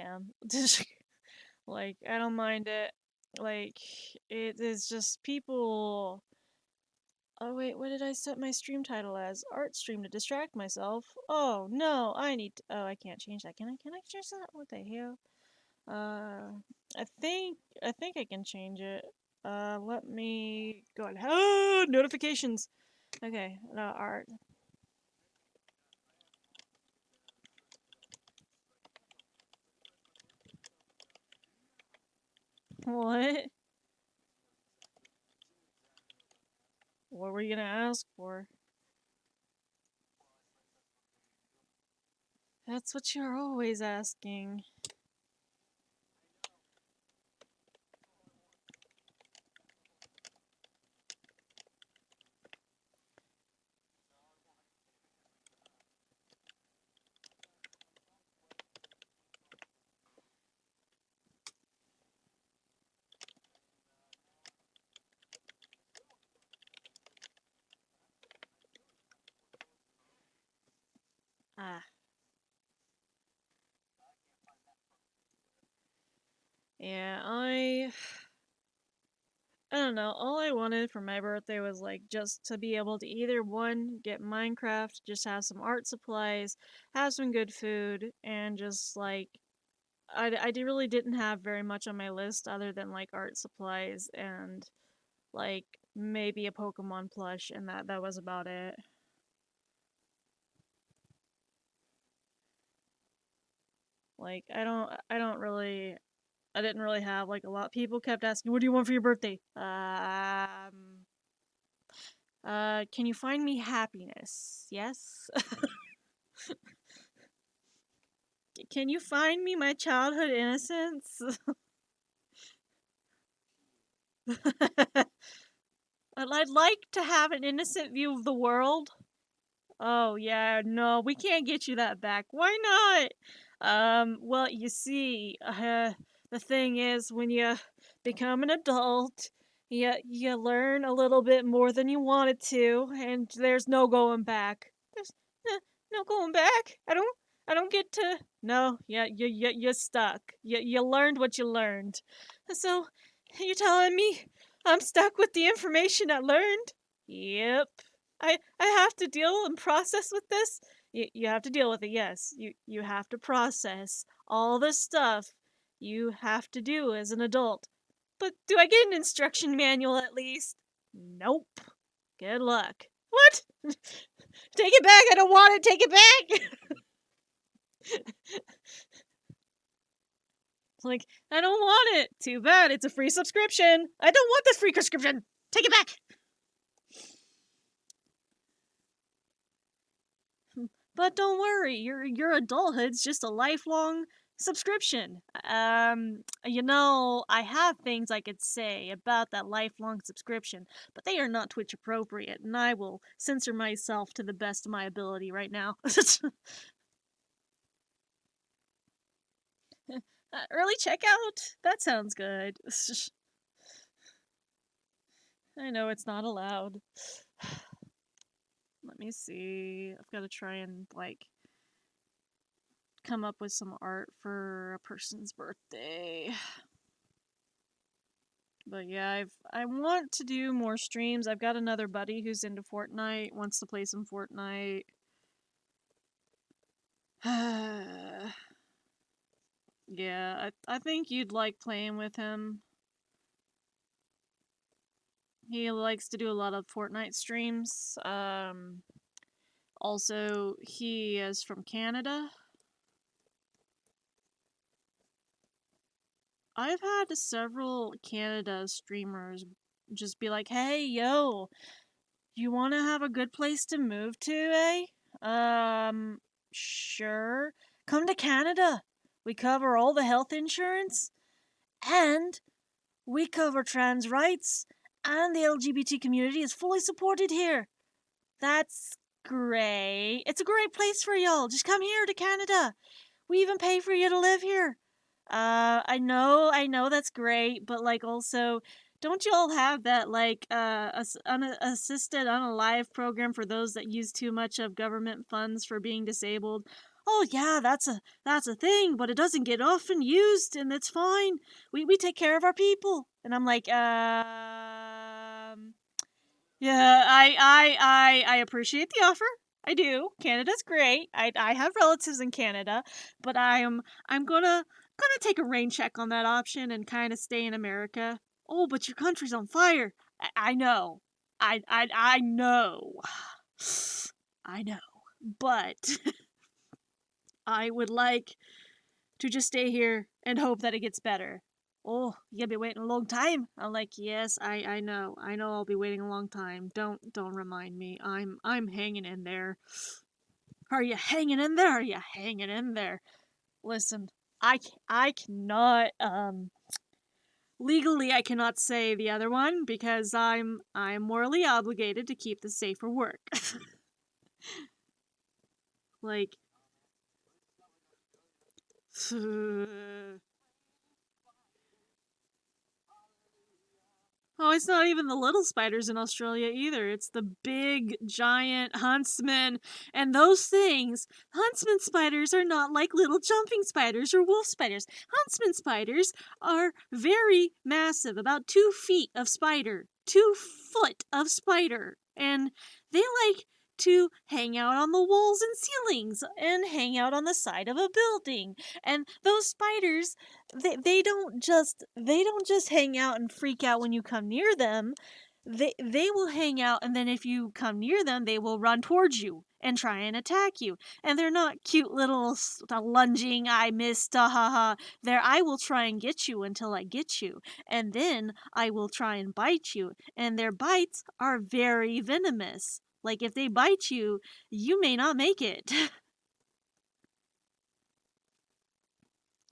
am. Like, I don't mind it. Like, it is just people. Oh, wait, what did I set my stream title as? Art stream to distract myself. Oh, no, I need to. Oh, I can't change that. Can I change that? What the hell? I think I can change it. Let me go ahead. Oh, notifications. Okay, art. What? What were you gonna ask for? That's what you're always asking. Ah, yeah, I don't know. All I wanted for my birthday was like just to be able to either one, get Minecraft, just have some art supplies, have some good food, and just like really didn't have very much on my list other than like art supplies and like maybe a Pokemon plush, and that was about it. Like I didn't really have like a lot. People kept asking, "What do you want for your birthday?" Can you find me happiness? Yes. Can you find me my childhood innocence? I'd like to have an innocent view of the world. Oh yeah, no, we can't get you that back. Why not? Well, you see, the thing is, when you become an adult, you learn a little bit more than you wanted to, and there's no going back. There's no going back. I don't get to. No, yeah, you're stuck. You learned what you learned. So, you telling me I'm stuck with the information I learned? Yep. I have to deal and process with this. You have to deal with it. Yes, you have to process all the stuff you have to do as an adult. But do I get an instruction manual at least? Nope. Good luck. What? Take it back. I don't want it. Take it back. It's like, I don't want it. Too bad. It's a free subscription. I don't want this free subscription. Take it back. But don't worry, your adulthood's just a lifelong subscription. I have things I could say about that lifelong subscription, but they are not Twitch appropriate, and I will censor myself to the best of my ability right now. Early checkout? That sounds good. I know it's not allowed. Let me see. I've got to try and, like, come up with some art for a person's birthday. But yeah, I want to do more streams. I've got another buddy who's into Fortnite, wants to play some Fortnite. Yeah, I think you'd like playing with him. He likes to do a lot of Fortnite streams. Also, he is from Canada. I've had several Canada streamers just be like, "Hey, yo, you want to have a good place to move to, eh? Sure. Come to Canada. We cover all the health insurance, and we cover trans rights, and the LGBT community is fully supported here. That's great. It's a great place for y'all. Just come here to Canada. We even pay for you to live here. I know that's great, but like also, don't you all have that like assisted unalive program for those that use too much of government funds for being disabled? "Oh yeah, that's a thing, but it doesn't get often used, and it's fine. We take care of our people." And I'm like, yeah, I appreciate the offer. I do. Canada's great. I have relatives in Canada, but I'm gonna take a rain check on that option and kind of stay in America. Oh, but your country's on fire. I know. I know. I know. But I would like to just stay here and hope that it gets better. Oh, you gonna be waiting a long time? I'm like, yes, I know. I know I'll be waiting a long time. Don't remind me. I'm hanging in there. Are you hanging in there? Are you hanging in there? Listen, I cannot legally I cannot say the other one because I'm morally obligated to keep this safe for work. Like Oh, it's not even the little spiders in Australia either. It's the big, giant huntsman. And those things, huntsman spiders are not like little jumping spiders or wolf spiders. Huntsman spiders are very massive, about 2 feet of spider, 2 foot of spider. And they like to hang out on the walls and ceilings and hang out on the side of a building. And those spiders they don't just hang out and freak out when you come near them. They will hang out, and then if you come near them, they will run towards you and try and attack you. And they're not cute little lunging, I missed, ha ha. They're I will try and get you until I get you, and then I will try and bite you. And their bites are very venomous. Like if they bite you, you may not make it.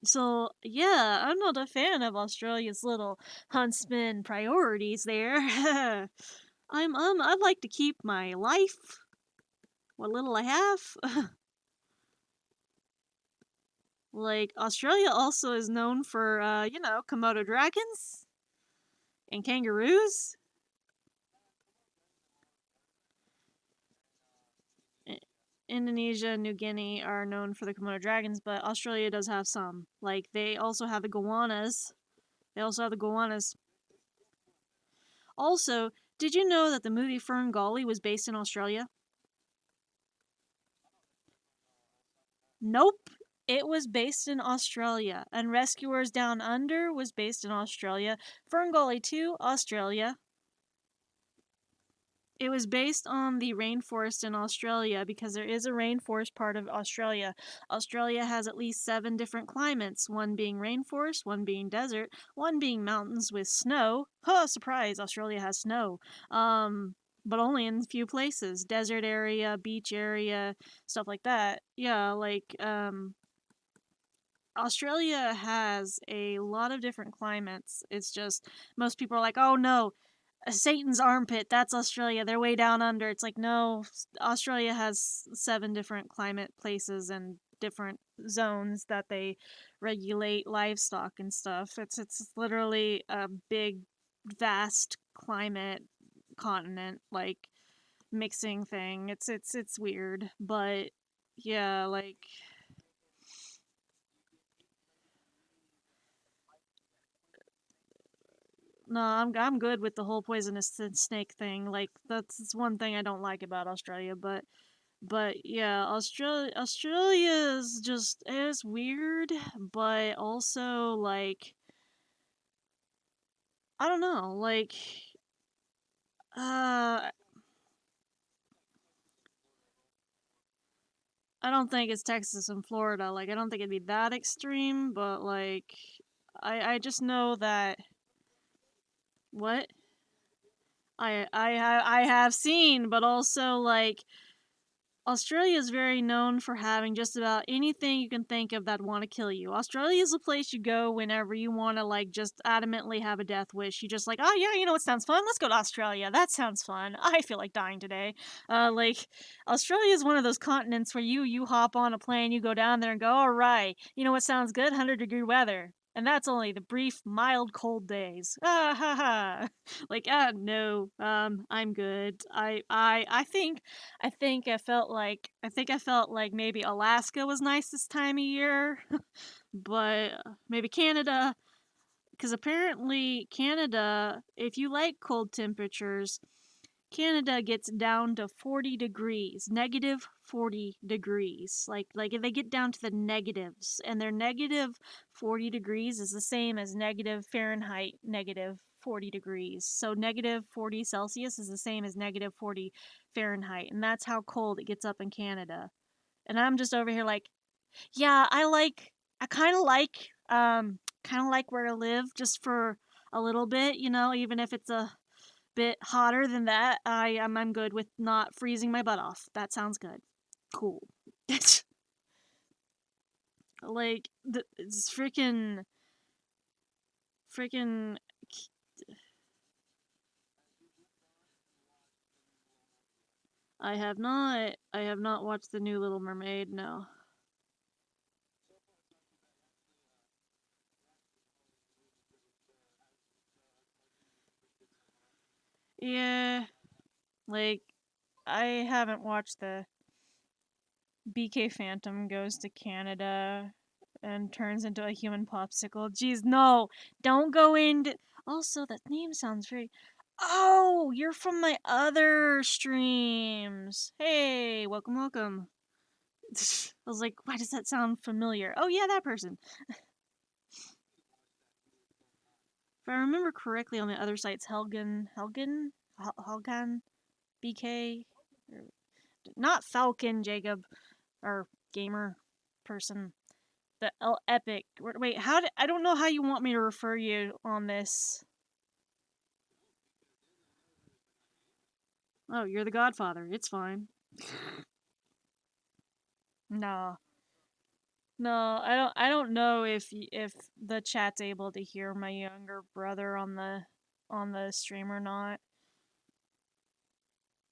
So, yeah, I'm not a fan of Australia's little huntsman priorities there. I'd like to keep my life, what little I have. Like, Australia also is known for, Komodo dragons and kangaroos. I- Indonesia and New Guinea are known for the Komodo dragons, but Australia does have some. Like, they also have the goannas. They also have the goannas. Also, did you know that the movie Fern Gully was based in Australia? Nope. It was based in Australia. And Rescuers Down Under was based in Australia. Ferngully 2, Australia. It was based on the rainforest in Australia because there is a rainforest part of Australia. Australia has at least 7 different climates, one being rainforest, one being desert, one being mountains with snow. Oh, surprise, Australia has snow. But only in a few places. Desert area, beach area, stuff like that. Yeah, like Australia has a lot of different climates. It's just most people are like, "Oh no, Satan's armpit, that's Australia. They're way down under." It's like, "No, Australia has 7 different climate places and different zones that they regulate livestock and stuff. It's literally a big vast climate continent like mixing thing. It's weird, but yeah, like no, I'm good with the whole poisonous snake thing. Like that's one thing I don't like about Australia, but yeah, Australia is weird, but also like I don't know, like uh I don't think it's Texas and Florida. Like I don't think it'd be that extreme, but like I just know that what I have seen, but also like Australia is very known for having just about anything you can think of that want to kill you. Australia is a place you go whenever you want to like just adamantly have a death wish. You just like, oh yeah, you know what sounds fun? Let's go to Australia. That sounds fun. I feel like dying today. Like Australia is one of those continents where you hop on a plane, you go down there and go, all right, you know what sounds good? 100-degree weather. And that's only the brief, mild cold days. Ah ha ha. Like, no, I'm good. I felt like maybe Alaska was nice this time of year, but maybe Canada, because apparently Canada, if you like cold temperatures, Canada gets down to 40 degrees, negative 40 degrees. Like if they get down to the negatives, and their negative 40 degrees is the same as negative Fahrenheit negative 40 degrees. So negative 40 Celsius is the same as negative 40 Fahrenheit, and that's how cold it gets up in Canada. And I'm just over here like, yeah, I kind of like where I live just for a little bit, even if it's a bit hotter than that, I'm good with not freezing my butt off. That sounds good. Cool. Like it's freaking. I have not. I have not watched the new Little Mermaid. No. Yeah, like I haven't watched the BK Phantom goes to Canada and turns into a human popsicle. Jeez, no, don't go into. Also, that name sounds very. Oh, you're from my other streams. Hey, welcome, welcome. I was like, why does that sound familiar? Oh, yeah, that person. If I remember correctly, on the other sites, Helgan, BK, not Falcon, Jacob, or gamer person. The Epic. Wait, I don't know how you want me to refer you on this. Oh, you're the Godfather. It's fine. No, no, I don't know if the chat's able to hear my younger brother on the stream or not.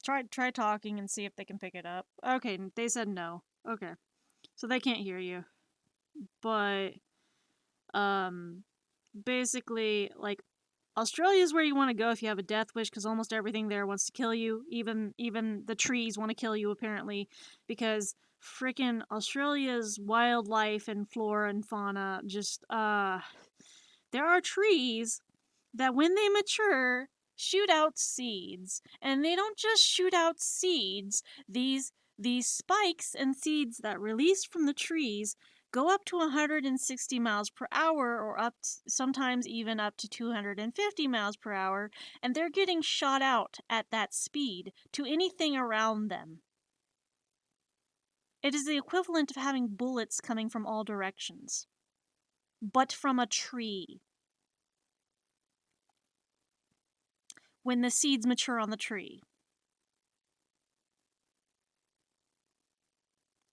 Try talking and see if they can pick it up. Okay, they said no. Okay, so they can't hear you. But um, basically, like, Australia is where you want to go if you have a death wish, because almost everything there wants to kill you. Even the trees want to kill you, apparently, because freaking Australia's wildlife and flora and fauna just there are trees that when they mature shoot out seeds, and they don't just shoot out seeds. These spikes and seeds that release from the trees go up to 160 miles per hour, or sometimes even up to 250 miles per hour, and they're getting shot out at that speed to anything around them. It is the equivalent of having bullets coming from all directions, but from a tree. When the seeds mature on the tree,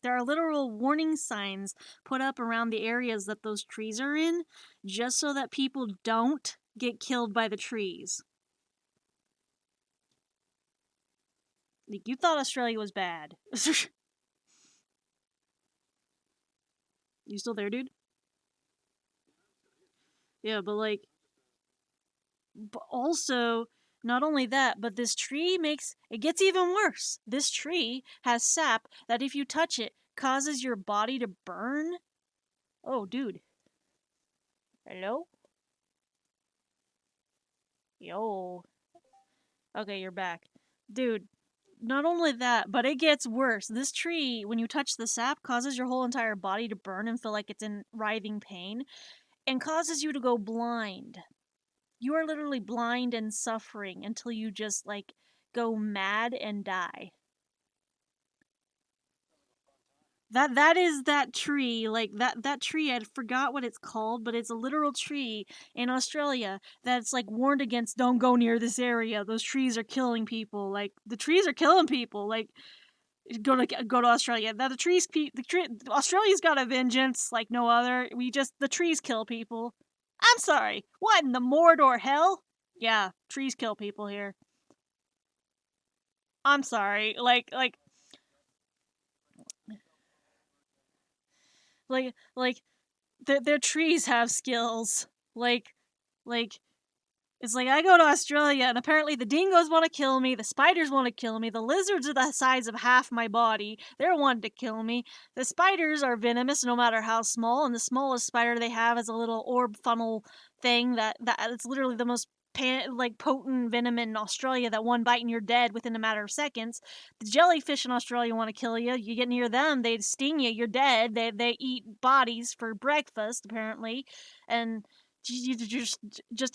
there are literal warning signs put up around the areas that those trees are in, just so that people don't get killed by the trees. Like, you thought Australia was bad. You still there, dude? Yeah, but also, not only that, but this tree it gets even worse. This tree has sap that if you touch it, causes your body to burn. Oh, dude. Hello? Yo. Okay, you're back. Dude, not only that, but it gets worse. This tree, when you touch the sap, causes your whole entire body to burn and feel like it's in writhing pain, and causes you to go blind. You are literally blind and suffering until you just, like, go mad and die. That is that tree, like that tree. I forgot what it's called, but it's a literal tree in Australia that's like warned against. Don't go near this area. Those trees are killing people. Like, the trees are killing people. Like, go to Australia. Now Australia's got a vengeance like no other. The trees kill people. I'm sorry. What in the Mordor hell? Yeah, trees kill people here. I'm sorry. Like their trees have skills. Like it's like I go to Australia and apparently the dingoes want to kill me, the spiders want to kill me, the lizards are the size of half my body. They're wanting to kill me. The spiders are venomous no matter how small, and the smallest spider they have is a little orb funnel thing that it's literally the most potent venom in Australia that one bite and you're dead within a matter of seconds. The jellyfish in Australia want to kill you. You get near them, they sting you, you're dead. They eat bodies for breakfast apparently, and you just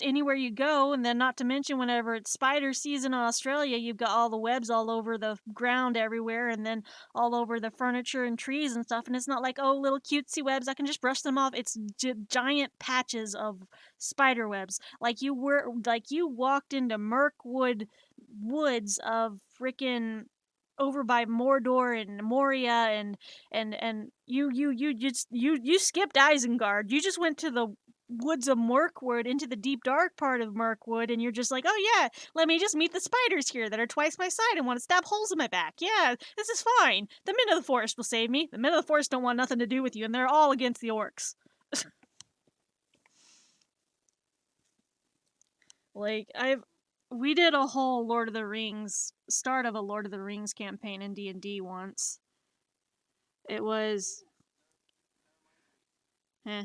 anywhere you go, and then not to mention whenever it's spider season in Australia, you've got all the webs all over the ground everywhere, and then all over the furniture and trees and stuff. And it's not like, oh, little cutesy webs, I can just brush them off. It's giant patches of spider webs, like you walked into Mirkwood woods of freaking over by Mordor and Moria, and you skipped Isengard. You just went to the woods of Mirkwood into the deep dark part of Mirkwood, and you're just like, oh yeah, let me just meet the spiders here that are twice my size and want to stab holes in my back. Yeah, this is fine. The men of the forest will save me. The men of the forest don't want nothing to do with you, and they're all against the orcs. Like we did a whole Lord of the Rings start of a Lord of the Rings campaign in D&D once. It was eh.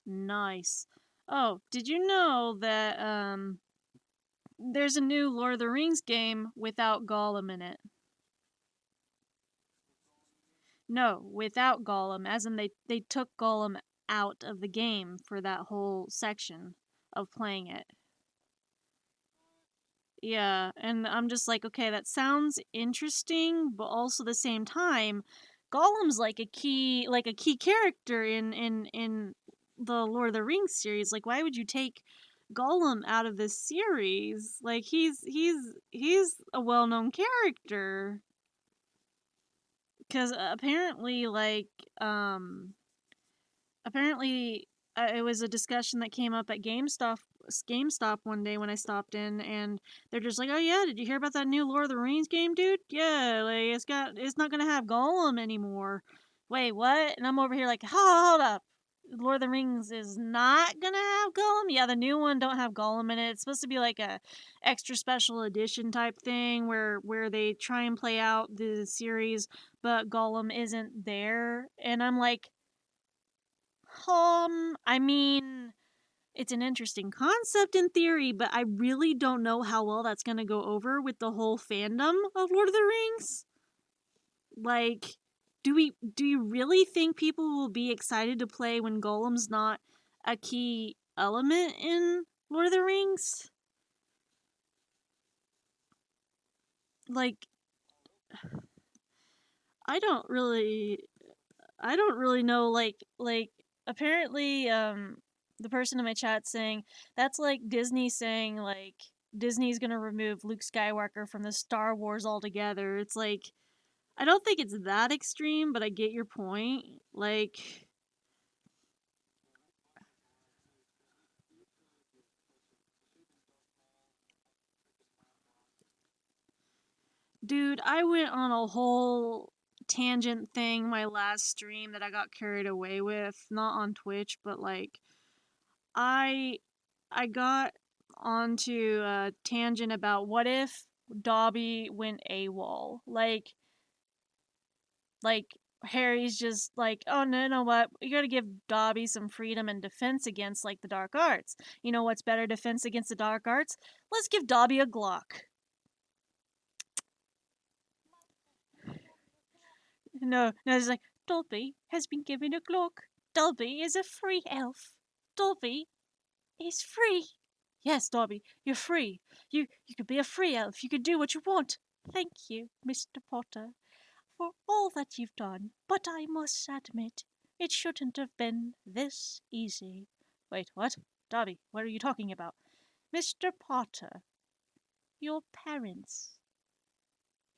Nice. Oh, did you know that there's a new Lord of the Rings game without Gollum in it? No, without Gollum, as in they took Gollum out of the game for that whole section of playing it. Yeah, and I'm just like, okay, that sounds interesting, but also at the same time, Gollum's like a key character in the Lord of the Rings series. Like, why would you take Gollum out of this series? Like, he's a well-known character because apparently it was a discussion that came up at GameStop one day when I stopped in, and they're just like, "Oh yeah, did you hear about that new Lord of the Rings game, dude? Yeah, like it's not gonna have Gollum anymore." Wait, what? And I'm over here like, hold up. Lord of the Rings is not gonna have Gollum. Yeah, the new one don't have Gollum in it. It's supposed to be like a extra special edition type thing where they try and play out the series, but Gollum isn't there. And I'm like, I mean, it's an interesting concept in theory, but I really don't know how well that's going to go over with the whole fandom of Lord of the Rings. Like, do you really think people will be excited to play when Gollum's not a key element in Lord of the Rings? Like, I don't really know, like apparently the person in my chat saying that's like Disney saying like Disney's going to remove Luke Skywalker from the Star Wars altogether. It's like I don't think it's that extreme, but I get your point. Like, dude, I went on a whole tangent thing my last stream that I got carried away with, not on Twitch, but like I I got onto a tangent about what if Dobby went AWOL? Like Harry's just like, oh no, you know what? You gotta give Dobby some freedom and defense against like the dark arts. You know what's better defense against the dark arts? Let's give Dobby a Glock. No, it's like Dobby has been given a Glock. Dobby is a free elf. Dobby is free. Yes, Dobby, you're free. You could be a free elf. You could do what you want. Thank you, Mr. Potter, for all that you've done. But I must admit, it shouldn't have been this easy. Wait, what? Dobby, what are you talking about? Mr. Potter, your parents.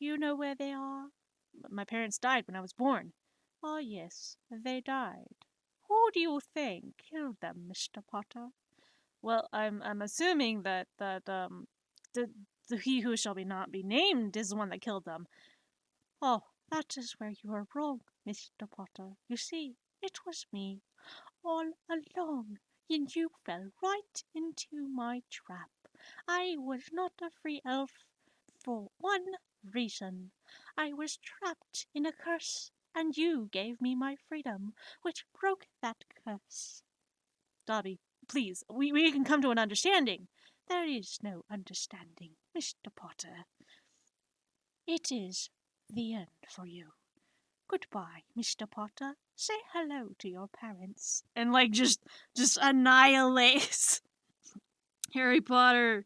You know where they are? My parents died when I was born. Ah, yes, they died. Who do you think killed them, Mr. Potter? Well, I'm assuming that the he who shall be not be named is the one that killed them. Oh, that is where you are wrong, Mr. Potter. You see, it was me all along, and you fell right into my trap. I was not a free elf for one reason. I was trapped in a curse, and you gave me my freedom, which broke that curse. Dobby, please, we can come to an understanding. There is no understanding, Mr. Potter. It is the end for you. Goodbye, Mr. Potter. Say hello to your parents. And like just annihilates Harry Potter.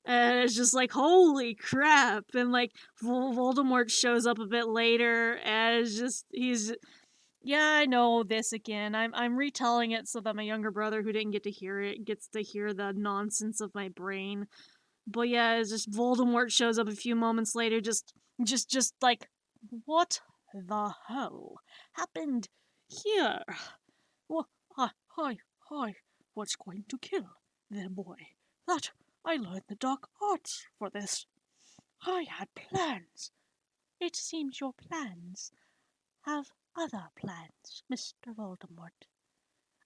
And it's just like, holy crap. And like Voldemort shows up a bit later and it's just yeah, I know this again. I'm retelling it so that my younger brother who didn't get to hear it gets to hear the nonsense of my brain. But yeah, it's just Voldemort shows up a few moments later, just like, what the hell happened here? Well, hi, what's going to kill the boy? That I learned the dark arts for this. I had plans. It seems your plans have other plans, Mr. Voldemort.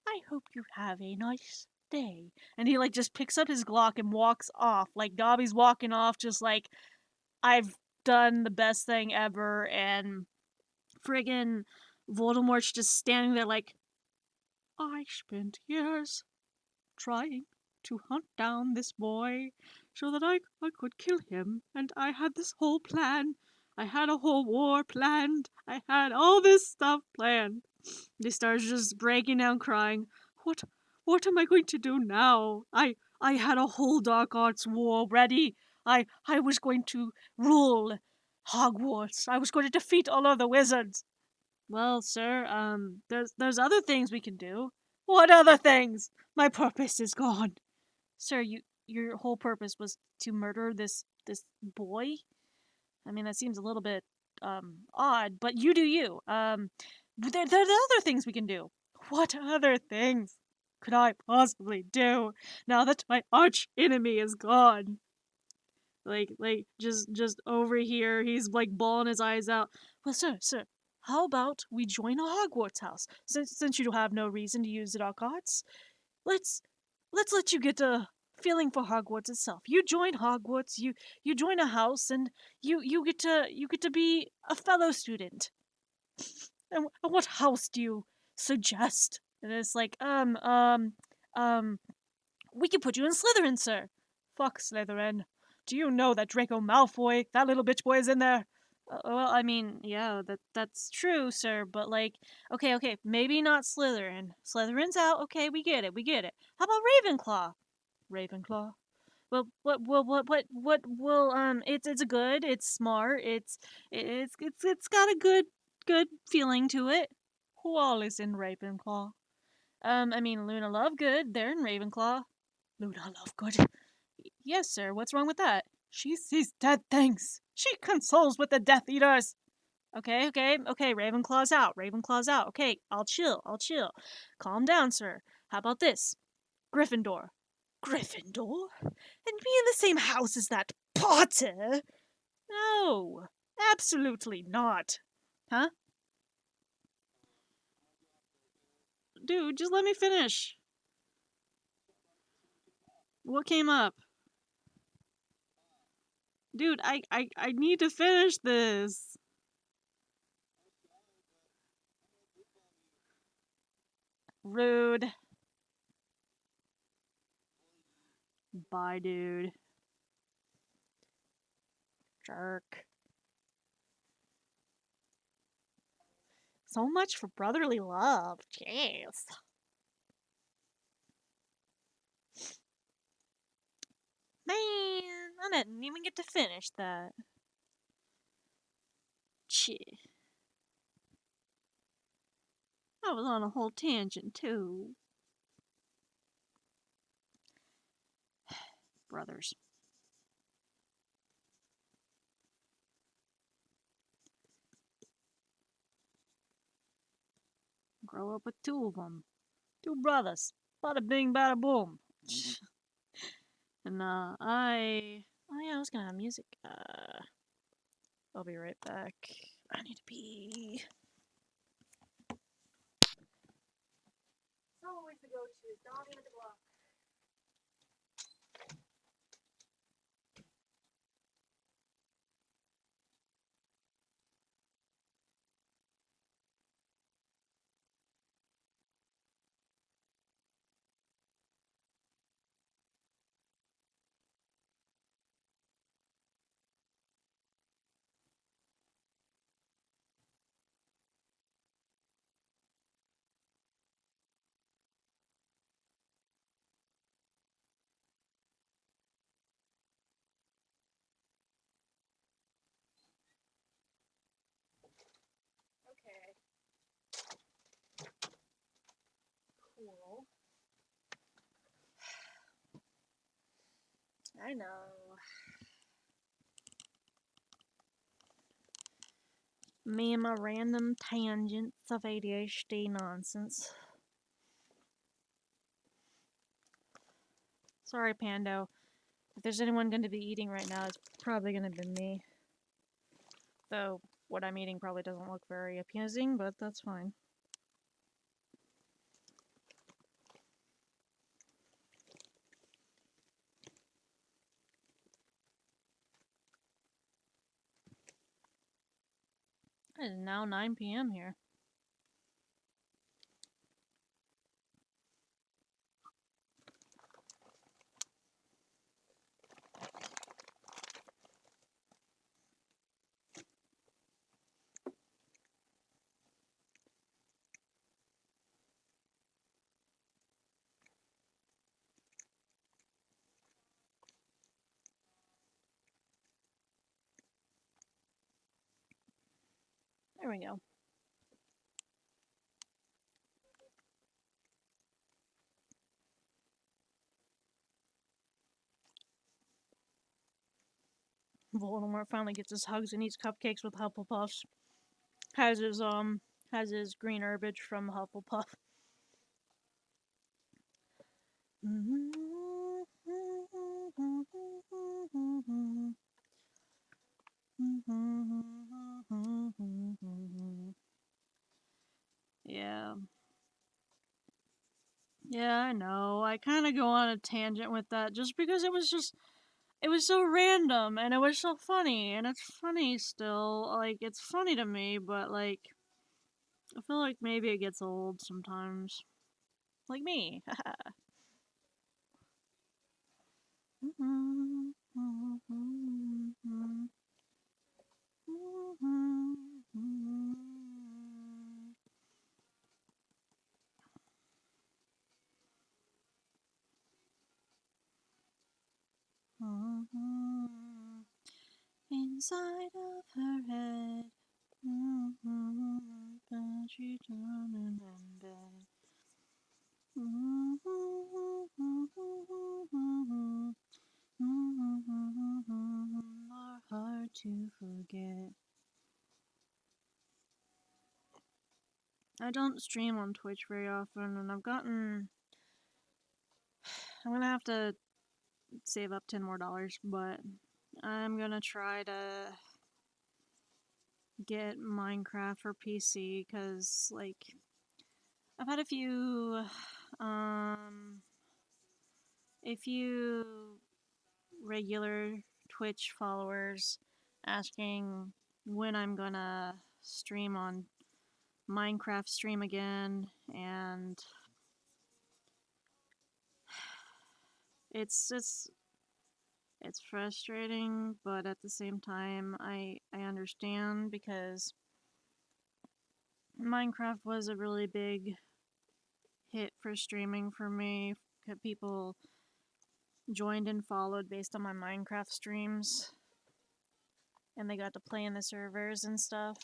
I hope you have a nice day. And he like just picks up his Glock and walks off. Like Dobby's walking off just like I've done the best thing ever and friggin' Voldemort's just standing there like I spent years trying to hunt down this boy so that I could kill him and I had this whole plan. I had a whole war planned. I had all this stuff planned. He starts just breaking down crying. What what am I going to do now? I had a whole dark arts war ready. I was going to rule Hogwarts. I was going to defeat all of the wizards. Well, sir, there's other things we can do. What other things? My purpose is gone. Sir, your whole purpose was to murder this boy? I mean, that seems a little bit odd, but you do you. There are other things we can do. What other things could I possibly do now that my arch enemy is gone? Like just over here, he's like bawling his eyes out. Well, sir, how about we join a Hogwarts house? Since you have no reason to use the dark arts, let's let's let you get a feeling for Hogwarts itself. You join Hogwarts, you join a house, and you get to be a fellow student. And what house do you suggest? And it's like, we can put you in Slytherin, sir. Fuck Slytherin. Do you know that Draco Malfoy, that little bitch boy, is in there? Well, I mean, yeah, that's true, sir. But like, okay, maybe not Slytherin. Slytherin's out. Okay, we get it. How about Ravenclaw? Ravenclaw. Well, well, it's a good, it's smart, it's got a good feeling to it. Who all is in Ravenclaw? I mean, Luna Lovegood, they're in Ravenclaw. Luna Lovegood? Yes, sir, what's wrong with that? She sees dead things. She consoles with the Death Eaters. Okay, Ravenclaw's out. Ravenclaw's out. Okay, I'll chill. Calm down, sir. How about this? Gryffindor. Gryffindor? And be in the same house as that Potter? No, absolutely not. Huh? Dude, just let me finish. What came up? Dude, I need to finish this. Rude. Bye, dude. Jerk. So much for brotherly love. Jeez. Man, I didn't even get to finish that. Shit. I was on a whole tangent, too. Brothers. Grow up with two of them. Two brothers. Bada bing, bada boom. And, oh yeah, I was gonna have music. I'll be right back. I need to pee. Always to go to Donnie and the Block. Okay. Cool. I know. Me and my random tangents of ADHD nonsense. Sorry, Pando. If there's anyone going to be eating right now, it's probably going to be me. Though, what I'm eating probably doesn't look very appeasing, but that's fine. It is now 9 p.m. here. There we go. Voldemort finally gets his hugs and eats cupcakes with Hufflepuffs. Has his green herbage from Hufflepuff. Yeah. Yeah, I know. I kind of go on a tangent with that just because it was so random and it was so funny and it's funny still. Like, it's funny to me, but like, I feel like maybe it gets old sometimes. Like me. Inside of her head, she turning in bed. Are hard to forget. I don't stream on Twitch very often, and I'm gonna have to save up $10 more, but I'm gonna try to get Minecraft for PC, because, like, I've had a few regular Twitch followers asking when I'm gonna stream on Minecraft stream again, and it's frustrating, but at the same time I understand, because Minecraft was a really big hit for streaming for me. People joined and followed based on my Minecraft streams, and they got to play in the servers and stuff.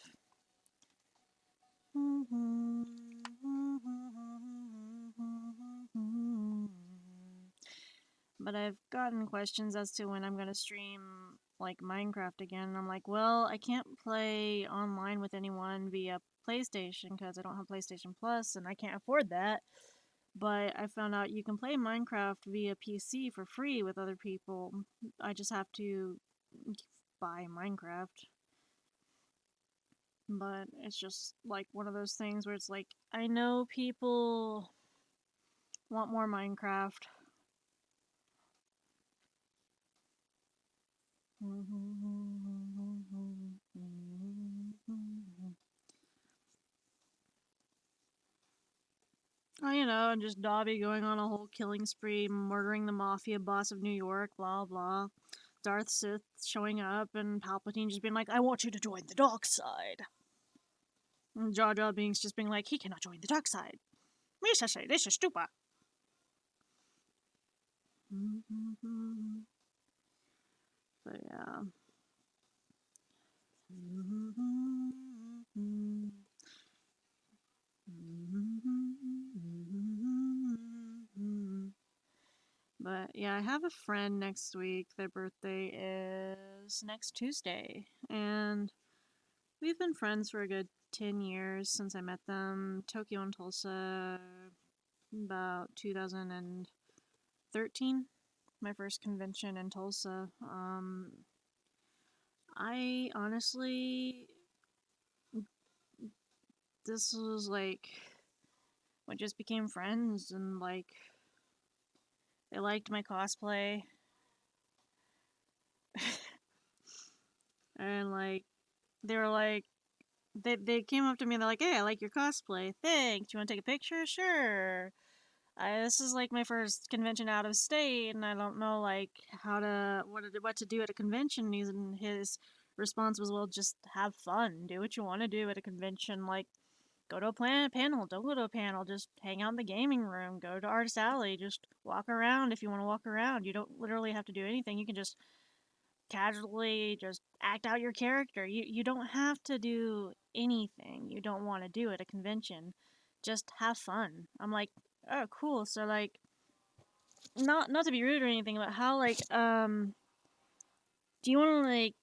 But I've gotten questions as to when I'm gonna stream, like, Minecraft again, and I'm like, well, I can't play online with anyone via PlayStation because I don't have PlayStation Plus and I can't afford that. But I found out you can play Minecraft via PC for free with other people. I just have to buy Minecraft. But it's just like one of those things where it's like, I know people want more Minecraft. Oh, and just Dobby going on a whole killing spree, murdering the mafia boss of New York, blah blah. Darth Sith showing up, and Palpatine just being like, I want you to join the dark side. And Jar Jar Binks just being like, he cannot join the dark side. This is stupid. But yeah. But yeah, I have a friend next week. Their birthday is next Tuesday. And we've been friends for a good 10 years since I met them. Tokyo and Tulsa, about 2013. My first convention in Tulsa. I honestly, this was like, we just became friends and like, they liked my cosplay. And like, they were like, they came up to me and they're like, hey, I like your cosplay. Thanks. You want to take a picture? Sure. This is like my first convention out of state, and I don't know like what to do at a convention. And his response was, "Well, just have fun, do what you want to do at a convention. Like, go to a panel, don't go to a panel. Just hang out in the gaming room, go to Artist Alley, just walk around if you want to walk around. You don't literally have to do anything. You can just casually just act out your character. You don't have to do anything you don't want to do at a convention. Just have fun." I'm like, oh, cool. So like, not to be rude or anything, but how like do you want to like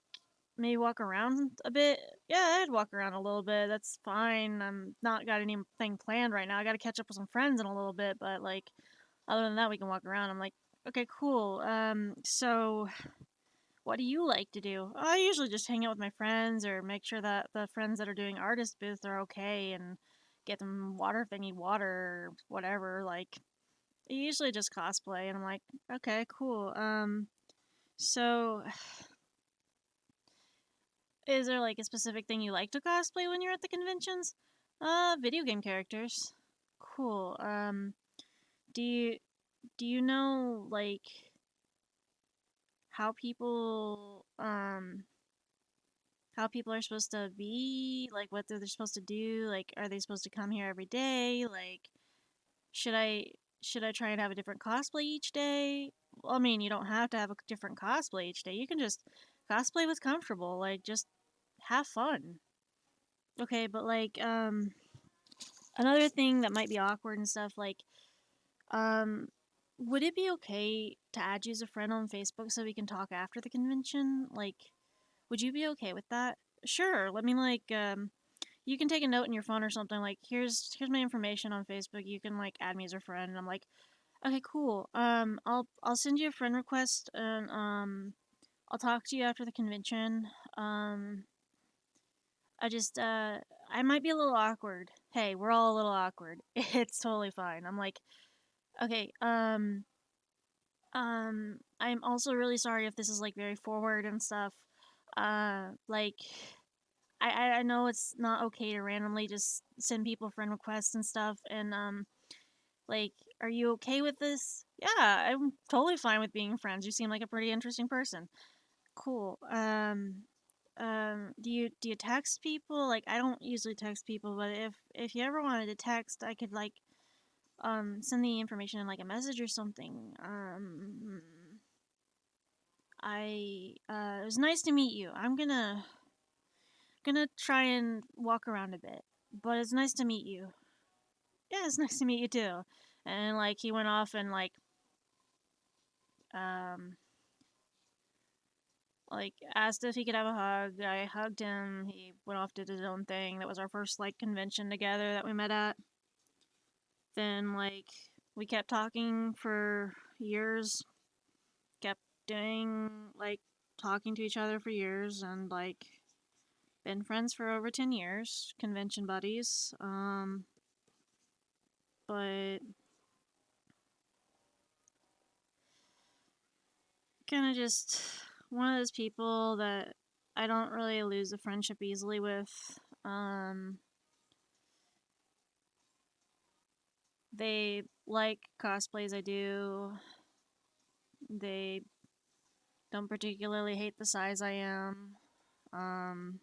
maybe walk around a bit? Yeah, I'd walk around a little bit. That's fine. I'm not got anything planned right now. I got to catch up with some friends in a little bit, but like other than that, we can walk around. I'm like, okay, cool. So what do you like to do? I usually just hang out with my friends or make sure that the friends that are doing artist booth are okay and get them water if they need water or whatever. Like, I usually just cosplay, and I'm like, okay, cool. So is there like a specific thing you like to cosplay when you're at the conventions? Video game characters. Cool. Do you do you know like how people are supposed to be, like what they're supposed to do, like are they supposed to come here every day, like should I should I try and have a different cosplay each day? Well, I mean, you don't have to have a different cosplay each day. You can just cosplay what's comfortable, like just have fun. Okay, but like another thing that might be awkward and stuff, like um would it be okay to add you as a friend on Facebook so we can talk after the convention? Like, would you be okay with that? Sure. Let me like you can take a note in your phone or something like here's my information on Facebook. You can like add me as a friend, and I'm like, okay, cool. I'll send you a friend request, and I'll talk to you after the convention. Um I just I might be a little awkward. Hey, we're all a little awkward. It's totally fine. I'm like, okay, I'm also really sorry if this is like very forward and stuff. Like I know it's not okay to randomly just send people friend requests and stuff, and like, are you okay with this? Yeah, I'm totally fine with being friends. You seem like a pretty interesting person. Cool. Do you text people? Like, I don't usually text people, but if you ever wanted to text, I could like send the information in like a message or something. It was nice to meet you. I'm gonna try and walk around a bit, but it's nice to meet you. Yeah, it's nice to meet you too. And like he went off and um like asked if he could have a hug. I hugged him. He went off did his own thing. That was our first like convention together that we met at. Then like we kept talking for years. Kept doing like talking to each other for years and like been friends for over 10 years, convention buddies. But kind of just one of those people that I don't really lose a friendship easily with. Um, they like cosplays I do. They don't particularly hate the size I am. Um,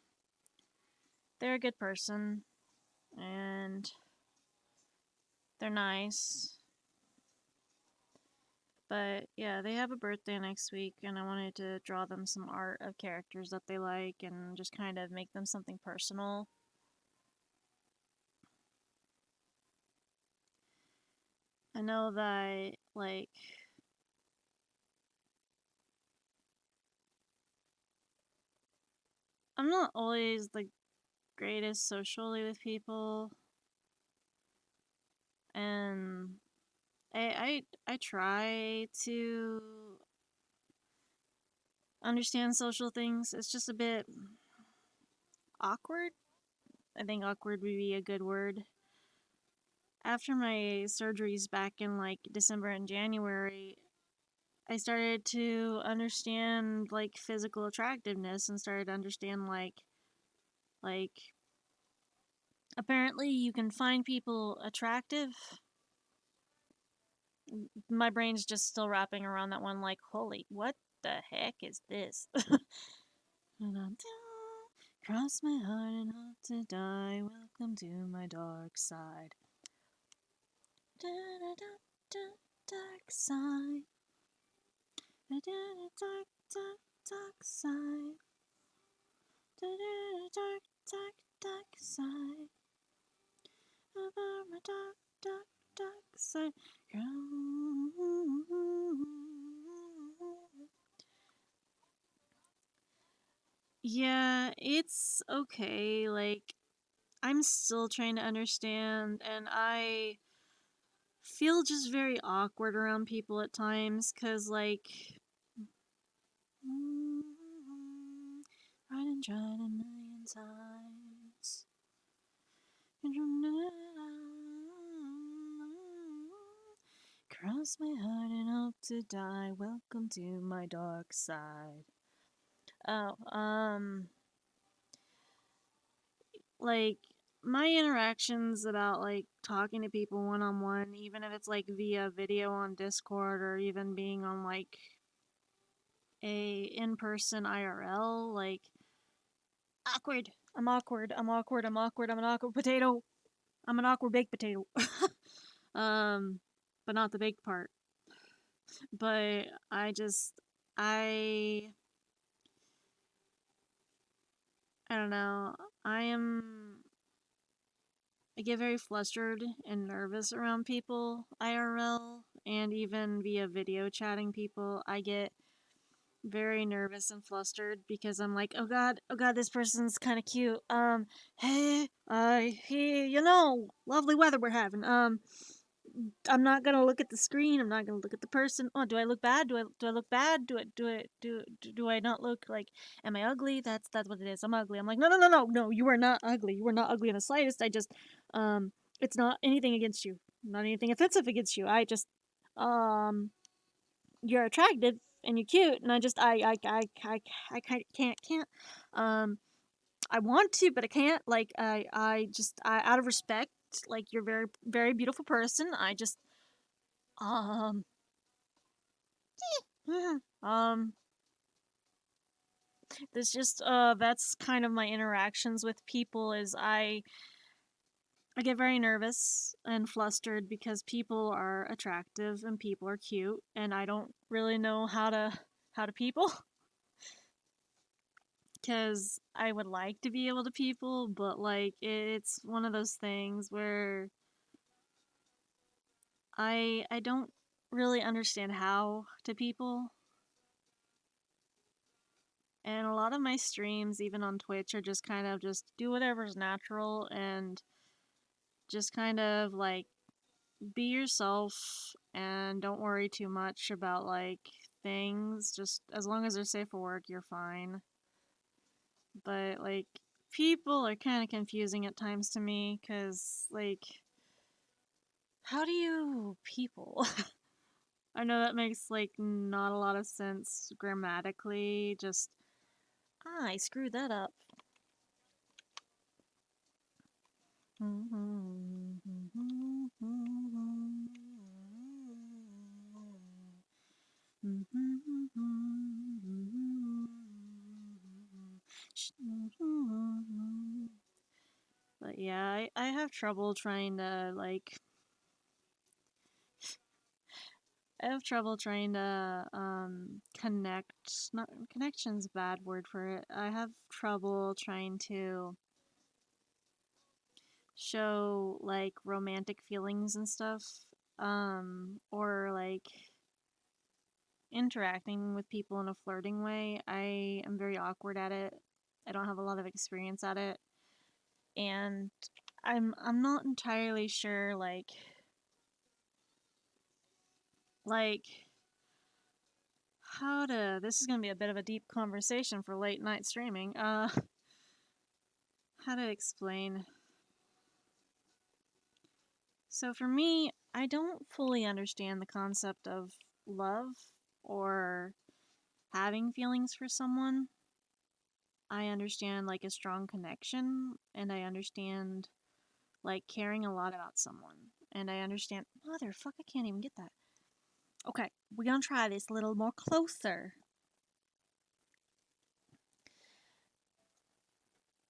they're a good person and they're nice. But yeah, they have a birthday next week, and I wanted to draw them some art of characters that they like and just kind of make them something personal. I know that, like, I'm not always the greatest socially with people, and I try to understand social things. It's just a bit awkward. I think awkward would be a good word. After my surgeries back in like December and January, I started to understand like physical attractiveness and started to understand like apparently you can find people attractive. My brain's just still wrapping around that one like holy what the heck is this? Cross my heart and hope to die. Welcome to my dark side. Dark side. Dark, dark side. Dark, dark side. Over my dark side. Yeah, it's okay. Like, I'm still trying to understand, and I feel just very awkward around people at times because, like, tried and tried a million times. Cross my heart and hope to die. Welcome to my dark side. Oh, like my interactions about like talking to people one on one, even if it's like via video on Discord or even being on like a in person IRL, like awkward. I'm awkward. I'm awkward. I'm awkward. I'm an awkward potato. I'm an awkward baked potato. um, but not the baked part. But I I don't know. I get very flustered and nervous around people IRL and even via video chatting people. I get very nervous and flustered because I'm like, oh god, this person's kind of cute. Hey, lovely weather we're having. I'm not gonna look at the screen. I'm not gonna look at the person. Oh, do I look bad? Do I look bad? Do I not look like? Am I ugly? That's what it is. I'm ugly. I'm like no. You are not ugly. You are not ugly in the slightest. I just it's not anything against you. Not anything offensive against you. I just um, you're attractive and you're cute, and I can't um. I want to, but I can't. Like I out of respect, like you're very beautiful person. I just um, um, there's just that's kind of my interactions with people is I get very nervous and flustered because people are attractive and people are cute and I don't really know how to people cuz I would like to be able to people, but like it's one of those things where I don't really understand how to people. And a lot of my streams, even on Twitch, are just kind of just do whatever's natural and just kind of like be yourself and don't worry too much about like things. Just as long as they're safe for work, you're fine. But like people are kind of confusing at times to me because like how do you people? I know that makes like not a lot of sense grammatically. Just I screwed that up. But yeah, I have trouble trying to like I have trouble trying to connect. Not connection's a bad word for it. I have trouble trying to show like romantic feelings and stuff, or like interacting with people in a flirting way. I am very awkward at it. I don't have a lot of experience at it, and I'm not entirely sure like how to. This is gonna be a bit of a deep conversation for late night streaming. How to explain. So for me, I don't fully understand the concept of love or having feelings for someone. I understand like a strong connection and I understand like caring a lot about someone. And I understand motherfucker I can't even get that. Okay, we're gonna try this a little more closer.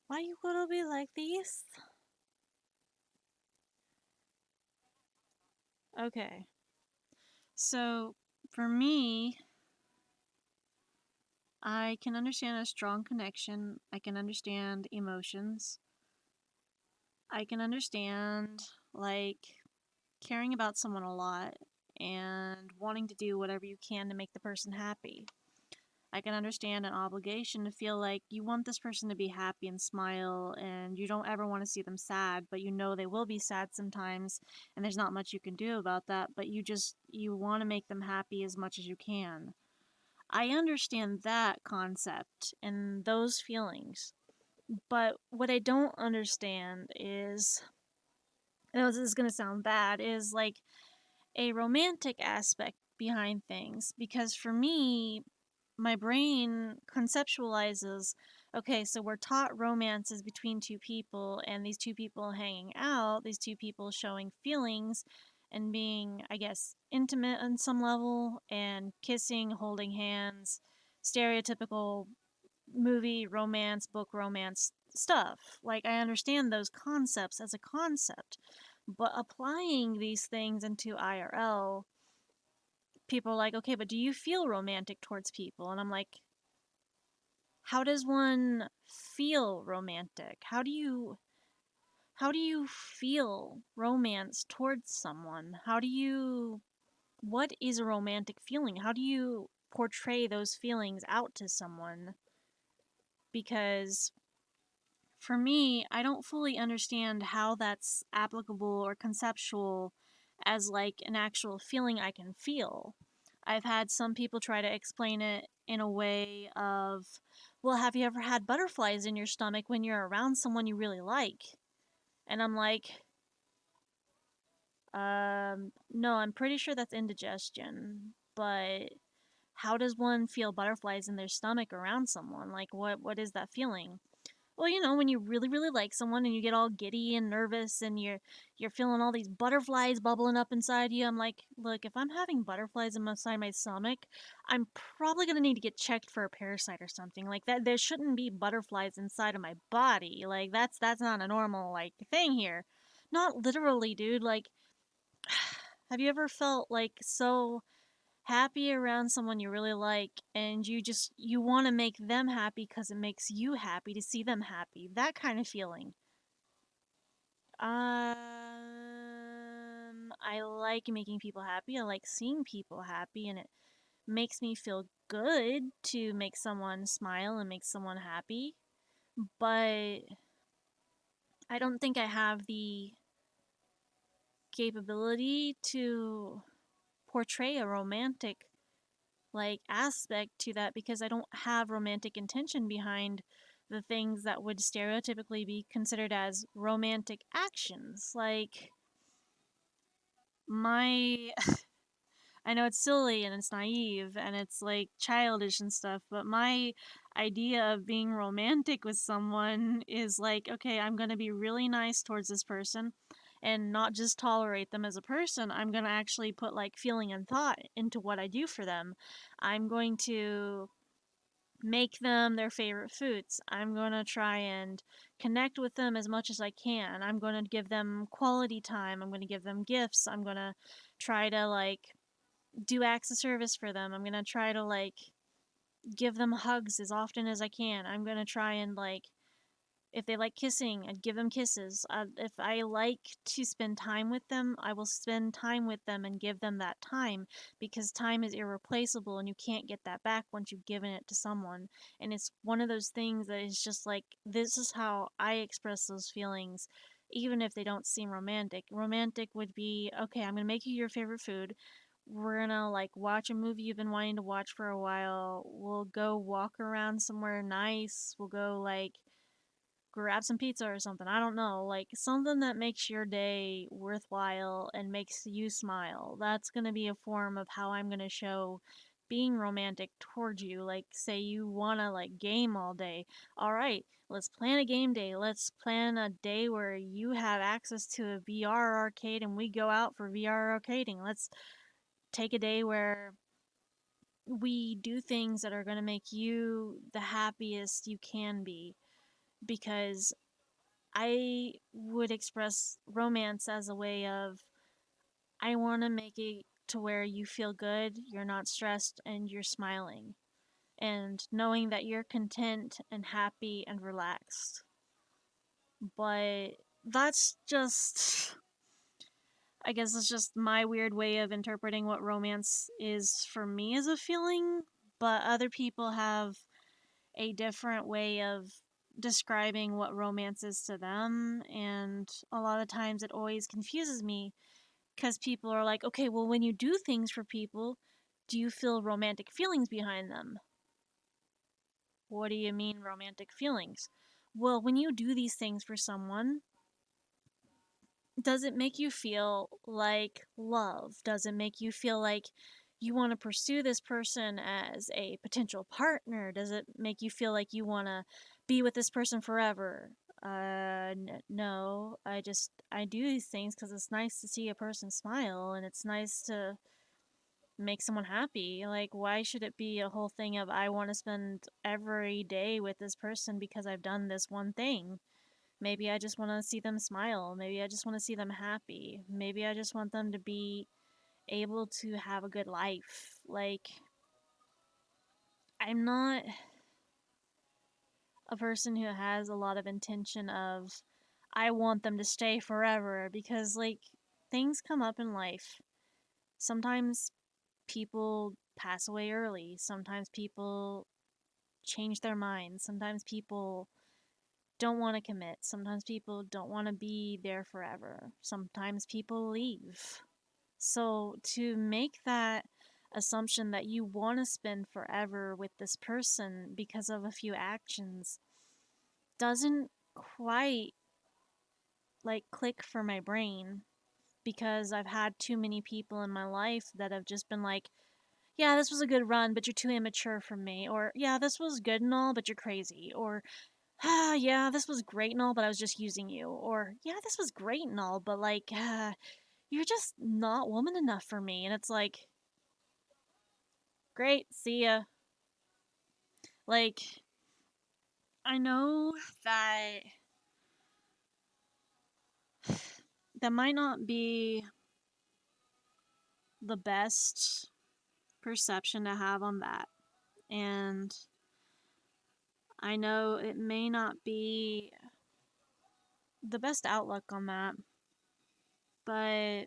Why you gonna be like this? Okay. So for me, I can understand a strong connection. I can understand emotions. I can understand like caring about someone a lot and wanting to do whatever you can to make the person happy. I can understand an obligation to feel like you want this person to be happy and smile and you don't ever want to see them sad, but you know they will be sad sometimes and there's not much you can do about that, but you want to make them happy as much as you can. I understand that concept and those feelings. But what I don't understand is, I know this is going to sound bad, is like a romantic aspect behind things. Because for me, my brain conceptualizes okay, so we're taught romance is between two people, and these two people hanging out, these two people showing feelings and being, I guess, intimate on some level, and kissing, holding hands, stereotypical movie romance, book romance stuff. Like, I understand those concepts as a concept, but applying these things into IRL, people are like, okay, but do you feel romantic towards people? And I'm like, how does one feel romantic? How do you feel romance towards someone? What is a romantic feeling? How do you portray those feelings out to someone? Because for me, I don't fully understand how that's applicable or conceptual as like an actual feeling I can feel. I've had some people try to explain it in a way of, well, have you ever had butterflies in your stomach when you're around someone you really like? And I'm like, no, I'm pretty sure that's indigestion, but how does one feel butterflies in their stomach around someone? Like, what is that feeling? Well, when you really, really like someone and you get all giddy and nervous and you're feeling all these butterflies bubbling up inside you, I'm like, look, if I'm having butterflies inside my stomach, I'm probably gonna need to get checked for a parasite or something like that. There shouldn't be butterflies inside of my body. Like that's not a normal like thing here. Not literally, dude. Like, have you ever felt like so happy around someone you really like and you want to make them happy because it makes you happy to see them happy, that kind of feeling? I like making people happy. I like seeing people happy, and it makes me feel good to make someone smile and make someone happy, but I don't think I have the capability to portray a romantic aspect to that because I don't have romantic intention behind the things that would stereotypically be considered as romantic actions. Like my I know it's silly and it's naive and it's childish and stuff, but my idea of being romantic with someone is okay, I'm going to be really nice towards this person and not just tolerate them as a person. I'm going to actually put feeling and thought into what I do for them. I'm going to make them their favorite foods. I'm going to try and connect with them as much as I can. I'm going to give them quality time. I'm going to give them gifts. I'm going to try to do acts of service for them. I'm going to try to give them hugs as often as I can. I'm going to try and if they like kissing, I'd give them kisses. If I like to spend time with them, I will spend time with them and give them that time because time is irreplaceable and you can't get that back once you've given it to someone. And it's one of those things that is just this is how I express those feelings, even if they don't seem romantic. Romantic would be okay, I'm going to make you your favorite food. We're gonna watch a movie you've been wanting to watch for a while. We'll go walk around somewhere nice. We'll go grab some pizza or something. I don't know. Something that makes your day worthwhile and makes you smile. That's going to be a form of how I'm going to show being romantic towards you. Say you want to game all day. All right, let's plan a game day. Let's plan a day where you have access to a VR arcade and we go out for VR arcading. Let's take a day where we do things that are going to make you the happiest you can be because I would express romance as a way of I want to make it to where you feel good, you're not stressed, and you're smiling. And knowing that you're content and happy and relaxed. But that's just, I guess it's just my weird way of interpreting what romance is for me as a feeling. But other people have a different way of describing what romance is to them, and a lot of times it always confuses me because people are like, okay, well, when you do things for people, do you feel romantic feelings behind them? What do you mean romantic feelings? Well, when you do these things for someone, does it make you feel like love? Does it make you feel like you want to pursue this person as a potential partner? Does it make you feel like you want to be with this person forever? No. I do these things because it's nice to see a person smile and it's nice to make someone happy. Why should it be a whole thing of I want to spend every day with this person because I've done this one thing? Maybe I just want to see them smile. Maybe I just want to see them happy. Maybe I just want them to be able to have a good life. I'm not a person who has a lot of intention of, I want them to stay forever because, things come up in life. Sometimes people pass away early. Sometimes people change their minds. Sometimes people don't want to commit. Sometimes people don't want to be there forever. Sometimes people leave. So to make that assumption that you want to spend forever with this person because of a few actions doesn't quite click for my brain because I've had too many people in my life that have just been like, yeah, this was a good run, but you're too immature for me. Or, yeah, this was good and all, but you're crazy. Or, ah, yeah, this was great and all, but I was just using you. Or, yeah, this was great and all, but you're just not woman enough for me. And it's like, great, see ya. Like, I know that that might not be the best perception to have on that. And I know it may not be the best outlook on that, but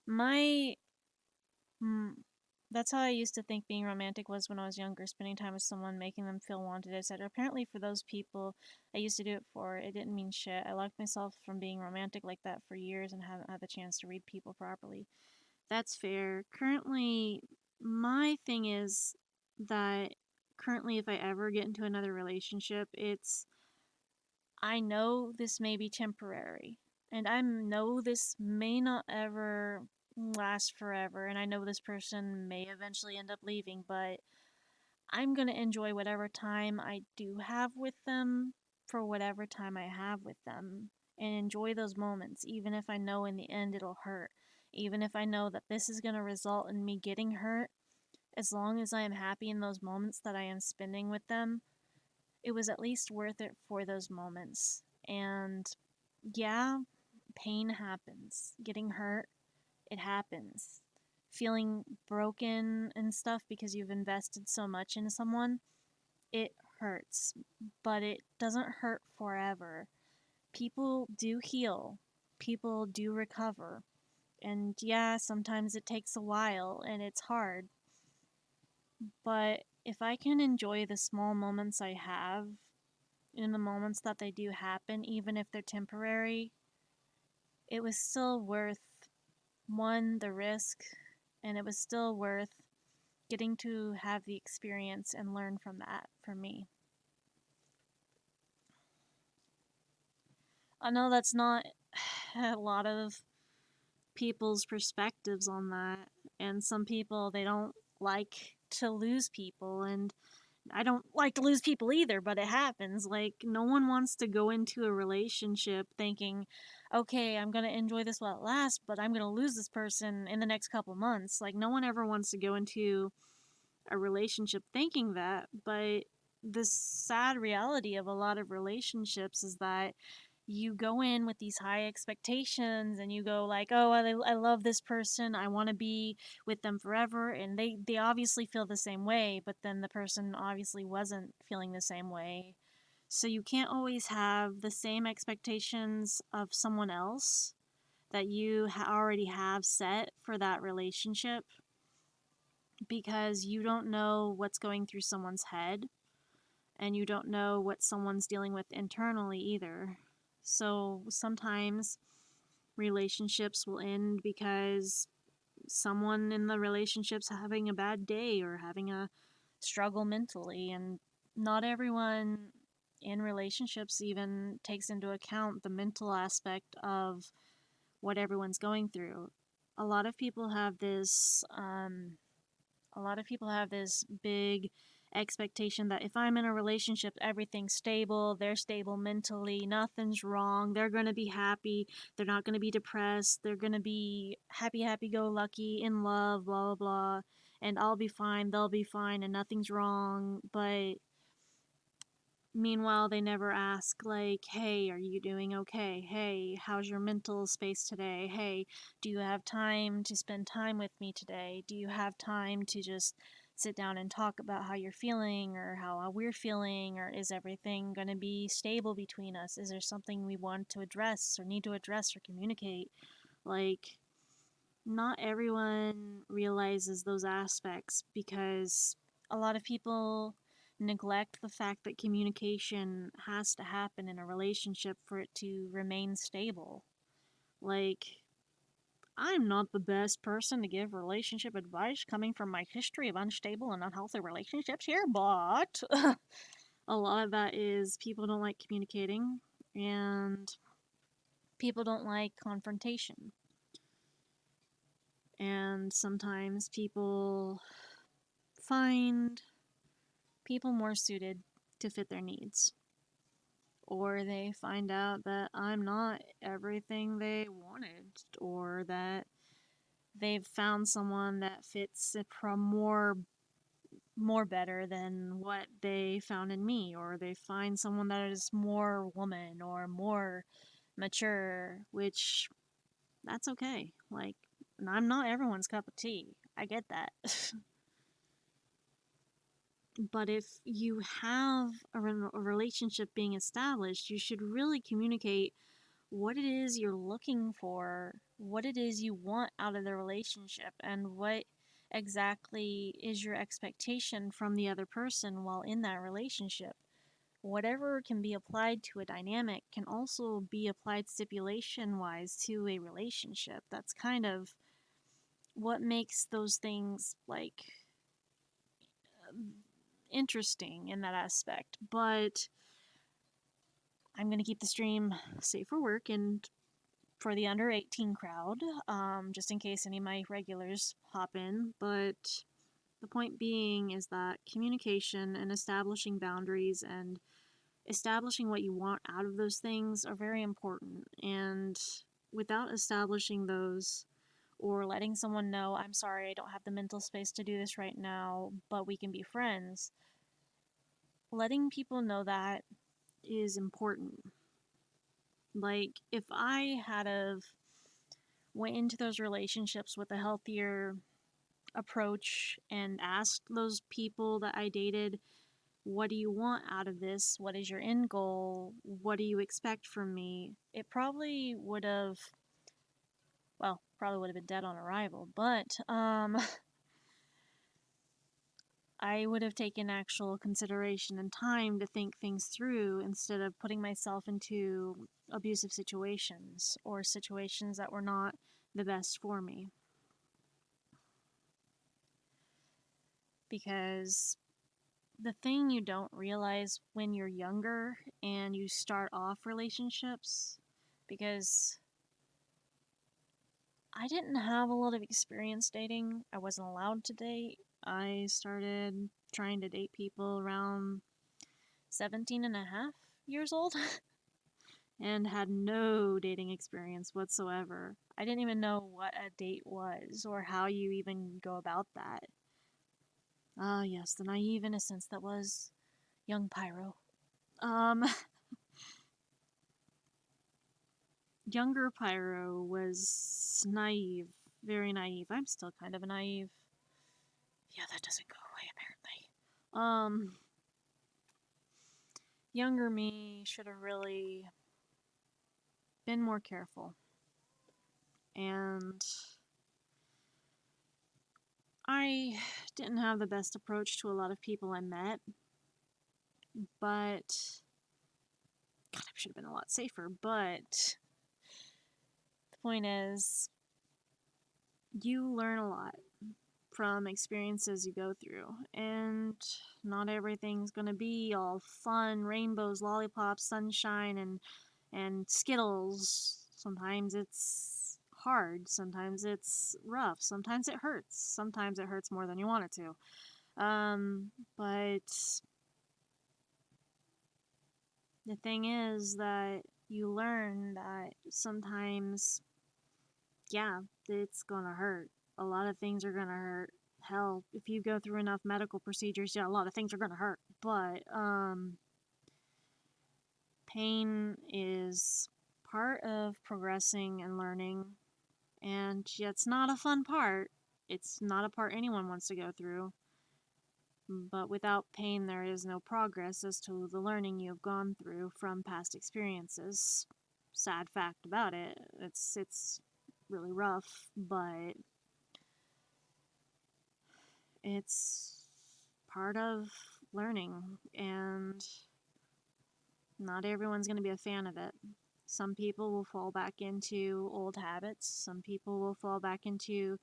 my Hmm. That's how I used to think being romantic was when I was younger, spending time with someone, making them feel wanted, etc. Apparently, for those people I used to do it for, it didn't mean shit. I locked myself from being romantic like that for years and haven't had the chance to read people properly. That's fair. Currently, my thing is that currently, if I ever get into another relationship, it's I know this may be temporary, and I know this may not ever last forever, and I know this person may eventually end up leaving, but I'm gonna enjoy whatever time I do have with them for whatever time I have with them and enjoy those moments, even if I know in the end it'll hurt. Even if I know that this is gonna result in me getting hurt, as long as I am happy in those moments that I am spending with them, it was at least worth it for those moments. And yeah, pain happens. Getting hurt, it happens. Feeling broken and stuff because you've invested so much in someone, it hurts. But it doesn't hurt forever. People do heal, people do recover. And yeah, sometimes it takes a while and it's hard. But if I can enjoy the small moments I have in the moments that they do happen, even if they're temporary, it was still worth one, the risk, and it was still worth getting to have the experience and learn from that for me. I know that's not a lot of people's perspectives on that, and some people they don't like to lose people, and I don't like to lose people either, but it happens. Like, no one wants to go into a relationship thinking, okay, I'm going to enjoy this while it lasts, but I'm going to lose this person in the next couple months. Like, no one ever wants to go into a relationship thinking that, but the sad reality of a lot of relationships is that you go in with these high expectations and you go like, oh, I love this person, I want to be with them forever, and they obviously feel the same way, but then the person obviously wasn't feeling the same way. So you can't always have the same expectations of someone else that you already have set for that relationship, because you don't know what's going through someone's head and you don't know what someone's dealing with internally either. So sometimes relationships will end because someone in the relationship's having a bad day or having a struggle mentally, and not everyone in relationships even takes into account the mental aspect of what everyone's going through. A lot of people have this a lot of people have this big expectation that if I'm in a relationship, everything's stable, they're stable mentally, nothing's wrong, they're going to be happy, they're not going to be depressed, they're going to be happy, happy go lucky, in love, blah, blah, blah, and I'll be fine, they'll be fine, and nothing's wrong. But meanwhile, they never ask, like, hey, are you doing okay? Hey, how's your mental space today? Hey, do you have time to spend time with me today? Do you have time to just sit down and talk about how you're feeling or how we're feeling? Or is everything going to be stable between us? Is there something we want to address or need to address or communicate? Like, not everyone realizes those aspects because a lot of people neglect the fact that communication has to happen in a relationship for it to remain stable. Like, I'm not the best person to give relationship advice coming from my history of unstable and unhealthy relationships here, but a lot of that is people don't like communicating and people don't like confrontation. And sometimes people find people more suited to fit their needs. Or they find out that I'm not everything they wanted, or that they've found someone that fits more better than what they found in me, or they find someone that is more woman or more mature, which that's okay. Like, I'm not everyone's cup of tea. I get that. But if you have a relationship being established, you should really communicate what it is you're looking for, what it is you want out of the relationship, and what exactly is your expectation from the other person while in that relationship. Whatever can be applied to a dynamic can also be applied stipulation wise to a relationship. That's kind of what makes those things like interesting in that aspect. But I'm going to keep the stream safe for work and for the under 18 crowd, just in case any of my regulars hop in. But the point being is that communication and establishing boundaries and establishing what you want out of those things are very important. And without establishing those, or letting someone know, I'm sorry, I don't have the mental space to do this right now, but we can be friends, letting people know that is important. Like, if I had of went into those relationships with a healthier approach and asked those people that I dated, what do you want out of this? What is your end goal? What do you expect from me? It probably would have, well, probably would have been dead on arrival, but I would have taken actual consideration and time to think things through instead of putting myself into abusive situations or situations that were not the best for me. Because the thing you don't realize when you're younger and you start off relationships, because I didn't have a lot of experience dating. I wasn't allowed to date. I started trying to date people around 17 and a half years old and had no dating experience whatsoever. I didn't even know what a date was or how you even go about that. Ah, yes, the naive innocence that was young Pyro. Um, Younger Pyro was naive, very naive. I'm still kind of a naive. Yeah, that doesn't go away apparently. Younger me should have really been more careful. And I didn't have the best approach to a lot of people I met, but God, I should have been a lot safer. But the point is, you learn a lot from experiences you go through, and not everything's gonna be all fun, rainbows, lollipops, sunshine, and Skittles. Sometimes it's hard, sometimes it's rough, sometimes it hurts more than you want it to. But the thing is that you learn that sometimes, yeah, it's gonna hurt. A lot of things are gonna hurt. Hell, if you go through enough medical procedures, yeah, a lot of things are gonna hurt. But, pain is part of progressing and learning, and yeah, it's not a fun part. It's not a part anyone wants to go through. But without pain, there is no progress as to the learning you have gone through from past experiences. Sad fact about it. It's really rough, but it's part of learning, and not everyone's going to be a fan of it. Some people will fall back into old habits. Some people will fall back into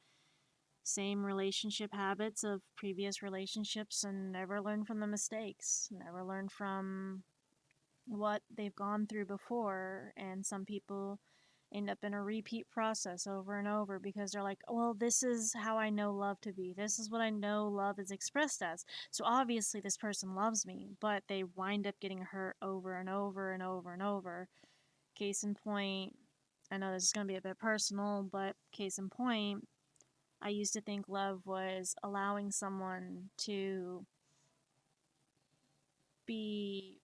same relationship habits of previous relationships and never learn from the mistakes, never learn from what they've gone through before. And some people end up in a repeat process over and over because they're like, well, this is how I know love to be. This is what I know love is expressed as. So obviously this person loves me, but they wind up getting hurt over and over and over and over. Case in point, I know this is going to be a bit personal, but case in point, I used to think love was allowing someone to be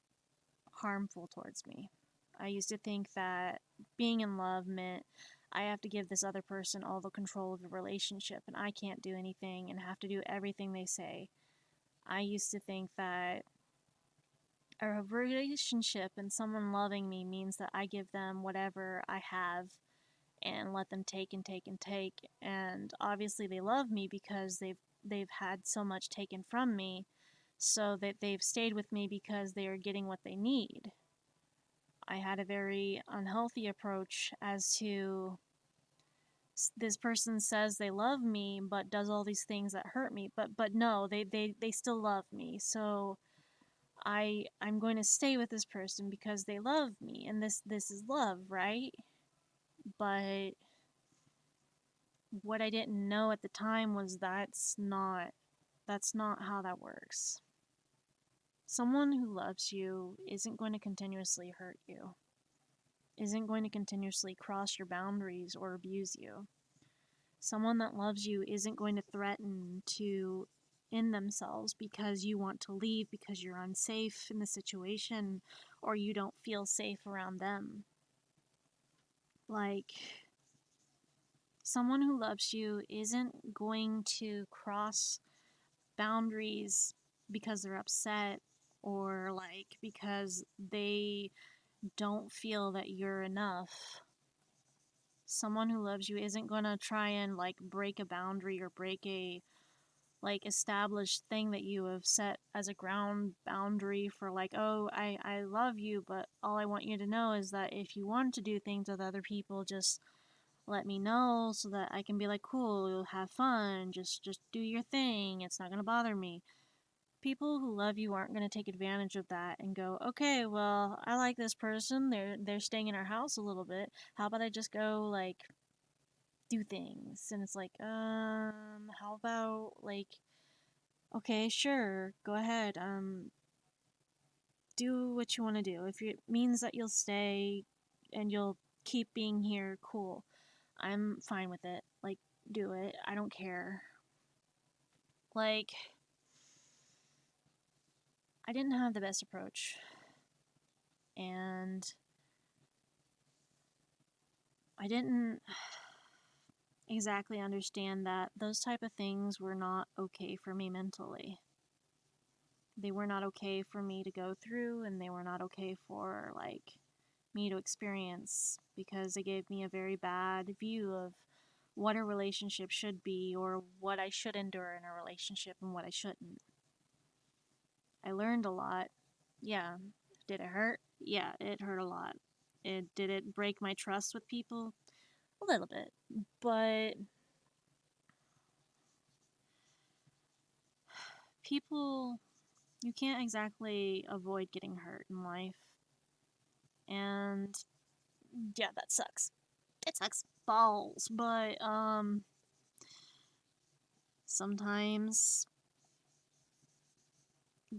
harmful towards me. I used to think that being in love meant I have to give this other person all the control of the relationship and I can't do anything and have to do everything they say. I used to think that a relationship and someone loving me means that I give them whatever I have and let them take and take and take. And obviously they love me because they've had so much taken from me, so that they've stayed with me because they are getting what they need. I had a very unhealthy approach as to this person says they love me but does all these things that hurt me, but no, they still love me. So I'm going to stay with this person because they love me, and this is love, right? But what I didn't know at the time was that's not how that works. Someone who loves you isn't going to continuously hurt you, isn't going to continuously cross your boundaries or abuse you. Someone that loves you isn't going to threaten to end themselves because you want to leave because you're unsafe in the situation or you don't feel safe around them. Like, someone who loves you isn't going to cross boundaries because they're upset or like because they don't feel that you're enough. Someone who loves you isn't going to try and like break a boundary or break a like established thing that you have set as a ground boundary for like, oh, I love you, but all I want you to know is that if you want to do things with other people, just let me know so that I can be like, cool, you'll have fun, just do your thing, it's not gonna bother me. People who love you aren't gonna take advantage of that and go, okay, well, I like this person, they're staying in our house a little bit. How about I just go like do things? And it's like, how about like, okay, sure, go ahead, do what you want to do. If it means that you'll stay and you'll keep being here, cool. I'm fine with it. Like, do it. I don't care. Like, I didn't have the best approach. And I didn't exactly understand that those type of things were not okay for me mentally. They were not okay for me to go through, and they were not okay for, like, me to experience because they gave me a very bad view of what a relationship should be or what I should endure in a relationship and what I shouldn't. I learned a lot. Yeah. Did it hurt? Yeah, it hurt a lot. Did it break my trust with people? A little bit. But people, you can't exactly avoid getting hurt in life. And yeah, that sucks. It sucks balls, but sometimes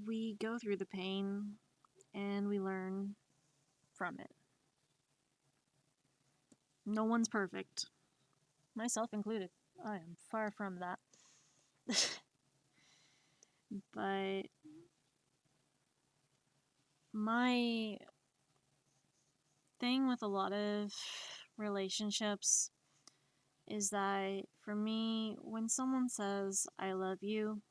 we go through the pain and we learn from it. No one's perfect, myself included. I am far from that. But my thing with a lot of relationships is that for me, when someone says, I love you,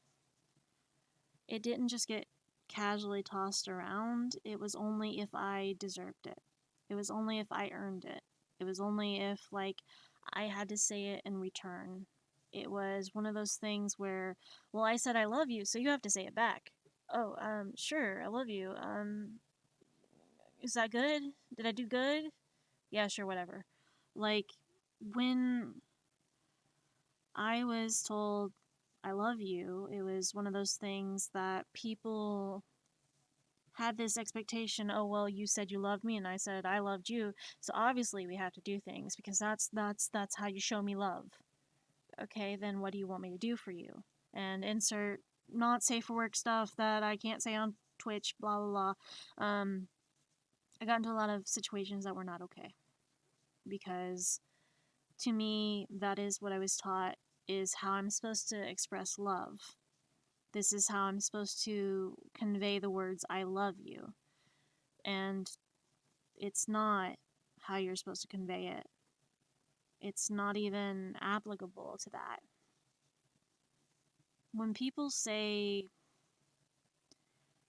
it didn't just get casually tossed around. It was only if I deserved it. It was only if I earned it. It was only if, like, I had to say it in return. It was one of those things where, well, I said I love you, so you have to say it back. Oh, sure, I love you. Is that good? Did I do good? Yeah, sure, whatever. Like, when I was told I love you, it was one of those things that people had this expectation, oh well, you said you loved me and I said I loved you, so obviously we have to do things because that's how you show me love. Okay, then what do you want me to do for you? And insert not safe for work stuff that I can't say on Twitch, blah blah blah. I got into a lot of situations that were not okay because to me that is what I was taught is how I'm supposed to express love. This is how I'm supposed to convey the words I love you. And it's not how you're supposed to convey it. It's not even applicable to that. When people say,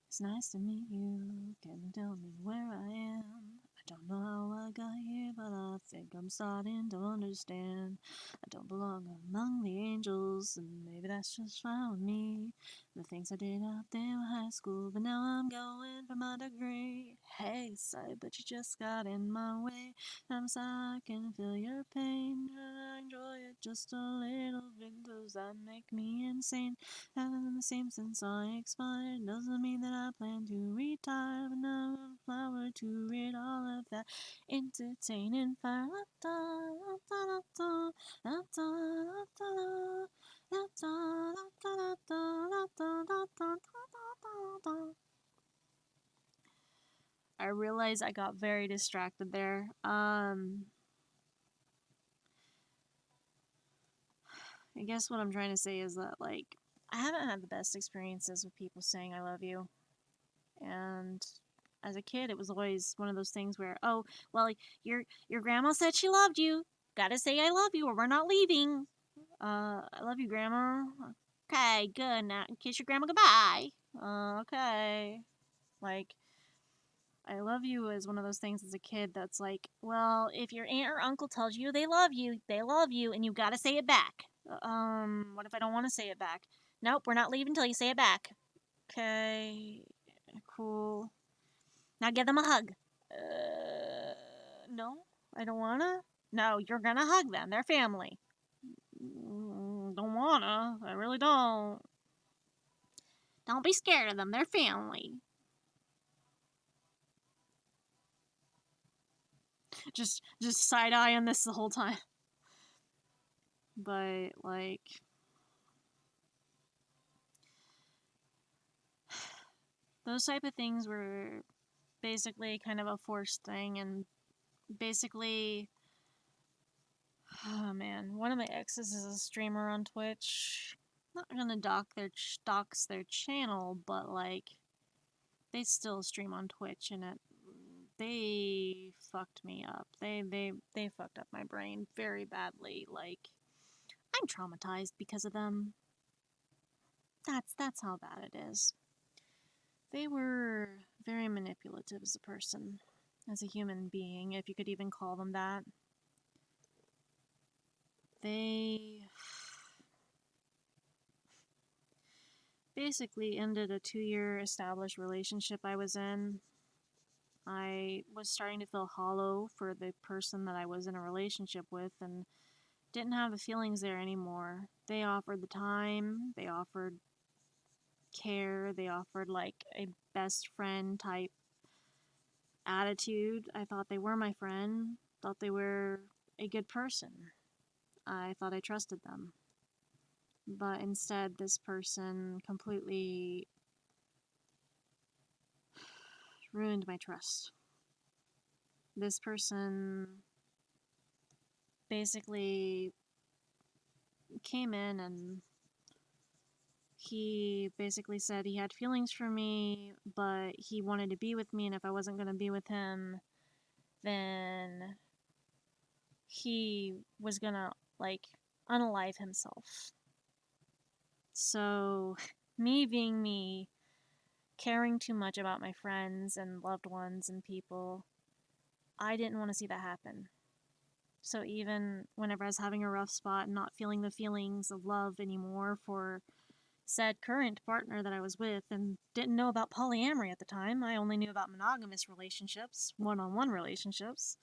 it's nice to meet you, can you tell me where I am? I don't know how I got here, but I think I'm starting to understand. I don't belong among the angels, and maybe that's just fine with me. The things I did out there in high school, but now I'm going for my degree. Hey, sorry, but you just got in my way. I'm sorry, I can feel your pain, and I enjoy it just a little bit, 'cause that make me insane. Haven't been the same since I expired. Doesn't mean that I plan to retire, but now I'm a flower to rid all of that entertaining fire. I realize I got very distracted there. I guess what I'm trying to say is that, like, I haven't had the best experiences with people saying I love you. And as a kid, it was always one of those things where, oh, well, your grandma said she loved you. Gotta say I love you or we're not leaving. I love you, Grandma. Okay, good. Now kiss your grandma goodbye. Okay. Like, I love you is one of those things as a kid that's like, well, if your aunt or uncle tells you they love you, and you gotta say it back. What if I don't want to say it back? Nope, we're not leaving until you say it back. Okay, cool. Now give them a hug. No, I don't wanna. No, you're gonna hug them. They're family. Don't wanna. I really don't. Don't be scared of them. They're family. Just side eye on this the whole time. But like, those type of things were basically kind of a forced thing, and basically, oh man, one of my exes is a streamer on Twitch. Not gonna dox their channel, but like, they still stream on Twitch, and they fucked me up. They fucked up my brain very badly. Like, I'm traumatized because of them. That's how bad it is. They were very manipulative as a person, as a human being, if you could even call them that. They basically ended a 2-year established relationship I was in. I was starting to feel hollow for the person that I was in a relationship with and didn't have the feelings there anymore. They offered the time, they offered care, they offered like a best friend type attitude. I thought they were my friend, thought they were a good person. I thought I trusted them. But instead, this person completely ruined my trust. This person basically came in and he basically said he had feelings for me, but he wanted to be with me, and if I wasn't going to be with him, then he was going to, like, unalive himself. So, me being me, caring too much about my friends and loved ones and people, I didn't want to see that happen. So even whenever I was having a rough spot and not feeling the feelings of love anymore for said current partner that I was with and didn't know about polyamory at the time, I only knew about monogamous relationships, one-on-one relationships,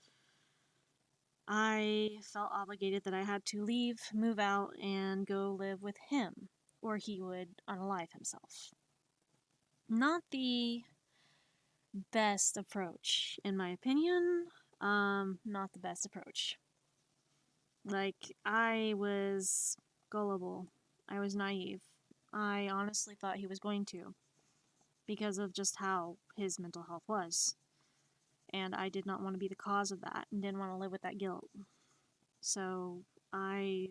I felt obligated that I had to leave, move out, and go live with him, or he would unalive himself. Not the best approach, in my opinion. Not the best approach. Like, I was gullible. I was naive. I honestly thought he was going to, because of just how his mental health was. And I did not want to be the cause of that, and didn't want to live with that guilt. So, I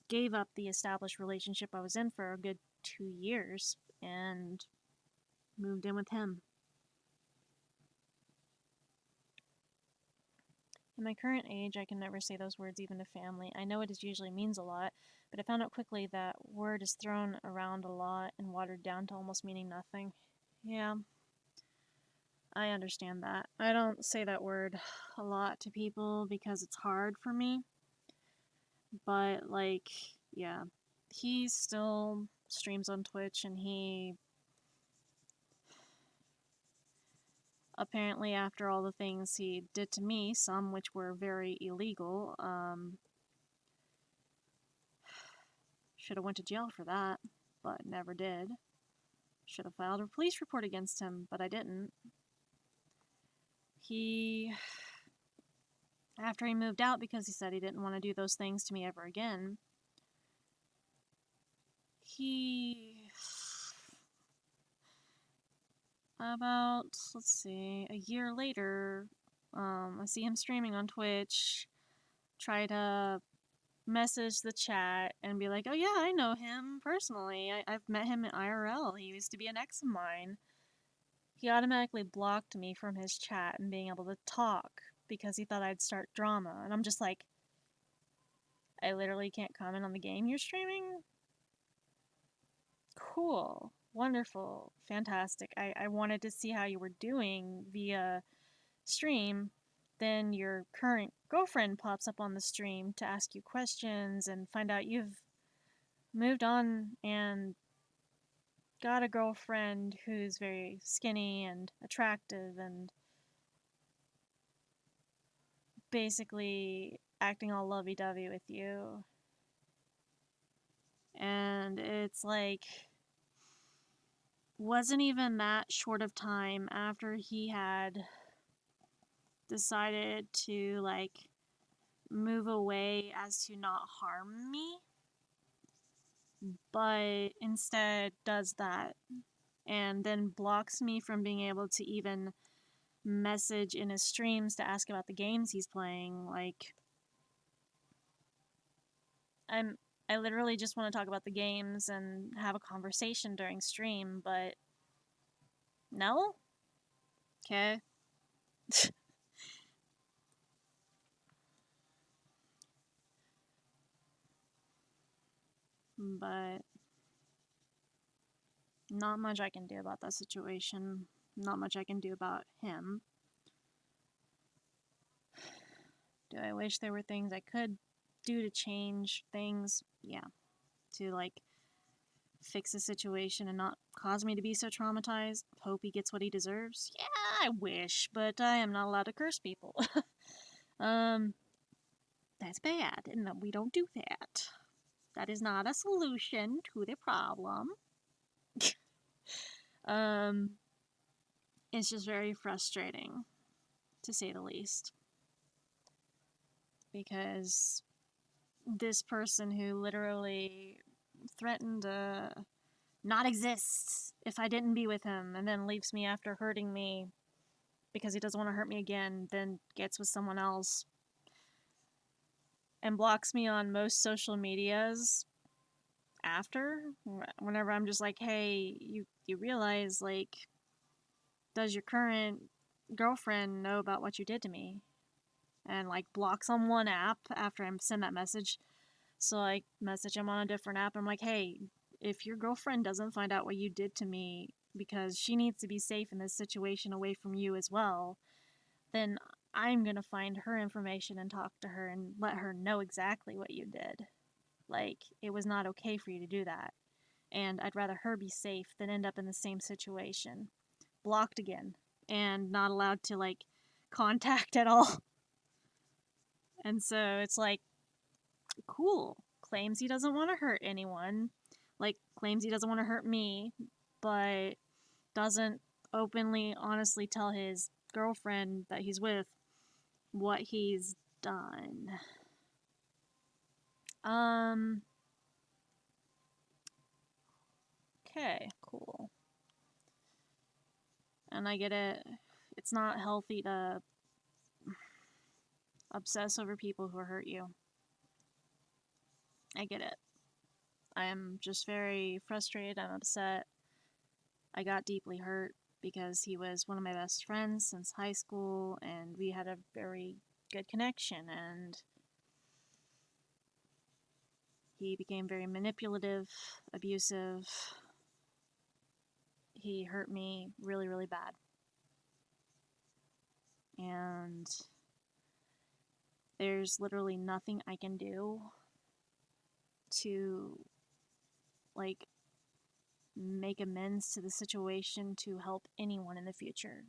gave up the established relationship I was in for a good 2 years, and moved in with him. In my current age, I can never say those words even to family. I know it usually means a lot, but I found out quickly that word is thrown around a lot and watered down to almost meaning nothing. Yeah. I understand that. I don't say that word a lot to people because it's hard for me. But, like, yeah. He still streams on Twitch, and he apparently, after all the things he did to me, some which were very illegal, should have went to jail for that, but never did. Should have filed a police report against him, but I didn't. He, after he moved out because he said he didn't want to do those things to me ever again, about, let's see, a year later, I see him streaming on Twitch, try to message the chat and be like, oh yeah, I know him personally. I've met him in IRL. He used to be an ex of mine. He automatically blocked me from his chat and being able to talk because he thought I'd start drama. And I'm just like, I literally can't comment on the game you're streaming? Cool. Wonderful. Fantastic. I wanted to see how you were doing via stream. Then your current girlfriend pops up on the stream to ask you questions and find out you've moved on and got a girlfriend who's very skinny and attractive and basically acting all lovey-dovey with you. And it's like, wasn't even that short of time after he had decided to, like, move away as to not harm me, but instead does that and then blocks me from being able to even message in his streams to ask about the games he's playing. Like, I literally just want to talk about the games and have a conversation during stream, but no? Okay. But not much I can do about that situation. Not much I can do about him. Do I wish there were things I could do to change things? Yeah. To, like, fix the situation and not cause me to be so traumatized. Hope he gets what he deserves. Yeah, I wish, but I am not allowed to curse people. That's bad, and we don't do that. That is not a solution to the problem. um, it's just very frustrating, to say the least. Because this person who literally threatened to not exist if I didn't be with him and then leaves me after hurting me because he doesn't want to hurt me again, then gets with someone else and blocks me on most social medias after, whenever I'm just like, hey, you realize, like, does your current girlfriend know about what you did to me? And, like, blocks on one app after I send that message. So I message him on a different app. I'm like, hey, if your girlfriend doesn't find out what you did to me because she needs to be safe in this situation away from you as well, then I'm gonna find her information and talk to her and let her know exactly what you did. Like, it was not okay for you to do that. And I'd rather her be safe than end up in the same situation. Blocked again. And not allowed to, like, contact at all. And so it's like, cool. Claims he doesn't want to hurt anyone. Like, claims he doesn't want to hurt me, but doesn't openly, honestly tell his girlfriend that he's with what he's done. Okay, cool. And I get it. It's not healthy to obsess over people who hurt you. I get it. I am just very frustrated. I'm upset. I got deeply hurt because he was one of my best friends since high school, and we had a very good connection, and he became very manipulative, abusive. He hurt me really, really bad. and there's literally nothing I can do to, like, make amends to the situation to help anyone in the future.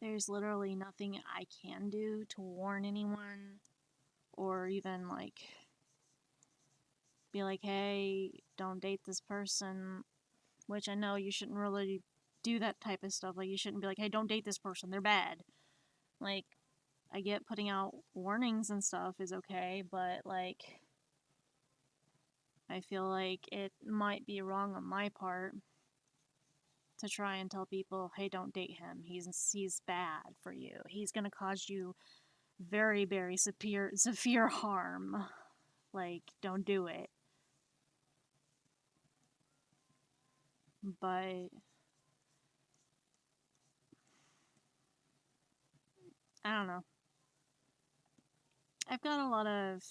There's literally nothing I can do to warn anyone or even, like, be like, hey, don't date this person, which I know you shouldn't really do that type of stuff. Like, you shouldn't be like, hey, don't date this person, they're bad. Like, I get putting out warnings and stuff is okay, but, like, I feel like it might be wrong on my part to try and tell people, hey, don't date him. He's bad for you. He's gonna cause you very, very severe harm. Like, don't do it. But I don't know. I've got a lot of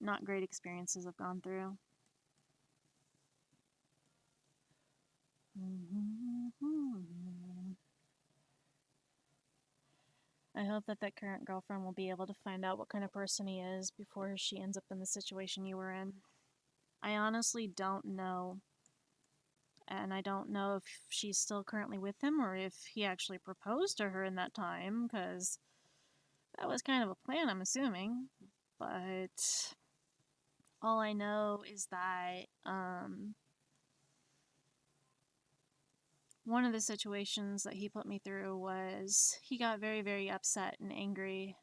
not great experiences I've gone through. I hope that that current girlfriend will be able to find out what kind of person he is before she ends up in the situation you were in. I honestly don't know. And I don't know if she's still currently with him or if he actually proposed to her in that time, because that was kind of a plan, I'm assuming. But all I know is that one of the situations that he put me through was he got very, very upset and angry.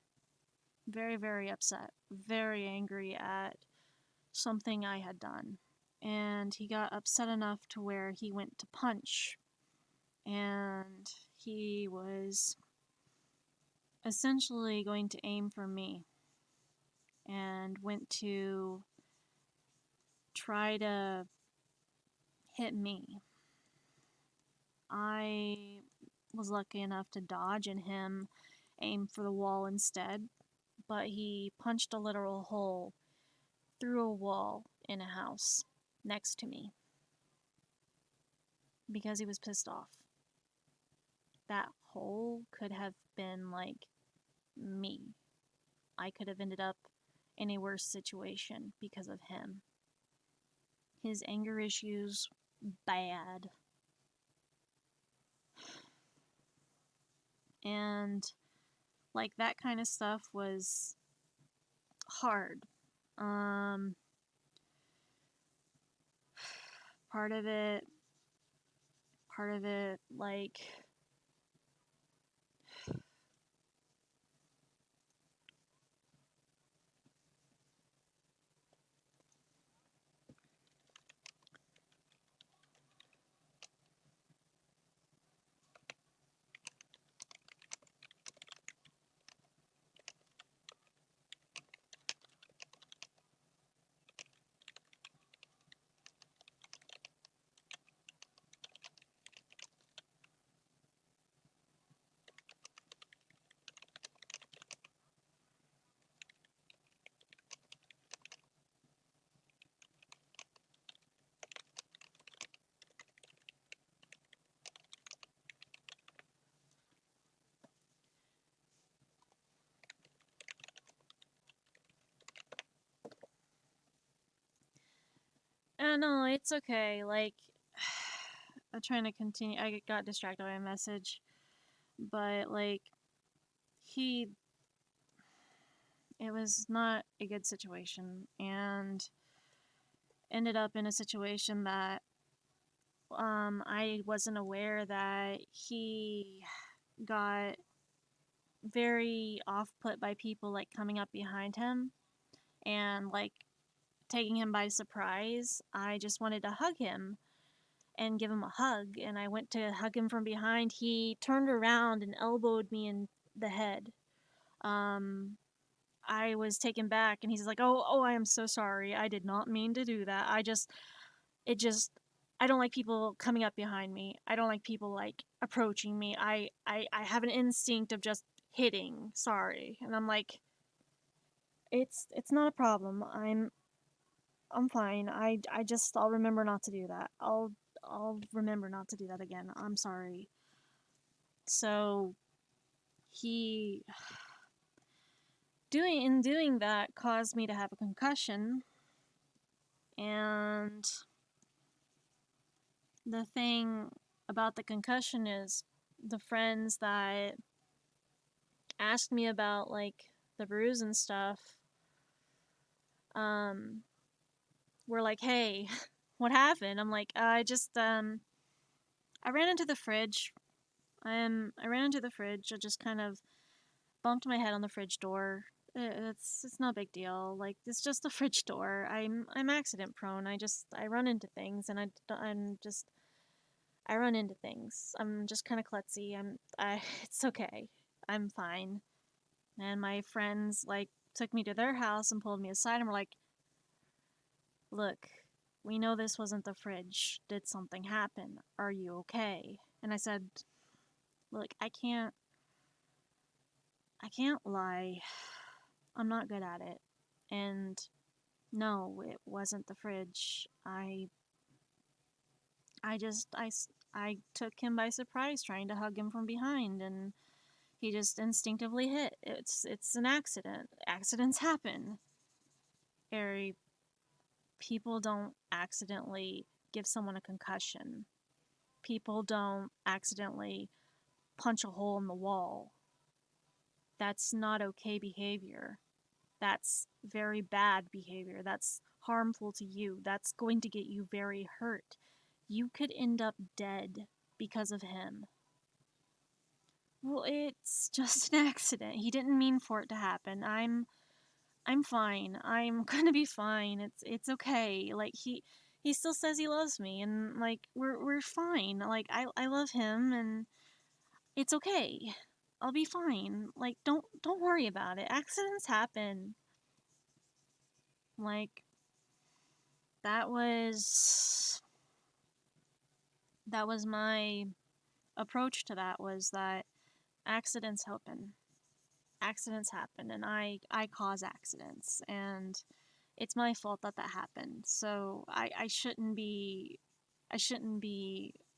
Very, very upset. Very angry at something I had done. And he got upset enough to where he went to punch. And he was essentially going to aim for me. And went to try to hit me. I was lucky enough to dodge and him aim for the wall instead, but he punched a literal hole through a wall in a house next to me because he was pissed off. That hole could have been like me. I could have ended up in a worse situation because of him. His anger issues, bad. And like that kind of stuff was hard. Part of it, like, no, it's okay. Like, I'm trying to continue. I got distracted by a message, but like, he, it was not a good situation, and ended up in a situation that I wasn't aware that he got very off put by people like coming up behind him and like taking him by surprise. I just wanted to hug him and give him a hug, and I went to hug him from behind. He turned around and elbowed me in the head. Um, I was taken back, and he's like, "Oh, I am so sorry. I did not mean to do that. It just, I don't like people coming up behind me. I don't like people like approaching me. I have an instinct of just hitting. Sorry." And I'm like, it's not a problem. I'm fine. I'll remember not to do that. I'll remember not to do that again. I'm sorry. So he doing that caused me to have a concussion, and the thing about the concussion is the friends that asked me about like the bruise and stuff um were like, "Hey, what happened?" I'm like, "I just I ran into the fridge. I ran into the fridge. I just kind of bumped my head on the fridge door. It's no big deal. Like it's just the fridge door. I'm accident prone. I run into things, and I'm just I run into things. I'm just kind of klutzy. I It's okay. I'm fine." And my friends like took me to their house and pulled me aside and were like, "Look, we know this wasn't the fridge. Did something happen? Are you okay?" And I said, "Look, I can't lie. I'm not good at it. And no, it wasn't the fridge. I just, I took him by surprise trying to hug him from behind, and he just instinctively hit. It's an accident. Accidents happen. Harry, people don't accidentally give someone a concussion. People don't accidentally punch a hole in the wall. That's not okay behavior. That's very bad behavior. That's harmful to you. That's going to get you very hurt. You could end up dead because of him." "Well, it's just an accident. He didn't mean for it to happen. I'm fine. I'm gonna be fine. It's okay." Like he still says he loves me, and like we're fine. Like I love him, and it's okay. I'll be fine. Like don't worry about it. Accidents happen. Like that was my approach to that, was that accidents happen. Accidents happen, and I cause accidents, and it's my fault that that happened. So I shouldn't be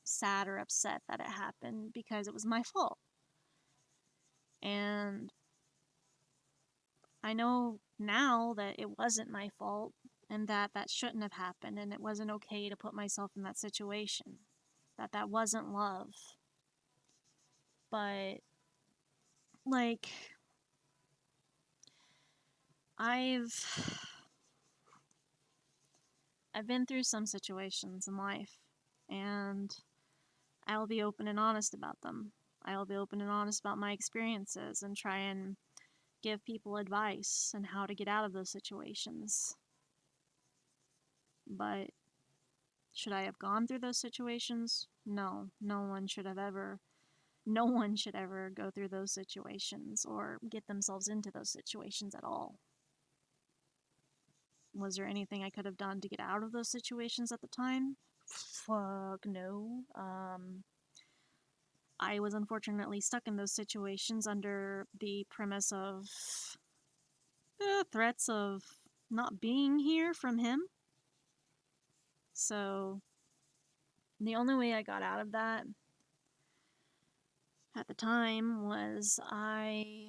sad or upset that it happened because it was my fault. And I know now that it wasn't my fault, and that that shouldn't have happened, and it wasn't okay to put myself in that situation. That wasn't love. But like I've I've been through some situations in life, and I'll be open and honest about them. I'll be open and honest about my experiences and try and give people advice on how to get out of those situations. But should I have gone through those situations? No, no one should ever go through those situations or get themselves into those situations at all. Was there anything I could have done to get out of those situations at the time? Fuck no. I was unfortunately stuck in those situations under the premise of threats of not being here from him. So the only way I got out of that at the time was I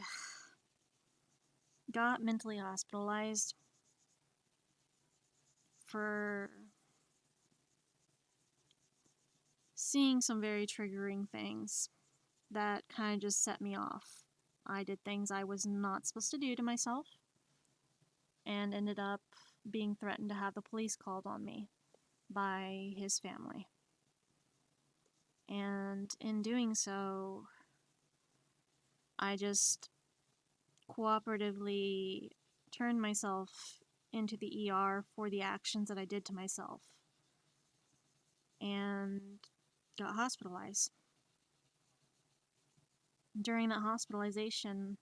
got mentally hospitalized for seeing some very triggering things that kind of just set me off. I did things I was not supposed to do to myself, and ended up being threatened to have the police called on me by his family. And in doing so, I just cooperatively turned myself into the ER for the actions that I did to myself, and got hospitalized. During that hospitalization,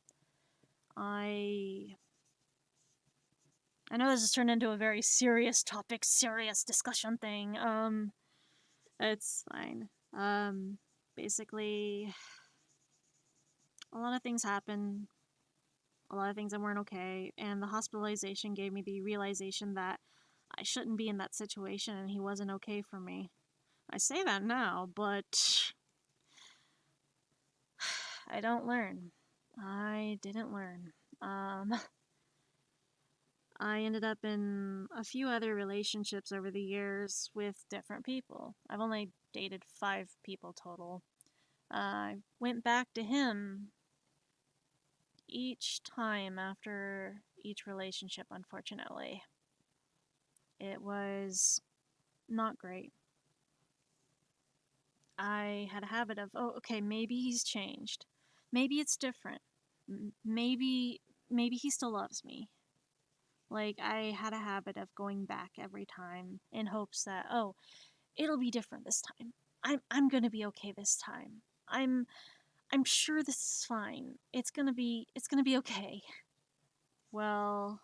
I know this has turned into a very serious topic, serious discussion thing. It's fine. Basically, a lot of things happened, a lot of things that weren't okay, and the hospitalization gave me the realization that I shouldn't be in that situation, and he wasn't okay for me. I say that now, but I don't learn. I didn't learn. Um, I ended up in a few other relationships over the years with different people. I've only dated 5 people total. I went back to him each time after each relationship, unfortunately. It was not great. I had a habit of, oh, okay, maybe he's changed. Maybe it's different. Maybe he still loves me. Like I had a habit of going back every time in hopes that, oh, it'll be different this time. I'm going to be okay this time. I'm sure this is fine. It's going to be okay. Well,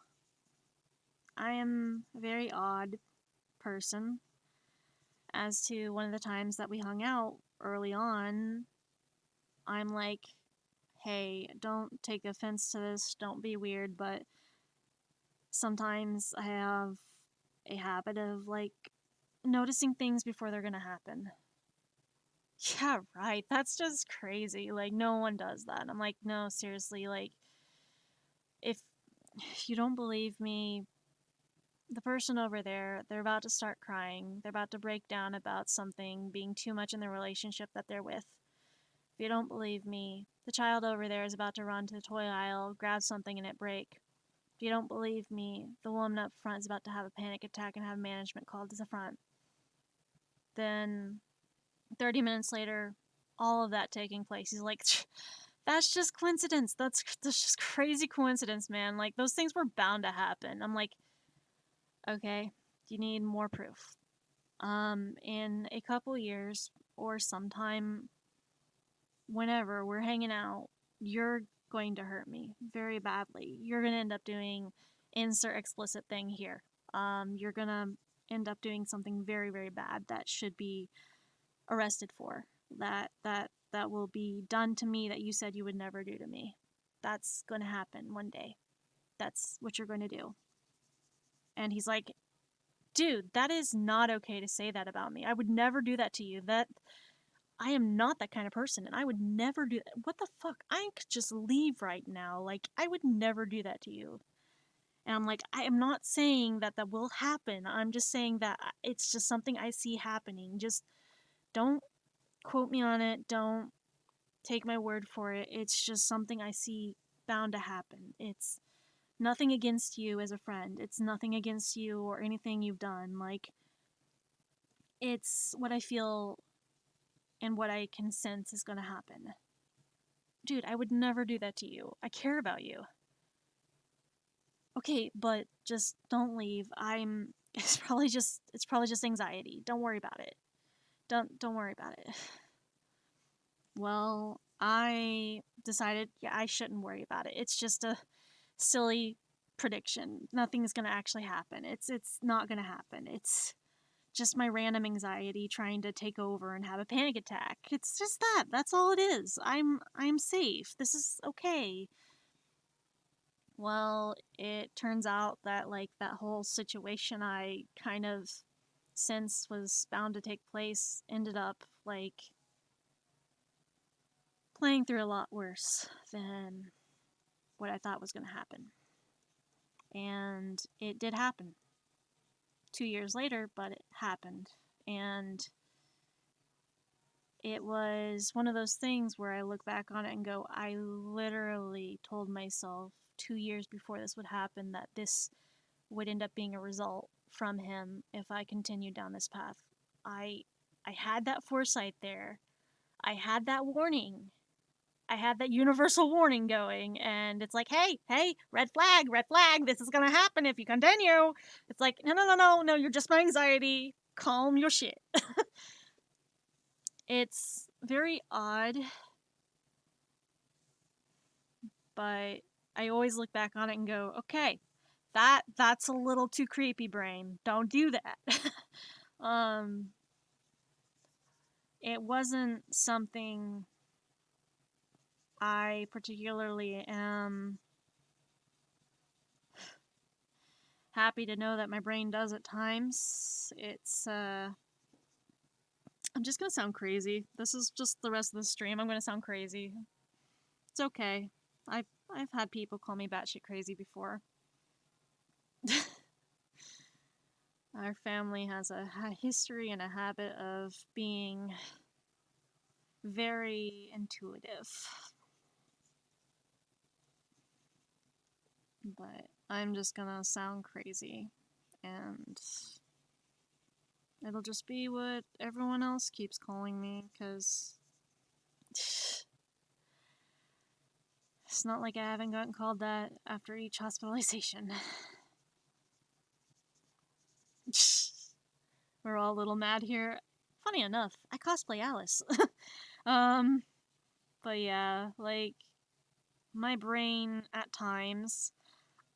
I am a very odd person. As to one of the times that we hung out early on, I'm like, hey, don't take offense to this, don't be weird, but sometimes I have a habit of like noticing things before they're gonna happen. Yeah, right. That's just crazy. Like, no one does that. I'm like, no, seriously. Like, if you don't believe me, the person over there, they're about to start crying. They're about to break down about something being too much in the relationship that they're with. If you don't believe me, the child over there is about to run to the toy aisle, grab something, and it break. If you don't believe me, the woman up front is about to have a panic attack and have management called to the front. Then 30 minutes later, all of that taking place. He's like, that's just coincidence. That's just crazy coincidence, man. Like those things were bound to happen. I'm like, okay, you need more proof. In a couple years or sometime whenever we're hanging out, you're going to hurt me very badly. You're going to end up doing insert explicit thing here. You're going to end up doing something very, very bad that should be arrested for. That will be done to me that you said you would never do to me. That's going to happen one day. That's what you're going to do. And he's like, dude, that is not okay to say that about me. I would never do that to you. That I am not that kind of person, and I would never do that. What the fuck? I could just leave right now. Like, I would never do that to you. And I'm like, I am not saying that that will happen. I'm just saying that it's just something I see happening. Just don't quote me on it. Don't take my word for it. It's just something I see bound to happen. It's nothing against you as a friend. It's nothing against you or anything you've done. Like, it's what I feel and what I can sense is going to happen. Dude, I would never do that to you. I care about you. Okay, but just don't leave. I'm it's probably just anxiety. Don't worry about it. Don't worry about it. Well, I decided yeah, I shouldn't worry about it. It's just a silly prediction. Nothing's going to actually happen. It's not going to happen. It's just my random anxiety trying to take over and have a panic attack. It's just that. That's all it is. I'm safe. This is okay. Well, it turns out that like that whole situation I kind of sensed was bound to take place ended up like playing through a lot worse than what I thought was going to happen. And it did happen. 2 years later, but it happened. And it was one of those things where I look back on it and go, I literally told myself 2 years before this would happen that this would end up being a result from him if I continued down this path. I I had that foresight there. I had that warning. I had that universal warning going, and it's like, hey, red flag, this is gonna happen if you continue. It's like, no, you're just my anxiety. Calm your shit. It's very odd, but I always look back on it and go, okay, that's a little too creepy, brain. Don't do that. um, it wasn't something I particularly am happy to know that my brain does at times. It's I'm just gonna sound crazy. This is just the rest of the stream. I'm gonna sound crazy. It's okay. I've had people call me batshit crazy before. Our family has a history and a habit of being very intuitive. But I'm just gonna sound crazy, and it'll just be what everyone else keeps calling me, because it's not like I haven't gotten called that after each hospitalization. We're all a little mad here. Funny enough, I cosplay Alice. um, but yeah, like, my brain at times,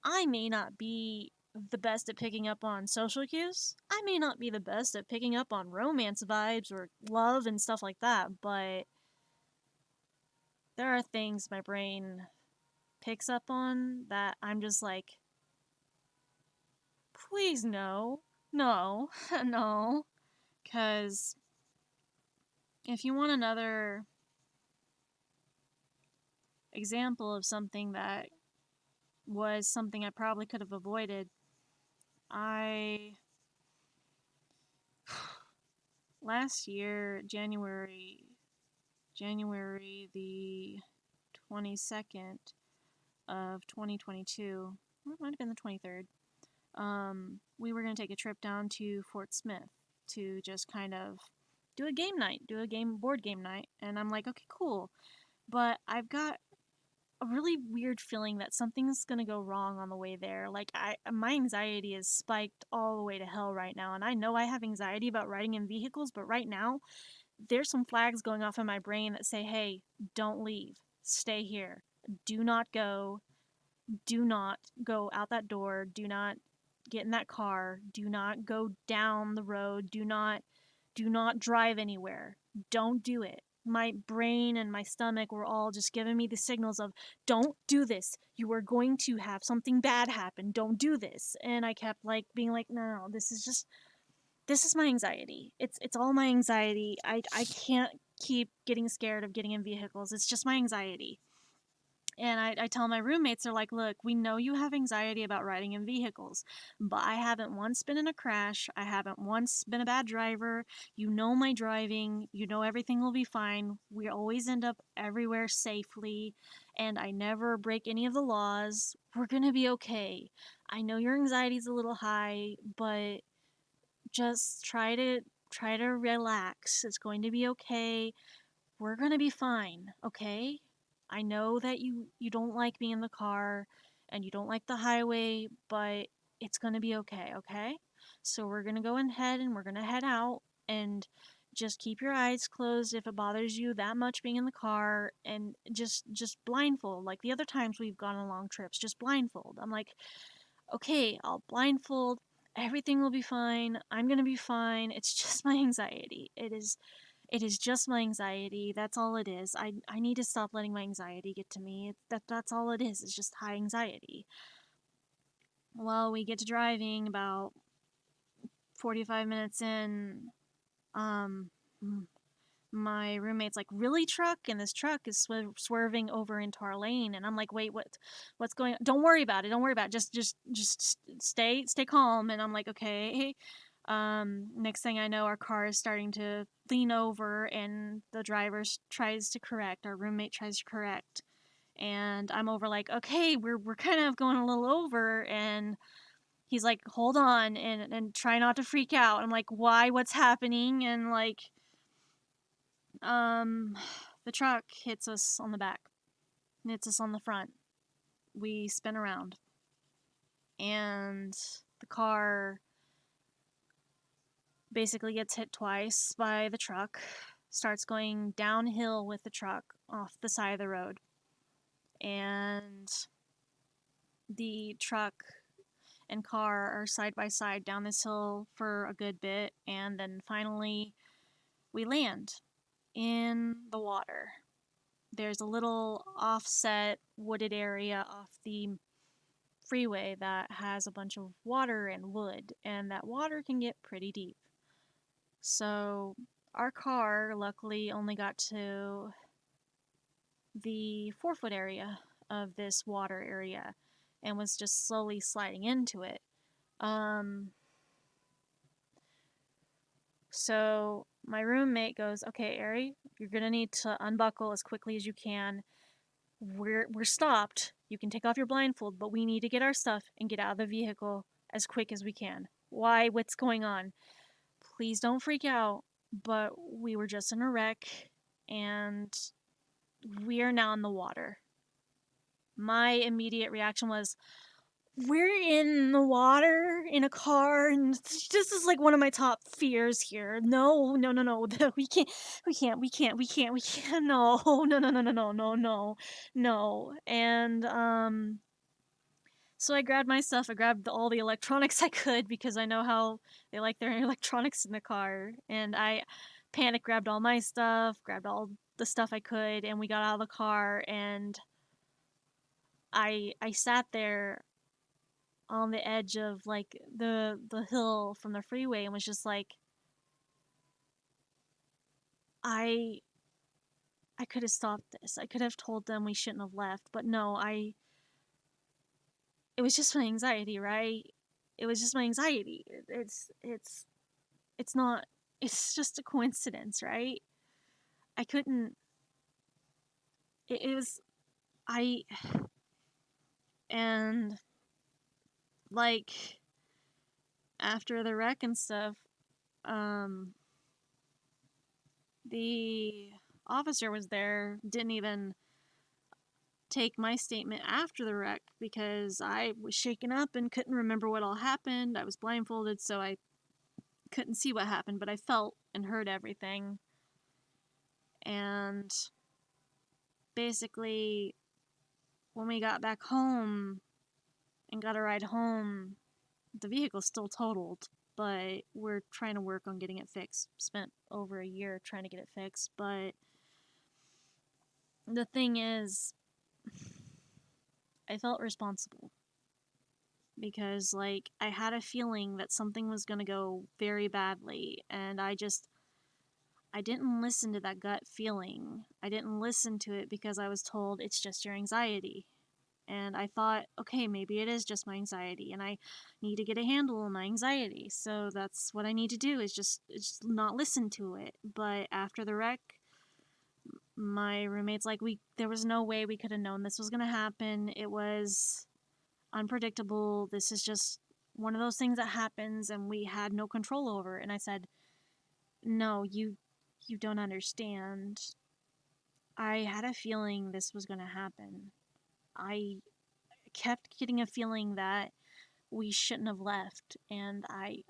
I may not be the best at picking up on social cues. I may not be the best at picking up on romance vibes or love and stuff like that, but there are things my brain picks up on that I'm just like, please no, no, no. Because if you want another example of something that was something I probably could have avoided, I last year, January the 22nd of 2022, or it might have been the 23rd, we were going to take a trip down to Fort Smith to just kind of do a game night, board game night. And I'm like, okay, cool. But I've got a really weird feeling that something's gonna go wrong on the way there. Like, my anxiety is spiked all the way to hell right now, and I know I have anxiety about riding in vehicles, but right now there's some flags going off in my brain that say, "Hey, don't leave. Stay here. Do not go. Do not go out that door. Do not get in that car. Do not go down the road. Do not drive anywhere. Don't do it." My brain and my stomach were all just giving me the signals of, don't do this. You are going to have something bad happen. Don't do this. And I kept like being like, no, this is my anxiety. It's all my anxiety. I can't keep getting scared of getting in vehicles. It's just my anxiety. And I tell my roommates, they're like, look, we know you have anxiety about riding in vehicles, but I haven't once been in a crash. I haven't once been a bad driver. You know my driving. You know everything will be fine. We always end up everywhere safely, and I never break any of the laws. We're going to be okay. I know your anxiety's a little high, but just try to relax. It's going to be okay. We're going to be fine, okay? I know that you don't like being in the car and you don't like the highway, but it's going to be okay, okay? So we're going to go ahead and we're going to head out, and just keep your eyes closed if it bothers you that much being in the car, and just blindfold like the other times we've gone on long trips. Just blindfold. I'm like, okay, I'll blindfold. Everything will be fine. I'm going to be fine. It's just my anxiety. It is just my anxiety. That's all it is. I need to stop letting my anxiety get to me. That's all it is. It's just high anxiety. Well, we get to driving about 45 minutes in. Um, my roommate's like, "Really, truck?" And this truck is swerving over into our lane, and I'm like, "Wait, what's going on? Don't worry about it. Don't worry about it. Just stay calm." And I'm like, "Okay." Next thing I know, our car is starting to lean over, and the driver tries to correct. Our roommate tries to correct, and I'm over like, "Okay, we're kind of going a little over," and he's like, "Hold on," and try not to freak out. I'm like, "Why? What's happening?" And like, um, the truck hits us on the back, hits us on the front. We spin around, and the car basically gets hit twice by the truck, starts going downhill with the truck off the side of the road. And the truck and car are side by side down this hill for a good bit, and then finally we land in the water. There's a little offset wooded area off the freeway that has a bunch of water and wood, and that water can get pretty deep. So our car luckily only got to the forefoot area of this water area and was just slowly sliding into it. So my roommate goes, "Okay, Ari, you're gonna need to unbuckle as quickly as you can. We're stopped. You can take off your blindfold, but we need to get our stuff and get out of the vehicle as quick as we can. Why? What's going on? Please don't freak out, but we were just in a wreck and we are now in the water." My immediate reaction was, "We're in the water in a car, and this is like one of my top fears here. No, no, no, no, we can't, no, no, no, no, no, no, no, no, no." And so I grabbed my stuff. I grabbed all the electronics I could because I know how they like their electronics in the car, and I panic grabbed all my stuff, grabbed all the stuff I could, and we got out of the car. And I sat there on the edge of like the hill from the freeway and was just like, I I could have stopped this. I could have told them we shouldn't have left, but no, it was just my anxiety, right? It was just my anxiety. It's not, it's just a coincidence, right? I couldn't, it was, I, and like after the wreck and stuff, um, the officer was there, didn't even take my statement after the wreck because I was shaken up and couldn't remember what all happened. I was blindfolded, so I couldn't see what happened, but I felt and heard everything. And basically, when we got back home and got a ride home, the vehicle's still totaled, but we're trying to work on getting it fixed. Spent over a year trying to get it fixed, but the thing is, I felt responsible because like I had a feeling that something was going to go very badly, and I didn't listen to that gut feeling. I didn't listen to it because I was told it's just your anxiety. And I thought, okay, maybe it is just my anxiety and I need to get a handle on my anxiety. So that's what I need to do is just not listen to it. But after the wreck, my roommate's like, there was no way we could have known this was going to happen. It was unpredictable. This is just one of those things that happens and we had no control over it. And I said, "No, you don't understand. I had a feeling this was going to happen. I kept getting a feeling that we shouldn't have left, and I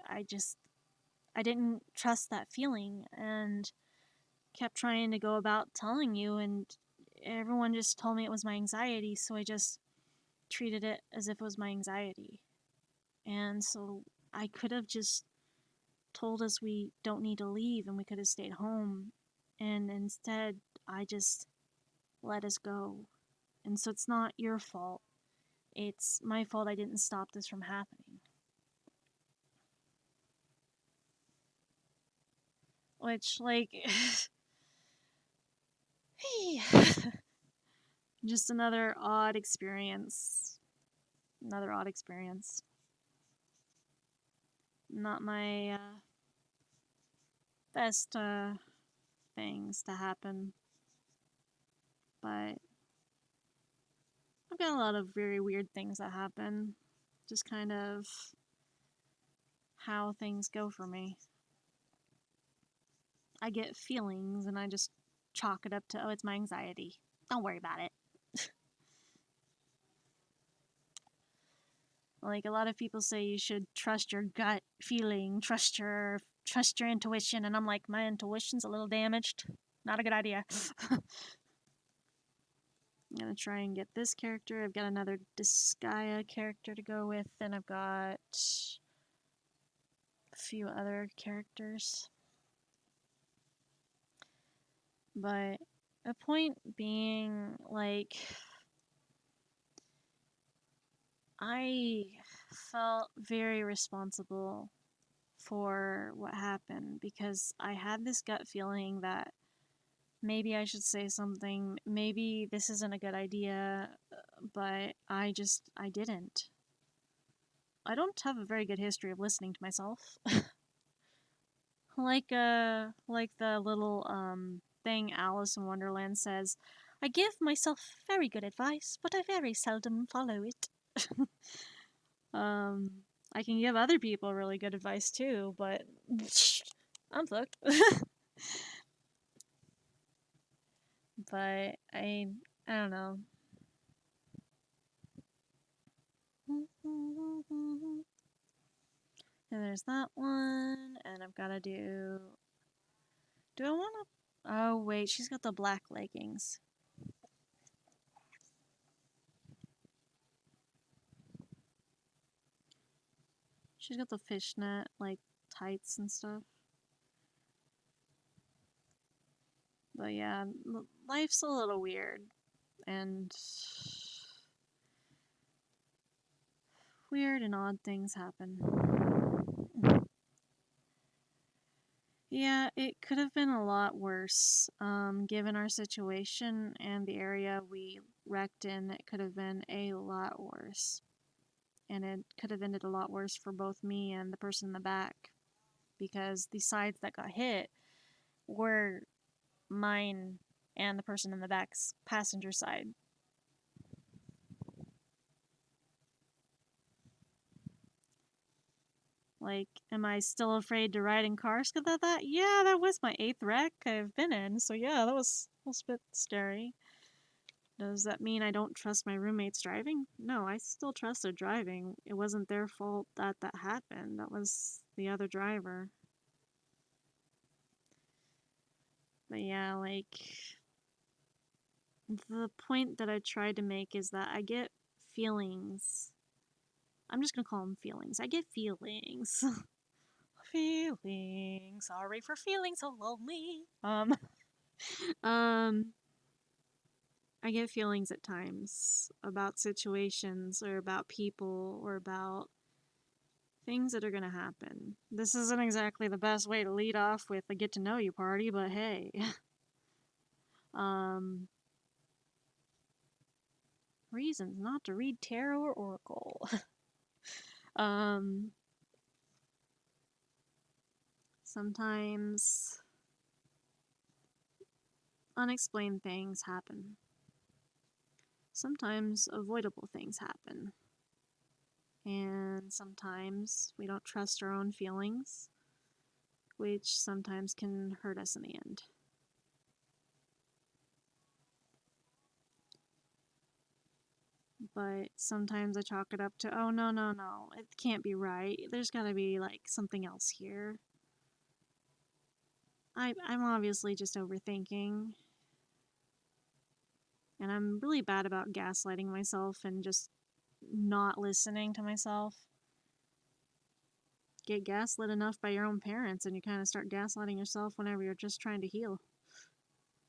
didn't trust that feeling and kept trying to go about telling you, and everyone just told me it was my anxiety, so I just treated it as if it was my anxiety. And so I could have just told us we don't need to leave and we could have stayed home, and instead I just let us go. And so it's not your fault. It's my fault I didn't stop this from happening." Which, like, just another odd experience. Another odd experience. Not my best things to happen. But I've got a lot of very weird things that happen. Just kind of how things go for me. I get feelings and I just chalk it up to, oh, it's my anxiety. Don't worry about it. Like a lot of people say you should trust your gut feeling, trust your intuition, and I'm like, my intuition's a little damaged. Not a good idea. I'm gonna try and get this character. I've got another Disgaea character to go with, and I've got a few other characters. But the point being, like, I felt very responsible for what happened because I had this gut feeling that maybe I should say something, maybe this isn't a good idea, but I didn't. I don't have a very good history of listening to myself. Like the little thing Alice in Wonderland says, I give myself very good advice, but I very seldom follow it. um I can give other people really good advice too, but I'm fucked. But I don't know. And there's that one, and I've got to do. Do I want to? Oh wait, she's got the black leggings. She's got the fishnet like tights and stuff. But yeah, life's a little weird, and weird and odd things happen. Yeah, it could have been a lot worse. Given our situation and the area we wrecked in, it could have been a lot worse. And it could have ended a lot worse for both me and the person in the back. Because the sides that got hit were mine and the person in the back's passenger side. Like, am I still afraid to ride in cars because of that? Yeah, that was my 8th wreck I've been in, so yeah, that was a bit scary. Does that mean I don't trust my roommates driving? No, I still trust their driving. It wasn't their fault that that happened. That was the other driver. But yeah, like, the point that I tried to make is that I get feelings. I'm just gonna call them feelings. I get feelings. Feelings. Sorry for feeling so lonely. Um, I get feelings at times about situations or about people or about things that are gonna happen. This isn't exactly the best way to lead off with a get to know you party, but hey. um, reasons not to read tarot or oracle. um, sometimes unexplained things happen. Sometimes avoidable things happen. And sometimes we don't trust our own feelings, which sometimes can hurt us in the end. But sometimes I chalk it up to, oh, no, no, no, it can't be right. There's gotta be, like, something else here. I'm obviously just overthinking. And I'm really bad about gaslighting myself and just not listening to myself. Get gaslit enough by your own parents and you kind of start gaslighting yourself whenever you're just trying to heal.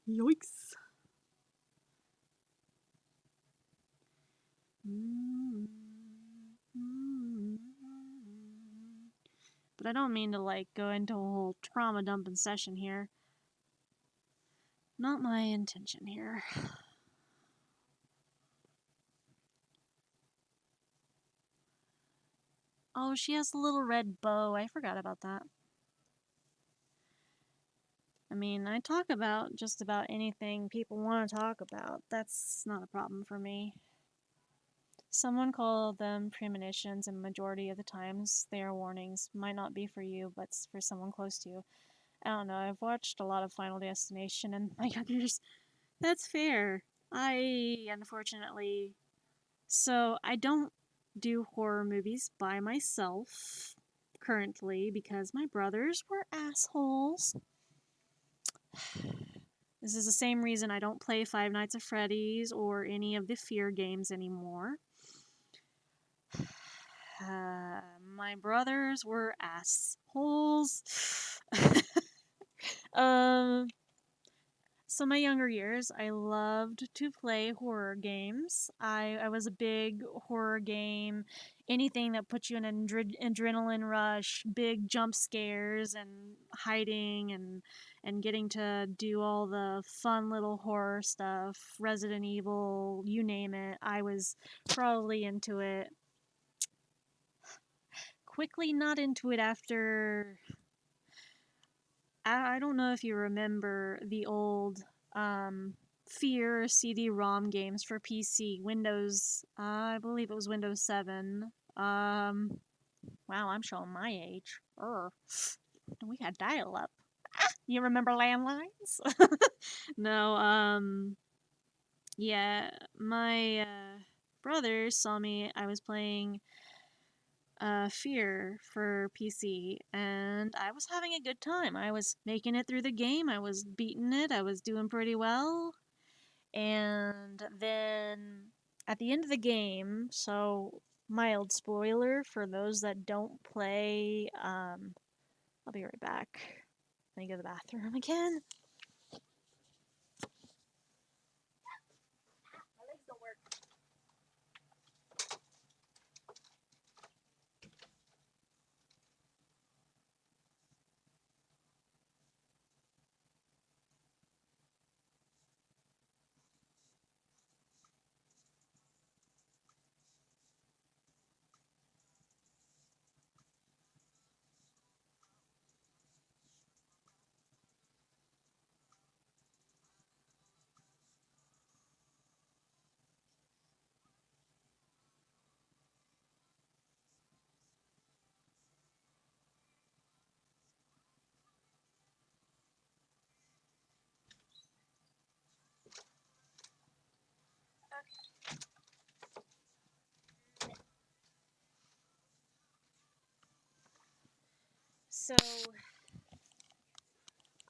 Yikes. But I don't mean to like go into a whole trauma dumping session here. Not my intention here. Oh, she has the little red bow. I forgot about that. I mean, I talk about just about anything people want to talk about. That's not a problem for me. Someone called them premonitions, and majority of the times they are warnings. Might not be for you, but for someone close to you. I don't know. I've watched a lot of Final Destination, and my youngers. That's fair. I unfortunately. So I don't do horror movies by myself currently because my brothers were assholes. This is the same reason I don't play Five Nights at Freddy's or any of the fear games anymore. My brothers were assholes. um, So my younger years, I loved to play horror games. I was a big horror game, anything that puts you in an adrenaline rush, big jump scares and hiding and getting to do all the fun little horror stuff, Resident Evil, you name it. I was probably into it. Quickly not into it after I don't know if you remember the old Fear CD-ROM games for PC, Windows, I believe it was Windows 7. Wow, I'm showing my age. We had dial-up. You remember landlines? No, yeah, my brother saw me. I was playing Fear for PC, and I was having a good time. I was making it through the game, I was beating it, I was doing pretty well. And then at the end of the game, so mild spoiler for those that don't play, I'll be right back. Let me go to the bathroom again. My legs don't work. So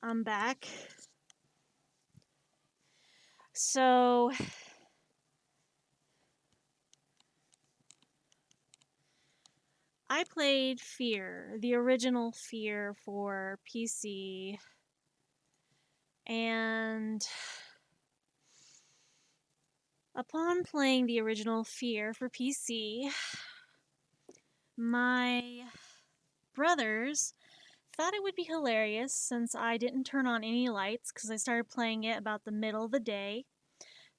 I'm back. So I played Fear, the original Fear for PC, and upon playing the original Fear for PC, my brothers thought it would be hilarious since I didn't turn on any lights because I started playing it about the middle of the day,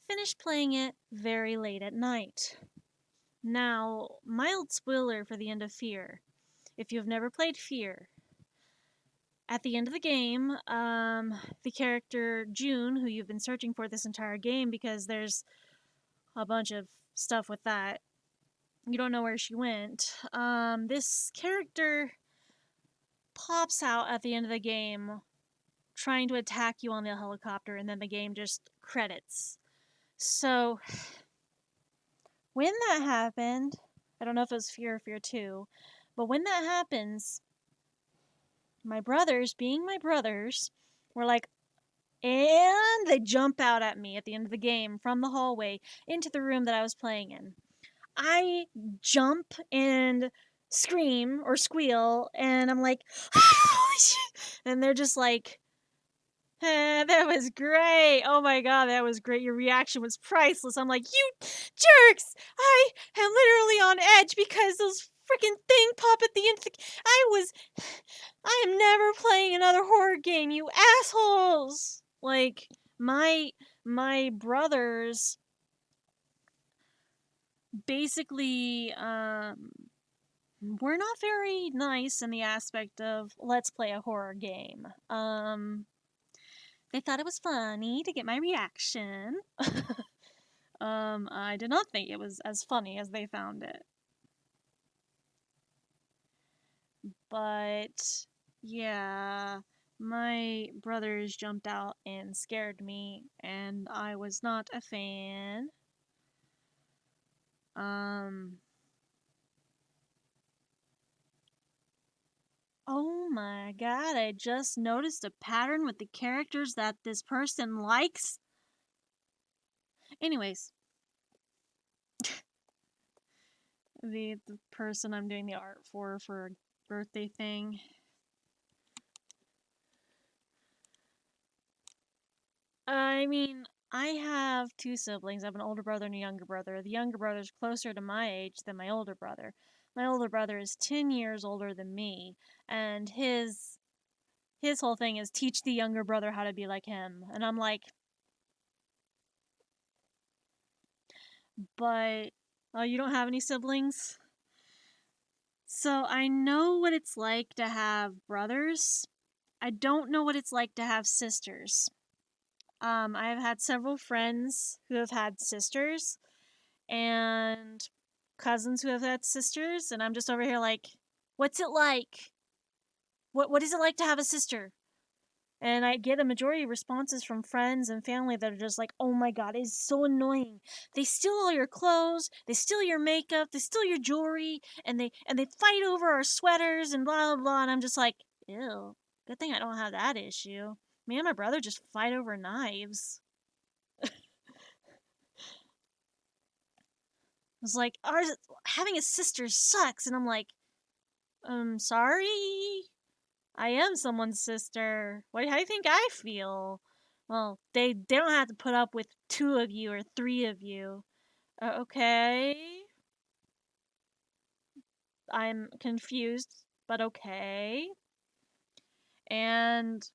finished playing it very late at night. Now, mild spoiler for the end of Fear. If you've never played Fear, at the end of the game, the character June, who you've been searching for this entire game because there's a bunch of stuff with that, you don't know where she went. This character pops out at the end of the game trying to attack you on the helicopter, and then the game just credits. So, when that happened, I don't know if it was Fear or Fear 2, but when that happens, my brothers, being my brothers, were like, and they jump out at me at the end of the game from the hallway into the room that I was playing in. I jump and scream or squeal, and I'm like, and they're just like, that was great. Oh my god, that was great. Your reaction was priceless. I'm like, you jerks! I am literally on edge because those freaking thing pop at the end. I am never playing another horror game, you assholes! Like, my brothers basically, were not very nice in the aspect of let's play a horror game. They thought it was funny to get my reaction. I did not think it was as funny as they found it. But, yeah, my brothers jumped out and scared me, and I was not a fan. Oh my god, I just noticed a pattern with the characters that this person likes. Anyways, the person I'm doing the art for a birthday thing. I mean, I have two siblings. I have an older brother and a younger brother. The younger brother is closer to my age than my older brother. My older brother is 10 years older than me, and his whole thing is teach the younger brother how to be like him. And I'm like, but you don't have any siblings? So I know what it's like to have brothers. I don't know what it's like to have sisters. I've had several friends who have had sisters and cousins who have had sisters, and I'm just over here like, what's it like? What is it like to have a sister? And I get a majority of responses from friends and family that are just like, oh my god, it's so annoying. They steal all your clothes, they steal your makeup, they steal your jewelry, and they fight over our sweaters and blah blah blah. And I'm just like, ew. Good thing I don't have that issue. Me and my brother just fight over knives. It's like, ours having a sister sucks, and I'm like, sorry. I am someone's sister. How do you think I feel? Well, they don't have to put up with two of you or three of you. Okay. I'm confused, but okay. And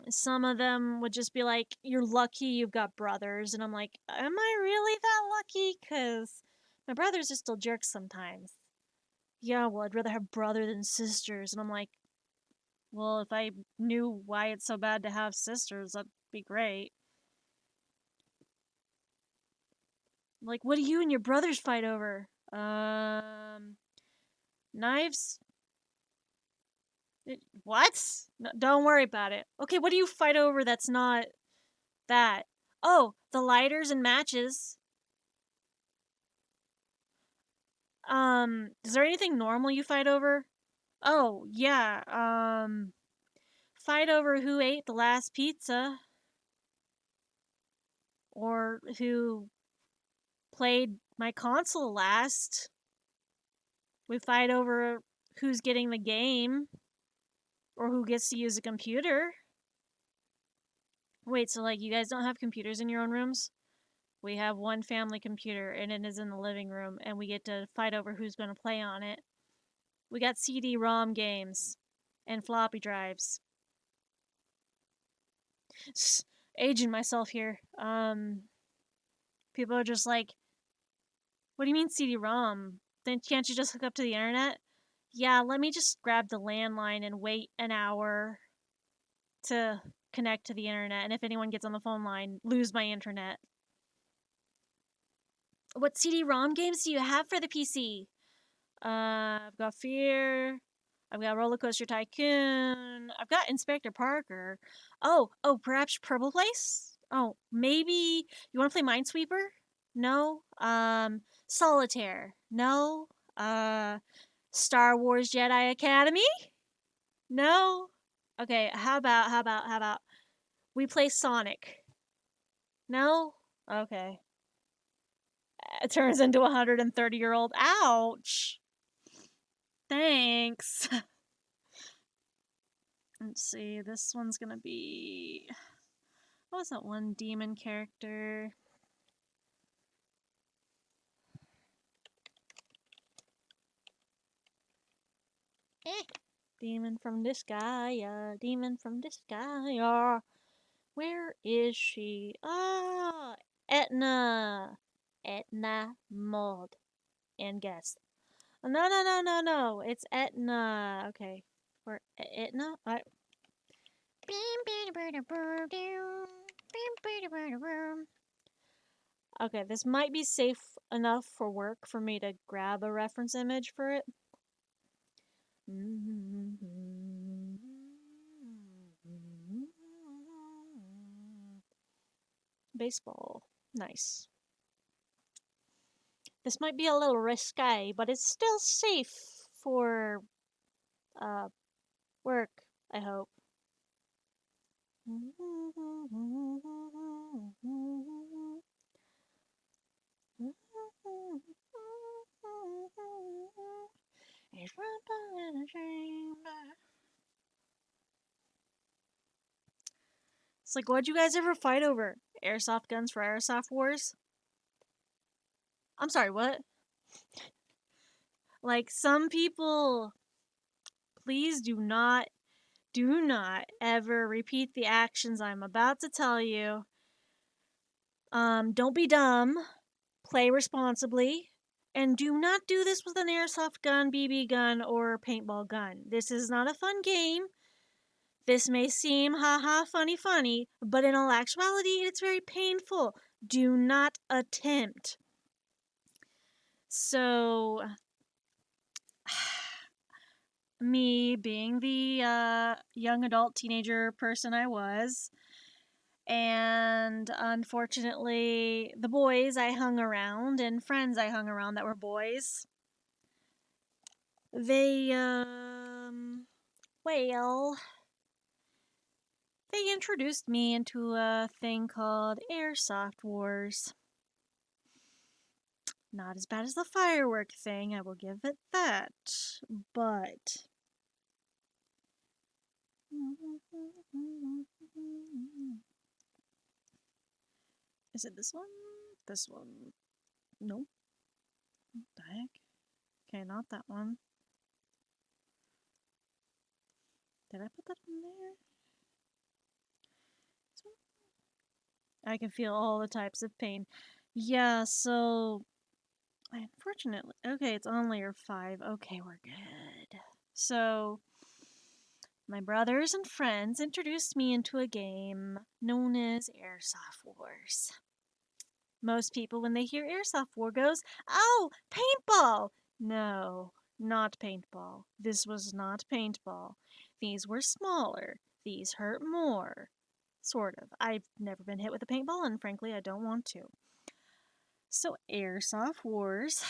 some of them would just be like, you're lucky you've got brothers. And I'm like, am I really that lucky? Because my brothers are still jerks sometimes. Yeah, well, I'd rather have brother than sisters. And I'm like, well, if I knew why it's so bad to have sisters, that'd be great. Like, what do you and your brothers fight over? Knives? What? No, don't worry about it. Okay, what do you fight over that's not that? Oh, the lighters and matches. Is there anything normal you fight over? Oh, yeah, fight over who ate the last pizza. Or who played my console last. We fight over who's getting the game. Or who gets to use a computer. Wait, so like you guys don't have computers in your own rooms? We have one family computer and it is in the living room and we get to fight over who's going to play on it. We got CD-ROM games and floppy drives. Aging myself here. People are just like, what do you mean CD-ROM? Then can't you just hook up to the internet? Yeah, let me just grab the landline and wait an hour to connect to the internet, and if anyone gets on the phone line, lose my internet. What CD-ROM games do you have for the PC? I've got Fear. I've got Roller Coaster Tycoon. I've got Inspector Parker. Oh, perhaps Purple Place? Oh, maybe you want to play Minesweeper? No. Solitaire? No. Star Wars Jedi Academy? No. Okay, how about we play Sonic? No? Okay. It turns into a 130-year-old. Ouch. Thanks. Let's see, this one's gonna be... What was that one demon character? Demon from Disgaea, demon from Disgaea. Where is she? Ah, Etna. Etna Mold. And guess. No. It's Etna. Okay. Where Etna? Okay, this might be safe enough for work for me to grab a reference image for it. Baseball. Nice. This might be a little risque, but it's still safe for work, I hope. It's like, what'd you guys ever fight over? Airsoft guns for airsoft wars? I'm sorry, what? Like, some people, please do not ever repeat the actions I'm about to tell you. Don't be dumb. Play responsibly. And do not do this with an airsoft gun, BB gun, or paintball gun. This is not a fun game. This may seem haha funny, but in all actuality, it's very painful. Do not attempt. So, me being the young adult teenager person I was, and unfortunately, the boys I hung around and friends I hung around that were boys, they, well, they introduced me into a thing called Airsoft Wars. Not as bad as the firework thing, I will give it that, but. Is it this one? This one. Nope. What the heck? Okay, not that one. Did I put that in there? I can feel all the types of pain. Yeah, so unfortunately, okay, it's on layer 5. Okay, we're good. So my brothers and friends introduced me into a game known as Airsoft Wars. Most people, when they hear Airsoft War, goes, "Oh, paintball!" No, not paintball. This was not paintball. These were smaller. These hurt more. Sort of. I've never been hit with a paintball, and frankly, I don't want to. So, Airsoft Wars.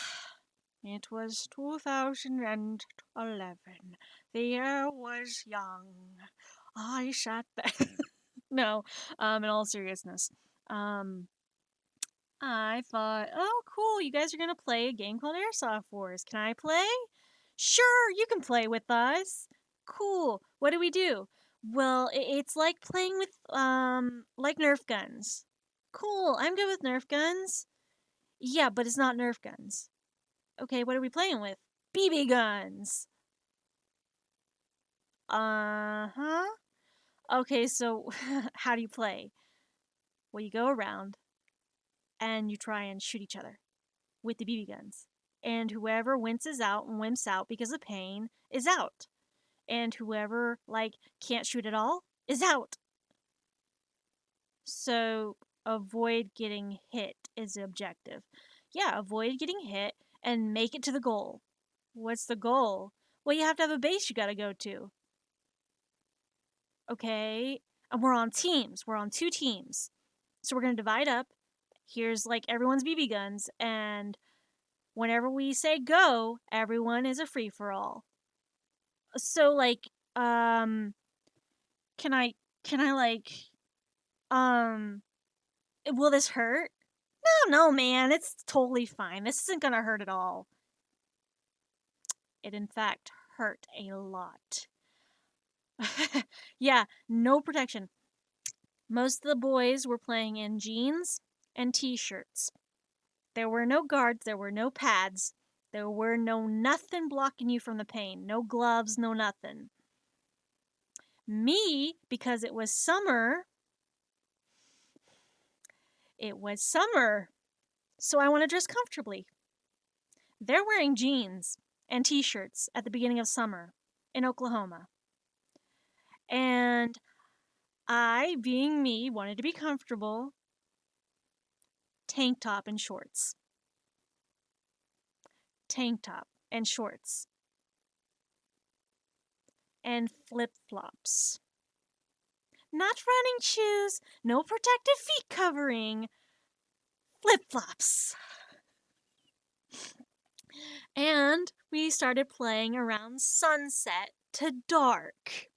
It was 2011. The year was young. I shot that. No, in all seriousness. I thought, oh, cool, you guys are going to play a game called Airsoft Wars. Can I play? Sure, you can play with us. Cool. What do we do? Well, it's like playing with, like Nerf guns. Cool, I'm good with Nerf guns. Yeah, but it's not Nerf guns. Okay, what are we playing with? BB guns. Uh-huh. Okay, so how do you play? Well, you go around and you try and shoot each other with the BB guns. And whoever winces out and wimps out because of pain is out. And whoever, like, can't shoot at all is out. So avoid getting hit is the objective. Yeah, avoid getting hit and make it to the goal. What's the goal? Well, you have to have a base you gotta go to. Okay? And we're on teams. We're on 2 teams. So we're gonna divide up. Here's like everyone's BB guns, and whenever we say go, everyone is a free for all. So like, can I like, will this hurt? No, man, it's totally fine. This isn't gonna hurt at all. It in fact hurt a lot. Yeah, no protection. Most of the boys were playing in jeans and t-shirts. There were no guards, there were no pads, there were no nothing blocking you from the pain. No gloves, no nothing. Me, because it was summer, so I want to dress comfortably. They're wearing jeans and t-shirts at the beginning of summer in Oklahoma. And I, being me, wanted to be comfortable. Tank top and shorts. Tank top and shorts. And flip-flops. Not running shoes, no protective feet covering. Flip-flops. And we started playing around sunset to dark,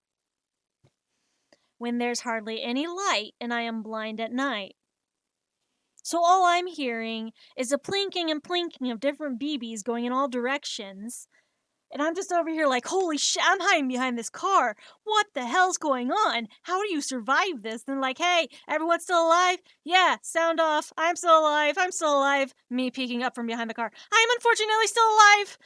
when there's hardly any light and I am blind at night. So all I'm hearing is a plinking and plinking of different BBs going in all directions, And I'm just over here like, holy shit, I'm hiding behind this car. What the hell's going on? How do you survive this? And like, hey, everyone's still alive? Yeah, sound off. I'm still alive. I'm still alive. Me peeking up from behind the car. I am unfortunately still alive.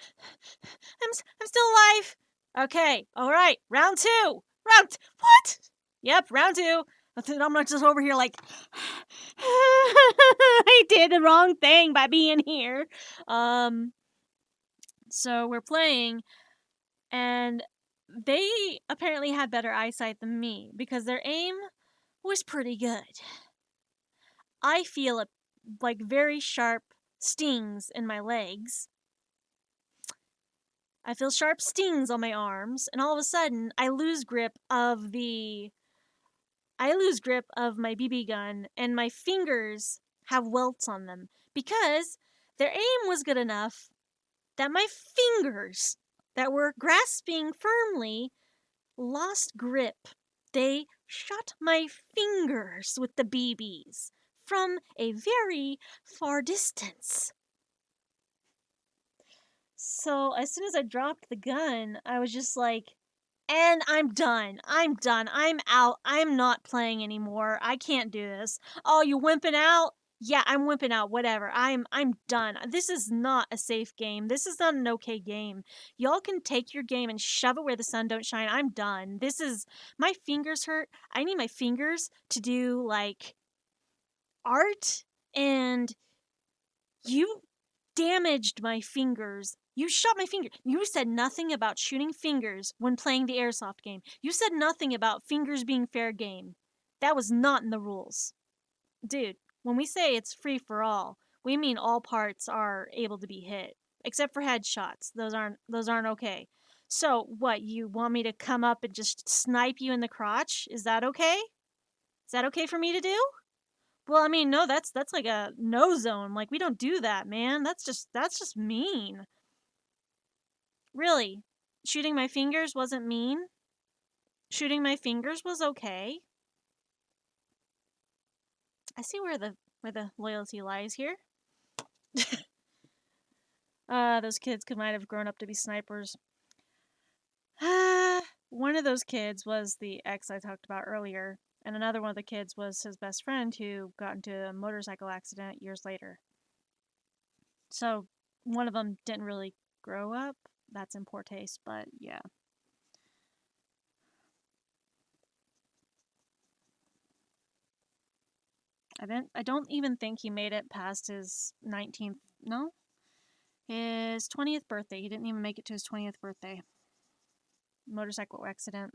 I'm still alive. Okay, all right, round two. What? Yep, round two. I'm not just over here like, I did the wrong thing by being here. So we're playing, and they apparently had better eyesight than me because their aim was pretty good. I feel it like very sharp stings in my legs. I feel sharp stings on my arms, and all of a sudden I lose grip of my BB gun, and my fingers have welts on them because their aim was good enough that my fingers that were grasping firmly lost grip. They shot my fingers with the BBs from a very far distance. So as soon as I dropped the gun, I was just like, and I'm done. I'm done. I'm out. I'm not playing anymore. I can't do this. Oh, you wimping out? Yeah, I'm wimping out. Whatever. I'm done. This is not a safe game. This is not an okay game. Y'all can take your game and shove it where the sun don't shine. I'm done. This is my fingers hurt. I need my fingers to do like art, and you damaged my fingers. You shot my finger. You said nothing about shooting fingers when playing the airsoft game. You said nothing about fingers being fair game. That was not in the rules. Dude, when we say it's free for all, we mean all parts are able to be hit, except for headshots. Those aren't okay. So, what, you want me to come up and just snipe you in the crotch? Is that okay? Is that okay for me to do? Well, I mean, no, that's like a no zone. Like, we don't do that, man. That's just mean. Really. Shooting my fingers wasn't mean. Shooting my fingers was okay. I see where the loyalty lies here. Those kids might have grown up to be snipers. One of those kids was the ex I talked about earlier, and another one of the kids was his best friend who got into a motorcycle accident years later. So one of them didn't really grow up. That's in poor taste, but yeah. I don't even think he made it past his 19th, no, his 20th birthday. He didn't even make it to his 20th birthday. Motorcycle accident.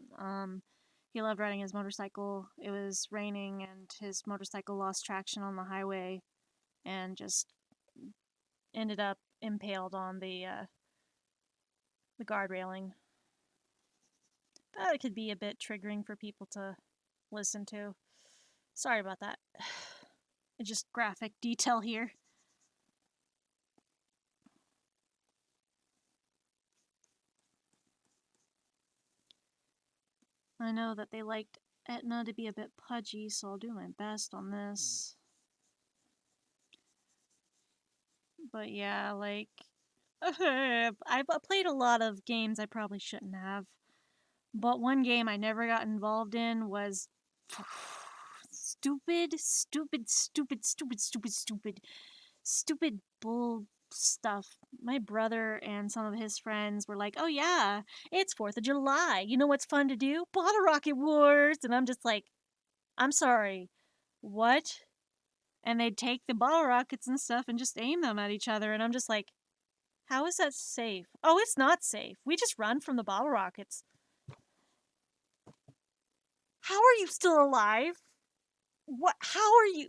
He loved riding his motorcycle. It was raining, and his motorcycle lost traction on the highway, and just ended up impaled on the guard railing. That could be a bit triggering for people to listen to. Sorry about that. Just graphic detail here. I know that they liked Etna to be a bit pudgy, so I'll do my best on this. But yeah, like, I've played a lot of games I probably shouldn't have. But one game I never got involved in was stupid bull stuff. My brother and some of his friends were like, oh yeah, it's 4th of July. You know what's fun to do? Bottle Rocket Wars. And I'm just like, I'm sorry, what? And they'd take the bottle rockets and stuff and just aim them at each other. And I'm just like, how is that safe? Oh, it's not safe. We just run from the bottle rockets. How are you still alive? What? How are you?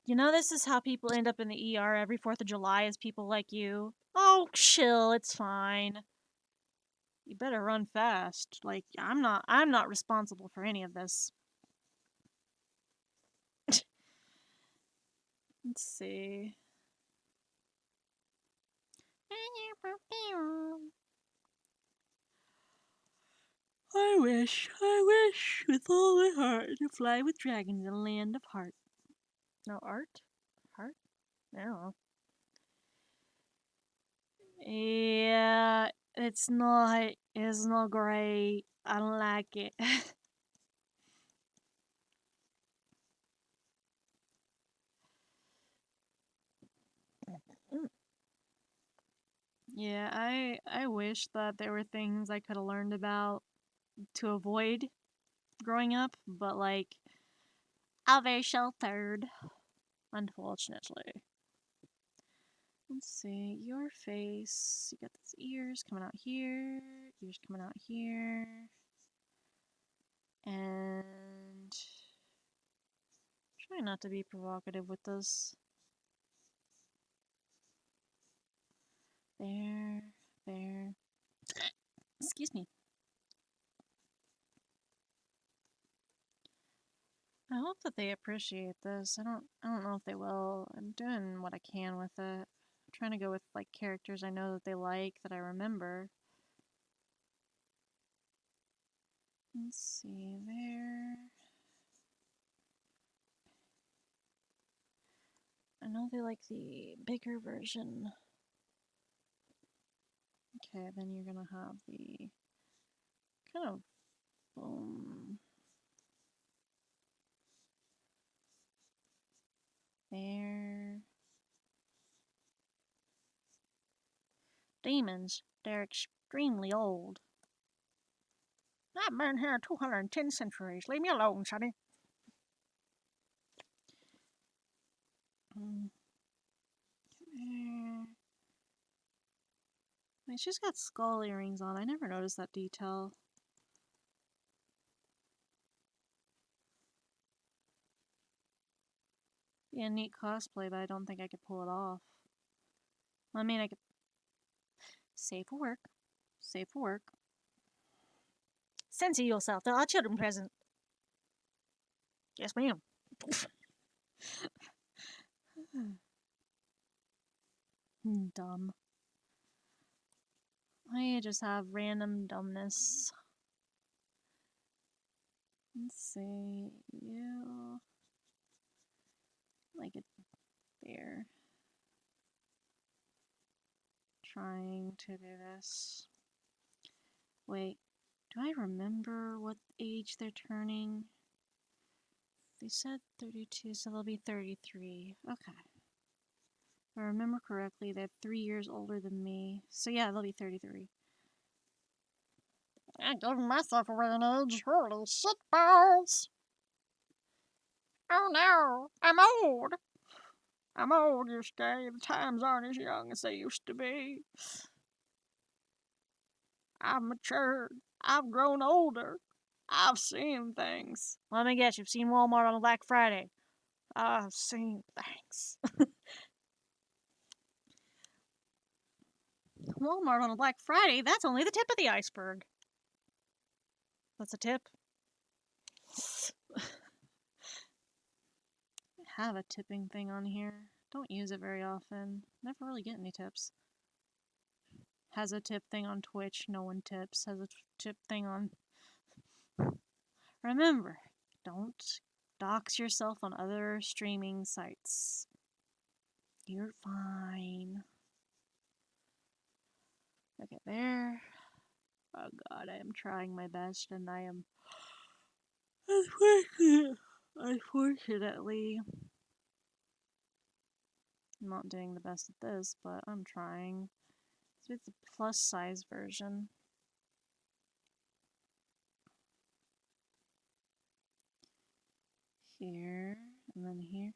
You know, this is how people end up in the ER every 4th of July, is people like you. Oh, chill, it's fine. You better run fast. Like, I'm not responsible for any of this. Let's see. I wish with all my heart to fly with dragons in the land of heart. No, art? Heart? I don't know. Yeah, It's not great. I don't like it. Yeah, I wish that there were things I could have learned about to avoid growing up, but like I'm very sheltered, unfortunately. Let's see, your face. You got these ears coming out here, ears coming out here, and try not to be provocative with this. There, there. Excuse me. I hope that they appreciate this. I don't know if they will. I'm doing what I can with it. I'm trying to go with like characters I know that they like that I remember. Let's see there. I know they like the bigger version. Okay, then you're gonna have the kind of there. Demons. They're extremely old. I've been here 210 centuries. Leave me alone, sonny. Mm. She's got skull earrings on. I never noticed that detail. Yeah, neat cosplay, but I don't think I could pull it off. I mean, I could. Safe for work. Safe for work. Censor yourself. There are children present. Yes, ma'am. Dumb. I just have random dumbness. Let's see. You. Like it there. Trying to do this. Wait. Do I remember what age they're turning? They said 32, so they'll be 33. Okay. If I remember correctly, they're 3 years older than me. So yeah, they'll be 33. I'm giving myself away in age. Holy shit balls! Oh no, I'm old. I'm old, you say. The times aren't as young as they used to be. I've matured. I've grown older. I've seen things. Let me guess, you've seen Walmart on Black Friday. I've seen things. Walmart on a Black Friday? That's only the tip of the iceberg. That's a tip. I have a tipping thing on here. Don't use it very often. Never really get any tips. Has a tip thing on Twitch. No one tips. Has a tip thing on. Remember, don't dox yourself on other streaming sites. You're fine. Okay, there. Oh god, I am trying my best and I am. Unfortunately, I'm not doing the best at this, but I'm trying. It's the plus size version. Here, and then here.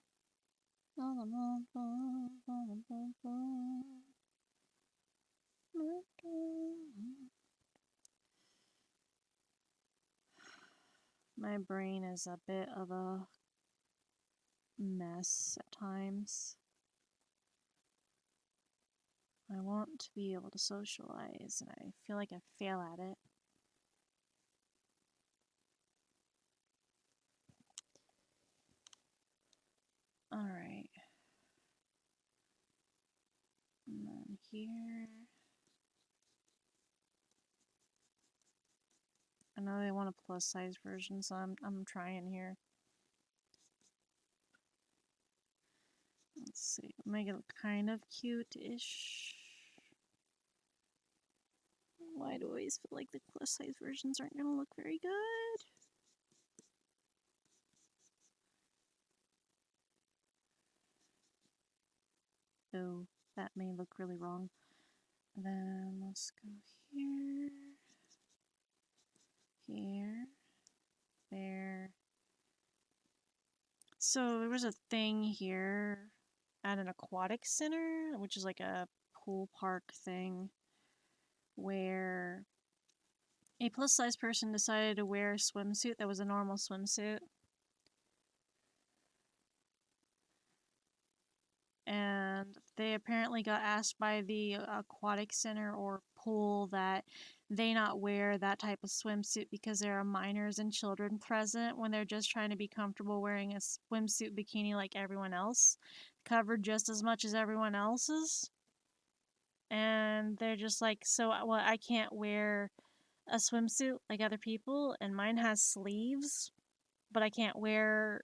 My brain is a bit of a mess at times. I want to be able to socialize, and I feel like I fail at it. Alright. And then here. I know they want a plus size version, so I'm trying here. Let's see, make it kind of cute-ish. Why do I always feel like the plus size versions aren't going to look very good? Oh, that may look really wrong. Then let's go here, here, there. So there was a thing here at an aquatic center, which is like a pool park thing, where a plus size person decided to wear a swimsuit that was a normal swimsuit. And they apparently got asked by the aquatic center or pool that they not wear that type of swimsuit because there are minors and children present when they're just trying to be comfortable wearing a swimsuit bikini like everyone else, covered just as much as everyone else's. And they're just like, so well, I can't wear a swimsuit like other people, and mine has sleeves, but I can't wear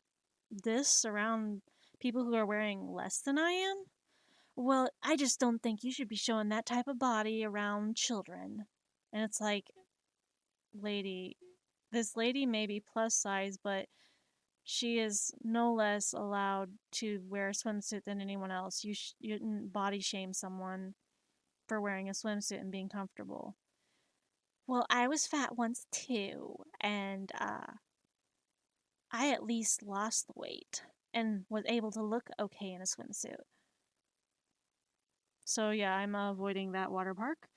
this around people who are wearing less than I am. Well, I just don't think you should be showing that type of body around children. And it's like, lady, this lady may be plus size, but she is no less allowed to wear a swimsuit than anyone else. You shouldn't body shame someone for wearing a swimsuit and being comfortable. Well, I was fat once too, and I at least lost the weight and was able to look okay in a swimsuit. So yeah, I'm avoiding that water park.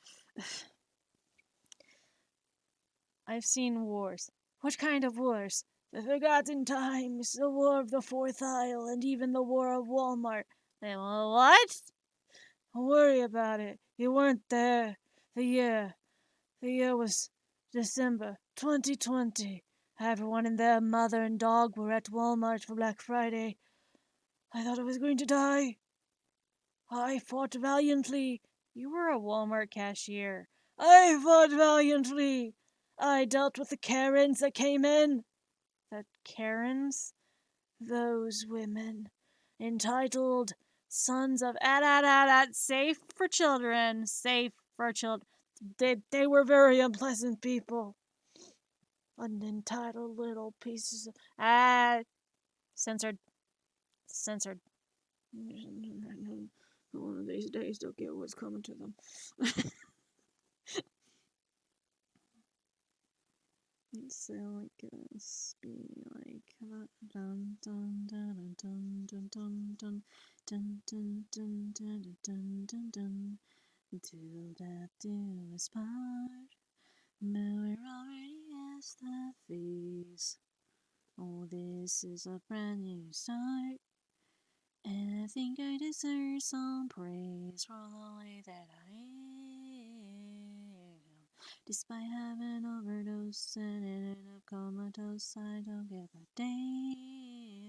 I've seen wars. What kind of wars? The Forgotten Times, the War of the Fourth Isle, and even the War of Walmart. Well, what? Don't worry about it. You weren't there. The year was December 2020. Everyone and their mother and dog were at Walmart for Black Friday. I thought I was going to die. I fought valiantly. You were a Walmart cashier. I fought valiantly. I dealt with the Karens that came in. The Karens? Those women. Entitled sons of safe for children. Safe for children. They were very unpleasant people. Unentitled little pieces of censored. Censored. One of these days they'll get what's coming to them. So like be like dun dun dun dun dun dun dun dun dun dun dun dun dun dun dun till death do us part. But we're already past the phase. Oh, this is a brand new start. And I think I deserve some praise for the way that I am. Despite having overdosed and ended up comatose, I don't give a damn.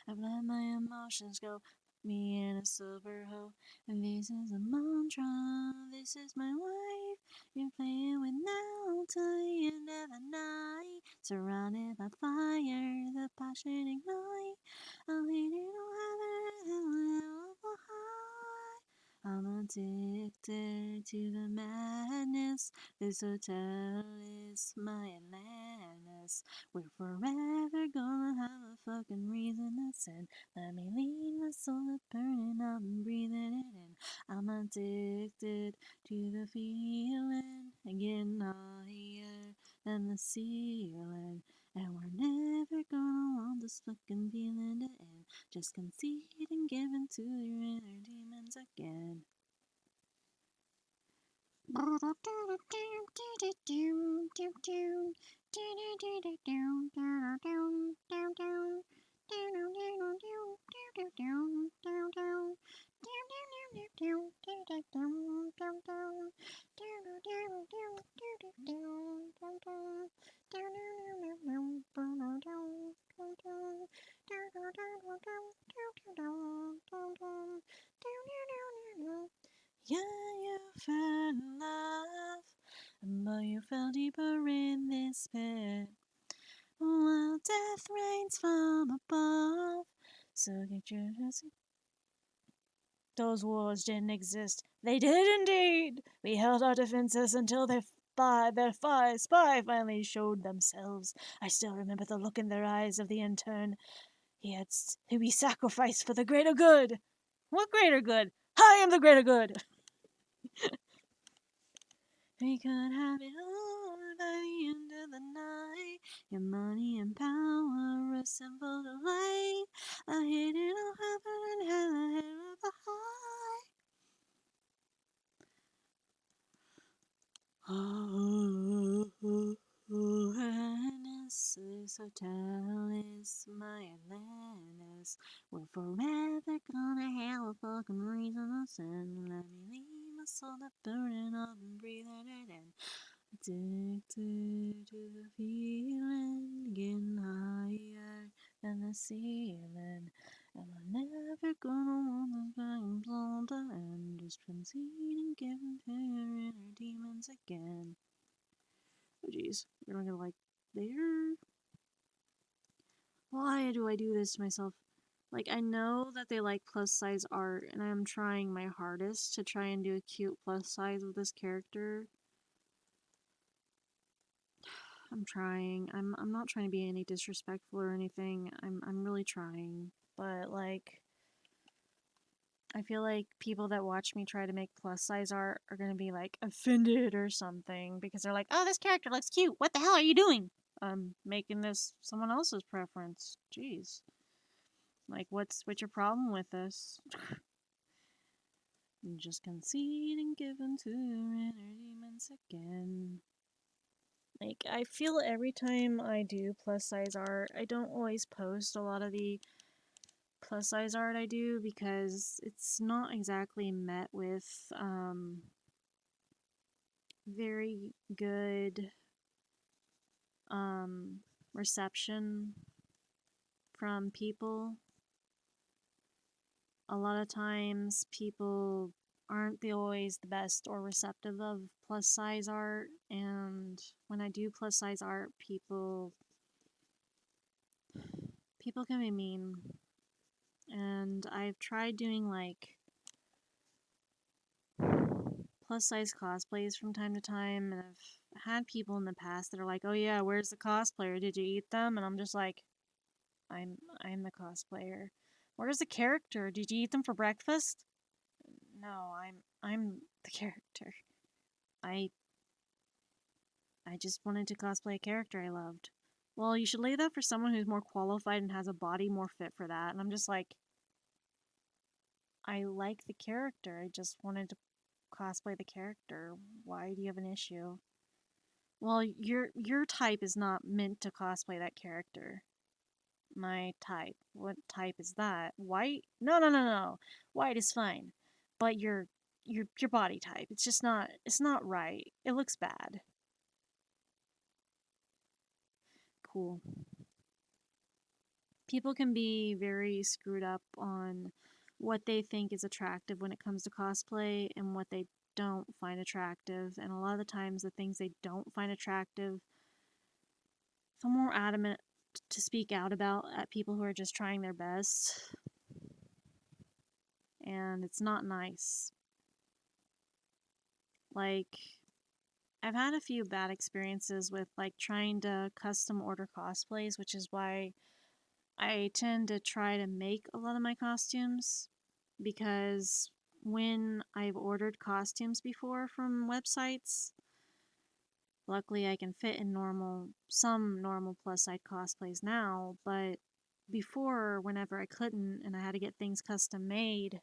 I've let my emotions go, me in a silver hoe. And this is a mantra, this is my life. You're playing with now till the end of the night. Surrounded by fire, the passion ignite. I'm addicted to the madness. This hotel is my Atlantis. We're forever gonna have a fucking reason to sin. Let me leave my soul burning up and breathing it in. I'm addicted to the feeling and getting higher than the ceiling. And we're never gonna want this fucking feeling to end. Just concede and give in to your inner demons again. Yeah, you fell in love, but you fell deeper in this pit. While death rains from above, so get your those wars didn't exist. They did indeed. We held our defenses until their spy finally showed themselves. I still remember the look in their eyes of the intern. He sacrificed for the greater good. What greater good? I am the greater good. We could have it all by the end of the night. Your money and power assembled a light. I hit it all happen and had a hair of a high. Oh, Atlantis, this hotel is my Atlantis. We're forever gonna have a fucking reason to sin. Let me leave my soul to burning up and breathing it in. Addicted to the feeling, getting higher than the ceiling. And I'm never gonna want this fucking soul to end. Just conceding, giving to your inner demons again. Oh jeez, we're not gonna like there. Why do I do this to myself? Like, I know that they like plus size art, and I'm trying my hardest to try and do a cute plus size of this character. I'm trying. I'm not trying to be any disrespectful or anything. I'm really trying. But like, I feel like people that watch me try to make plus size art are gonna be like offended or something because they're like, "Oh, this character looks cute. What the hell are you doing?" I'm making this someone else's preference. Jeez. Like, what's your problem with this? Just concede and give in to your inner demons again. Like, I feel every time I do plus size art, I don't always post a lot of the plus size art I do because it's not exactly met with very good reception from people. A lot of times people aren't always the best or receptive of plus size art, and when I do plus size art, people can be mean. And I've tried doing like plus size cosplays from time to time, and I've had people in the past that are like, "Oh yeah, where's the cosplayer? Did you eat them?" And I'm just like, I'm the cosplayer. Where's the character? Did you eat them for breakfast? No, I'm the character. I I just wanted to cosplay a character I loved. Well, you should lay that for someone who's more qualified and has a body more fit for that. And I'm just like, I like the character. I just wanted to cosplay the character. Why do you have an issue? Well, your type is not meant to cosplay that character. My type. What type is that? White? No, no, no, no. White is fine. But your body type. It's just not it's not right. It looks bad. Cool. People can be very screwed up on what they think is attractive when it comes to cosplay and what they don't find attractive. And a lot of the times, the things they don't find attractive, feel more adamant to speak out about at people who are just trying their best. And it's not nice. Like, I've had a few bad experiences with like trying to custom order cosplays, which is why I tend to try to make a lot of my costumes, because when I've ordered costumes before from websites, luckily I can fit in some normal plus size cosplays now, but before, whenever I couldn't and I had to get things custom made,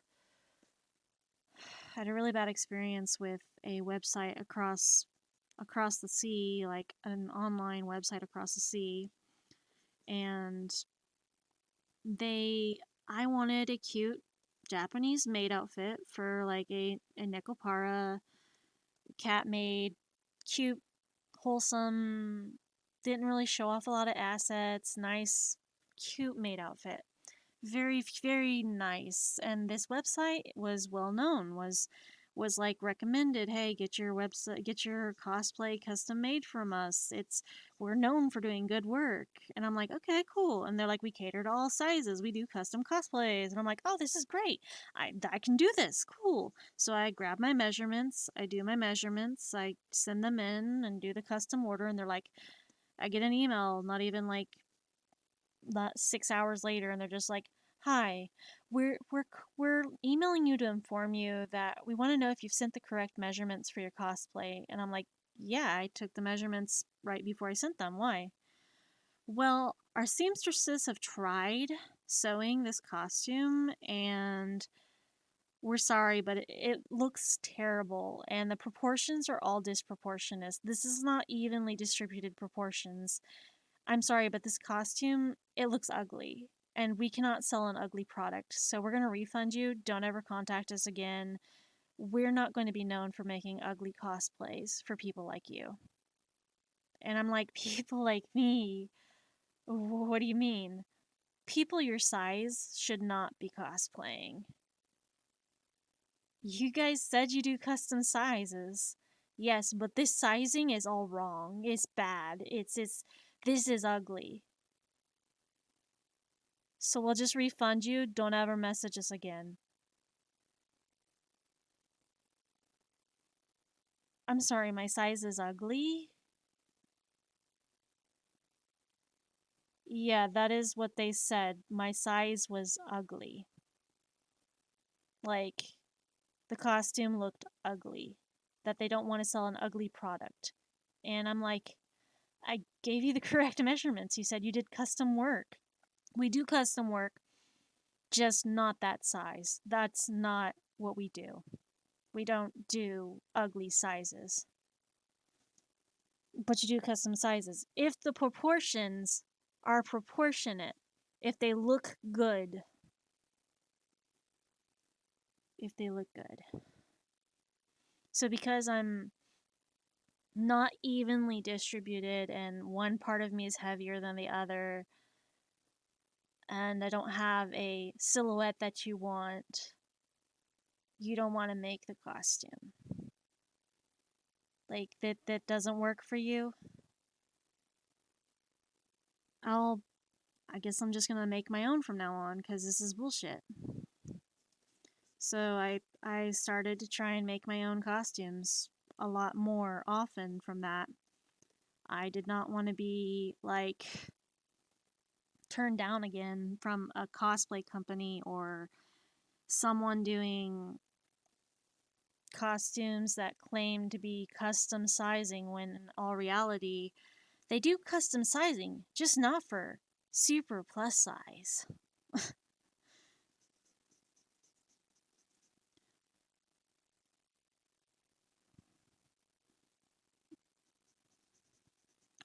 I had a really bad experience with a website across the sea, like an online website across the sea, and I wanted a cute Japanese maid outfit for like a Nekopara cat maid, cute, wholesome, didn't really show off a lot of assets, nice, cute maid outfit. Very, very nice. And this website was well known, was was like recommended, hey, get your website, get your cosplay custom made from us. We're known for doing good work. And I'm like, okay, cool. And they're like, we cater to all sizes. We do custom cosplays. And I'm like, oh, this is great. I can do this. Cool. So I grab my measurements. I do my measurements. I send them in and do the custom order. And they're like, I get an email, not even like not 6 hours later, and they're just like, "Hi, we're emailing you to inform you that we want to know if you've sent the correct measurements for your cosplay." And I'm like, "Yeah, I took the measurements right before I sent them. Why?" Well, our seamstresses have tried sewing this costume, and we're sorry, but it looks terrible, and the proportions are all disproportionate. This is not evenly distributed proportions. I'm sorry, but this costume, it looks ugly. And we cannot sell an ugly product. So we're going to refund you. Don't ever contact us again. We're not going to be known for making ugly cosplays for people like you. And I'm like, people like me? What do you mean? People your size should not be cosplaying. You guys said you do custom sizes. Yes, but this sizing is all wrong. It's bad. This is ugly. So we'll just refund you. Don't ever message us again. I'm sorry, my size is ugly? Yeah, that is what they said. My size was ugly. Like, the costume looked ugly. That they don't want to sell an ugly product. And I'm like, I gave you the correct measurements. You said you did custom work. We do custom work, just not that size. That's not what we do. We don't do ugly sizes. But you do custom sizes. If the proportions are proportionate, if they look good, if they look good. So because I'm not evenly distributed and one part of me is heavier than the other, and I don't have a silhouette that you want, you don't want to make the costume. Like that doesn't work for you. I guess I'm just gonna make my own from now on because this is bullshit. So I started to try and make my own costumes a lot more often from that. I did not want to be like turned down again from a cosplay company or someone doing costumes that claim to be custom sizing when in all reality they do custom sizing, just not for super plus size.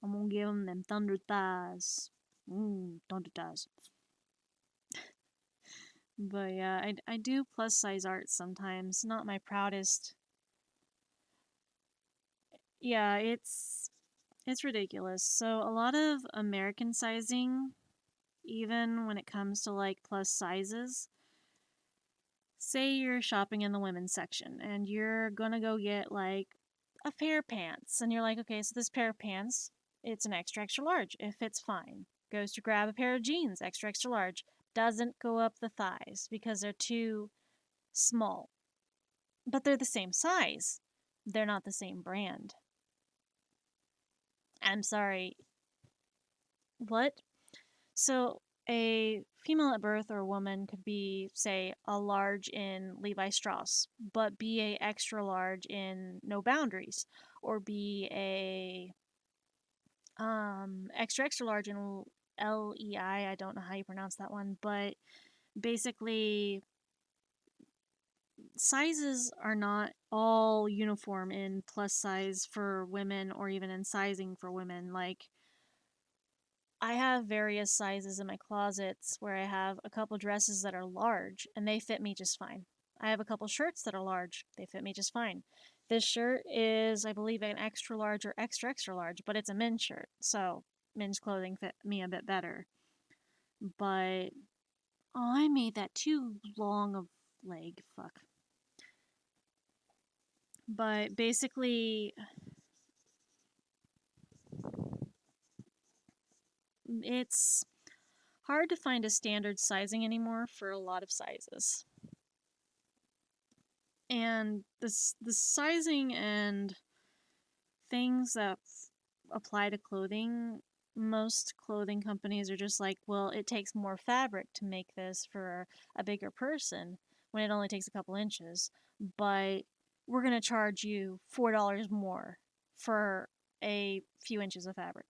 I'm gonna give them thunder thighs. Thunder thighs. But yeah, I do plus size art sometimes. Not my proudest. Yeah, it's ridiculous. So a lot of American sizing, even when it comes to like plus sizes, say you're shopping in the women's section and you're gonna go get like a pair of pants, and you're like, okay, so this pair of pants, it's an extra extra large. It fits fine. Goes to grab a pair of jeans, extra extra large. Doesn't go up the thighs because they're too small. But they're the same size. They're not the same brand. I'm sorry. What? So a female at birth or a woman could be, say, a large in Levi Strauss, but be a extra large in No Boundaries, or be a extra extra large in LEI. I don't know how you pronounce that one, but basically sizes are not all uniform in plus size for women or even in sizing for women. Like, I have various sizes in my closets where I have a couple dresses that are large and they fit me just fine. I have a couple shirts that are large, they fit me just fine. This shirt is, I believe, an extra large or extra extra large, but it's a men's shirt, so men's clothing fit me a bit better. But oh, I made that too long of leg. Fuck. But basically, it's hard to find a standard sizing anymore for a lot of sizes. And the sizing and things that apply to clothing, most clothing companies are just like, well, it takes more fabric to make this for a bigger person when it only takes a couple inches, but we're going to charge you $4 more for a few inches of fabric.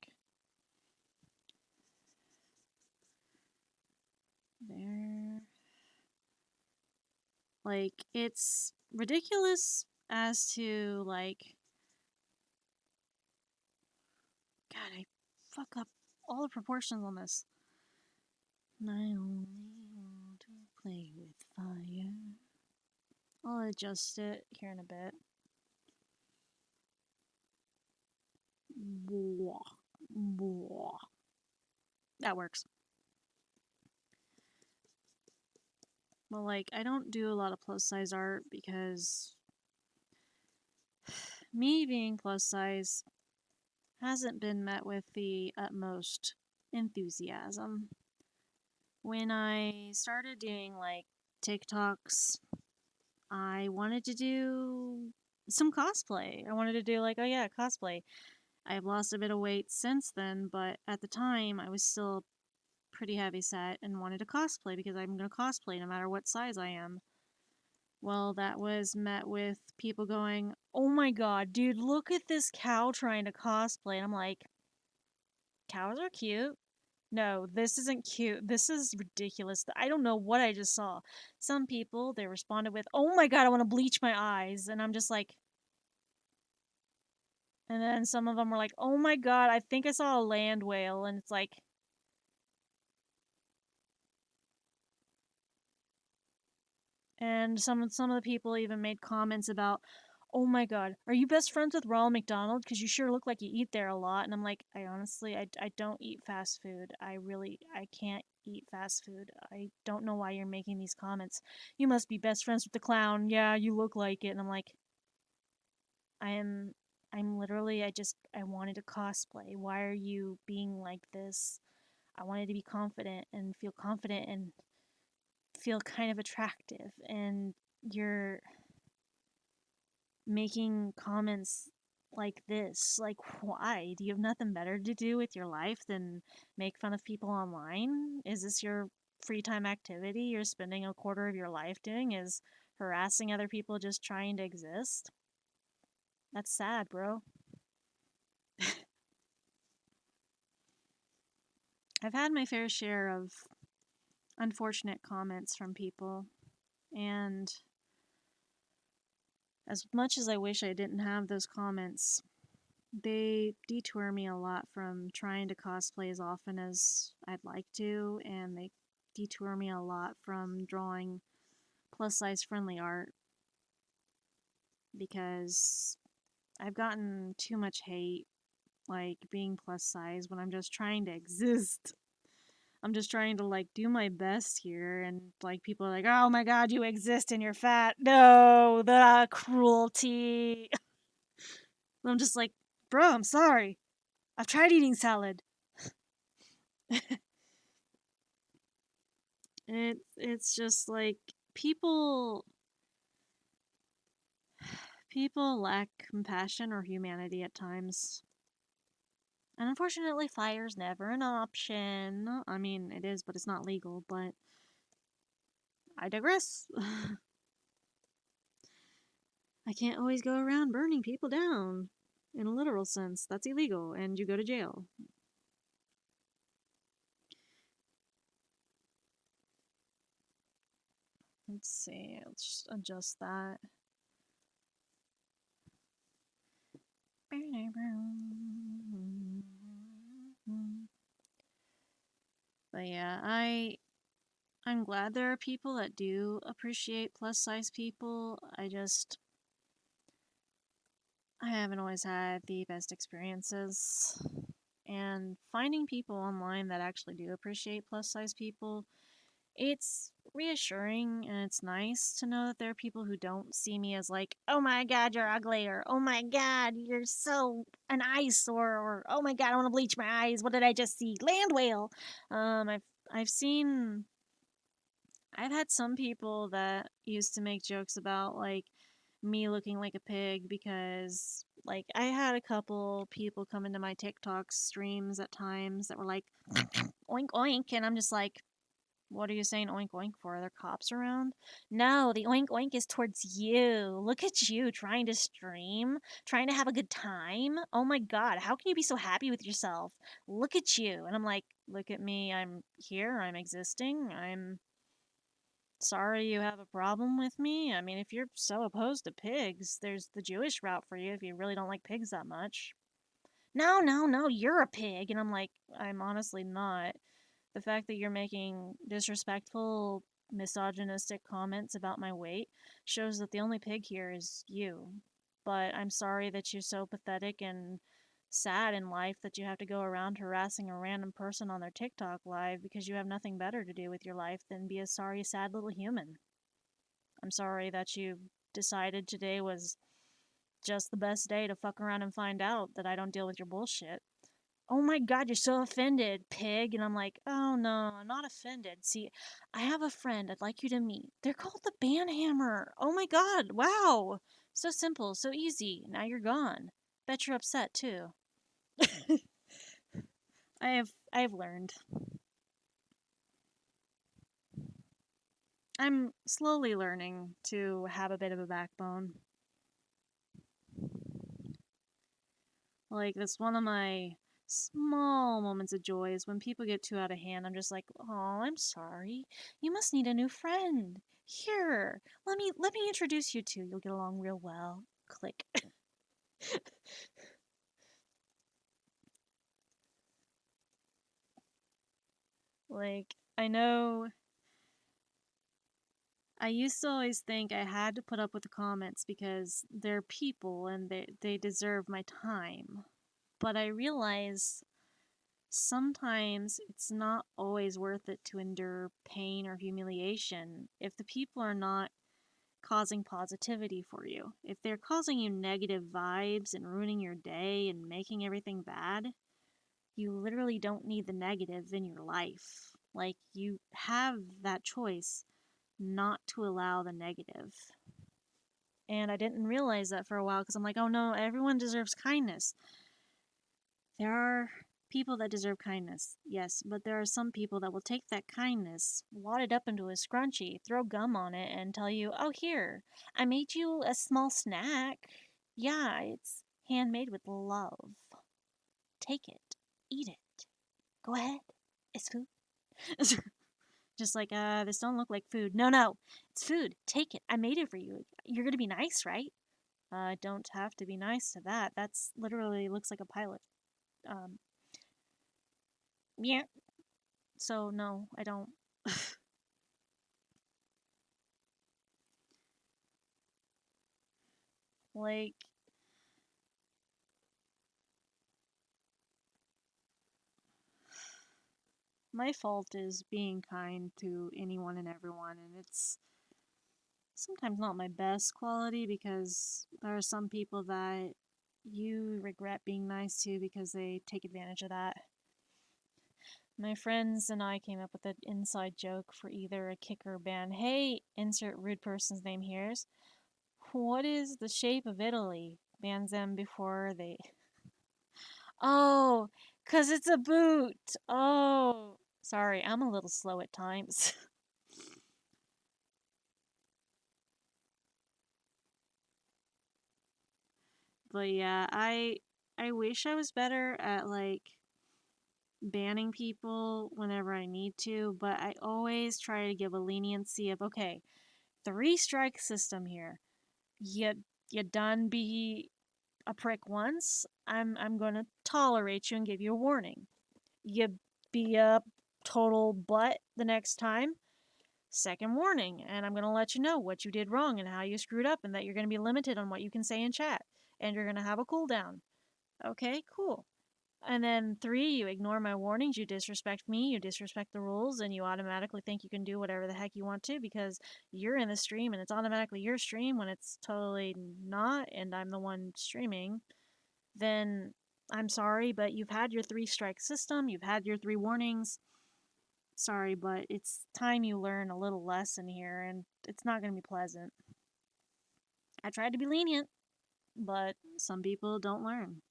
There. Like, it's ridiculous as to, like, God, I fuck up all the proportions on this. I only want to play with fire. I'll adjust it here in a bit. That works. Well, like, I don't do a lot of plus size art because me being plus size hasn't been met with the utmost enthusiasm. When I started doing, like, TikToks, I wanted to do some cosplay. I wanted to do, like, oh yeah, cosplay. I've lost a bit of weight since then, but at the time I was still pretty heavy set and wanted to cosplay because I'm going to cosplay no matter what size I am. Well, that was met with people going, oh my god, dude, look at this cow trying to cosplay. And I'm like, cows are cute. No, this isn't cute. This is ridiculous. I don't know what I just saw. Some people, they responded with, oh my god, I want to bleach my eyes. And I'm just like, and then some of them were like, oh my god, I think I saw a land whale. And it's like, and some of the people even made comments about, oh my god, are you best friends with Ronald McDonald? Because you sure look like you eat there a lot. And I'm like, I honestly, I don't eat fast food. I can't eat fast food. I don't know why you're making these comments. You must be best friends with the clown. Yeah, you look like it. And I'm like, I am, I'm literally, I wanted to cosplay. Why are you being like this? I wanted to be confident and feel confident and feel kind of attractive. And you're making comments like this. Like, why? Do you have nothing better to do with your life than make fun of people online? Is this your free time activity you're spending a quarter of your life doing? Is harassing other people just trying to exist? That's sad, bro. I've had my fair share of unfortunate comments from people, and as much as I wish I didn't have those comments, they detour me a lot from trying to cosplay as often as I'd like to, and they detour me a lot from drawing plus size friendly art because I've gotten too much hate, like being plus size when I'm just trying to exist. I'm just trying to like do my best here, and like people are like, "Oh my god, you exist and you're fat." No, the cruelty. I'm just like, bro, I'm sorry. I've tried eating salad. It's just like people people lack compassion or humanity at times. And unfortunately, fire's never an option. I mean, it is, but it's not legal, but I digress. I can't always go around burning people down. In a literal sense, that's illegal, and you go to jail. Let's see, let's just adjust that. But yeah, I'm glad there are people that do appreciate plus size people. I haven't always had the best experiences. And finding people online that actually do appreciate plus size people It's reassuring and it's nice to know that there are people who don't see me as like, oh my god, you're ugly, or oh my god, you're so an eyesore, or oh my god, I want to bleach my eyes. What did I just see? Land whale. I've seen I've had some people that used to make jokes about like me looking like a pig because like I had a couple people come into my TikTok streams at times that were like oink oink, and I'm just like, what are you saying oink oink for? Are there cops around? No, the oink oink is towards you. Look at you trying to stream, trying to have a good time. Oh my god, how can you be so happy with yourself? Look at you. And I'm like, look at me. I'm here. I'm existing. I'm sorry you have a problem with me. I mean, if you're so opposed to pigs, there's the Jewish route for you if you really don't like pigs that much. No, no, no, you're a pig. And I'm like, I'm honestly not. The fact that you're making disrespectful, misogynistic comments about my weight shows that the only pig here is you. But I'm sorry that you're so pathetic and sad in life that you have to go around harassing a random person on their TikTok live because you have nothing better to do with your life than be a sorry, sad little human. I'm sorry that you decided today was just the best day to fuck around and find out that I don't deal with your bullshit. Oh my god, you're so offended, pig. And I'm like, oh no, I'm not offended. See, I have a friend I'd like you to meet. They're called the Banhammer. Oh my god, wow. So simple, so easy. Now you're gone. Bet you're upset too. I have learned. I'm slowly learning to have a bit of a backbone. Like, that's one of my small moments of joy is when people get too out of hand. I'm just like, oh, I'm sorry. You must need a new friend. Here, let me introduce you two. You'll get along real well. Click. Like, I know I used to always think I had to put up with the comments because they're people and they deserve my time. But I realize sometimes it's not always worth it to endure pain or humiliation if the people are not causing positivity for you. If they're causing you negative vibes and ruining your day and making everything bad, you literally don't need the negative in your life. Like, you have that choice not to allow the negative. And I didn't realize that for a while because I'm like, oh no, everyone deserves kindness. There are people that deserve kindness, yes, but there are some people that will take that kindness, wad it up into a scrunchie, throw gum on it, and tell you, oh, here, I made you a small snack. Yeah, it's handmade with love. Take it, eat it. Go ahead, it's food. Just like, this don't look like food. No, no, it's food. Take it. I made it for you. You're gonna be nice, right? Don't have to be nice to that. That's literally looks like a pilot. Um, yeah. So no, I don't. Like, my fault is being kind to anyone and everyone, and it's sometimes not my best quality because there are some people that you regret being nice to because they take advantage of that. My friends and I came up with an inside joke for either a kick or a ban. Hey, insert rude person's name here. What is the shape of Italy? Bans them before they. Oh, 'cause it's a boot. Oh, sorry, I'm a little slow at times. But yeah, I wish I was better at like banning people whenever I need to, but I always try to give a leniency of okay, three strike system here. You you done be a prick once, I'm gonna tolerate you and give you a warning. You be a total butt the next time, second warning, and I'm gonna let you know what you did wrong and how you screwed up and that you're gonna be limited on what you can say in chat. And you're gonna have a cooldown. Okay, cool. And then 3, you ignore my warnings, you disrespect me, you disrespect the rules, and you automatically think you can do whatever the heck you want to because you're in the stream and it's automatically your stream when it's totally not, and I'm the one streaming. Then I'm sorry, but you've had your 3-strike system, you've had your 3 warnings. Sorry, but it's time you learn a little lesson here, and it's not going to be pleasant. I tried to be lenient, but some people don't learn.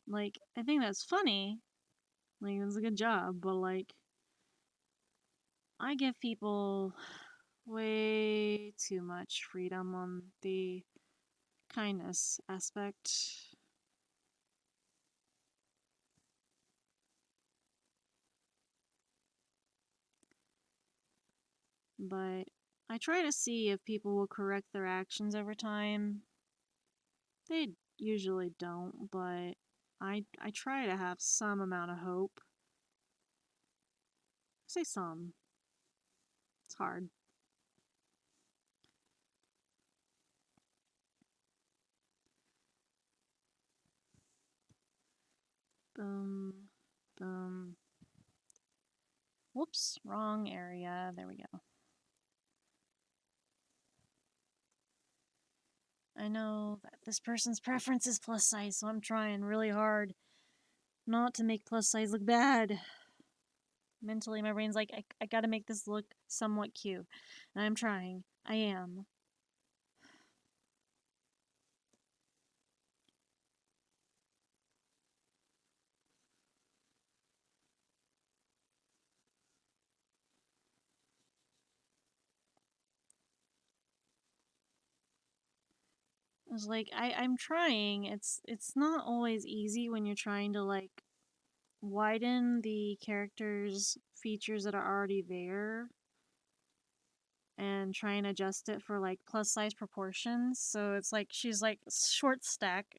Like, I think that's funny. Like, it's a good job, but like, I give people way too much freedom on the kindness aspect. But I try to see if people will correct their actions over time. They usually don't, but I try to have some amount of hope. I say some. It's hard. Boom. Boom. Whoops, wrong area. There we go. I know that this person's preference is plus size, so I'm trying really hard not to make plus size look bad. Mentally, my brain's like, I gotta make this look somewhat cute. And I'm trying. I am. It's like I'm trying. It's not always easy when you're trying to like widen the character's features that are already there and try and adjust it for like plus size proportions. So it's like she's like short stack.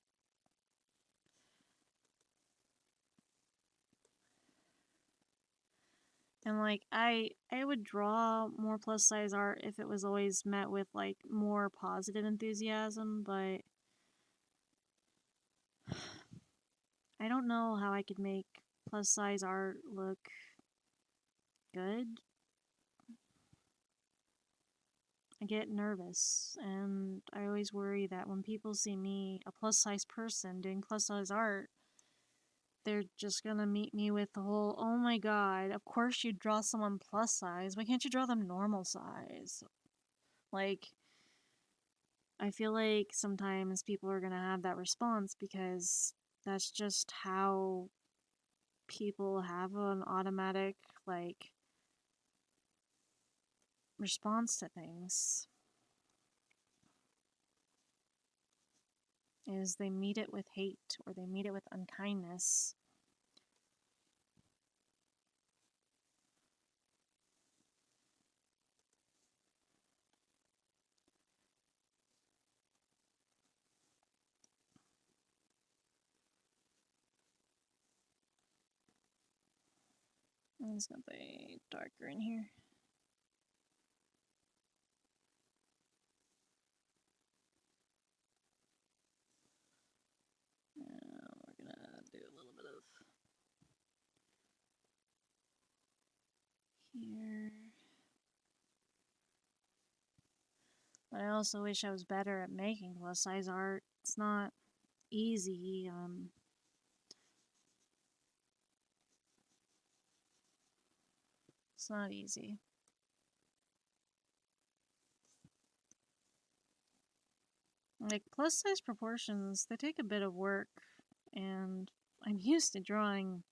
And like I would draw more plus size art if it was always met with like more positive enthusiasm, but I don't know how I could make plus size art look good. I get nervous, and I always worry that when people see me, a plus size person, doing plus size art, they're just gonna meet me with the whole, oh my god, of course you draw someone plus size. Why can't you draw them normal size? Like, I feel like sometimes people are gonna have that response because that's just how people have an automatic, like, response to things. Is they meet it with hate or they meet it with unkindness. I'm just gonna be darker in here. We're gonna do a little bit of here. But I also wish I was better at making plus size art. It's not easy. It's not easy. Like plus size proportions, they take a bit of work, and I'm used to drawing,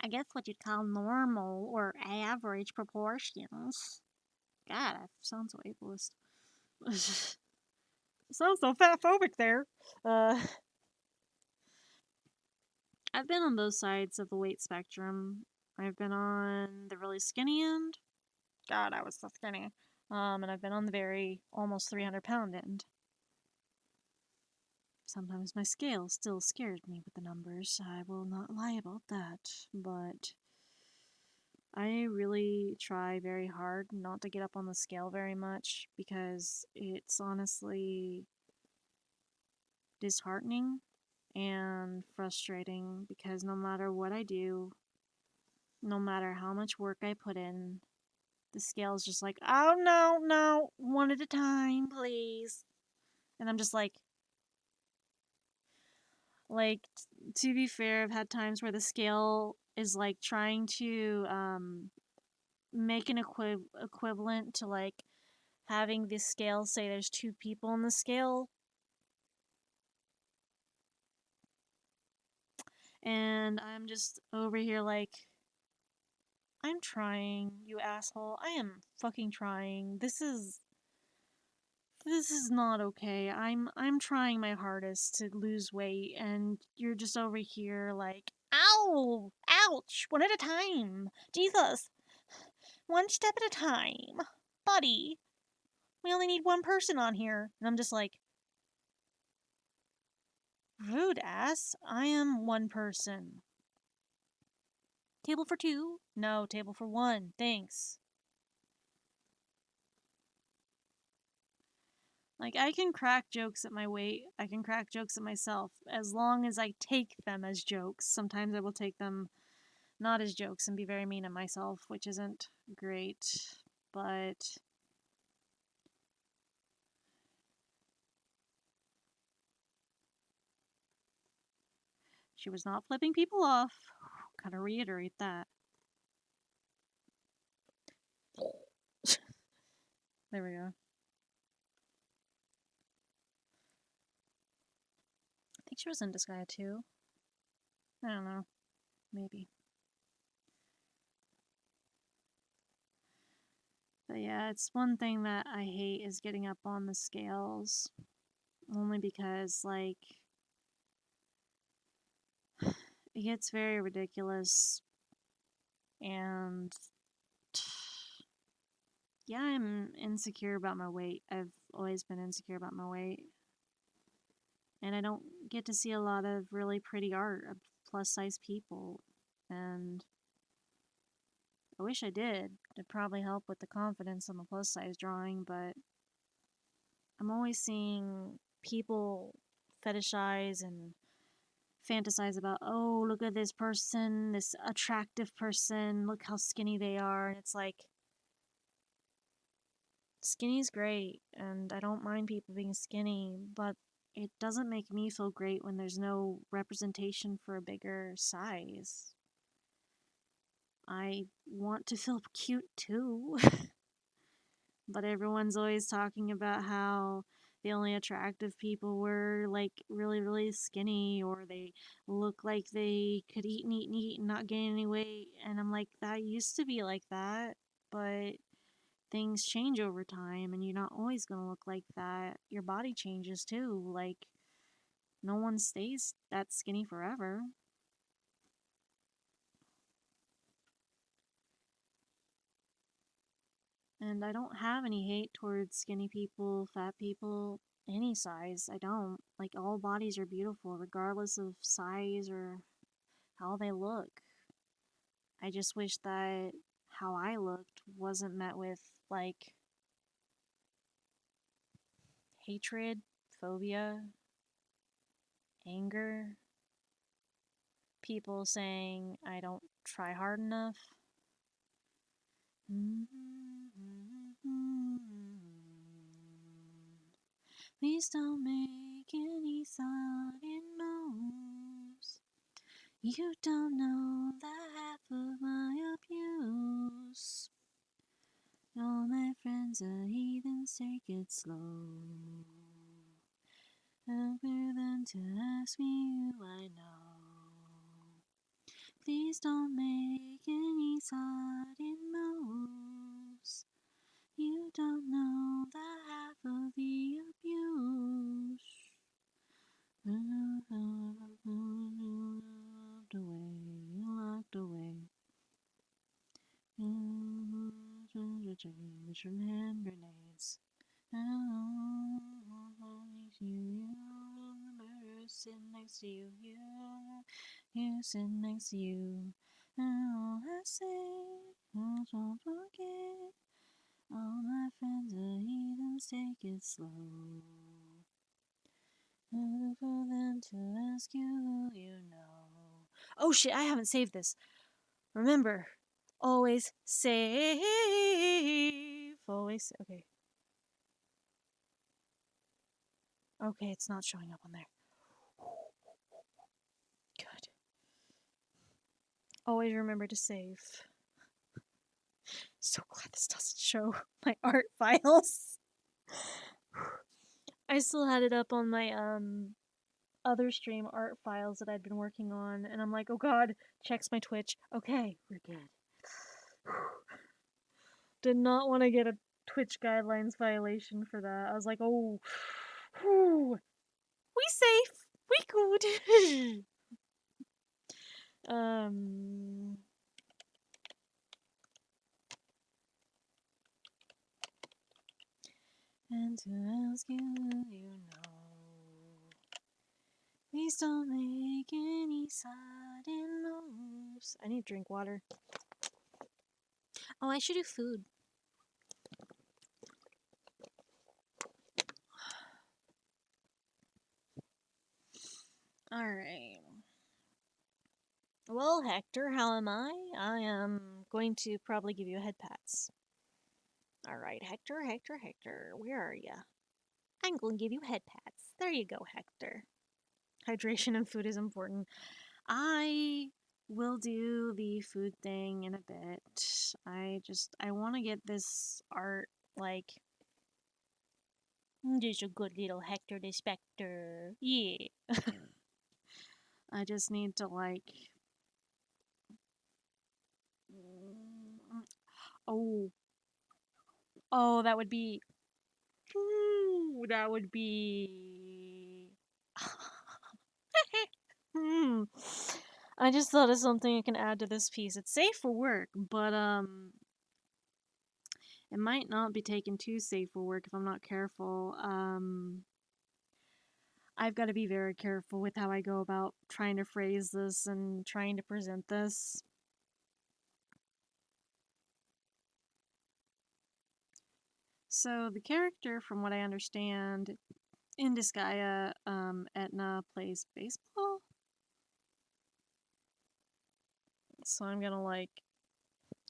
I guess what you'd call normal or average proportions. God, I sound so ableist. Sounds so fat phobic there. I've been on both sides of the weight spectrum. I've been on the really skinny end. God, I was so skinny. And I've been on the very almost 300-pound end. Sometimes my scale still scares me with the numbers. I will not lie about that. But I really try very hard not to get up on the scale very much because it's honestly disheartening and frustrating because no matter what I do, no matter how much work I put in, the scale's just like, oh no, no, one at a time, please. And I'm just like, to be fair, I've had times where the scale is like trying to make an equivalent to like having the scale say there's two people on the scale. And I'm just over here like, I'm trying, you asshole. I am fucking trying. This is not okay. I'm trying my hardest to lose weight and you're just over here like, ow, ouch, one at a time. Jesus. One step at a time. Buddy, we only need one person on here. And I'm just like, rude ass. I am one person. Table for two? No, table for one. Thanks. Like, I can crack jokes at my weight. I can crack jokes at myself as long as I take them as jokes. Sometimes I will take them not as jokes and be very mean at myself, which isn't great. But she was not flipping people off. Gotta reiterate that. There we go. I think she was in Disgaea too. I don't know. Maybe. But yeah, it's one thing that I hate is getting up on the scales. Only because, like, it gets very ridiculous. And yeah, I'm insecure about my weight. I've always been insecure about my weight. And I don't get to see a lot of really pretty art of plus size people. And I wish I did. It'd probably help with the confidence on the plus size drawing, but I'm always seeing people fetishize and fantasize about, oh, look at this person, this attractive person, look how skinny they are. And it's like, skinny's great, and I don't mind people being skinny, but it doesn't make me feel great when there's no representation for a bigger size. I want to feel cute too. But everyone's always talking about how the only attractive people were like really, really skinny, or they look like they could eat and eat and eat and not gain any weight. And I'm like, that used to be like that, but things change over time and you're not always going to look like that. Your body changes too. Like, no one stays that skinny forever. And I don't have any hate towards skinny people, fat people, any size. I don't. Like, all bodies are beautiful, regardless of size or how they look. I just wish that how I looked wasn't met with, like, hatred, phobia, anger, people saying I don't try hard enough. Please don't make any sudden moves. You don't know the half of my abuse. All my friends are heathens, take it slow. I'll for them to ask me who I know. Please don't make any sudden moves. You don't know the half of the abuse. Locked away, locked away. From hand grenades. sitting next to you, you sitting next to you. And all I say, I won't forget. All my friends are heathens, take it slow. For them to ask you who you know. Oh shit, I haven't saved this. Remember, always save. Always. Okay. Okay, it's not showing up on there. Good. Always remember to save. So glad this doesn't show my art files. I still had it up on my other stream art files that I'd been working on, and I'm like, oh god, checks my Twitch. Okay, we're good. Did not want to get a Twitch guidelines violation for that. I was like, oh, whew, we safe, we good. And to ask you who you know. Please don't make any sudden moves. I need to drink water. Oh, I should do food. Alright. Well, Hector, how am I? I am going to probably give you a head pats. Alright, Hector, where are ya? I'm going to give you head pats. There you go, Hector. Hydration and food is important. I will do the food thing in a bit. I want to get this art, like, just a good little Hector the Spectre. Yeah. I just need to, like... Oh. Oh, that would be... Ooh, that would be... I just thought of something I can add to this piece. It's safe for work, but, it might not be taken too safe for work if I'm not careful. I've got to be very careful with how I go about trying to phrase this and trying to present this. So the character, from what I understand, in Disgaea, Etna plays baseball. So I'm gonna, like,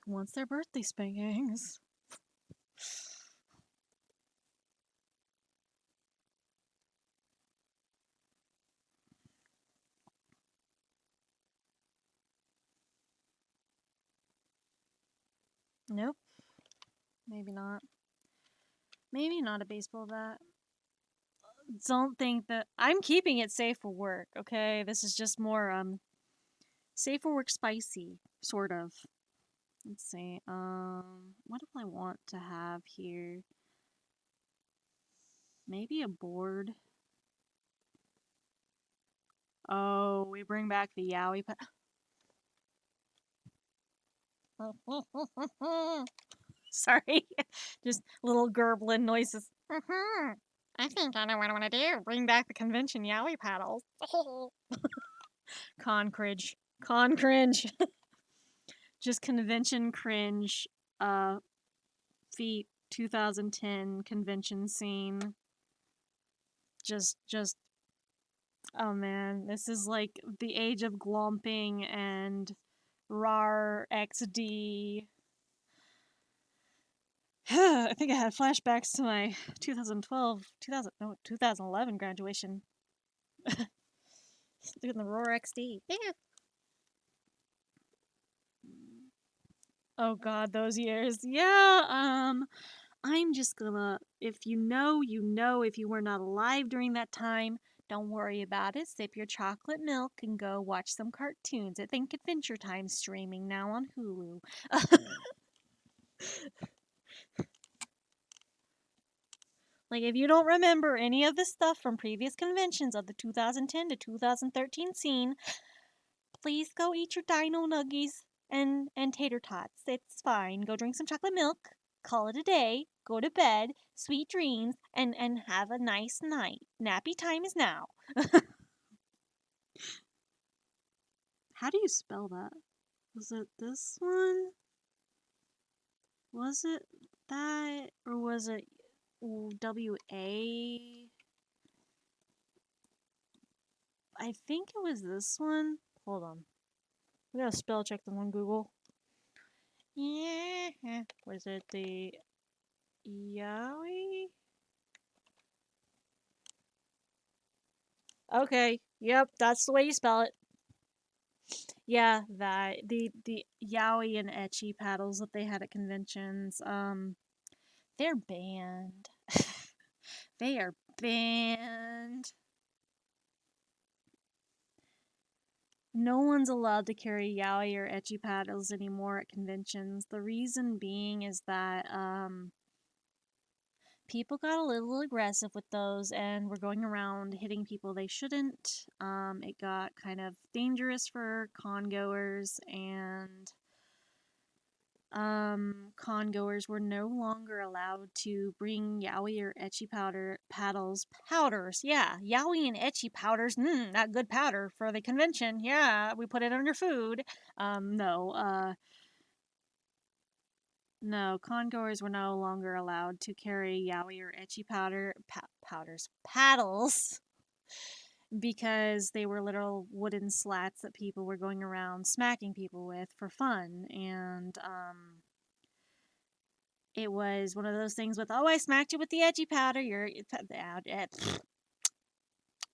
once their birthday spankings. Nope. Maybe not. Maybe not a baseball bat. Don't think that... I'm keeping it safe for work, okay? This is just more, safe for work spicy, sort of. Let's see, what do I want to have here? Maybe a board. Oh, we bring back the Yowie pet. Sorry, just little gurgling noises. I think I know what I want to do. Bring back the convention Yowie paddles. Con cringe. Con cringe. Just convention cringe. Feet 2010 convention scene. Just. Oh man, this is like the age of glomping and RAR XD. I think I had flashbacks to my 2011 graduation. Doing the RAR XD. Yeah. Oh god, those years. Yeah, I'm just gonna, if you know, you know. If you were not alive during that time, don't worry about it. Sip your chocolate milk and go watch some cartoons. I think Adventure Time's streaming now on Hulu. Like, if you don't remember any of the stuff from previous conventions of the 2010 to 2013 scene, please go eat your dino nuggies and tater tots. It's fine. Go drink some chocolate milk, call it a day, go to bed, sweet dreams, and have a nice night. Nappy time is now. How do you spell that? Was it this one? Was it that? Or was it W-A? I think it was this one. Hold on. We gotta spell check them on Google. Yeah. Was it the Yowie? Okay. Yep, that's the way you spell it. Yeah, that the yaoi and ecchi paddles that they had at conventions. They're banned. They are banned. No one's allowed to carry yaoi or ecchi paddles anymore at conventions. The reason being is that people got a little aggressive with those and were going around hitting people they shouldn't. It got kind of dangerous for con goers, and con goers were no longer allowed to bring yaoi or ecchi powders. Yeah, yaoi and ecchi powders. That good powder for the convention. Yeah, we put it on your food. No, congoers were no longer allowed to carry yaoi or ecchi paddles, because they were little wooden slats that people were going around smacking people with for fun. And it was one of those things with, oh, I smacked you with the ecchi powder.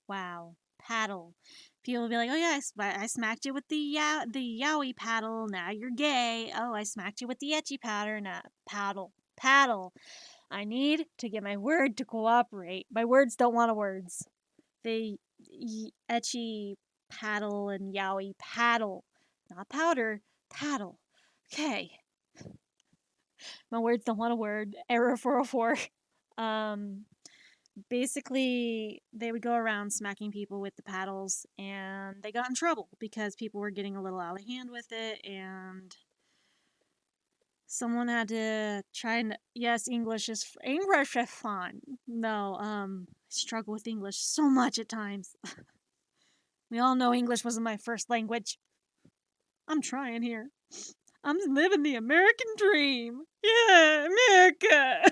Wow, paddle. People would be like, oh yeah, I smacked you with the yaoi paddle. Now you're gay. Oh, I smacked you with the ecchi powder. Now paddle. I need to get my word to cooperate. My words don't want words. The ecchi paddle and yaoi paddle, not powder, paddle. Okay, my words don't want a word. Error 404. Um, basically, they would go around smacking people with the paddles, and they got in trouble because people were getting a little out of hand with it, and someone had to try and, yes, English is fun. No, I struggle with English so much at times. We all know English wasn't my first language. I'm trying here. I'm living the American dream. Yeah, America.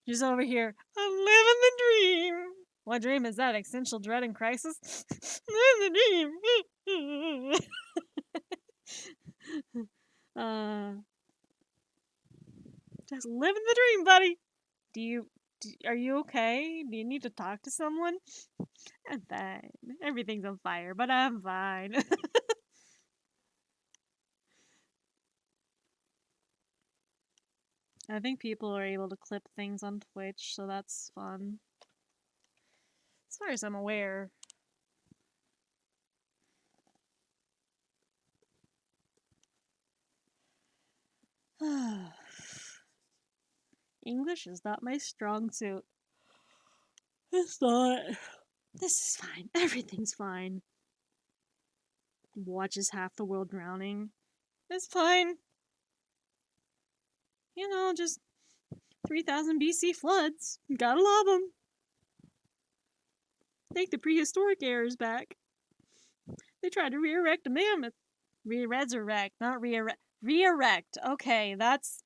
Just over here. I'm living the dream. What dream is that? Existential dread and crisis? Living the dream. uh, just living the dream, buddy. Are you okay? Do you need to talk to someone? I'm fine. Everything's on fire, but I'm fine. I think people are able to clip things on Twitch, so that's fun. As far as I'm aware. English is not my strong suit. It's not. This is fine. Everything's fine. Watches half the world drowning. It's fine. You know, just 3000 BC floods. Gotta love them. Take the prehistoric errors back. They tried to re-erect a mammoth. Re-resurrect, not re-erect. Re-erect. Okay, that's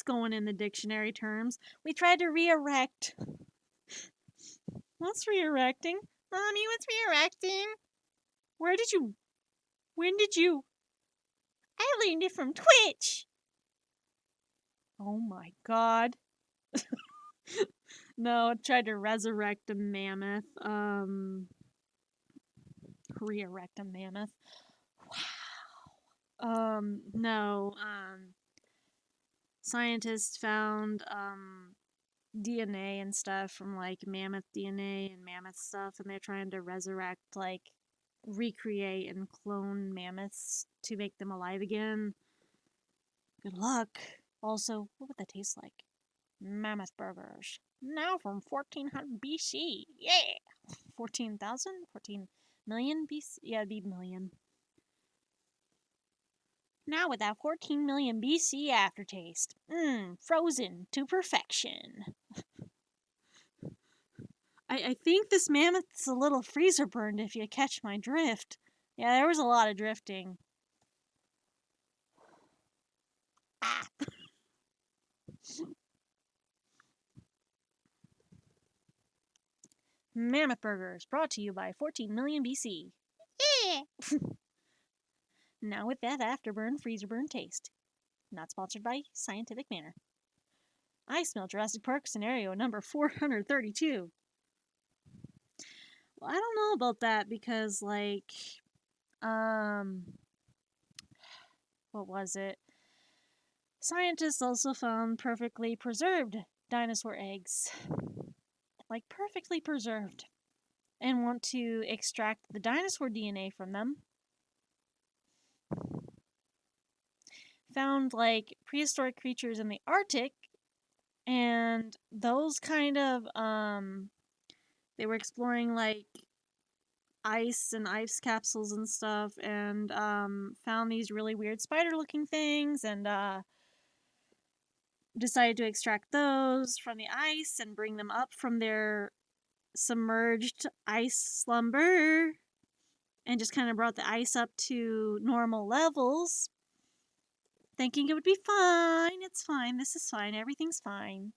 going in the dictionary terms. We tried to re-erect. What's re-erecting? Mommy, what's re-erecting? When did you? I learned it from Twitch. Oh my god. No, I tried to resurrect a mammoth. Re-erect a mammoth. Wow. No. Scientists found DNA and stuff from like mammoth DNA and mammoth stuff, and they're trying to resurrect, like, recreate and clone mammoths to make them alive again. Good luck. Also, what would that taste like? Mammoth burgers. Now from 1400 BC. Yeah! 14,000? 14 million BC? Yeah, it'd be million. Now with that 14 million BC aftertaste. Frozen to perfection. I think this mammoth's a little freezer burned, if you catch my drift. Yeah, there was a lot of drifting. Ah. Mammoth Burgers, brought to you by 14 million BC. Now with that afterburn, freezer burn taste. Not sponsored by Scientific Manner. I smell Jurassic Park scenario number 432. Well, I don't know about that because, like, what was it? Scientists also found perfectly preserved dinosaur eggs. Like, perfectly preserved. And want to extract the dinosaur DNA from them. Found, like, prehistoric creatures in the Arctic, and those kind of, they were exploring, like, ice and ice capsules and stuff, and, found these really weird spider-looking things, and, decided to extract those from the ice and bring them up from their submerged ice slumber, and just kind of brought the ice up to normal levels, thinking it would be fine. It's fine. This is fine. Everything's fine.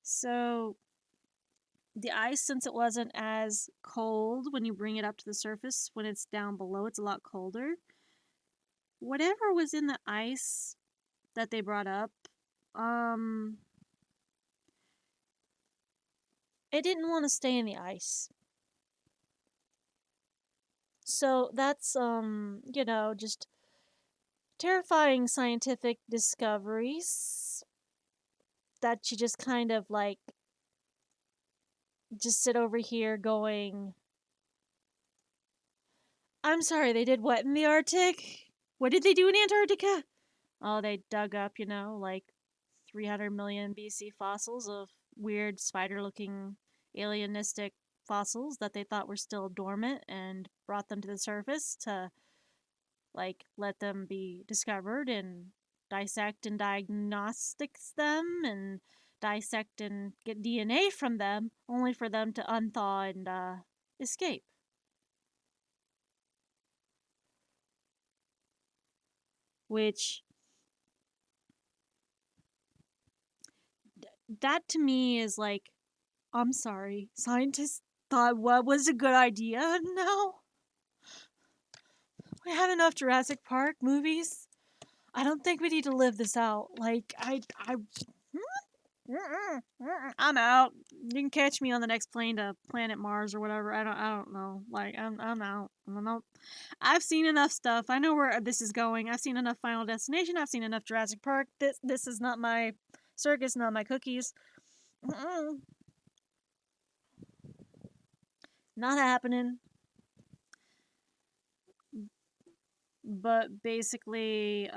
So the ice, since it wasn't as cold when you bring it up to the surface, when it's down below, it's a lot colder. Whatever was in the ice that they brought up, it didn't want to stay in the ice. So that's, just terrifying scientific discoveries that you just kind of, like, just sit over here going, I'm sorry, they did what in the Arctic? What did they do in Antarctica? Oh, they dug up, like 300 million BC fossils of weird spider-looking alienistic fossils that they thought were still dormant and brought them to the surface to, like, let them be discovered and dissect and diagnostics them and dissect and get DNA from them, only for them to unthaw and escape. Which, that to me is like, I'm sorry, scientists thought what was a good idea? No. We had enough Jurassic Park movies. I don't think we need to live this out. Like, I'm out. You can catch me on the next plane to planet Mars or whatever. I don't know. Like, I'm out. I don't know. I've seen enough stuff. I know where this is going. I've seen enough Final Destination. I've seen enough Jurassic Park. This is not my circus, not my cookies. Not happening. But basically,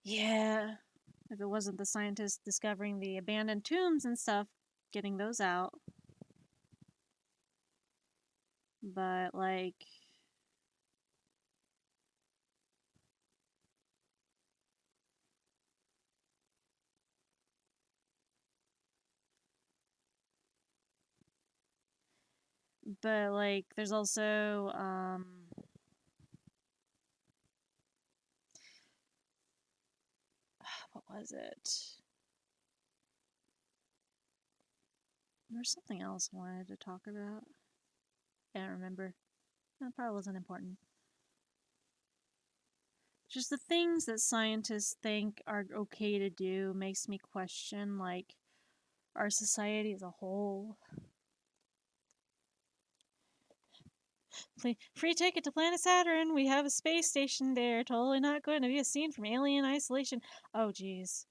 yeah, if it wasn't the scientists discovering the abandoned tombs and stuff, getting those out. But, like, there's also, what was it? There's something else I wanted to talk about. I don't remember. That probably wasn't important. Just the things that scientists think are okay to do makes me question, like, our society as a whole. Free ticket to planet Saturn. We have a space station there. Totally not going to be a scene from Alien Isolation. Oh, jeez.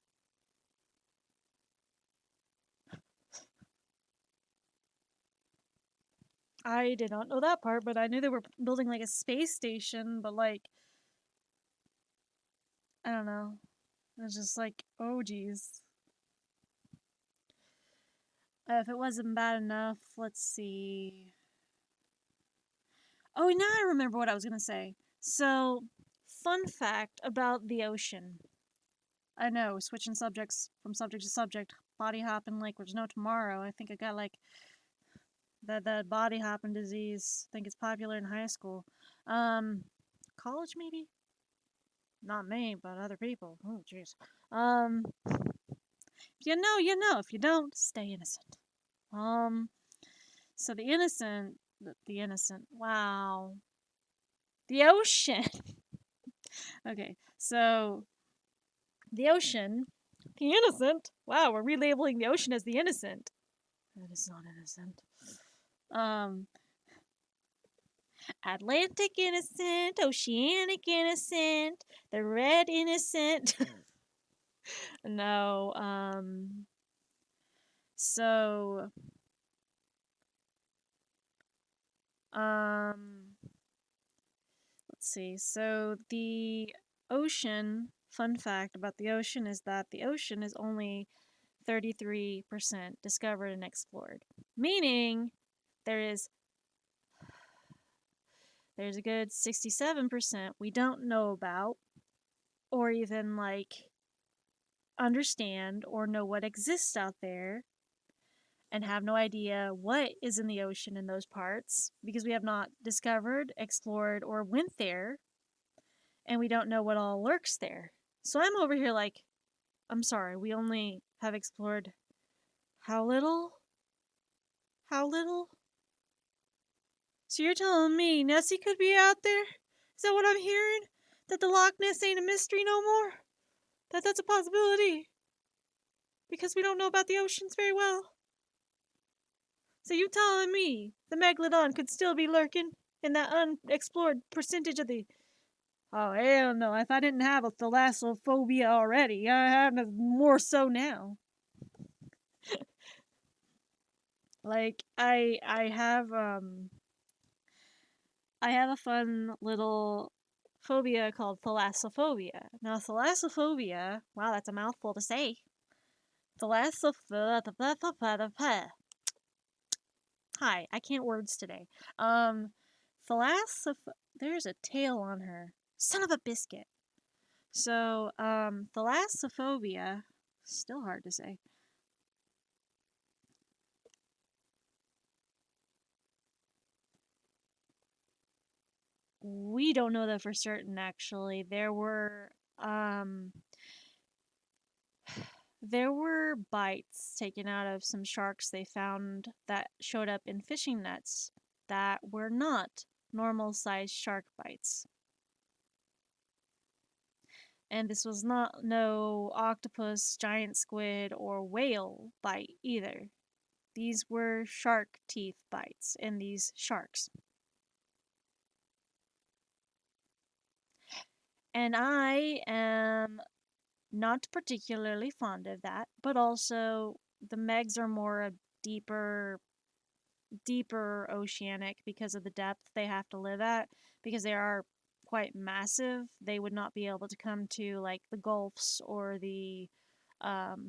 I did not know that part, but I knew they were building, like, a space station, but, like, I don't know. It was just like, oh, jeez. If it wasn't bad enough, let's see. Oh, now I remember what I was going to say. So, fun fact about the ocean. I know, switching subjects from subject to subject, body hopping like there's no tomorrow. I think I got like that body hopping disease. I think it's popular in high school. Um, college maybe? Not me, but other people. Oh, jeez. Um, if you know, you know. If you don't, stay innocent. Um, so the innocent. Wow, the ocean. Okay, so the ocean, the innocent. Wow, we're relabeling the ocean as the innocent. That is not innocent. Um, Atlantic innocent, oceanic innocent, the red innocent. No, so, um, let's see. So the ocean, fun fact about the ocean is that the ocean is only 33% discovered and explored, meaning there is there's a good 67% we don't know about or even like understand or know what exists out there and have no idea what is in the ocean in those parts because we have not discovered, explored, or went there, and we don't know what all lurks there. So I'm over here like, I'm sorry, we only have explored how little? How little? So you're telling me Nessie could be out there? Is that what I'm hearing? That the Loch Ness ain't a mystery no more? That's a possibility? Because we don't know about the oceans very well? So you telling me the Megalodon could still be lurking in that unexplored percentage of the... Oh, hell no. If I didn't have a thalassophobia already, I have more so now. Like, I have a fun little phobia called thalassophobia. Now, thalassophobia, wow, that's a mouthful to say. Thalassophobia. Hi, I can't words today. Thalassoph... There's a tail on her. Son of a biscuit. So, thalassophobia, still hard to say. We don't know that for certain, actually. There were bites taken out of some sharks they found that showed up in fishing nets that were not normal sized shark bites. And this was not no octopus, giant squid, or whale bite either. These were shark teeth bites in these sharks. And I am not particularly fond of that, but also the Megs are more a deeper oceanic because of the depth they have to live at because they are quite massive. They would not be able to come to like the gulfs or the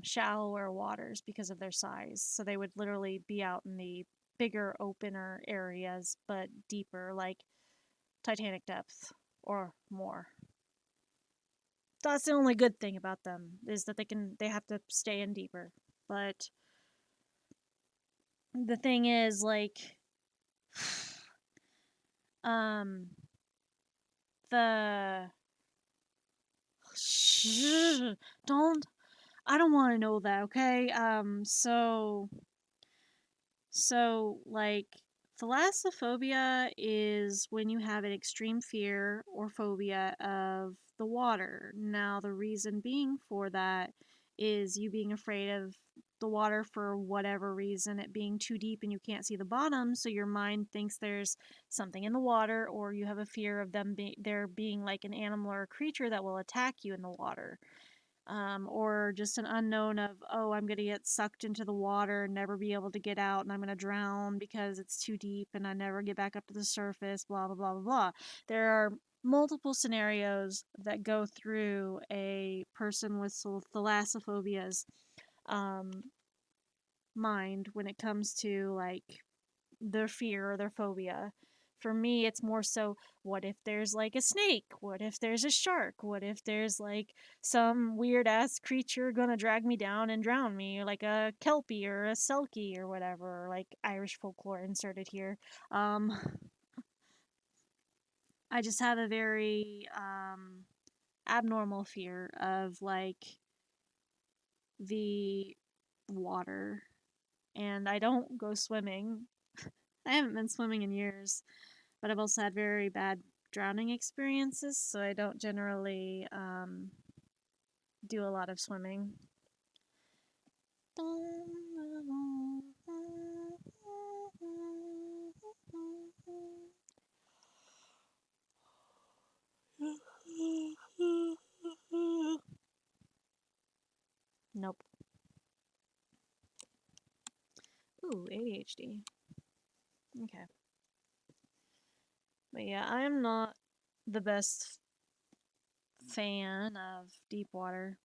shallower waters because of their size. So they would literally be out in the bigger, opener areas, but deeper, like Titanic depth or more. That's the only good thing about them is that they have to stay in deeper. But the thing is like um the don't I don't want to know that, okay? So like thalassophobia is when you have an extreme fear or phobia of the water. Now the reason being for that is you being afraid of the water for whatever reason, it being too deep and you can't see the bottom, so your mind thinks there's something in the water, or you have a fear of there being like an animal or a creature that will attack you in the water, or just an unknown of, oh, I'm going to get sucked into the water and never be able to get out, and I'm going to drown because it's too deep and I never get back up to the surface, blah, blah, blah, blah, blah. There are multiple scenarios that go through a person with thalassophobia's um, mind when it comes to like their fear or their phobia. For me, it's more so, what if there's like a snake? What if there's a shark? What if there's like some weird ass creature gonna drag me down and drown me, like a kelpie or a selkie or whatever, like Irish folklore inserted here. Um, I just have a very abnormal fear of like the water, and I don't go swimming. I haven't been swimming in years, but I've also had very bad drowning experiences, so I don't generally do a lot of swimming. Nope. Ooh, ADHD. Okay. But yeah, I'm not the best fan of deep water.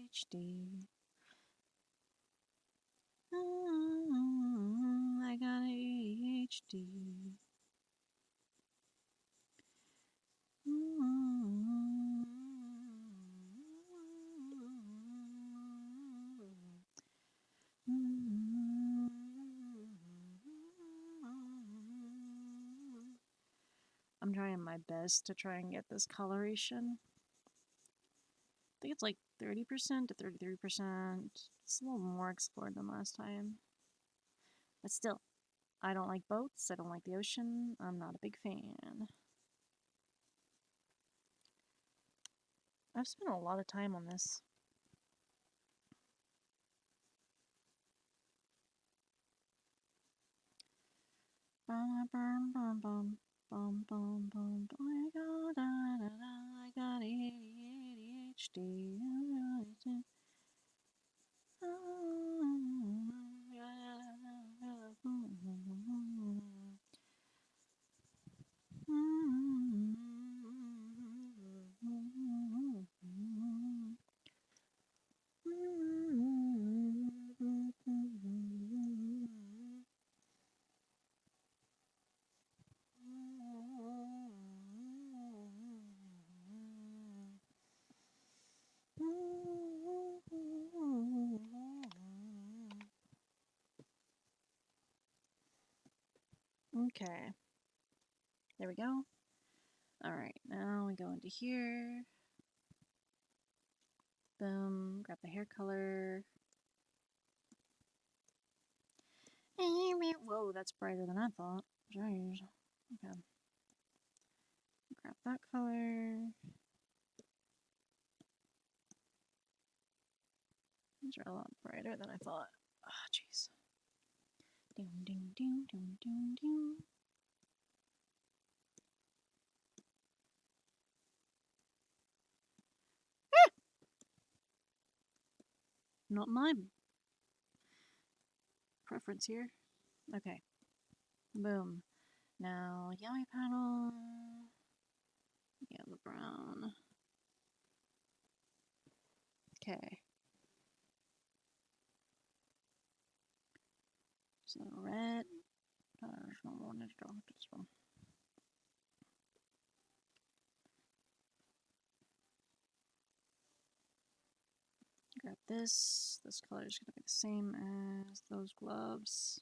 ADHD. I got ADHD. I'm trying my best to try and get this coloration. I think it's like 30% to 33%. It's a little more explored than last time. But still, I don't like boats. I don't like the ocean. I'm not a big fan. I've spent a lot of time on this. I got ADHD. Okay. There we go. Alright, now we go into here. Boom. Grab the hair color. Whoa, that's brighter than I thought. Jeez. Okay. Grab that color. These are a lot brighter than I thought. Ah, jeez. Ding, ding, ding, ding, ding, ding. Not my preference here. Okay. Boom. Now, yellow panel. Yellow brown. Okay. So red. There's no one to draw this one. Grab this. This color is going to be the same as those gloves.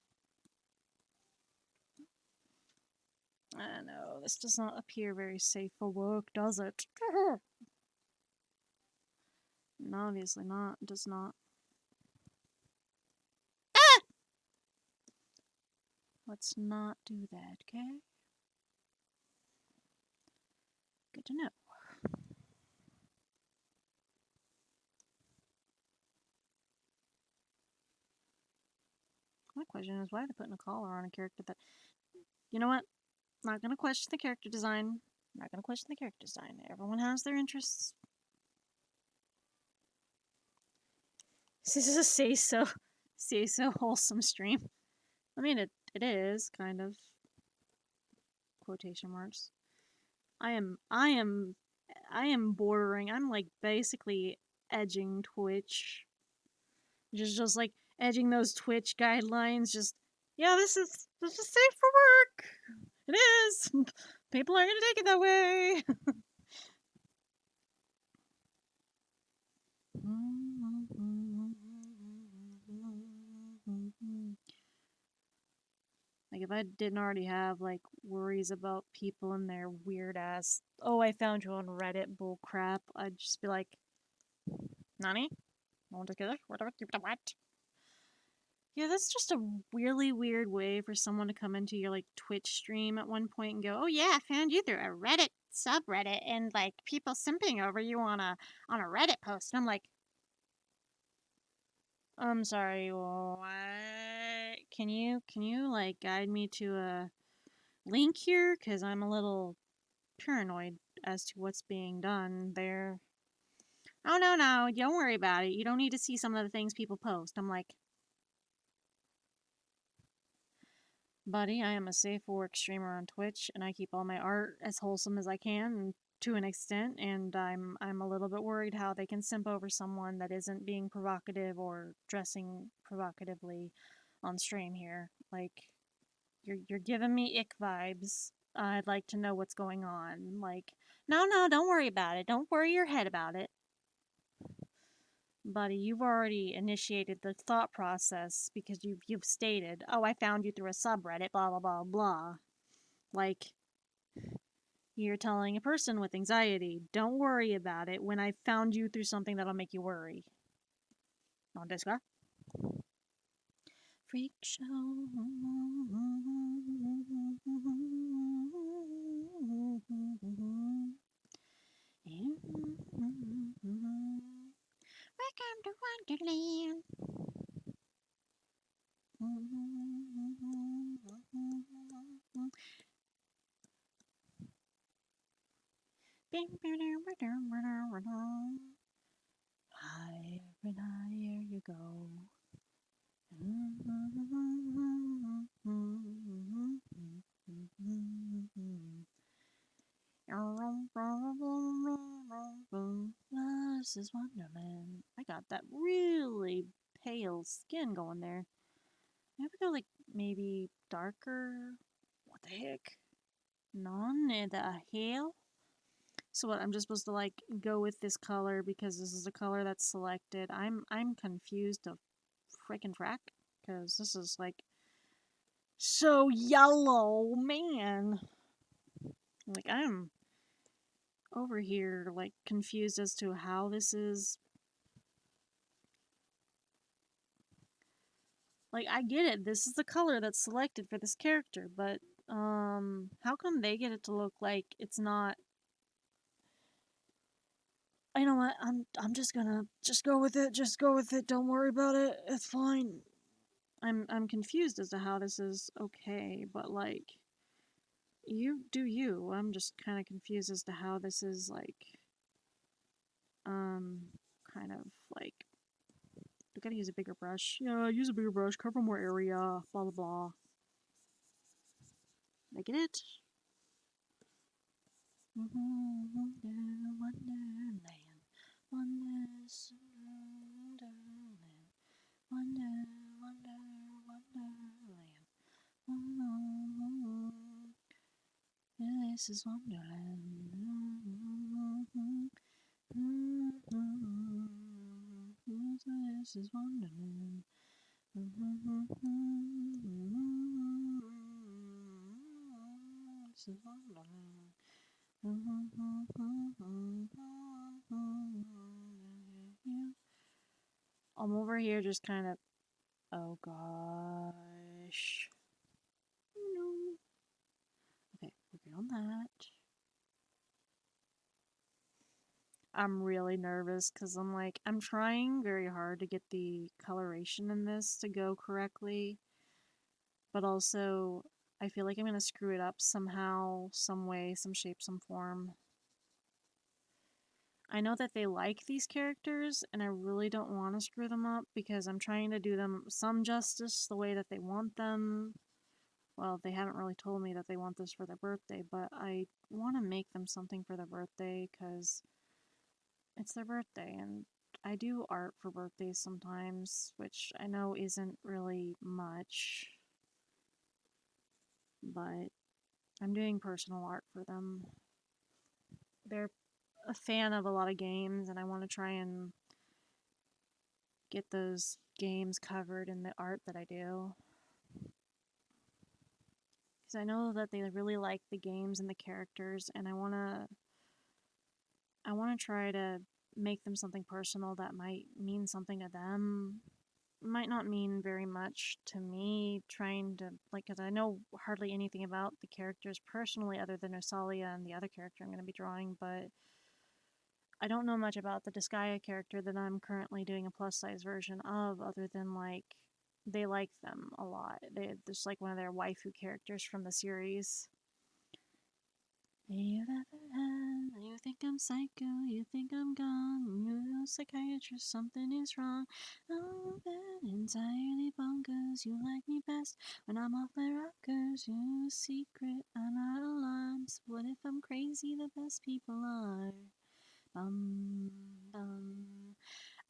I know, this does not appear very safe for work, does it? No, obviously not. It does not. Ah! Let's not do that, okay? Good to know. My question is, why are they putting a collar on a character that you know what? Not gonna question the character design. Not gonna question the character design. Everyone has their interests. This is a say so wholesome stream. I mean, it is kind of quotation marks. I am bordering. I'm like basically edging Twitch. Just like edging those Twitch guidelines. Just yeah, this is safe for work. It is. People aren't gonna take it that way. Like if I didn't already have like worries about people and their weird ass, oh I found you on Reddit bull crap, I'd just be like, Nani? What? Yeah, that's just a really weird way for someone to come into your like Twitch stream at one point and go, "Oh yeah, I found you through a Reddit subreddit and like people simping over you on a Reddit post." And I'm like, "I'm sorry, what? Can you like guide me to a link here cuz I'm a little paranoid as to what's being done there." "Oh no, don't worry about it. You don't need to see some of the things people post." I'm like, buddy, I am a safe for work streamer on Twitch, and I keep all my art as wholesome as I can to an extent, and I'm a little bit worried how they can simp over someone that isn't being provocative or dressing provocatively on stream here. Like you're giving me ick vibes. I'd like to know what's going on. Like, no, don't worry about it. Don't worry your head about it. Buddy, you've already initiated the thought process because you've stated, "Oh, I found you through a subreddit, blah blah blah blah." Like you're telling a person with anxiety, "Don't worry about it when I found you through something that'll make you worry." Non desu Freak show. Welcome to Wonderland. Higher and higher you go. This is Wonderland. I got that really pale skin going there. I have to go like maybe darker. What the heck? None in the hell? So what? I'm just supposed to like go with this color because this is a color that's selected. I'm confused to freaking frack because this is like so yellow, man. Like I'm over here like confused as to how this is. Like I get it. This is the color that's selected for this character, but how come they get it to look like it's not? You know what? I'm just gonna just go with it. Just go with it. Don't worry about it. It's fine. I'm confused as to how this is okay, but like you do you. I'm just kind of confused as to how this is like um kind of like we gotta use a bigger brush. Yeah, use a bigger brush, cover more area, blah blah blah. Did I get it? Wonderland. Wonderland. This is Wonderland. This is Wonderland. This is Wonderland. I'm over here just kind of. Oh gosh. No. Okay, we're good on that. I'm really nervous because I'm like, I'm trying very hard to get the coloration in this to go correctly, but also I feel like I'm gonna screw it up somehow, some way, some shape, some form. I know that they like these characters, and I really don't want to screw them up because I'm trying to do them some justice the way that they want them. Well, they haven't really told me that they want this for their birthday, but I want to make them something for their birthday because it's their birthday, and I do art for birthdays sometimes, which I know isn't really much, but I'm doing personal art for them. They're a fan of a lot of games, and I want to try and get those games covered in the art that I do. Because I know that they really like the games and the characters, and I want to try to make them something personal that might mean something to them. Might not mean very much to me, trying to, like, because I know hardly anything about the characters personally other than Rosalia and the other character I'm going to be drawing, but I don't know much about the Disgaea character that I'm currently doing a plus size version of, other than, like, they like them a lot. They're just like one of their waifu characters from the series. You think I'm psycho, you think I'm gone, you're a psychiatrist, something is wrong. I'm entirely bonkers, you like me best when I'm off my rockers. You're a secret, I'm not alarmed. So what if I'm crazy? The best people are. Bum, bum.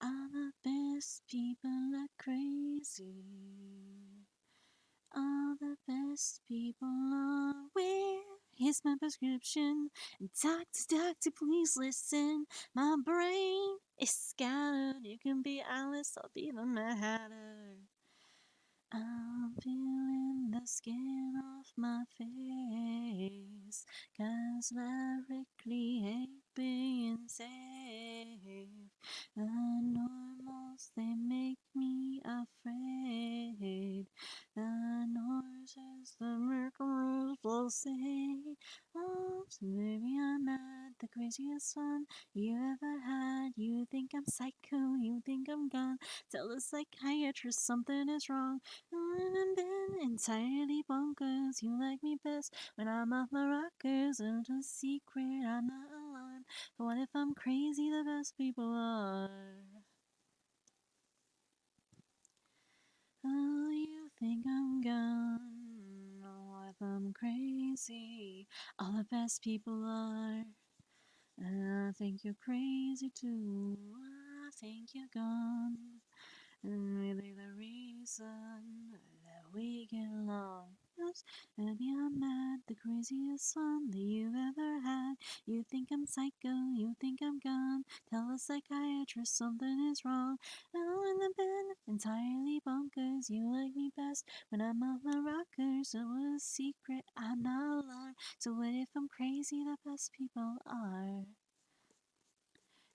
All the best people are crazy. All the best people are. Where is my prescription? Doctor, please listen. My brain is scattered. You can be Alice, I'll be the Mad Hatter. I'm feeling the skin off my face, 'cause lyrically hate being safe. The normals, they make me afraid. The noises, the miracles will say, oh, so maybe I'm not the craziest one you ever had. You think I'm psycho, you think I'm gone. Tell the psychiatrist something is wrong. I've been entirely bonkers. You like me best when I'm off my rockers. It's a secret, I'm not alarmed. But what if I'm crazy? The best people are. Oh, you think I'm gone? Oh, what if I'm crazy? All the best people are. And I think you're crazy too. I think you're gone. And really the reason that we get along is maybe I'm mad, the craziest one that you've ever had. You think I'm psycho, you think I'm gone. Tell a psychiatrist something is wrong. Oh, in the bed, entirely bonkers. You like me best when I'm off my rockers. So what a secret, I'm not alarmed. So what if I'm crazy? The best people are.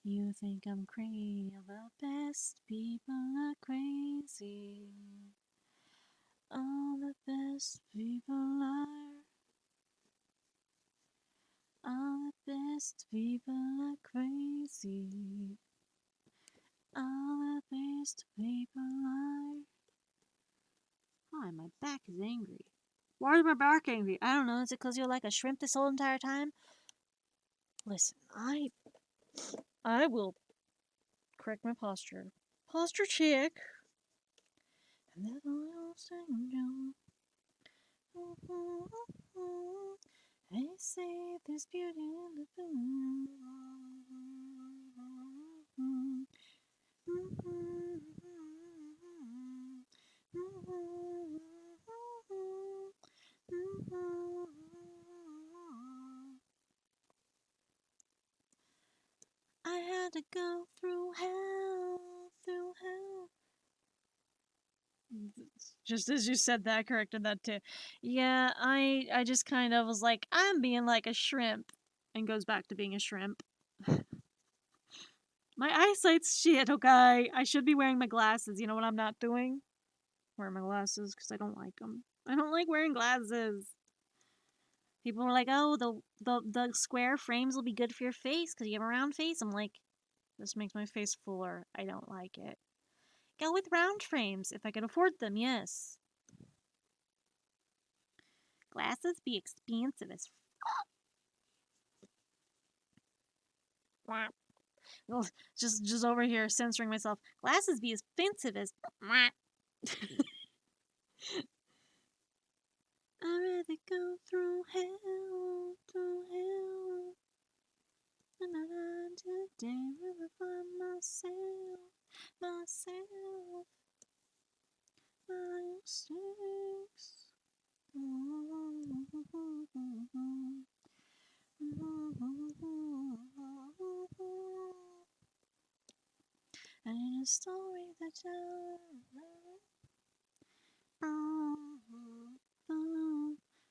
You think I'm crazy, the best people are crazy. All the best people are. All the best people are crazy. All the best people are. Hi, my back is angry. Why is my back angry? I don't know. Is it because you're like a shrimp this whole entire time? Listen, I will correct my posture. Posture check. And then I'll sing. They say there's beauty in the blue. I had to go through hell, through hell. Just as you said that, I corrected that too. Yeah, I just kind of was like, I'm being like a shrimp, and goes back to being a shrimp. My eyesight's shit, okay? I should be wearing my glasses. You know what I'm not doing? Wearing my glasses because I don't like them. I don't like wearing glasses. People are like, oh, the square frames will be good for your face because you have a round face. I'm like, this makes my face fuller. I don't like it. Go with round frames if I can afford them, yes. Glasses be expensive as just over here censoring myself. Glasses be expensive as I'd rather go through hell, and I today will find myself, my mistakes. And a story that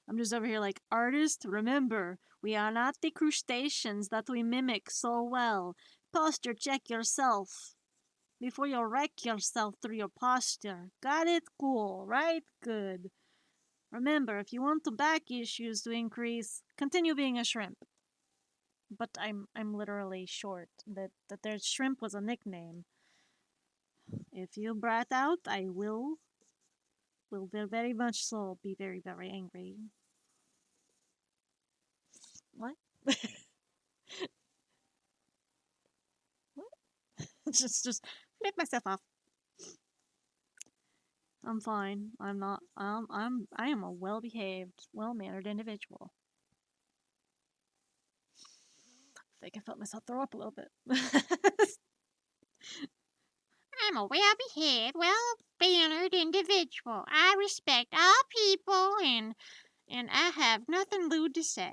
I'm just over here like, artist, remember, we are not the crustaceans that we mimic so well. Posture check yourself before you wreck yourself through your posture. Got it? Cool, right? Good. Remember, if you want the back issues to increase, continue being a shrimp. But I'm literally short. That their shrimp was a nickname. If you brat out, I will very much so be very, very angry. What? What? just flip myself off. I'm fine. I'm not. I am a well-behaved, well-mannered individual. I think I felt myself throw up a little bit. I'm a well-behaved, well-mannered individual. I respect all people, and I have nothing lewd to say.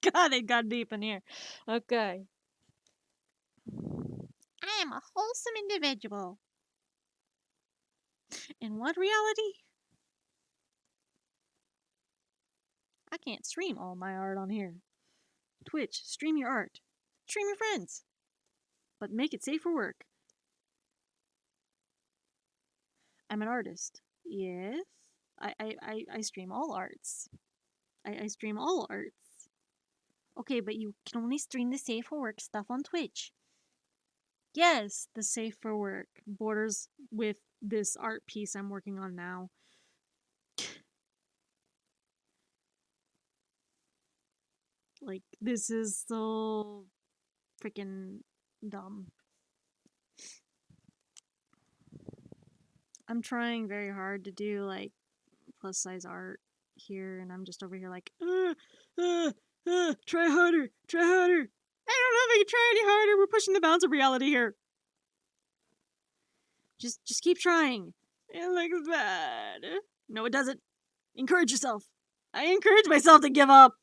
God, it got deep in here. Okay. I am a wholesome individual. In what reality? I can't stream all my art on here. Twitch, stream your art. Stream your friends. But make it safe for work. I'm an artist. Yes. I stream all arts. I stream all arts. Okay, but you can only stream the safe for work stuff on Twitch. Yes, the safe for work borders with this art piece I'm working on now. Like, this is so freaking dumb. I'm trying very hard to do, like, plus size art here, and I'm just over here like, try harder, try harder. I don't know if I can try any harder. We're pushing the bounds of reality here. Just keep trying. It looks bad. No, it doesn't. Encourage yourself. I encourage myself to give up.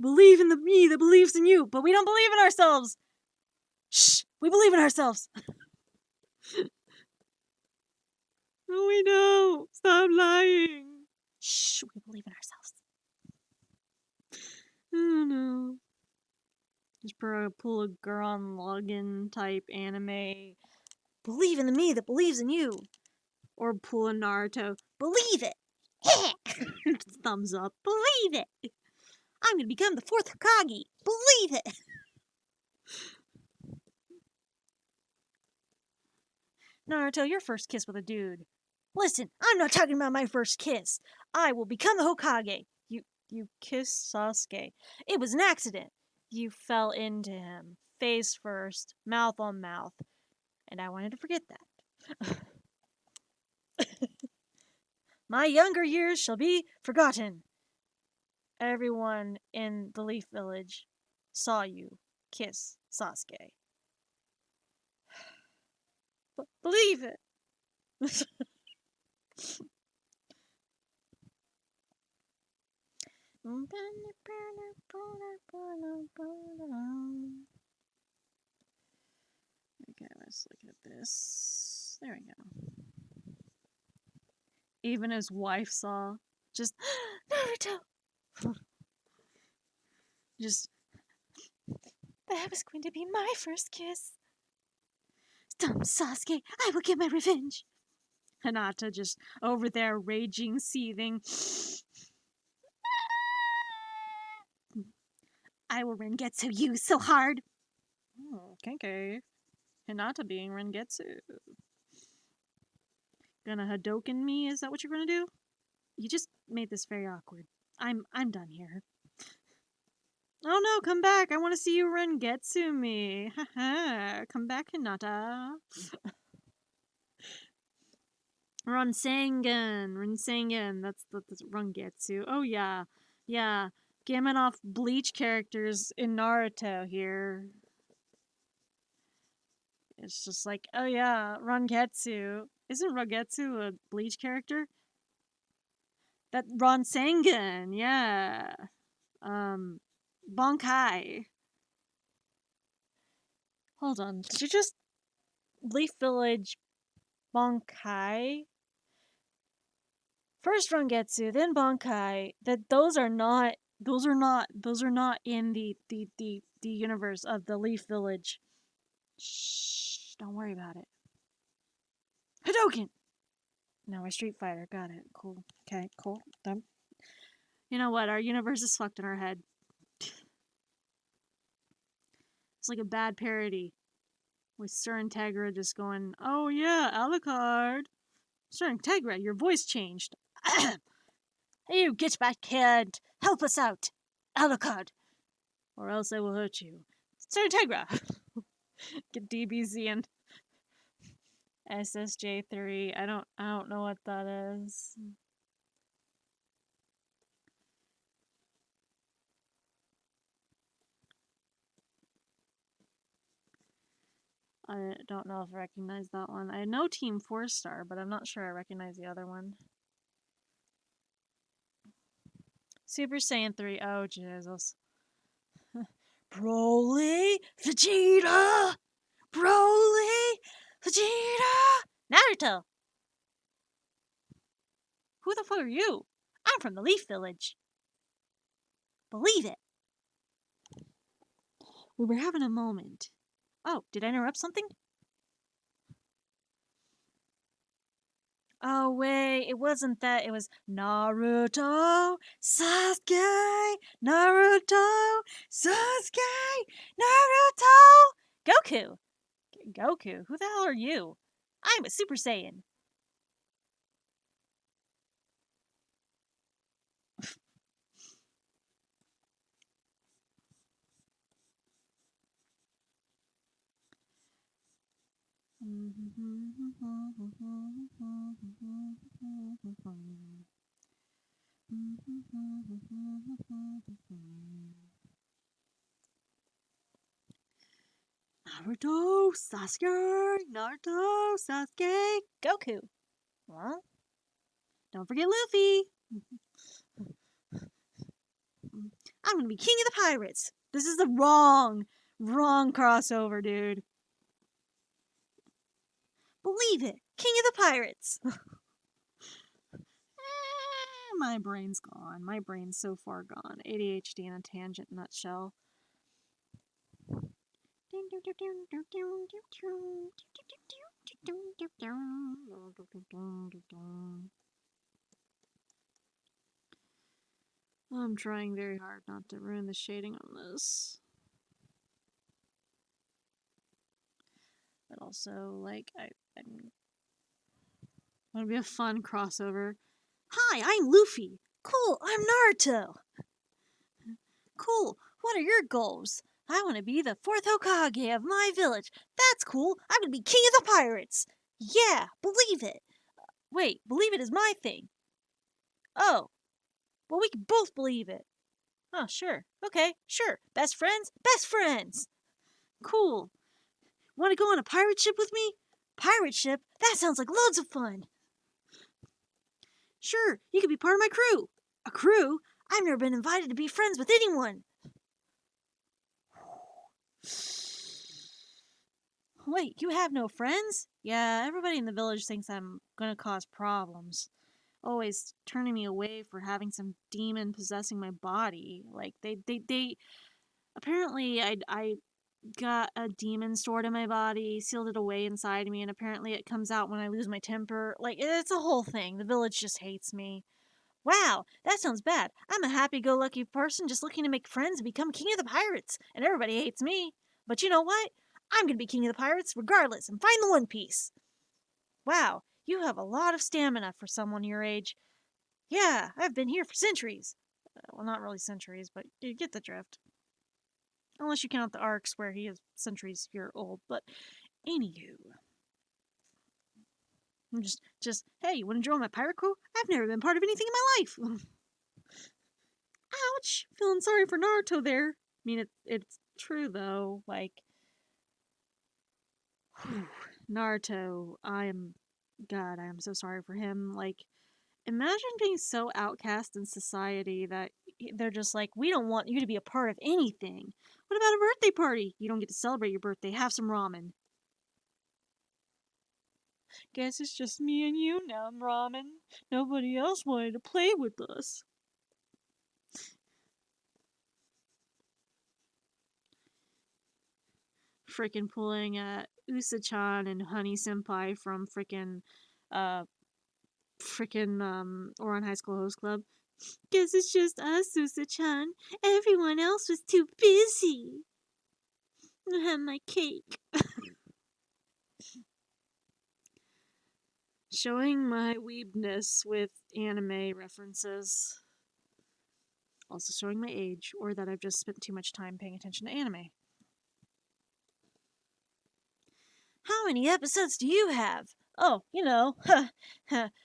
Believe in the me that believes in you, but we don't believe in ourselves. Shh, we believe in ourselves. No, we don't. Stop lying. Shh, we believe in ourselves. Oh no. Just pull a Gurren Lagann type anime. Believe in the me that believes in you. Or pull a Naruto. Believe it. Thumbs up. Believe it. I'm gonna become the 4th Hokage. Believe it. Naruto, your first kiss with a dude. Listen, I'm not talking about my first kiss. I will become the Hokage. You kissed Sasuke. It was an accident. You fell into him, face first, mouth on mouth. And I wanted to forget that. My younger years shall be forgotten. Everyone in the Leaf Village saw you kiss Sasuke. Believe it. Okay, let's look at this. There we go. Even his wife saw. Just, Naruto! Just, that was going to be my first kiss. Dumb Sasuke, I will get my revenge. Hinata just over there raging, seething. I will Rengetsu you so hard. Oh, Kenke. Hinata being Rengetsu. Gonna Hadoken me? Is that what you're gonna do? You just made this very awkward. I'm done here. Oh no, come back. I want to see you Rengetsu me. Haha. Come back, Hinata. Ransangan. That's Rengetsu. Oh yeah. Yeah. Gammon off Bleach characters in Naruto here. It's just like, oh yeah, Rangetsu. Isn't Rangetsu a Bleach character? That Ransangan, yeah. Bonkai. Hold on. Did you just Leaf Village Bonkai? First Rangetsu, then Bonkai. Those are not in the universe of the Leaf Village. Shh, don't worry about it. Hadouken! No, my Street Fighter. Got it. Cool. Okay, cool. Done. You know what? Our universe is fucked in our head. It's like a bad parody. With Sir Integra just going, oh yeah, Alucard. Sir Integra, your voice changed. Hey, you get back here and help us out, Alucard. Or else I will hurt you. Sir Integra. Get DBZ and SSJ3. I don't know what that is. I don't know if I recognize that one. I know Team 4-Star, but I'm not sure I recognize the other one. Super Saiyan 3. Oh, Jesus. Broly, Vegeta, Broly, Vegeta, Naruto. Who the fuck are you? I'm from the Leaf Village. Believe it. We were having a moment. Oh, did I interrupt something? Oh, wait, it wasn't that. It was Naruto, Sasuke, Naruto, Sasuke, Naruto, Goku. Goku? Who the hell are you? I'm a Super Saiyan. Naruto, Sasuke, Goku. Well, don't forget Luffy. I'm gonna be king of the pirates. This is the wrong crossover, dude. Believe it, king of the pirates. My brain's gone. My brain's so far gone. ADHD in a tangent nutshell. I'm trying very hard not to ruin the shading on this. But also, like, I want to be a fun crossover. Hi, I'm Luffy. Cool, I'm Naruto. Cool, what are your goals? I want to be the 4th Hokage of my village. That's cool. I'm going to be king of the pirates. Yeah, believe it. Wait, believe it is my thing. Oh, well, we can both believe it. Oh, sure. Okay, sure. Best friends? Best friends. Cool. Want to go on a pirate ship with me? Pirate ship? That sounds like loads of fun. Sure, you could be part of my crew. A crew? I've never been invited to be friends with anyone. Wait, you have no friends? Yeah, everybody in the village thinks I'm gonna cause problems. Always turning me away for having some demon possessing my body. Like, they apparently I got a demon stored in my body, sealed it away inside me, and apparently it comes out when I lose my temper. Like, it's a whole thing. The village just hates me. Wow, that sounds bad. I'm a happy-go-lucky person just looking to make friends and become king of the pirates, and everybody hates me. But you know what? I'm gonna be king of the pirates regardless and find the One Piece. Wow, you have a lot of stamina for someone your age. Yeah, I've been here for centuries. Well, not really centuries, but you get the drift. Unless you count the arcs where he is centuries year old. But anywho, I'm hey, you want to join my pirate crew? I've never been part of anything in my life. Ouch! Feeling sorry for Naruto there. I mean, it's true though. Like, Naruto, God, I am so sorry for him. Like, imagine being so outcast in society that they're just like, we don't want you to be a part of anything. What about a birthday party? You don't get to celebrate your birthday. Have some ramen. Guess it's just me and you now, ramen. Nobody else wanted to play with us. Freaking pulling Usa-chan and Honey Senpai from uh Ouran High School Host Club. Guess it's just us, Usa-chan. Everyone else was too busy. I have my cake. Showing my weebness with anime references. Also showing my age, or that I've just spent too much time paying attention to anime. How many episodes do you have? Oh,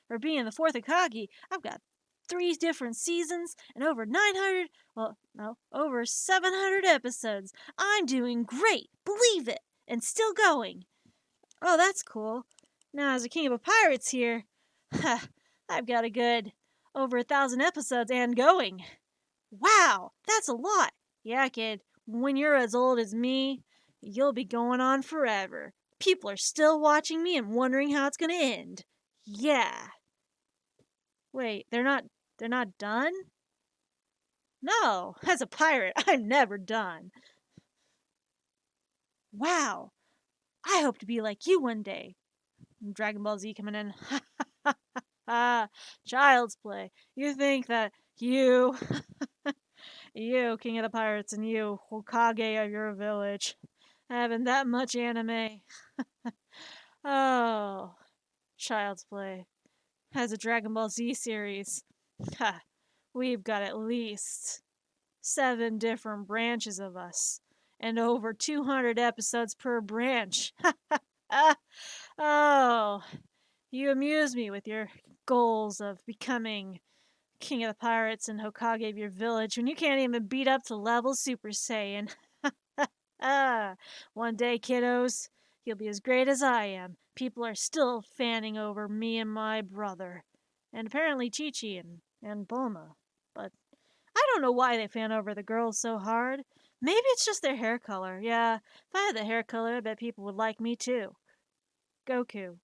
for being the fourth Akagi, I've got 3 different seasons and over 900, well, no, over 700 episodes. I'm doing great, believe it, and still going. Oh, that's cool. Now, as a king of pirates here, I've got a good over 1,000 episodes and going. Wow, that's a lot. Yeah, kid, when you're as old as me, you'll be going on forever. People are still watching me and wondering how it's gonna end. Yeah. Wait, they're not done? No, as a pirate, I'm never done. Wow, I hope to be like you one day. Dragon Ball Z coming in. Ah, child's play. You think that you, you, King of the Pirates, and you, Hokage of your village, having that much anime. Oh, child's play. Has a Dragon Ball Z series. Ha, we've got at least 7 different branches of us, and over 200 episodes per branch. Oh, you amuse me with your goals of becoming King of the Pirates and Hokage of your village when you can't even beat up to level Super Saiyan. Ah, one day, kiddos, you'll be as great as I am. People are still fanning over me and my brother. And apparently Chi-Chi and Bulma. But I don't know why they fan over the girls so hard. Maybe it's just their hair color. Yeah, if I had the hair color, I bet people would like me too. Goku,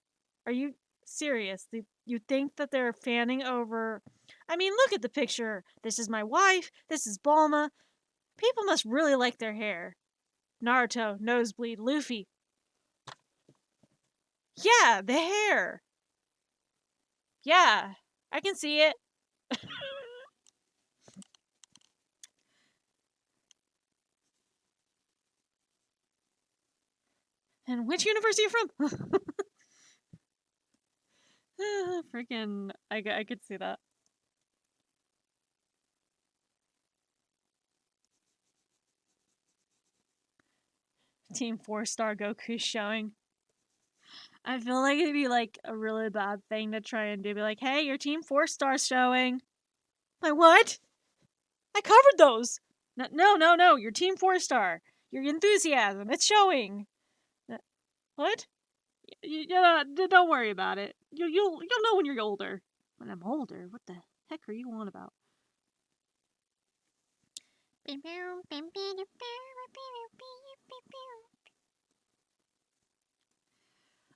are you serious? You think that they're fanning over... I mean, look at the picture. This is my wife. This is Bulma. People must really like their hair. Naruto, nosebleed, Luffy. Yeah, the hair. Yeah, I can see it. And which universe are you from? Freaking, I could see that. Team 4-star Goku showing. I feel like it'd be like a really bad thing to try and do. Be like, hey, your Team 4-star showing. Like, what? I covered those. No. Your Team 4-star. Your enthusiasm. It's showing. What? Don't worry about it. You'll know when you're older. When I'm older? What the heck are you on about?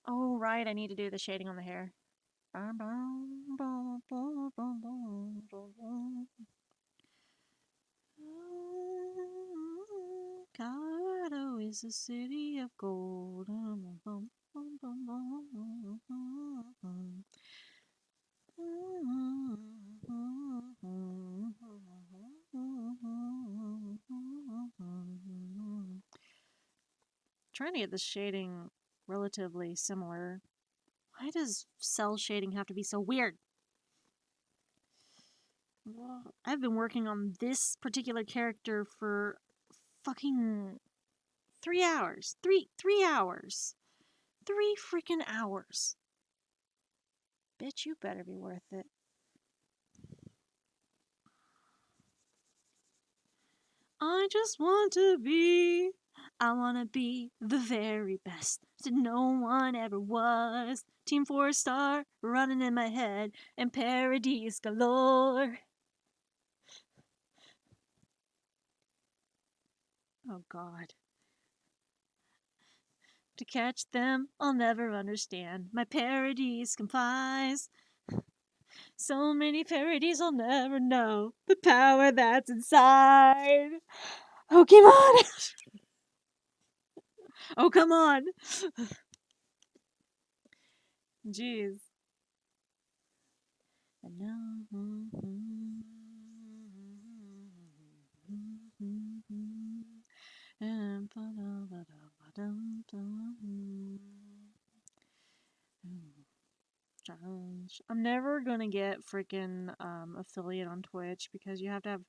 Oh, right. I need to do the shading on the hair. Colorado is a city of gold. trying to get the shading relatively similar. Why does cell shading have to be so weird? Well, I've been working on this particular character for fucking 3 hours. Three hours. 3 freaking hours. Bitch, you better be worth it. I just want to be. I want to be the very best that no one ever was. Team 4-star running in my head and parodies galore. Oh, God. To catch them, I'll never understand. My parodies comprise. So many parodies I'll never know the power that's inside. Oh, come on! Oh, come on! Jeez. I know. I'm never gonna get freaking affiliate on Twitch because you have to have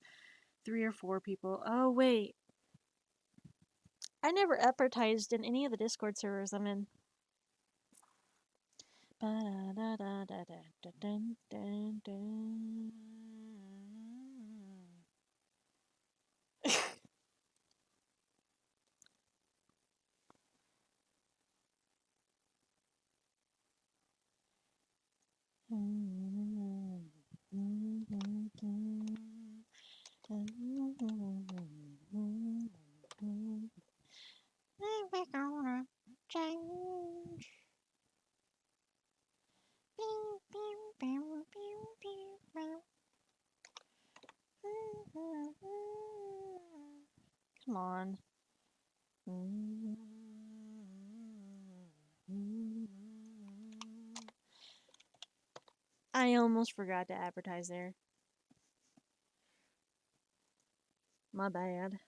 3 or 4 people. Oh wait, I never advertised in any of the Discord servers I'm in. We're gonna change. Pew, pew, pew, pew, pew, pew. Come on. I almost forgot to advertise there. My bad.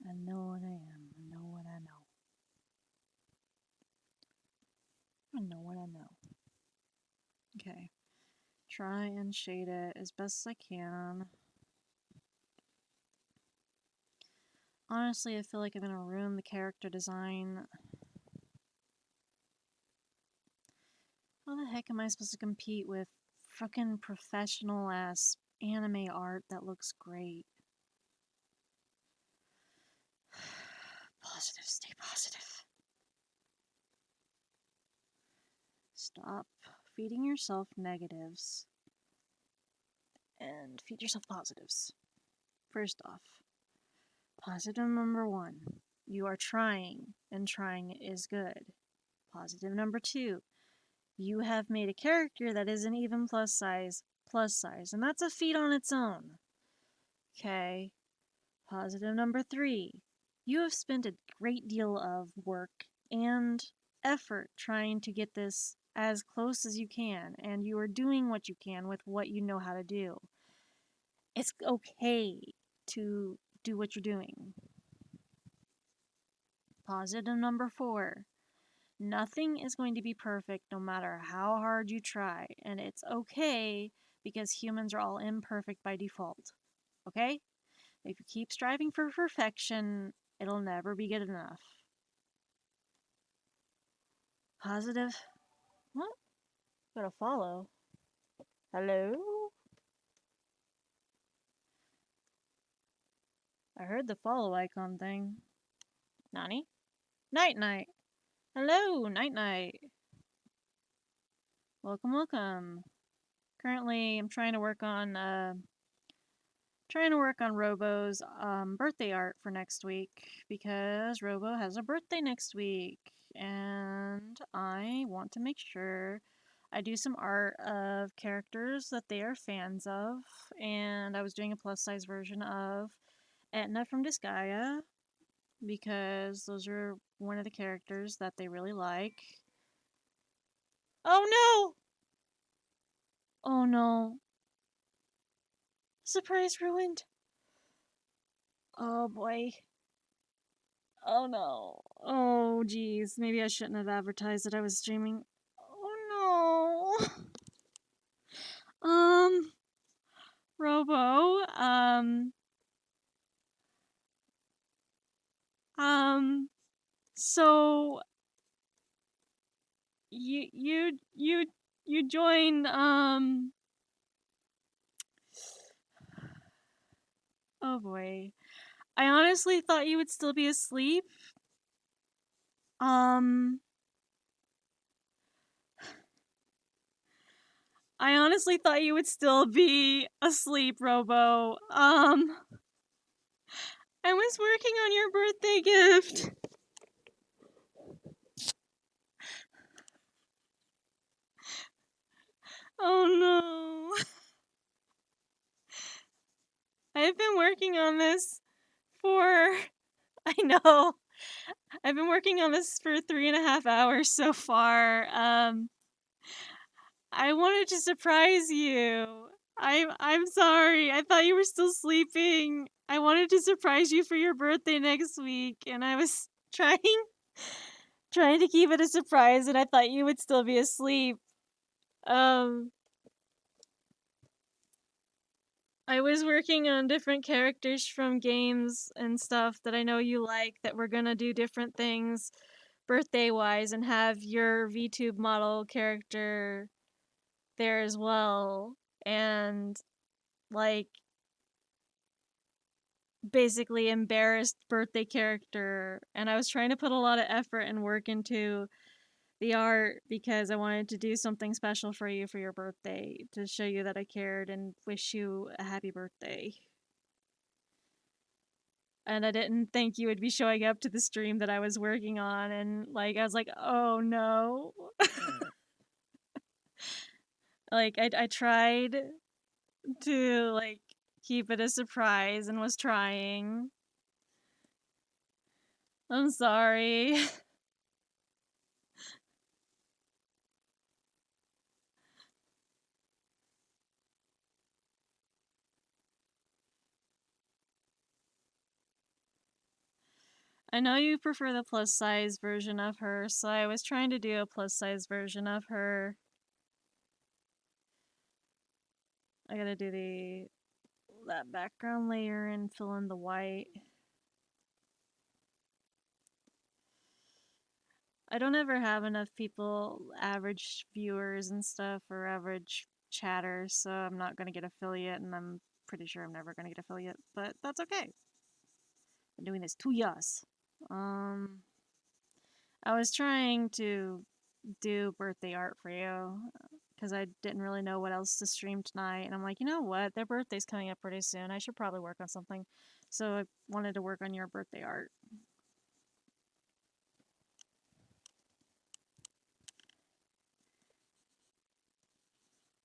I know what I am. I know what I know. I know what I know. Okay. Try and shade it as best as I can. Honestly, I feel like I'm gonna ruin the character design. How the heck am I supposed to compete with fucking professional ass anime art that looks great? Positive, stay positive. Stop feeding yourself negatives and feed yourself positives. First off, positive number 1, you are trying, and trying is good. Positive number 2, you have made a character that isn't even plus size, and that's a feat on its own. Okay. Positive number 3, you have spent a great deal of work and effort trying to get this as close as you can, and you are doing what you can with what you know how to do. It's okay to do what you're doing. Positive number 4, nothing is going to be perfect no matter how hard you try, and it's okay because humans are all imperfect by default. Okay? If you keep striving for perfection, it'll never be good enough. Positive? What? Got a follow. Hello? I heard the follow icon thing. Nani? Night Night. Hello, Night Night. Welcome, welcome. Currently, I'm trying to work on Robo's birthday art for next week because Robo has a birthday next week, and I want to make sure I do some art of characters that they are fans of, and I was doing a plus size version of Etna from Disgaea because those are one of the characters that they really like. Oh no! Oh no. Surprise ruined. Oh boy. Oh no. Oh geez. Maybe I shouldn't have advertised that I was streaming. Oh no. Um, Robo, um, so you joined, oh boy. I honestly thought you would still be asleep. Um, I honestly thought you would still be asleep, Robo. I was working on your birthday gift. Oh no. I've been working on this for, I know. I've been working on this for 3.5 hours so far. I wanted to surprise you. I'm sorry. I thought you were still sleeping. I wanted to surprise you for your birthday next week, and I was trying to keep it a surprise, and I thought you would still be asleep. Um, I was working on different characters from games and stuff that I know you like that we're gonna do different things birthday wise and have your VTube model character there as well. And like basically embarrassed birthday character. And I was trying to put a lot of effort and work into the art because I wanted to do something special for you for your birthday to show you that I cared and wish you a happy birthday. And I didn't think you would be showing up to the stream that I was working on, and like I was like, "Oh no." Like I tried to like keep it a surprise and was trying. I'm sorry. I know you prefer the plus size version of her, so I was trying to do a plus size version of her. I gotta do that background layer and fill in the white. I don't ever have enough people, average viewers and stuff, or average chatters, so I'm not gonna get affiliate, and I'm pretty sure I'm never gonna get affiliate, but that's okay. I'm doing this to yas. Um, I was trying to do birthday art for you because I didn't really know what else to stream tonight, and I'm like, you know what? Their birthday's coming up pretty soon. I should probably work on something. So I wanted to work on your birthday art.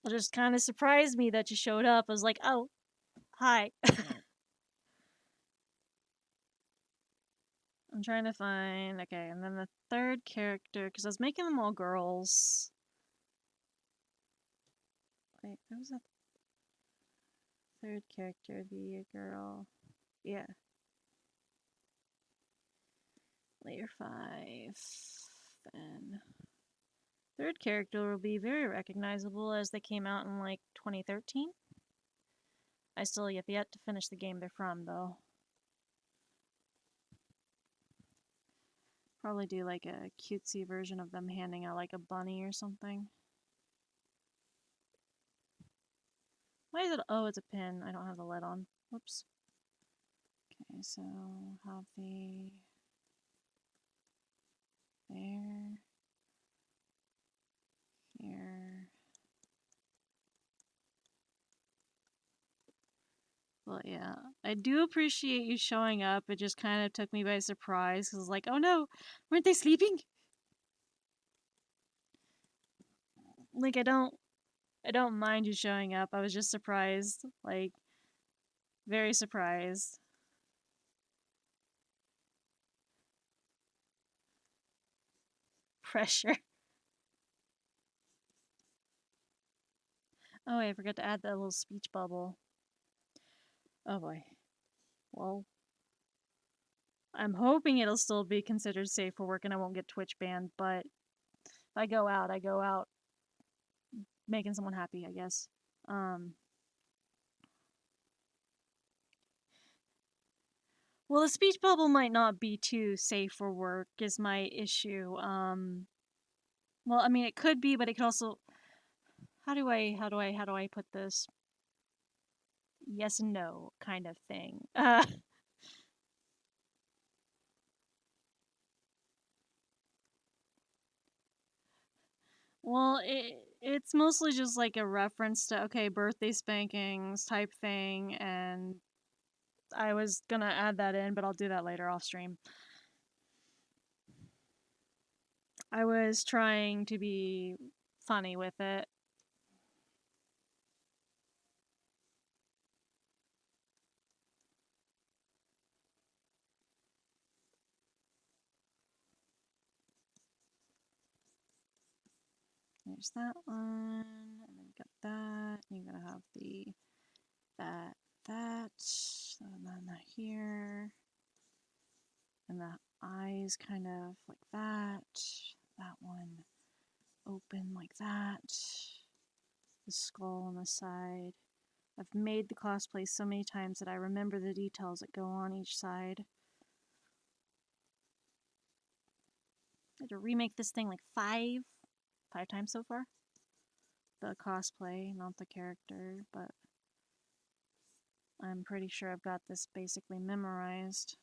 It just kind of surprised me that you showed up. I was like, oh, hi. I'm trying to find. Okay, and then the third character, because I was making them all girls. Wait, where was that third character? Be a girl. Yeah. Layer 5. Then. Third character will be very recognizable as they came out in like 2013. I still have yet to finish the game they're from, though. Probably do like a cutesy version of them handing out like a bunny or something. Why is it? Oh, it's a pin. I don't have the lid on. Whoops. Okay, so have the there, here. Well, yeah, I do appreciate you showing up. It just kind of took me by surprise because, like, oh no, weren't they sleeping? Like, I don't mind you showing up. I was just surprised, like, very surprised. Pressure. Oh, wait, I forgot to add that little speech bubble. Oh boy. Well, I'm hoping it'll still be considered safe for work and I won't get Twitch banned, but if I go out making someone happy, I guess. Well, the speech bubble might not be too safe for work is my issue. Well, I mean, it could be, but it could also. How do I put this? Yes and no kind of thing. Well, it's mostly just like a reference to okay, birthday spankings type thing, and I was gonna add that in, but I'll do that later off stream. I was trying to be funny with it. There's that one, and then you got that. And you're gonna have the that, and then here, and the eyes kind of like that. That one open like that. The skull on the side. I've made the cosplay so many times that I remember the details that go on each side. I had to remake this thing like five times so far. The cosplay, not the character, but I'm pretty sure I've got this basically memorized.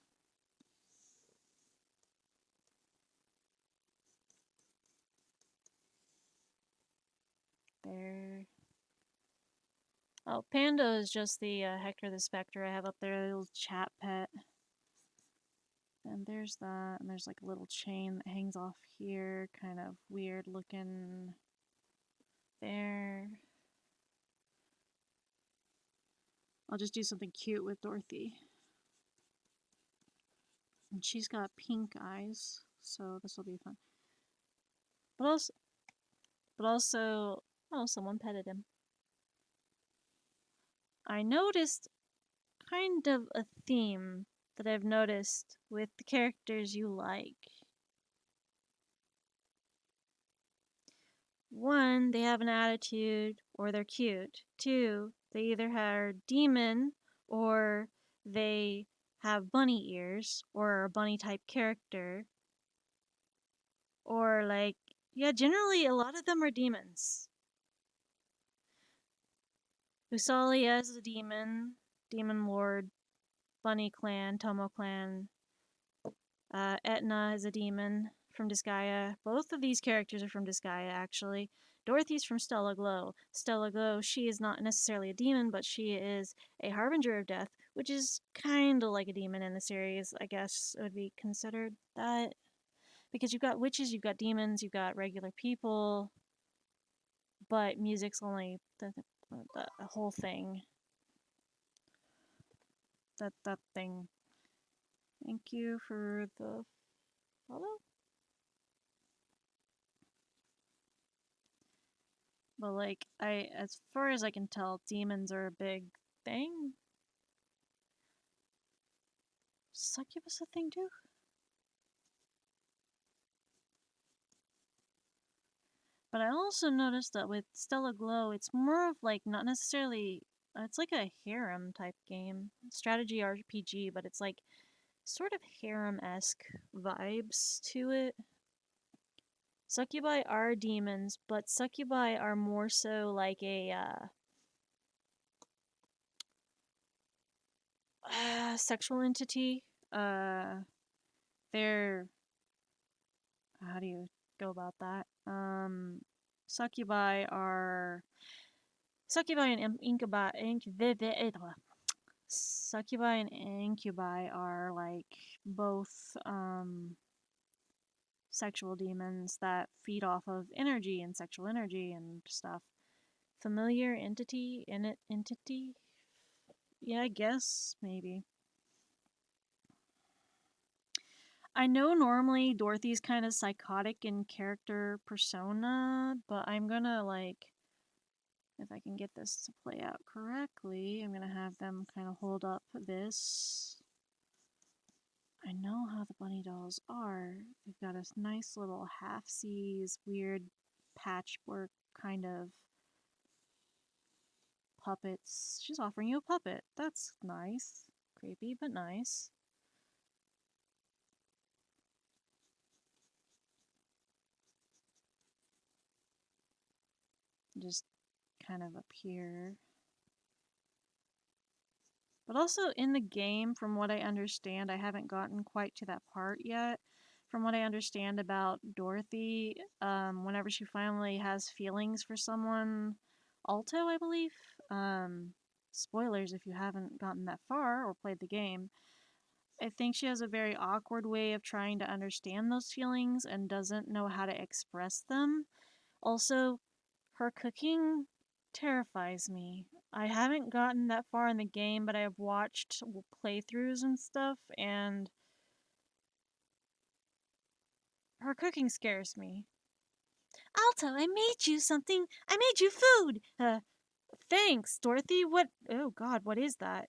There. Oh, Panda is just the Hector the Spectre I have up there, a little chat pet. And there's that, and there's like a little chain that hangs off here, kind of weird looking. There. I'll just do something cute with Dorothy. And she's got pink eyes, so this will be fun. But also, oh, someone petted him. I noticed kind of a theme that I've noticed with the characters you like. One, they have an attitude or they're cute. Two, they either are demon or they have bunny ears or are a bunny type character. Or like, yeah, generally a lot of them are demons. Usalia is a demon, demon lord, bunny clan, Tomo clan. Etna is a demon from Disgaea. Both of these characters are from Disgaea, actually. Dorothy's from Stella Glow. Stella Glow, she is not necessarily a demon, but she is a harbinger of death, which is kind of like a demon in the series, I guess it would be considered that. Because you've got witches, you've got demons, you've got regular people, but music's only the whole thing. That thing. Thank you for the follow. But like as far as I can tell, demons are a big thing. Succubus a thing too? But I also noticed that with Stella Glow, it's more of like not necessarily. It's like a harem type game, strategy RPG, but it's like sort of harem-esque vibes to it. Succubi are demons, but succubi are more so like a sexual entity. They're how do you go about that? Succubi are succubi and incubi. Succubi and incubi are like both sexual demons that feed off of energy and sexual energy and stuff. Familiar entity, entity. Yeah, I guess maybe. I know normally Dorothy's kind of psychotic in character persona, but I'm gonna like, if I can get this to play out correctly, I'm gonna have them kind of hold up this. I know how the bunny dolls are. They've got a nice little half-seas, weird patchwork kind of puppets. She's offering you a puppet. That's nice. Creepy, but nice. Just kind of up here. But also in the game, from what I understand, I haven't gotten quite to that part yet. From what I understand about Dorothy, whenever she finally has feelings for someone, Alto, I believe, spoilers if you haven't gotten that far or played the game, I think she has a very awkward way of trying to understand those feelings and doesn't know how to express them. Also, her cooking terrifies me. I haven't gotten that far in the game, but I have watched playthroughs and stuff, and her cooking scares me. Alto, I made you something. I made you food. Thanks, Dorothy. What? Oh God, what is that?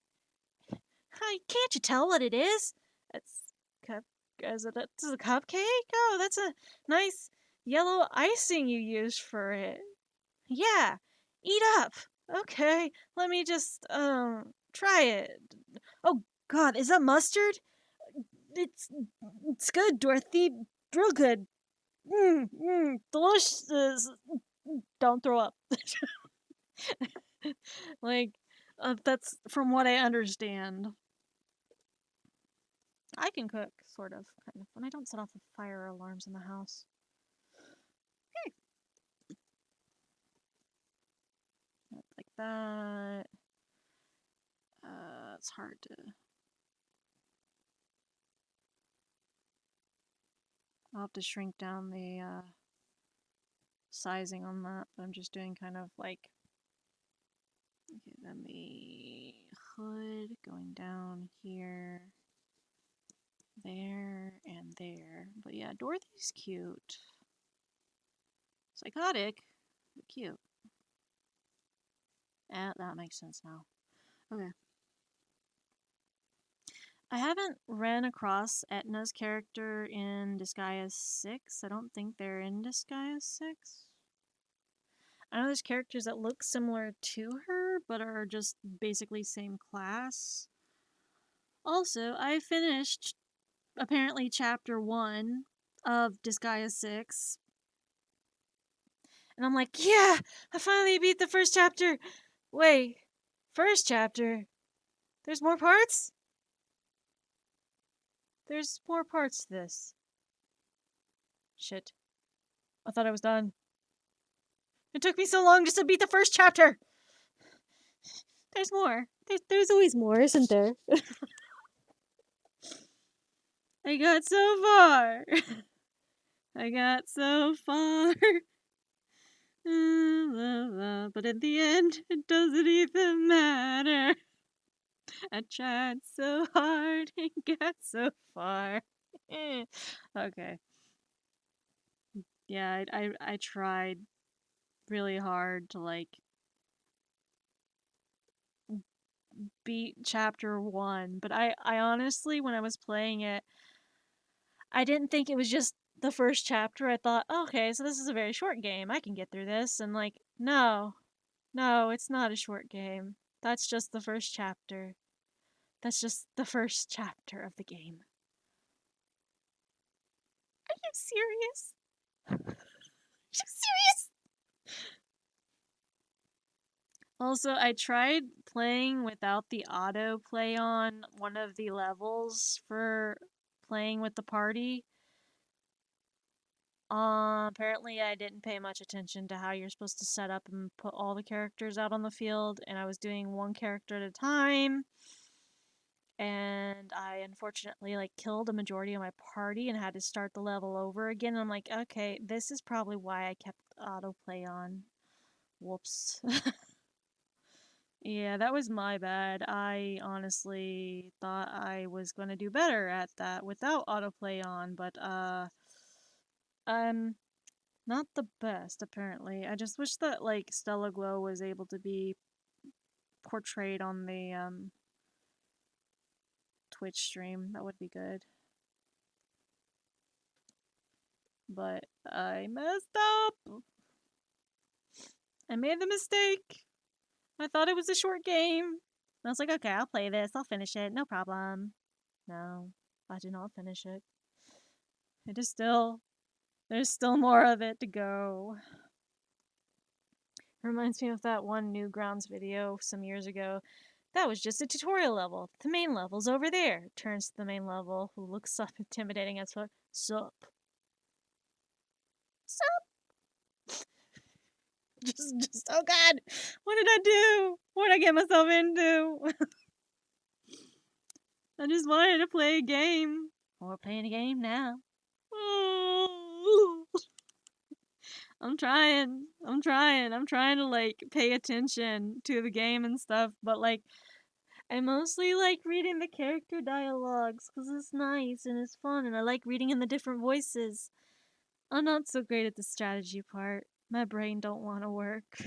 Hi, can't you tell what it is? It's cup. Is it? It's a cupcake. Oh, that's a nice yellow icing you used for it. Yeah, eat up. Okay, let me just try it. Oh God, is that mustard? It's it's good, Dorothy. Real good. Delicious. Don't throw up. Like, that's from what I understand. I can cook, sort of, kind of, when I don't set off the fire alarms in the house. Like that. It's hard to. I'll have to shrink down the sizing on that, but I'm just doing kind of like. Okay, then the hood going down here, there, and there. But yeah, Dorothy's cute. Psychotic, but cute. That makes sense now. Okay. I haven't ran across Etna's character in Disgaea 6. I don't think they're in Disgaea 6. I know there's characters that look similar to her, but are just basically same class. Also, I finished apparently chapter 1 of Disgaea 6. And I'm like, yeah, I finally beat the first chapter. Wait, first chapter? There's more parts? There's more parts to this. Shit. I thought I was done. It took me so long just to beat the first chapter. There's more. There's always more, isn't there? I got so far. I got so far. But in the end, it doesn't even matter. I tried so hard and got so far. Okay. Yeah, I tried really hard to like beat chapter 1, but I honestly, when I was playing it, I didn't think it was just the first chapter. I thought, okay, so this is a very short game. I can get through this. And like, no, no, it's not a short game. That's just the first chapter. That's just the first chapter of the game. Are you serious? Are you serious? Also, I tried playing without the auto play on one of the levels for playing with the party. Apparently I didn't pay much attention to how you're supposed to set up and put all the characters out on the field, and I was doing one character at a time. And I unfortunately like killed a majority of my party and had to start the level over again. I'm like, okay, this is probably why I kept autoplay on. Whoops. Yeah, that was my bad. I honestly thought I was going to do better at that without autoplay on, but I'm not the best apparently. I just wish that like Stella Glow was able to be portrayed on the Twitch stream. That would be good. but I messed up. I made the mistake. I thought it was a short game. I was like, okay, I'll play this. I'll finish it. No problem. No, I did not finish it. It is still, there's still more of it to go. Reminds me of that one Newgrounds video some years ago. That was just a tutorial level. The main level's over there. Turns to the main level, who looks up intimidating as fuck. Sup? Sup? Just, oh god! What did I do? What did I get myself into? I just wanted to play a game. We're playing a game now. I'm trying to like pay attention to the game and stuff, but like I mostly like reading the character dialogues because it's nice and it's fun and I like reading in the different voices. I'm not so great at the strategy part. My brain don't want to work.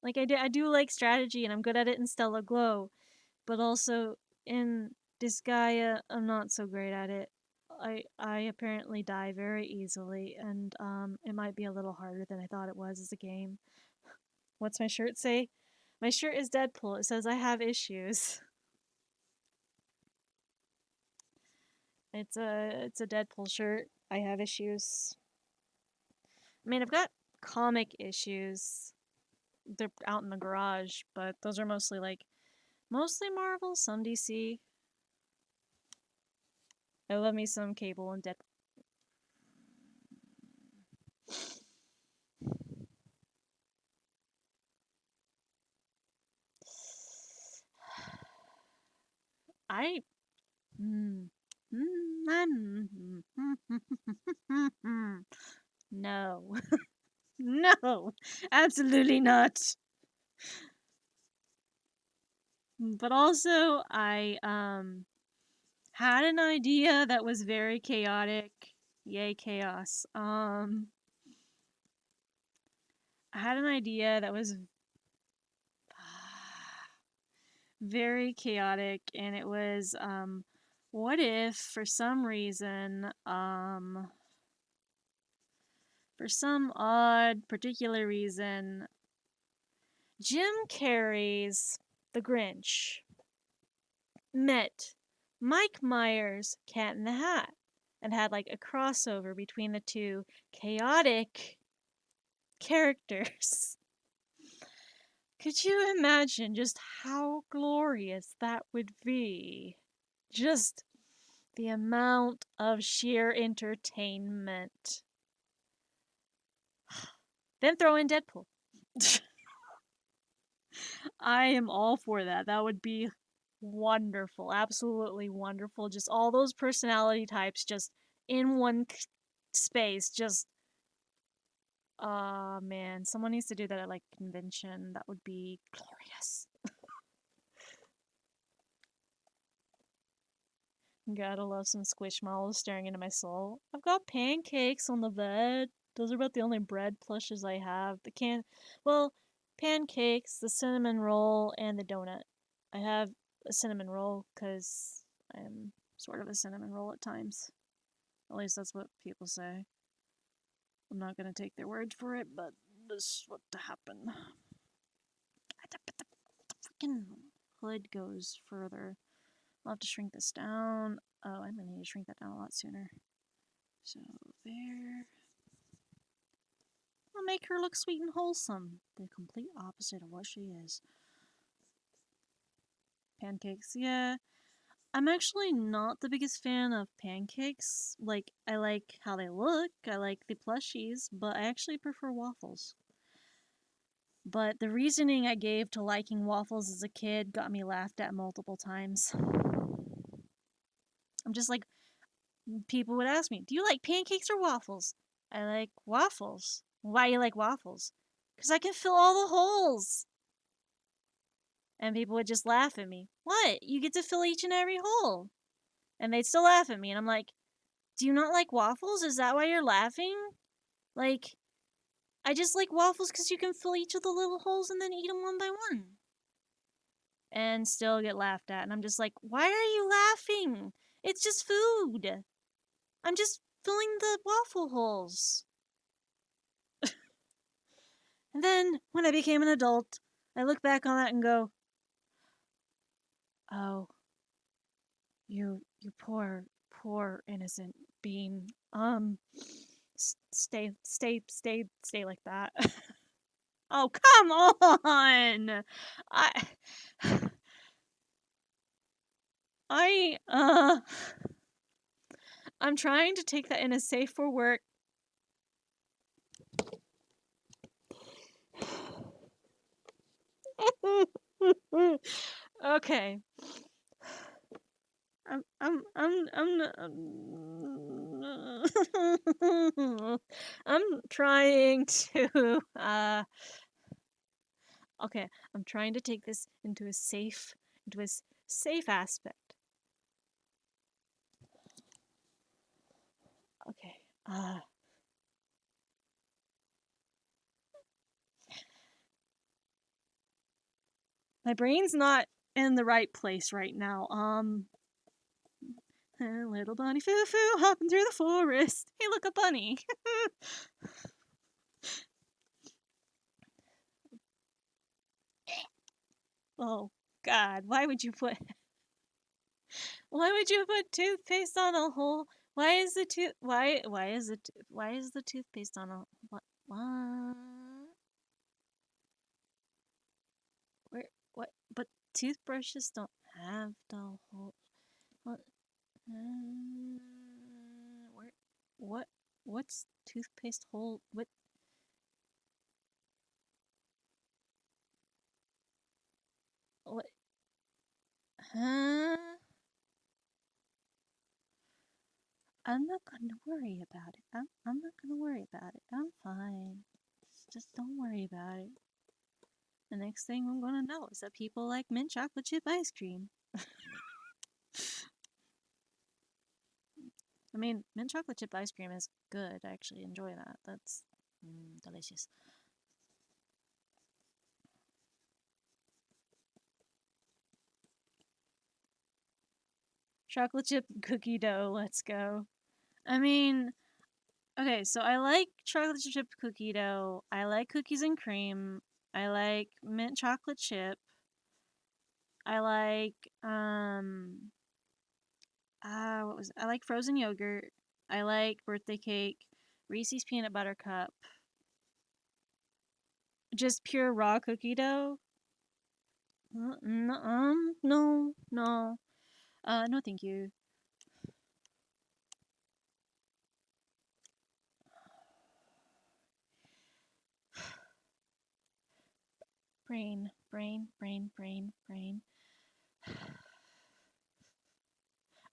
Like I do like strategy and I'm good at it in Stellar Glow, but also in Disgaea I'm not so great at it. I apparently die very easily and it might be a little harder than I thought it was as a game. What's my shirt say? My shirt is Deadpool. It says I have issues. It's a Deadpool shirt. I have issues. I mean, I've got comic issues. They're out in the garage, but those are mostly Marvel, some DC. I love me some Cable and Deadpool. I no. No. Absolutely not. But also I had an idea that was very chaotic. Yay chaos. I had an idea that was very chaotic and it was what if for some reason for some odd particular reason Jim Carrey's The Grinch met Mike Myers' Cat in the Hat and had like a crossover between the two chaotic characters. Could you imagine just how glorious that would be? Just the amount of sheer entertainment. Then throw in Deadpool. I am all for that. That would be wonderful. Absolutely wonderful. Just all those personality types just in one space. Just, man. Someone needs to do that at like convention. That would be glorious. Gotta love some Squishmallows staring into my soul. I've got pancakes on the bed. Those are about the only bread plushes I have. Well, pancakes, the cinnamon roll, and the donut. I have a cinnamon roll because I'm sort of a cinnamon roll at times. At least that's what people say. I'm not gonna take their word for it, but this is what happened. The freaking hood goes further. I'll have to shrink this down. Oh, I'm gonna need to shrink that down a lot sooner. So there. I'll make her look sweet and wholesome. The complete opposite of what she is. Pancakes, yeah. I'm actually not the biggest fan of pancakes. Like, I like how they look, I like the plushies, but I actually prefer waffles. But the reasoning I gave to liking waffles as a kid got me laughed at multiple times. I'm just like, people would ask me, do you like pancakes or waffles? I like waffles. Why do you like waffles? Because I can fill all the holes. And people would just laugh at me. What? You get to fill each and every hole. And they'd still laugh at me. And I'm like, do you not like waffles? Is that why you're laughing? Like, I just like waffles because you can fill each of the little holes and then eat them one by one. And still get laughed at. And I'm just like, why are you laughing? It's just food. I'm just filling the waffle holes. And then, when I became an adult, I look back on that and go, oh, you poor innocent being. Stay like that. Oh, come on! I, I, I'm trying to take that in as safe for work. Okay. I'm trying to okay, I'm trying to take this into a safe aspect. Okay. My brain's not in the right place right now. Little bunny foo foo hopping through the forest. Hey, look, a bunny. Oh God, why would you put toothpaste on a hole? Why is the toothpaste on a what? What? But toothbrushes don't have the hole. What? Where? What? What's toothpaste hole? What? What? Huh? I'm not gonna worry about it. I'm not gonna worry about it. I'm fine. Just don't worry about it. The next thing I'm gonna know is that people like mint chocolate chip ice cream. I mean, mint chocolate chip ice cream is good. I actually enjoy that. That's delicious. Chocolate chip cookie dough, let's go. I mean, okay, so I like chocolate chip cookie dough. I like cookies and cream. I like mint chocolate chip. I like I like frozen yogurt. I like birthday cake, Reese's peanut butter cup. Just pure raw cookie dough. No, no. No, thank you. Brain.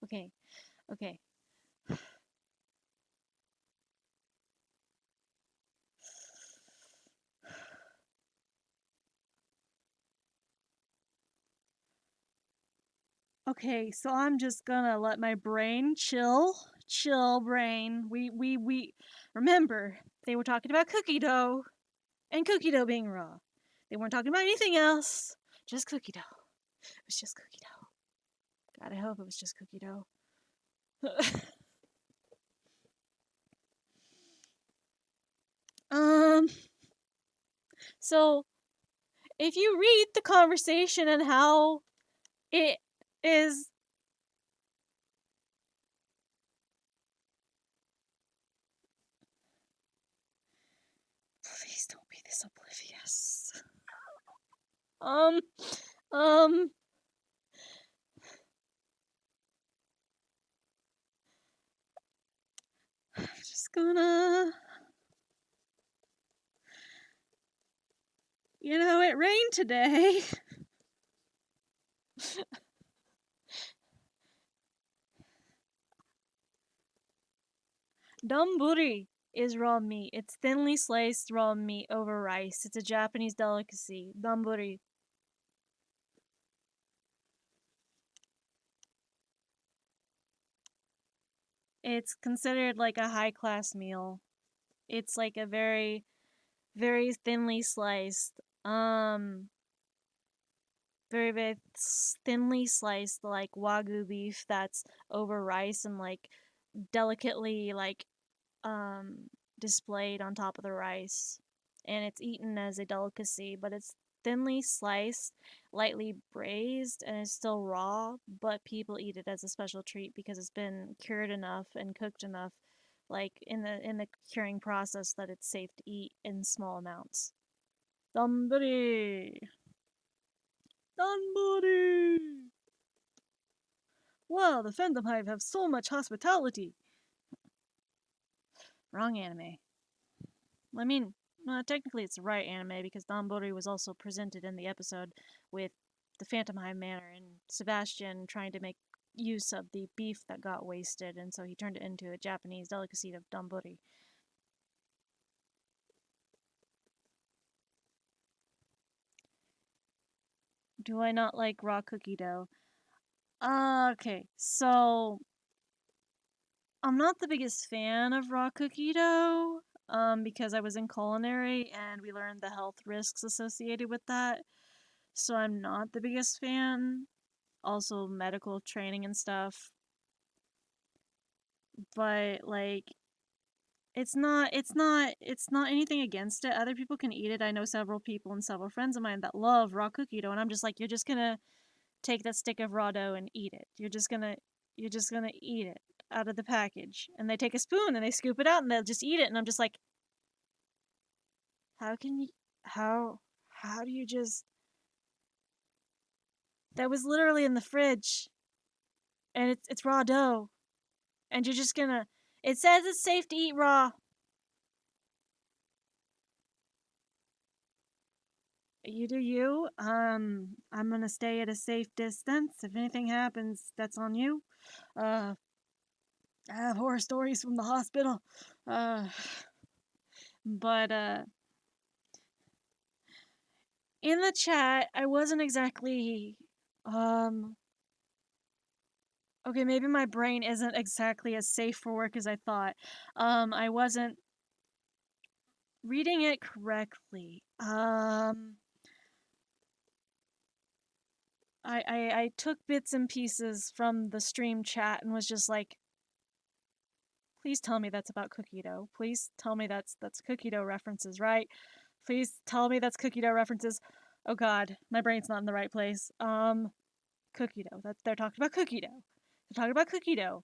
Okay, okay. Okay, so I'm just gonna let my brain chill. Chill, brain. We remember they were talking about cookie dough and cookie dough being raw. They weren't talking about anything else. Just cookie dough. It was just cookie dough. God, I hope it was just cookie dough. um so if you read the conversation and how it is please don't be this oblivious. Um um I'm just gonna it rained today. Donburi is raw meat. It's thinly sliced raw meat over rice. It's a Japanese delicacy. Donburi. It's considered like a high class meal. It's like a very, very thinly sliced, very thinly sliced like wagyu beef that's over rice and like delicately like um displayed on top of the rice, and it's eaten as a delicacy, but it's thinly sliced, lightly braised, and it's still raw, but people eat it as a special treat because it's been cured enough and cooked enough like in the curing process that it's safe to eat in small amounts. Donburi. Donburi. Wow, the Phantom Hive have so much hospitality. Wrong anime. I mean, technically it's the right anime because Donbori was also presented in the episode with the Phantom Hive Manor and Sebastian trying to make use of the beef that got wasted, and so he turned it into a Japanese delicacy of Donbori. Do I not like raw cookie dough? Okay, so I'm not the biggest fan of raw cookie dough, because I was in culinary and we learned the health risks associated with that. So I'm not the biggest fan. Also, medical training and stuff. But like, it's not anything against it. Other people can eat it. I know several people and several friends of mine that love raw cookie dough, and I'm just like, you're just gonna take that stick of raw dough and eat it. You're just gonna eat it out of the package. And they take a spoon and they scoop it out and they'll just eat it. And I'm just like, how can you, how, how do you just, that was literally in the fridge and it's raw dough. And you're just gonna, it says it's safe to eat raw. You do you. I'm gonna stay at a safe distance. If anything happens, that's on you. Uh, I have horror stories from the hospital. Uh, but in the chat, I wasn't exactly um okay, maybe my brain isn't exactly as safe for work as I thought. I wasn't reading it correctly. I took bits and pieces from the stream chat and was just like, please tell me that's about cookie dough. Please tell me that's cookie dough references, right? Please tell me that's cookie dough references. Oh God, my brain's not in the right place. Cookie dough. That they're talking about cookie dough. They're talking about cookie dough.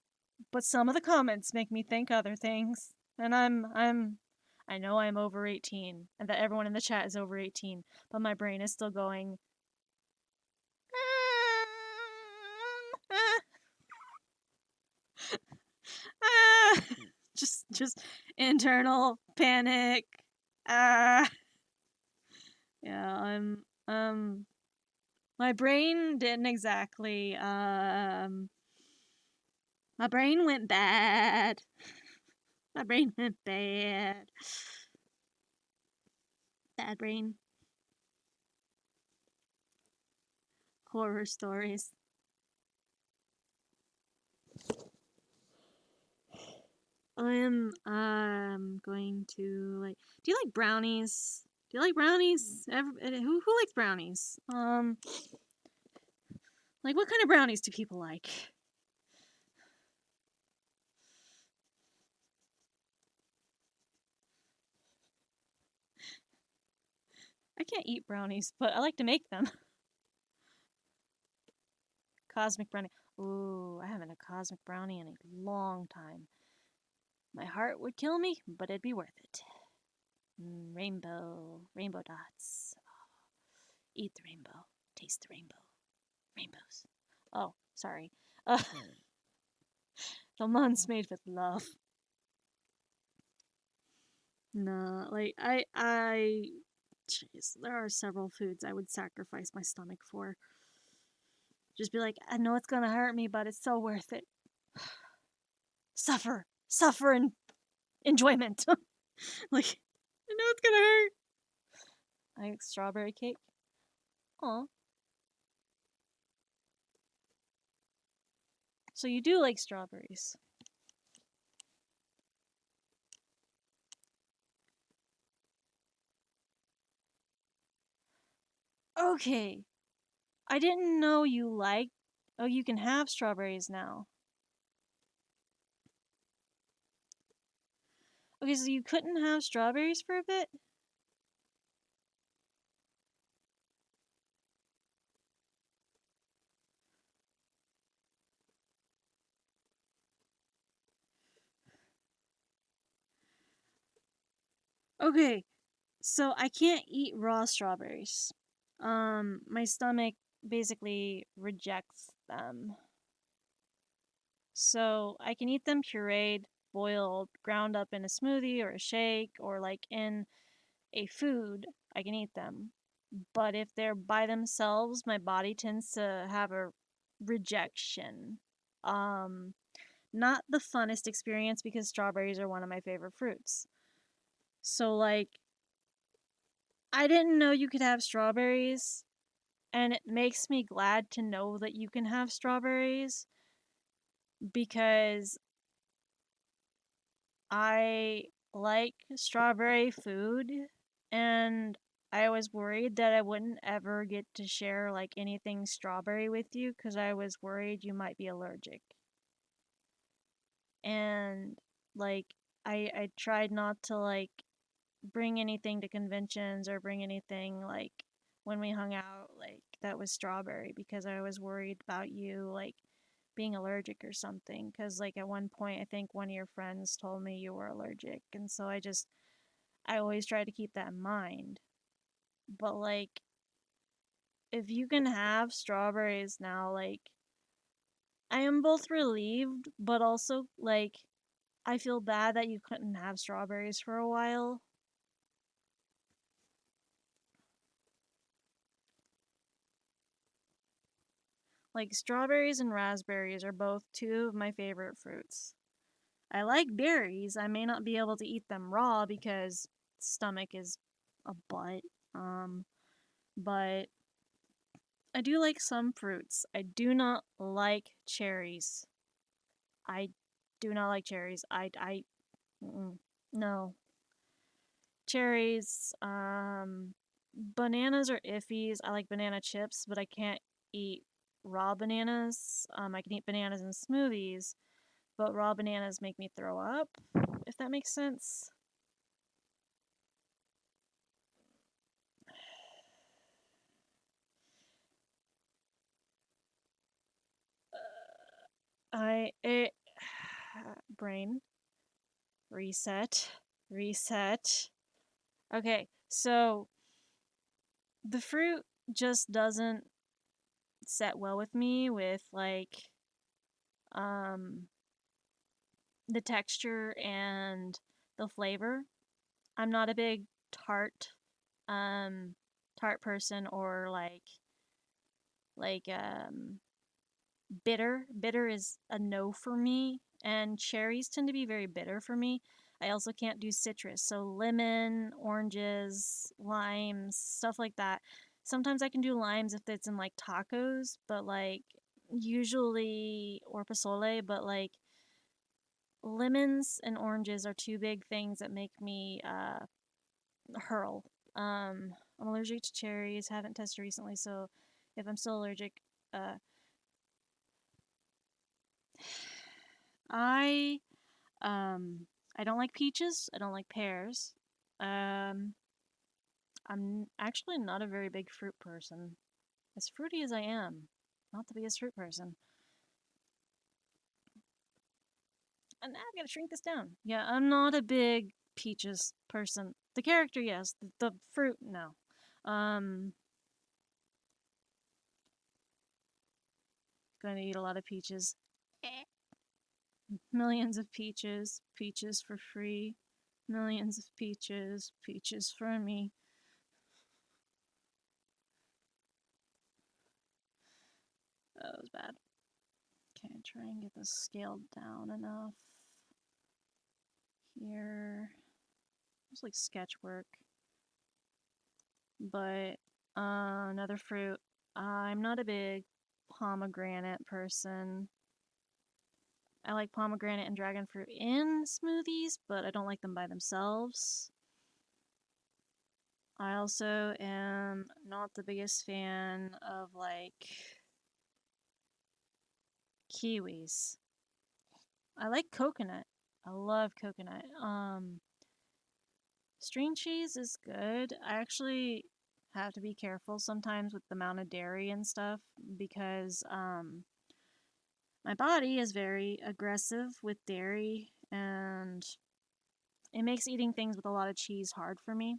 But some of the comments make me think other things. And I know I'm over 18 and that everyone in the chat is over 18, but my brain is still going just internal panic. Ah. Yeah, my brain didn't exactly my brain went bad. My brain went bad. Bad brain. Horror stories. I am going to like. Do you like brownies? Do you like brownies? Who likes brownies? Like what kind of brownies do people like? I can't eat brownies, but I like to make them. Cosmic brownie. Ooh, I haven't had a cosmic brownie in a long time. My heart would kill me, but it'd be worth it. Rainbow dots. Eat the rainbow, taste the rainbow. Rainbows. Oh, sorry. The month's made with love. No, like jeez, there are several foods I would sacrifice my stomach for. Just be like, I know it's gonna hurt me, but it's so worth it. Suffer and enjoyment. Like, I know it's gonna hurt. I like strawberry cake. Aw. So you do like strawberries. Okay. I didn't know you liked. Oh, you can have strawberries now. Okay, so you couldn't have strawberries for a bit? Okay, so I can't eat raw strawberries. My stomach basically rejects them. So I can eat them pureed, boiled, ground up in a smoothie or a shake, or like in a food, I can eat them. But if they're by themselves, my body tends to have a rejection. Um, Not the funnest experience because strawberries are one of my favorite fruits. So, like, I didn't know you could have strawberries, and it makes me glad to know that you can have strawberries because I like strawberry food, and I was worried that I wouldn't ever get to share like anything strawberry with you because I was worried you might be allergic. And like I tried not to like bring anything to conventions or bring anything like when we hung out like that was strawberry because I was worried about you like being allergic or something because like at one point I think one of your friends told me you were allergic and so I always try to keep that in mind. But like if you can have strawberries now, like I am both relieved but also like I feel bad that you couldn't have strawberries for a while. Like strawberries and raspberries are both two of my favorite fruits. I like berries. I may not be able to eat them raw because stomach is a butt. Um, but I do like some fruits. I do not like cherries. I do not like cherries. No. Cherries, bananas are iffies. I like banana chips, but I can't eat raw bananas. I can eat bananas in smoothies, but raw bananas make me throw up, if that makes sense. I it brain reset reset. Okay, so the fruit just doesn't set well with me with like um the texture and the flavor. I'm not a big tart um tart person or like bitter. Bitter is a no for me, and cherries tend to be very bitter for me. I also can't do citrus, so lemon, oranges, limes, stuff like that. Sometimes I can do limes if it's in like tacos, but like usually or pozole, but like lemons and oranges are two big things that make me hurl. I'm allergic to cherries. Haven't tested recently, so if I'm still allergic, uh, I Um, I don't like peaches. I don't like pears. Um, I'm actually not a very big fruit person. As fruity as I am, not the biggest fruit person. And now I've got to shrink this down. Yeah, I'm not a big peaches person. The character, yes. The fruit, no. Um, going to eat a lot of peaches. Millions of peaches. Peaches for free. Millions of peaches. Peaches for me. That was bad. Okay, try and get this scaled down enough. Here, it's like sketch work. But another fruit. I'm not a big pomegranate person. I like pomegranate and dragon fruit in smoothies, but I don't like them by themselves. I also am not the biggest fan of like kiwis. I like coconut. I love coconut. String cheese is good. I actually have to be careful sometimes with the amount of dairy and stuff because my body is very aggressive with dairy and it makes eating things with a lot of cheese hard for me.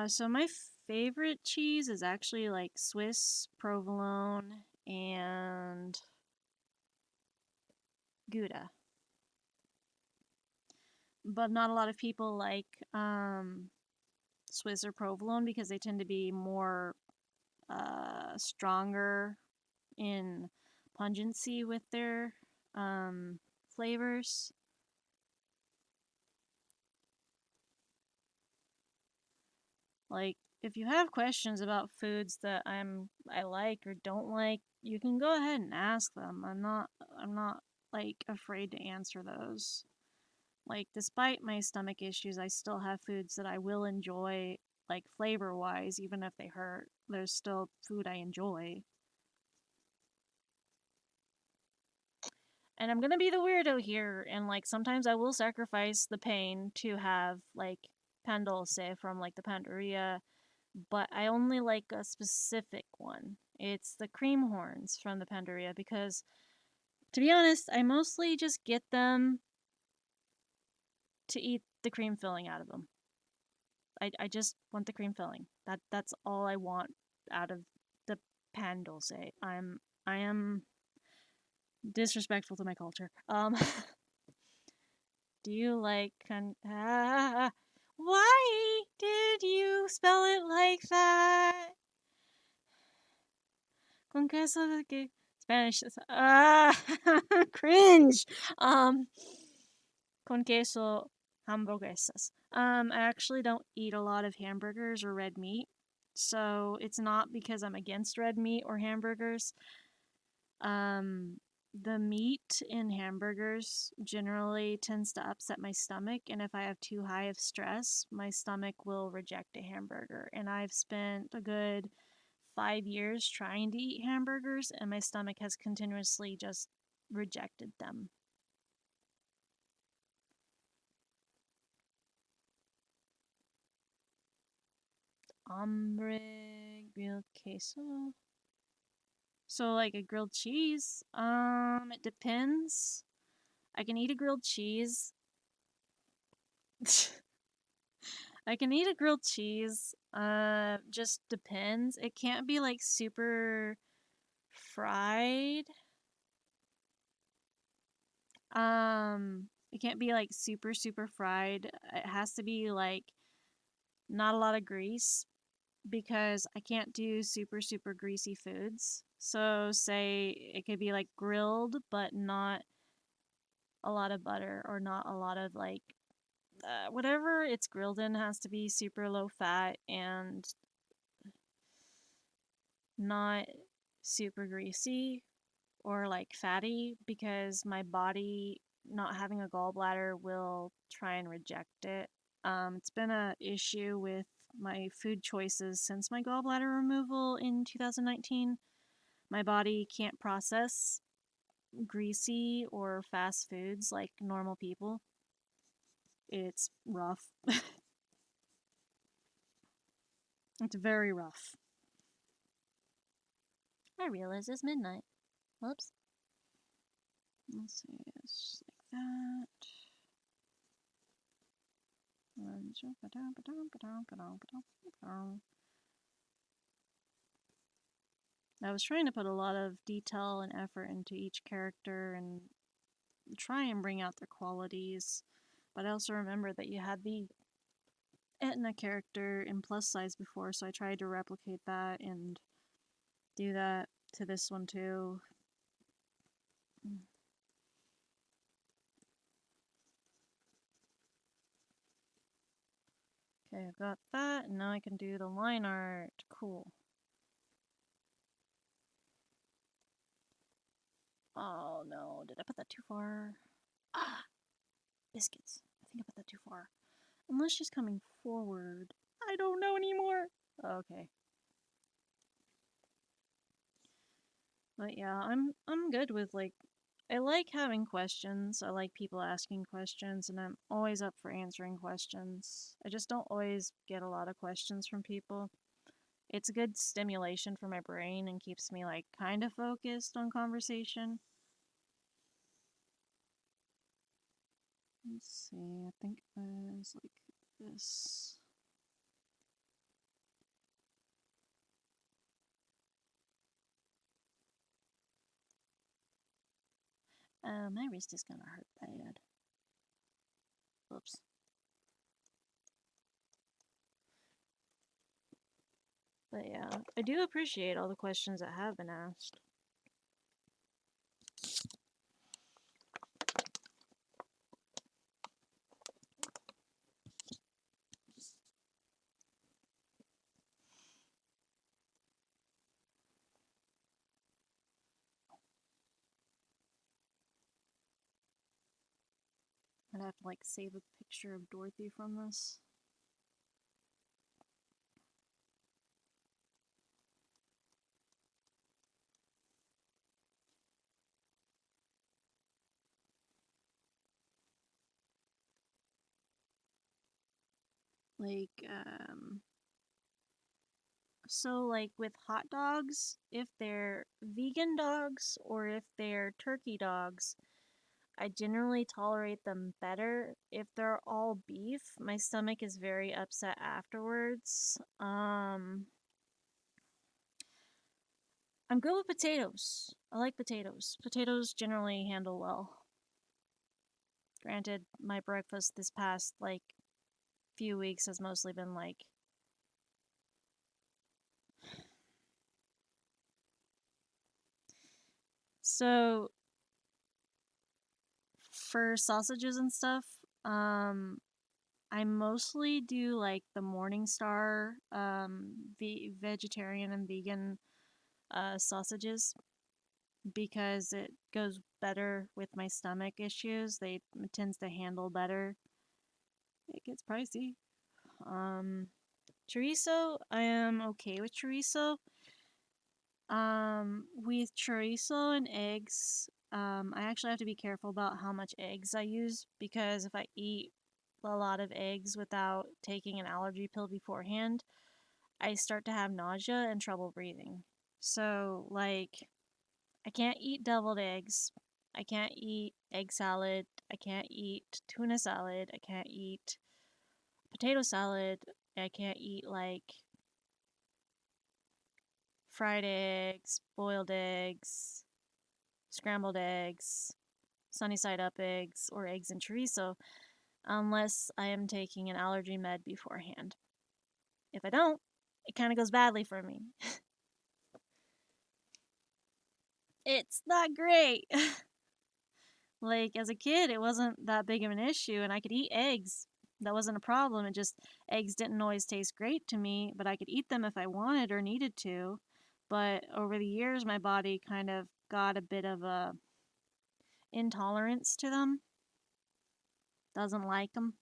So my favorite cheese is actually like Swiss, provolone, and Gouda. But not a lot of people like Swiss or provolone because they tend to be more stronger in pungency with their flavors. Like if you have questions about foods that I like or don't like, you can go ahead and ask them. I'm not like afraid to answer those. Like despite my stomach issues, I still have foods that I will enjoy like flavor wise even if they hurt. There's still food I enjoy. And I'm gonna be the weirdo here, and like sometimes I will sacrifice the pain to have like pan dulce from like the Panderia, but I only like a specific one. It's the cream horns from the Panderia because, to be honest, I mostly just get them to eat the cream filling out of them. I just want the cream filling. That's all I want out of the pan dulce. I am disrespectful to my culture. Do you like why did you spell it like that? Con queso de que Spanish. Cringe. Con queso hamburguesas. I actually don't eat a lot of hamburgers or red meat, so it's not because I'm against red meat or hamburgers. Um, the meat in hamburgers generally tends to upset my stomach, and if I have too high of stress, my stomach will reject a hamburger. And I've spent a good 5 years trying to eat hamburgers, and my stomach has continuously just rejected them. Hombre grilled queso. So like a grilled cheese, it depends. I can eat a grilled cheese. I can eat a grilled cheese. Just depends. It can't be like super fried. It can't be like super fried. It has to be like not a lot of grease because I can't do super greasy foods. So say it could be like grilled but not a lot of butter or not a lot of like whatever it's grilled in has to be super low fat and not super greasy or like fatty because my body not having a gallbladder will try and reject it. It's been a issue with my food choices since my gallbladder removal in 2019. My body can't process greasy or fast foods like normal people. It's rough. It's very rough. I realize it's midnight. Whoops. Let's see, it's like that. I was trying to put a lot of detail and effort into each character and try and bring out their qualities, but I also remember that you had the Etna character in plus size before, so I tried to replicate that and do that to this one too. Okay, I've got that, and now I can do the line art. Cool. Oh no, did I put that too far? Ah, biscuits. I think I put that too far. Unless she's coming forward. I don't know anymore. Okay. But yeah, I'm good with like I like having questions. I like people asking questions, and I'm always up for answering questions. I just don't always get a lot of questions from people. It's a good stimulation for my brain and keeps me like kind of focused on conversation. Let's see, I think it was like this. My wrist is gonna hurt bad. Oops. But yeah, I do appreciate all the questions that have been asked. I'd have to like save a picture of Dorothy from this. Like, so like with hot dogs, if they're vegan dogs or if they're turkey dogs, I generally tolerate them better. If they're all beef, my stomach is very upset afterwards. I'm good with potatoes. I like potatoes. Potatoes generally handle well. Granted, my breakfast this past like few weeks has mostly been like so for sausages and stuff, I mostly do like the Morningstar vegetarian and vegan sausages because it goes better with my stomach issues. It tends to handle better. It gets pricey. Um, Chorizo, I am okay with chorizo. With chorizo and eggs, I actually have to be careful about how much eggs I use because if I eat a lot of eggs without taking an allergy pill beforehand, I start to have nausea and trouble breathing. So, like, I can't eat deviled eggs. I can't eat egg salad. I can't eat tuna salad. I can't eat potato salad. I can't eat, like, fried eggs, boiled eggs, scrambled eggs, sunny side up eggs, or eggs and chorizo unless I am taking an allergy med beforehand. If I don't, it kind of goes badly for me. It's not great. Like, as a kid, it wasn't that big of an issue, and I could eat eggs. That wasn't a problem. It just, eggs didn't always taste great to me, but I could eat them if I wanted or needed to. But over the years, my body kind of got a bit of a intolerance to them. Doesn't like them.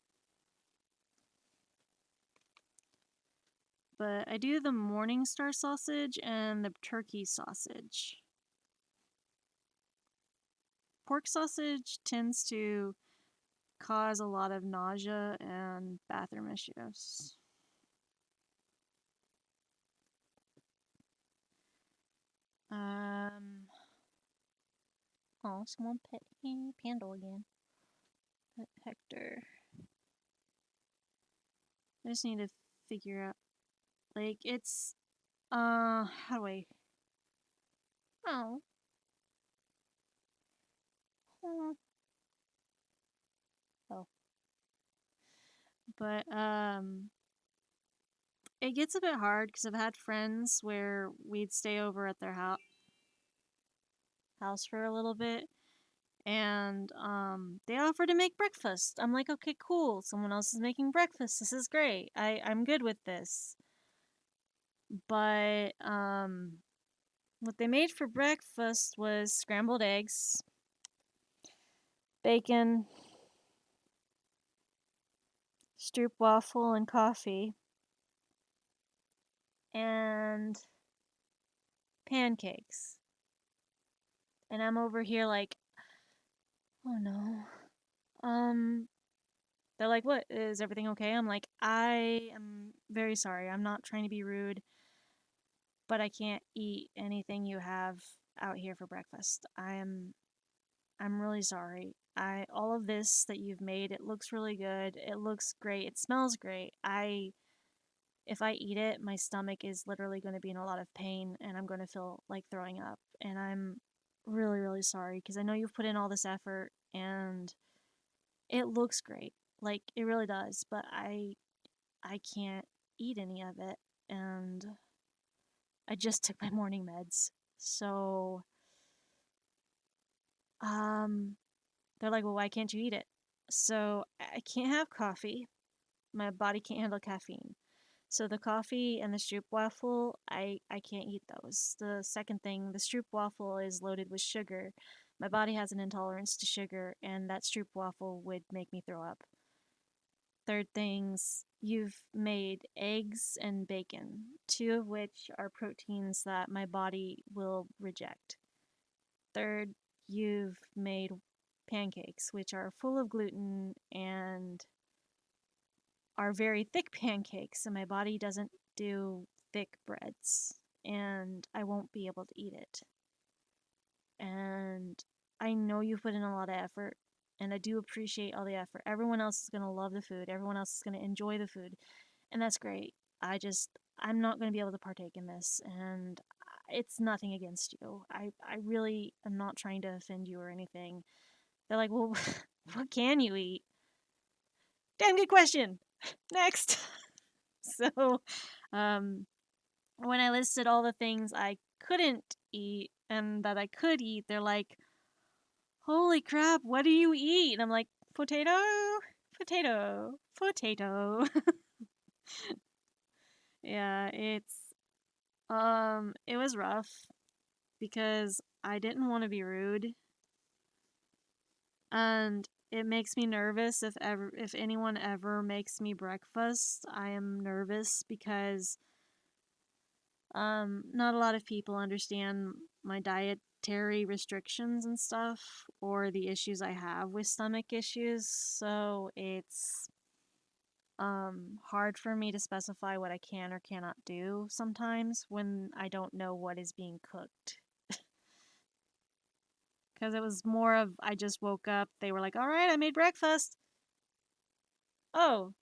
But I do the Morningstar sausage and the turkey sausage. Pork sausage tends to cause a lot of nausea and bathroom issues. Oh, someone pet Panda again. Pet Hector. I just need to figure out, like, it's, how do I, oh, oh, oh. But, it gets a bit hard because I've had friends where we'd stay over at their house for a little bit and they offer to make breakfast. I'm like, okay, cool. Someone else is making breakfast. This is great. I'm good with this. But what they made for breakfast was scrambled eggs, bacon, stroopwafel, and coffee, and pancakes. And I'm over here like, Oh no. Um, they're like, "What? Is everything okay?" I'm like, "I am very sorry. I'm not trying to be rude, but I can't eat anything you have out here for breakfast. I'm really sorry. I all of this that you've made, it looks really good. It looks great. It smells great. I if I eat it, my stomach is literally going to be in a lot of pain and I'm going to feel like throwing up. And I'm really, really sorry because I know you've put in all this effort and it looks great. Like it really does, but I can't eat any of it and I just took my morning meds. So, um they're like, "Well, why can't you eat it?" So, I can't have coffee. My body can't handle caffeine. So the coffee and the stroopwafel, I can't eat those. The second thing, the stroopwafel is loaded with sugar. My body has an intolerance to sugar, and that stroopwafel would make me throw up. Third things, you've made eggs and bacon, two of which are proteins that my body will reject. Third, you've made pancakes, which are full of gluten and are very thick pancakes, and my body doesn't do thick breads, and I won't be able to eat it. And I know you've put in a lot of effort, and I do appreciate all the effort. Everyone else is going to love the food, everyone else is going to enjoy the food, and that's great. I'm not going to be able to partake in this, and it's nothing against you. I really am not trying to offend you or anything. They're like, well, what can you eat? Damn good question. Next. So, um, when I listed all the things I couldn't eat and that I could eat, they're like, "Holy crap, what do you eat?" And I'm like, "Potato, potato, potato." Yeah, it was rough because I didn't want to be rude, and it makes me nervous if anyone ever makes me breakfast. I am nervous because not a lot of people understand my dietary restrictions and stuff, or the issues I have with stomach issues. So it's hard for me to specify what I can or cannot do sometimes when I don't know what is being cooked. Because it was more of I just woke up. They were like, "All right, I made breakfast." Oh,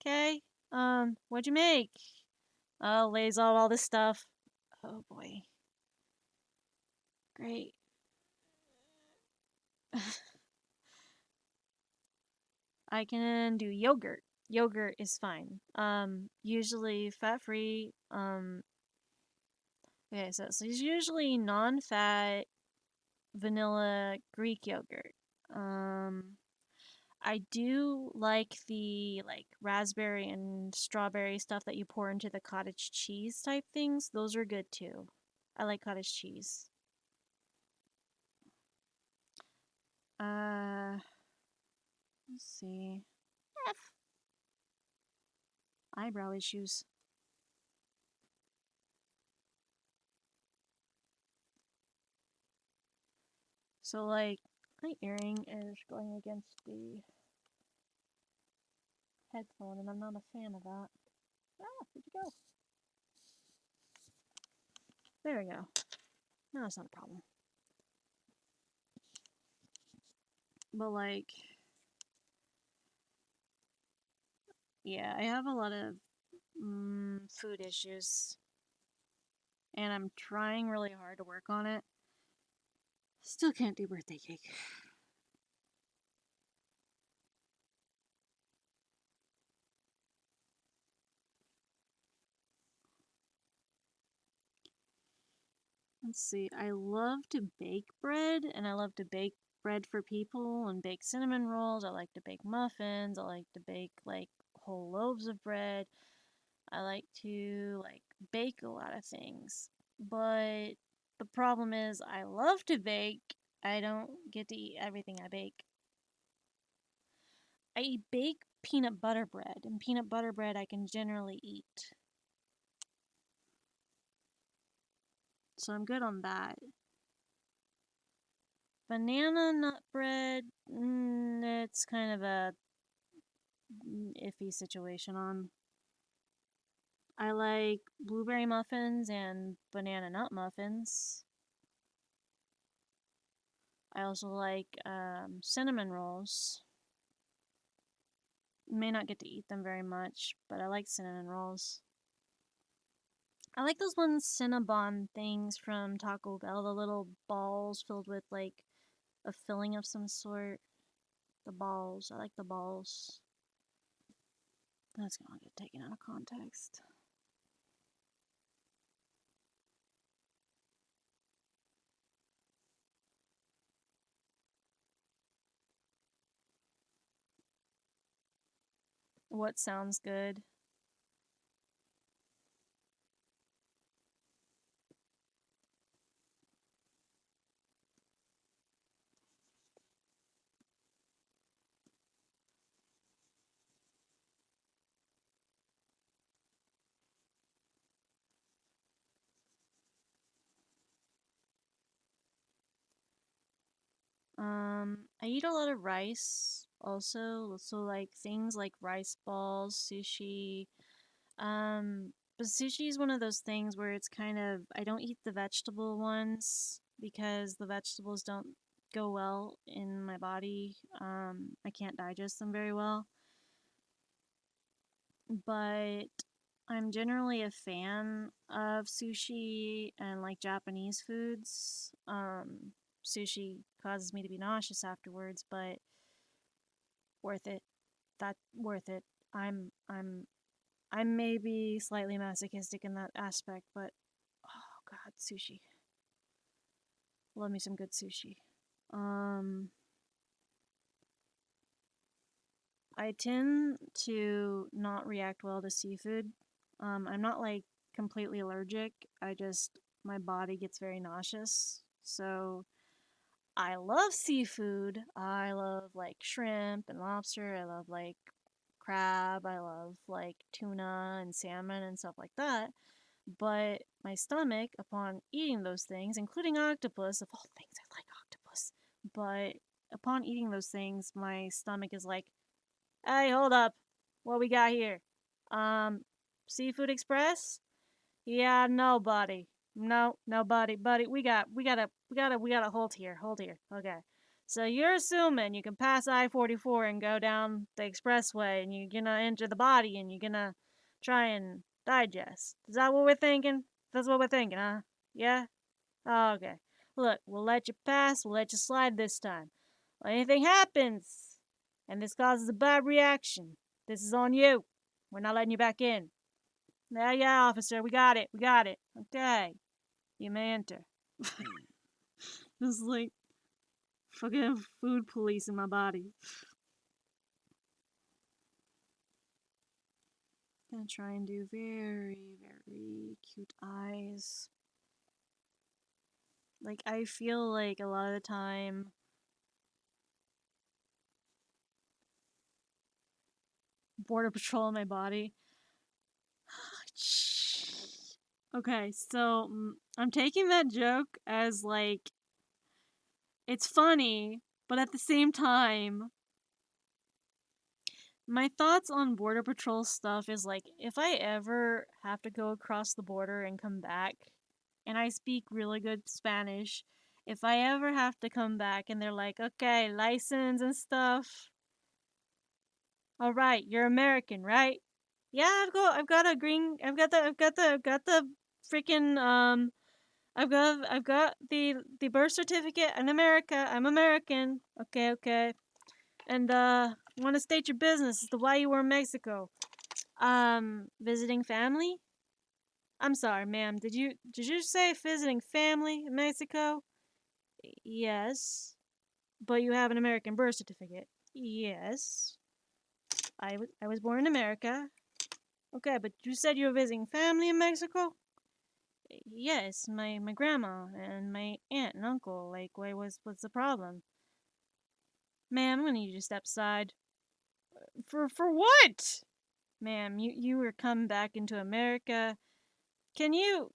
okay. What'd you make? Oh, lays out all this stuff. Oh boy, great. I can do yogurt. Yogurt is fine. Usually fat free. Okay, so it's usually non-fat vanilla Greek yogurt. Um, I do like the like raspberry and strawberry stuff that you pour into the cottage cheese type things. Those are good too. I like cottage cheese. Uh, let's see. F. Eyebrow issues. So like my earring is going against the headphone, and I'm not a fan of that. Ah, where'd you go? There we go. No, it's not a problem. But like, yeah, I have a lot of food issues, and I'm trying really hard to work on it. Still can't do birthday cake. Let's see. I love to bake bread, and I love to bake bread for people and bake cinnamon rolls. I like to bake muffins. I like to bake like whole loaves of bread. I like to like bake a lot of things. But the problem is I love to bake. I don't get to eat everything I bake. I bake peanut butter bread, and peanut butter bread I can generally eat. So I'm good on that. Banana nut bread, it's kind of a iffy situation on. I like blueberry muffins and banana nut muffins. I also like cinnamon rolls. May not get to eat them very much, but I like cinnamon rolls. I like those ones Cinnabon things from Taco Bell, the little balls filled with like a filling of some sort. The balls. I like the balls. That's gonna get taken out of context. What sounds good? I eat a lot of rice also, so like things like rice balls, sushi. But sushi is one of those things where it's kind of I don't eat the vegetable ones because the vegetables don't go well in my body. I can't digest them very well. But I'm generally a fan of sushi and like Japanese foods. Sushi causes me to be nauseous afterwards, but worth it. That worth it. I'm maybe slightly masochistic in that aspect, but oh god, sushi. Love me some good sushi. Um I tend to not react well to seafood. I'm not like completely allergic. I just my body gets very nauseous. So I love seafood. I love like shrimp and lobster. I love like crab. I love like tuna and salmon and stuff like that. But my stomach, upon eating those things, including octopus, of all things, I like octopus. But upon eating those things, my stomach is like, hey, hold up. What we got here? Um, Seafood Express? Yeah, nobody. No, nobody. Buddy, we gotta hold here. Hold here. Okay. So you're assuming you can pass I-44 and go down the expressway and you're gonna enter the body and you're gonna try and digest. Is that what we're thinking? That's what we're thinking, huh? Yeah? Oh, okay. Look, we'll let you pass, we'll let you slide this time. Well, anything happens, and this causes a bad reaction, this is on you. We're not letting you back in. Yeah, yeah, officer, we got it, we got it. Okay, you may enter. This is like fucking food police in my body. Gonna try and do very, very cute eyes. Like, I feel like a lot of the time Border Patrol in my body. Okay, so I'm taking that joke as like it's funny, but at the same time, my thoughts on Border Patrol stuff is like if I ever have to go across the border and come back, and I speak really good Spanish, if I ever have to come back and they're like, okay, license and stuff. All right, you're American, right? Yeah, I've got a green, I've got the freaking I've got the birth certificate in America. I'm American. Okay, okay. And want to state your business as to why you were in Mexico. Visiting family? I'm sorry, ma'am. Did you say visiting family in Mexico? Yes. But you have an American birth certificate. Yes. I was born in America. Okay, but you said you were visiting family in Mexico? Yes, my grandma and my aunt and uncle. Like, what's the problem? Ma'am, I'm gonna need you to step aside. For what? Ma'am, you were coming back into America. Can you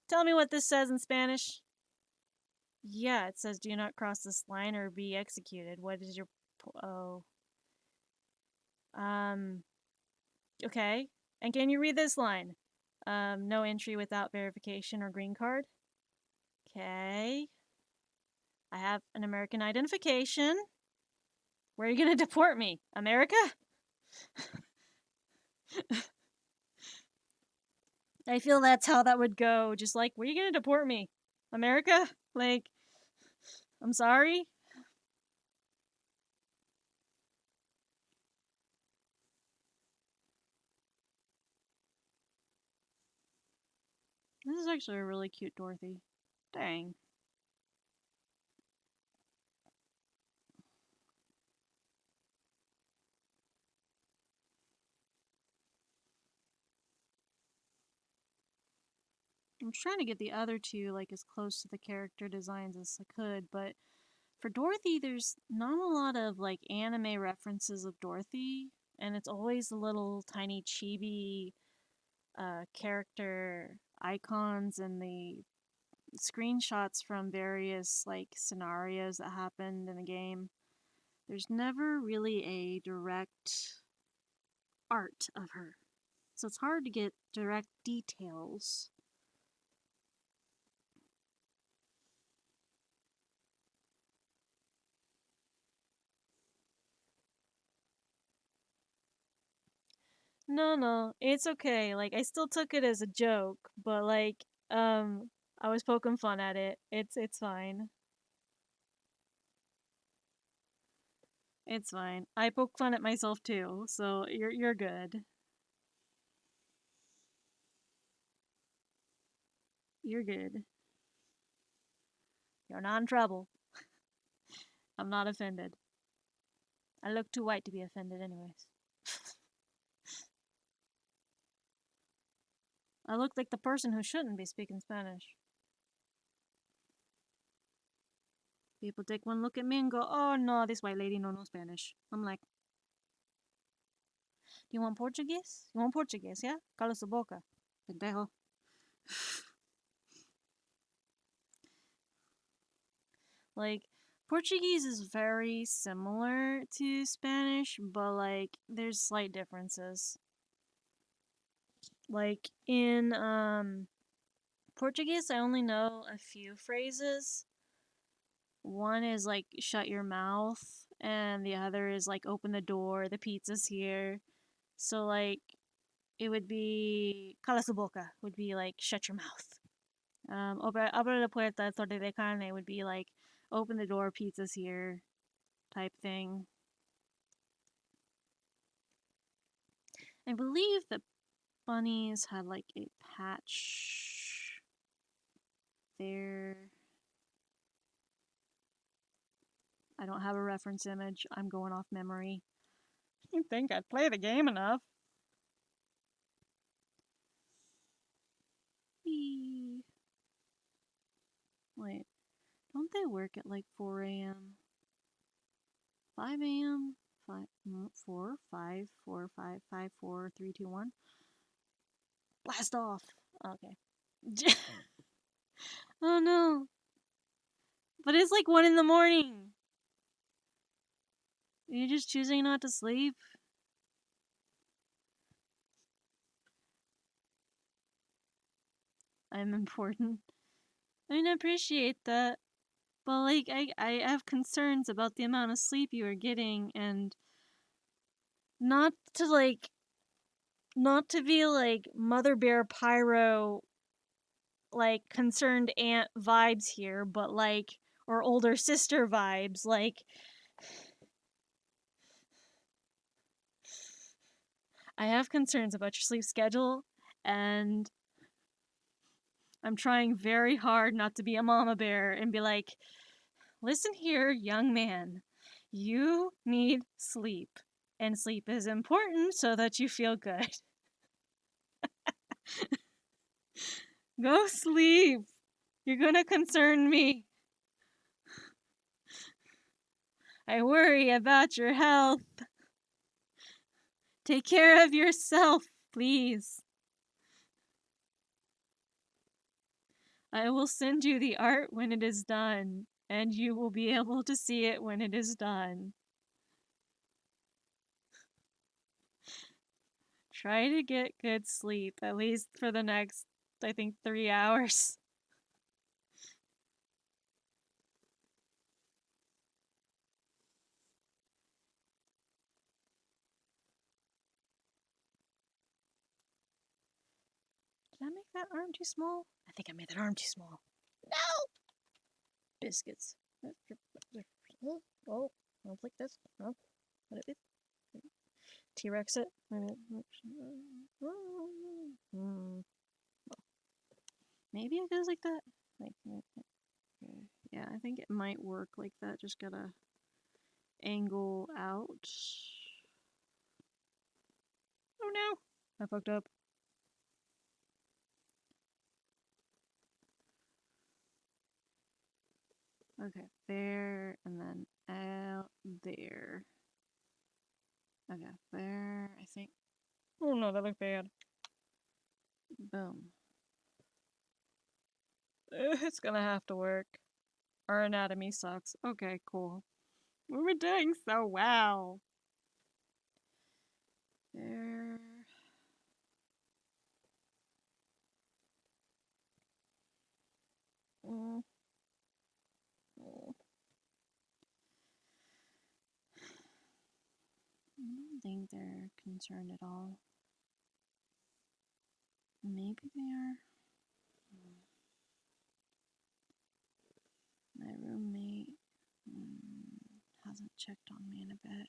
tell me what this says in Spanish? Yeah, it says do not cross this line or be executed. What is your oh. Um okay. And can you read this line? No entry without verification or green card. Okay. I have an American identification. Where are you going to deport me? America? I feel that's how that would go. Just like, where are you going to deport me? America? Like, I'm sorry? This is actually a really cute Dorothy. Dang. I was trying to get the other two like as close to the character designs as I could, but for Dorothy, there's not a lot of like anime references of Dorothy, and it's always the little tiny chibi character icons and the screenshots from various like scenarios that happened in the game. There's never really a direct art of her, so it's hard to get direct details. No, no, it's okay. Like I still took it as a joke, but like I was poking fun at it. It's fine. It's fine. I poke fun at myself too, so you're good. You're good. You're not in trouble. I'm not offended. I look too white to be offended anyways. I look like the person who shouldn't be speaking Spanish. People take one look at me and go, "Oh no, this white lady no Spanish." I'm like, "Do you want Portuguese? You want Portuguese, yeah? Cala su boca, pendejo." Like, Portuguese is very similar to Spanish, but like, there's slight differences. Like, in Portuguese, I only know a few phrases. One is like, shut your mouth, and the other is like, open the door, the pizza's here. So, like, it would be, cala su boca, would be like, shut your mouth. Abre la puerta, torta de carne would be like, open the door, pizza's here, type thing. I believe the bunnies had like a patch there. I don't have a reference image. I'm going off memory. You think I'd play the game enough? Whee. Wait, don't they work at like 4 a.m.? 5 a.m.? 5, 4, 5, 4, 5, 5, 4, 3, 2, 1. Blast off. Okay. Oh no. But it's like 1 in the morning. Are you just choosing not to sleep? I'm important. I mean, I appreciate that. But like, I have concerns about the amount of sleep you are getting, and not to like, not to be like Mother Bear Pyro, like concerned aunt vibes here, but like, or older sister vibes, like, I have concerns about your sleep schedule, and I'm trying very hard not to be a mama bear and be like, listen here, young man, you need sleep, and sleep is important so that you feel good. Go sleep. You're gonna concern me. I worry about your health. Take care of yourself, please. I will send you the art when it is done, and you will be able to see it when it is done. Try to get good sleep, at least for the next, I think, 3 hours. Did I make that arm too small? I think I made that arm too small. No! Biscuits. Oh, I'll like this. Oh, what it is? T-Rex it. Maybe it goes like that. Like, yeah, I think it might work like that. Just gotta angle out. Oh no! I fucked up. Okay, there, and then out there. Okay, there, I think. Oh no, that looked bad. Boom. It's gonna have to work. Our anatomy sucks. Okay, cool. We're doing so well. There. Mm. Oh. I don't think they're concerned at all. Maybe they are. My roommate hasn't checked on me in a bit.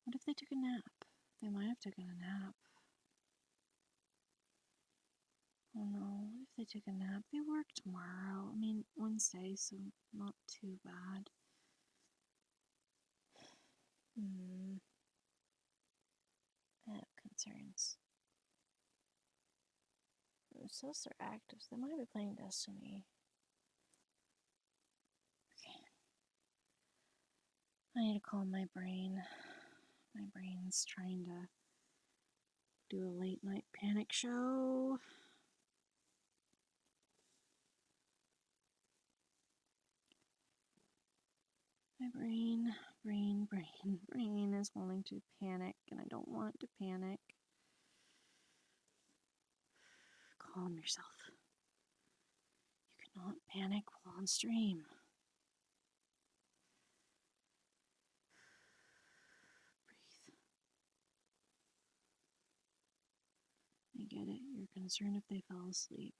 What if they took a nap? They might have taken a nap. Oh no, what if they took a nap? They work tomorrow. I mean, Wednesday, so not too bad. I have concerns. It says they're active, so they might be playing Destiny. Okay. I need to calm my brain. My brain's trying to do a late night panic show. My brain is wanting to panic, and I don't want to panic. Calm yourself. You cannot panic while on stream. Breathe. I get it. You're concerned if they fell asleep.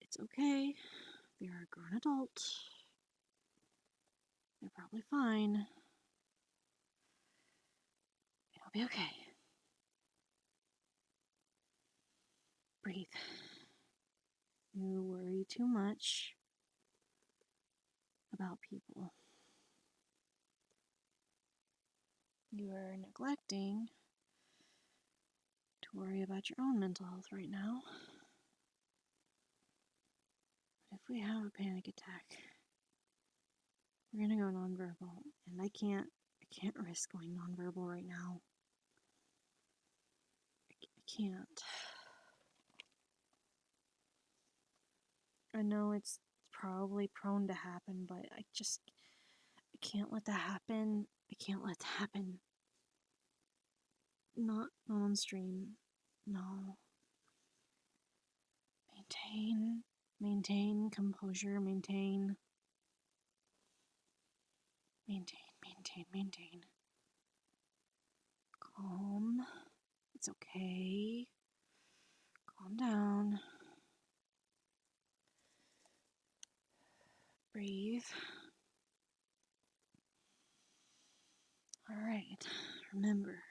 It's okay. They're a grown adult. They're probably fine. It'll be okay. Breathe. You worry too much about people. You are neglecting to worry about your own mental health right now. But if we have a panic attack, we're gonna go nonverbal, and I can't risk going nonverbal right now. I can't. I know it's probably prone to happen, but I can't let that happen. I can't let that happen. Not on stream. No. Maintain composure, maintain. Calm. It's okay. Calm down. Breathe. Alright, remember.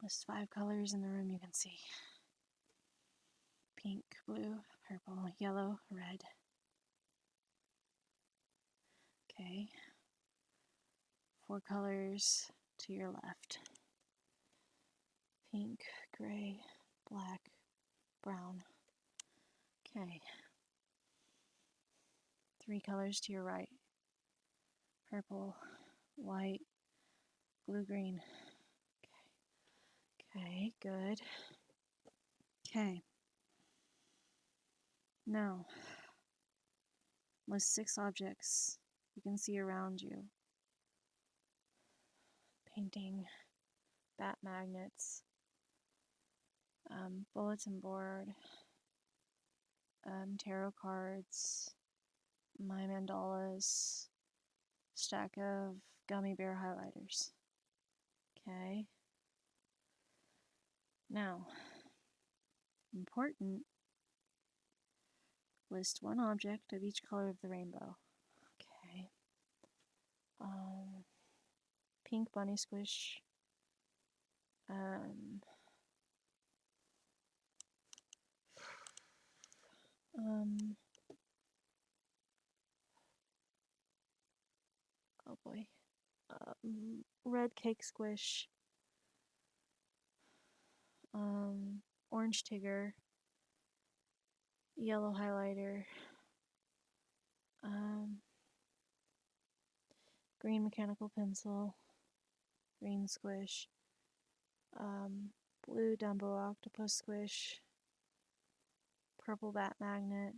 List 5 colors in the room you can see. Pink, blue, purple, yellow, red. Okay. 4 colors to your left. Pink, gray, black, brown. Okay. 3 colors to your right. Purple, white, blue, green. Okay, good. Okay. Now, list 6 objects you can see around you. Painting, bat magnets, bulletin board, tarot cards, my mandalas, stack of gummy bear highlighters. Okay. Now, important, list 1 object of each color of the rainbow. Okay. Pink bunny squish. Um, oh boy. Red cake squish. Orange Tigger, yellow highlighter, green mechanical pencil, green squish, blue Dumbo octopus squish, purple bat magnet,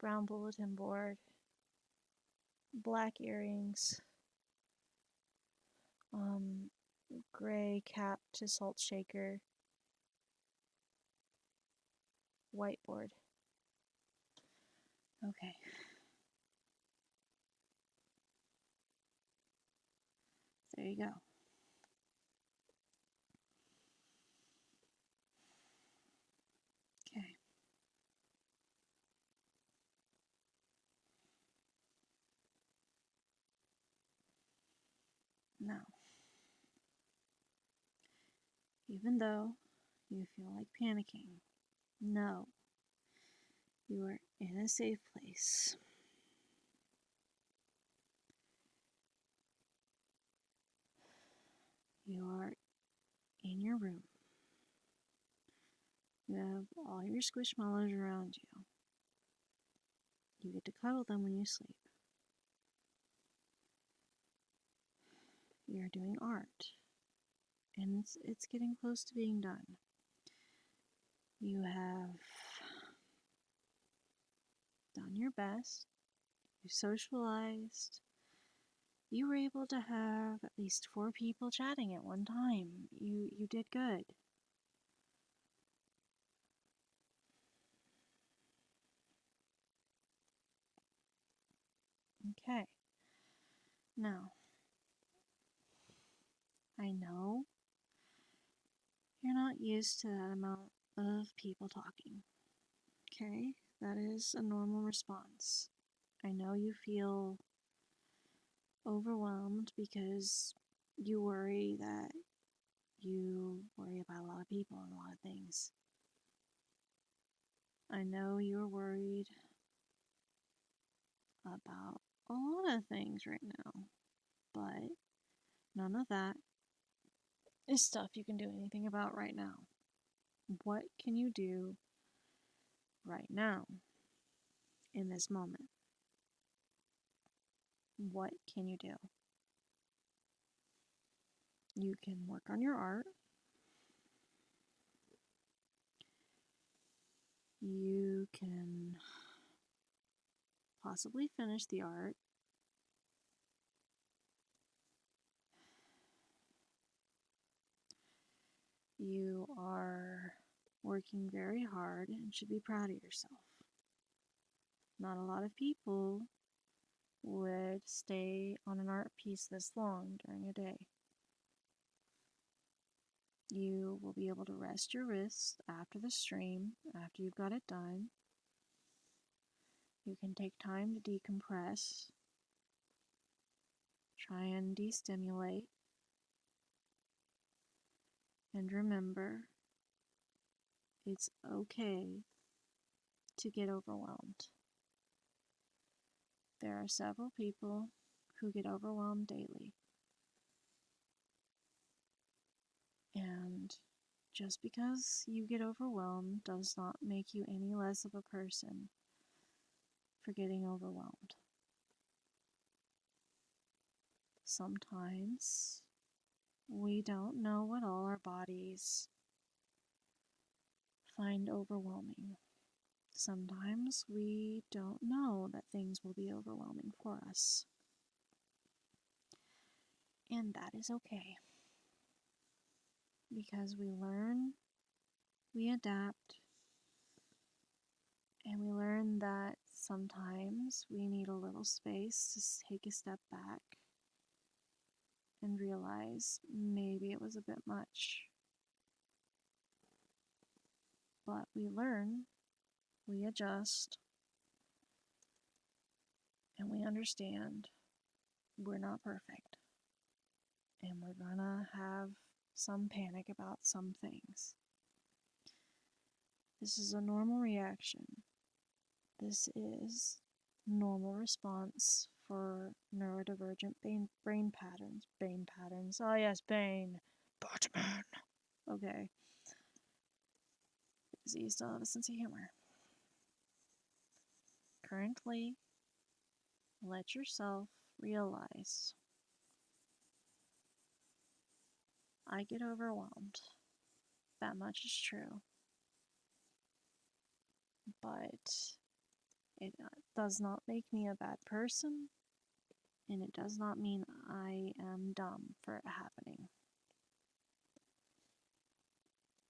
brown bulletin board, black earrings, gray cap to salt shaker, whiteboard. Okay. There you go. Okay. Now, even though you feel like panicking, know you are in a safe place. You are in your room. You have all your squishmallows around you. You get to cuddle them when you sleep. You're doing art, and it's getting close to being done. You have done your best. You socialized. You were able to have at least 4 people chatting at one time. You did good. Okay. Now, I know you're not used to that amount of people talking. Okay? That is a normal response. I know you feel overwhelmed because you worry that you worry about a lot of people and a lot of things. I know you're worried about a lot of things right now, but none of that is stuff you can do anything about right now. What can you do right now in this moment? What can you do? You can work on your art. You can possibly finish the art. You are working very hard and should be proud of yourself. Not a lot of people would stay on an art piece this long during a day. You will be able to rest your wrists after the stream, after you've got it done. You can take time to decompress, try and de-stimulate, and remember, it's okay to get overwhelmed. There are several people who get overwhelmed daily. And just because you get overwhelmed does not make you any less of a person for getting overwhelmed. Sometimes we don't know what all our bodies find overwhelming. Sometimes we don't know that things will be overwhelming for us. And that is okay. Because we learn, we adapt, and we learn that sometimes we need a little space to take a step back and realize maybe it was a bit much. But we learn, we adjust, and we understand we're not perfect. And we're gonna have some panic about some things. This is a normal reaction. This is normal response for neurodivergent brain patterns. Brain patterns. Oh yes, Bane. Batman. Okay. Does he still have a sense of humor? Currently, let yourself realize I get overwhelmed. That much is true. But it does not make me a bad person, and it does not mean I am dumb for it happening.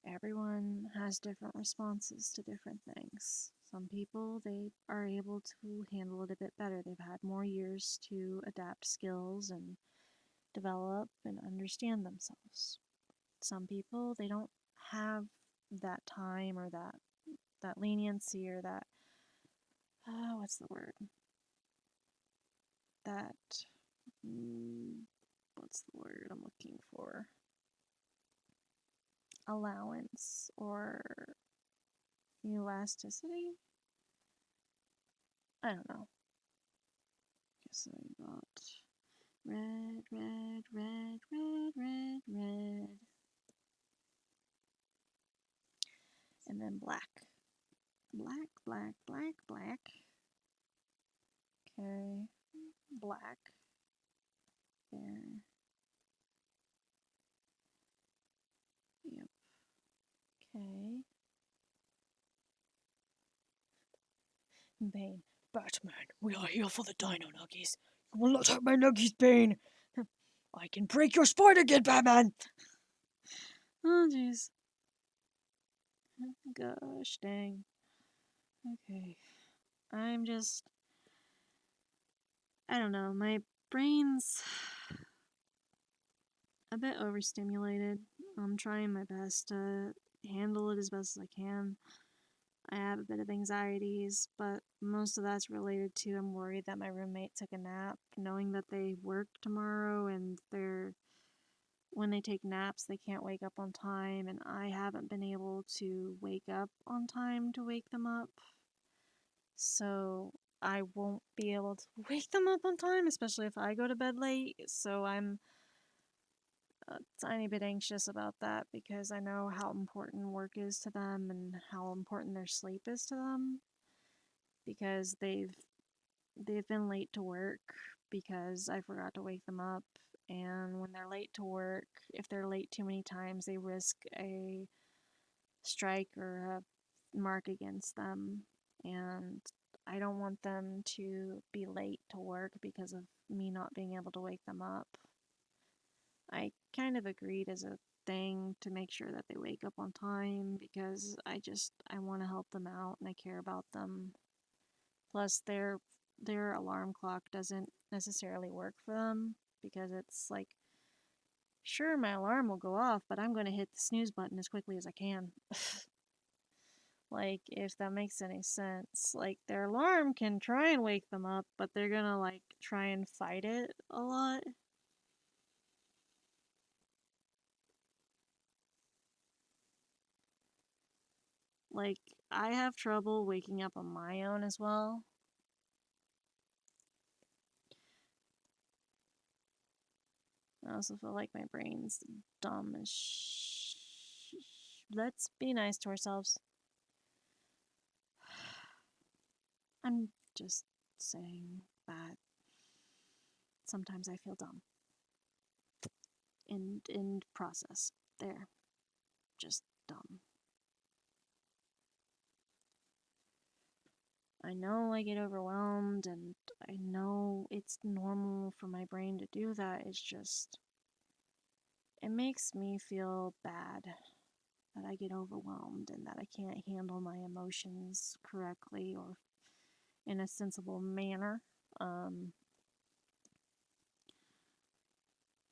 Everyone has different responses to different things. Some people, they are able to handle it a bit better. They've had more years to adapt skills and develop and understand themselves. Some people, they don't have that time or that leniency or that what's the word? That what's the word I'm looking for? Allowance or elasticity? I don't know. Guess I got red, red, red, red, red, red. And then black. Black, black, black, black. Okay. Black. There. Yep. Okay. Bane. Batman, we are here for the Dino Nuggies. You will not hurt my Nuggies, Bane. I can break your spine again, Batman. Oh, jeez. Gosh dang. Okay. I'm just. I don't know. My brain's a bit overstimulated. I'm trying my best to handle it as best as I can. I have a bit of anxieties, but most of that's related to I'm worried that my roommate took a nap, knowing that they work tomorrow and when they take naps they can't wake up on time, and I haven't been able to wake up on time to wake them up. So I won't be able to wake them up on time, especially if I go to bed late. So I'm a tiny bit anxious about that because I know how important work is to them and how important their sleep is to them, because they've been late to work because I forgot to wake them up. And when they're late to work, if they're late too many times, they risk a strike or a mark against them. And I don't want them to be late to work because of me not being able to wake them up. I kind of agreed as a thing to make sure that they wake up on time because I want to help them out and I care about them. Plus their alarm clock doesn't necessarily work for them because it's like, sure, my alarm will go off, but I'm going to hit the snooze button as quickly as I can. Like, if that makes any sense. Like, their alarm can try and wake them up, but they're gonna, like, try and fight it a lot. Like, I have trouble waking up on my own as well. I also feel like my brain's dumb as Let's be nice to ourselves. I'm just saying that sometimes I feel dumb. In process. There. Just dumb. I know I get overwhelmed, and I know it's normal for my brain to do that. It's just, it makes me feel bad that I get overwhelmed and that I can't handle my emotions correctly or in a sensible manner. Um,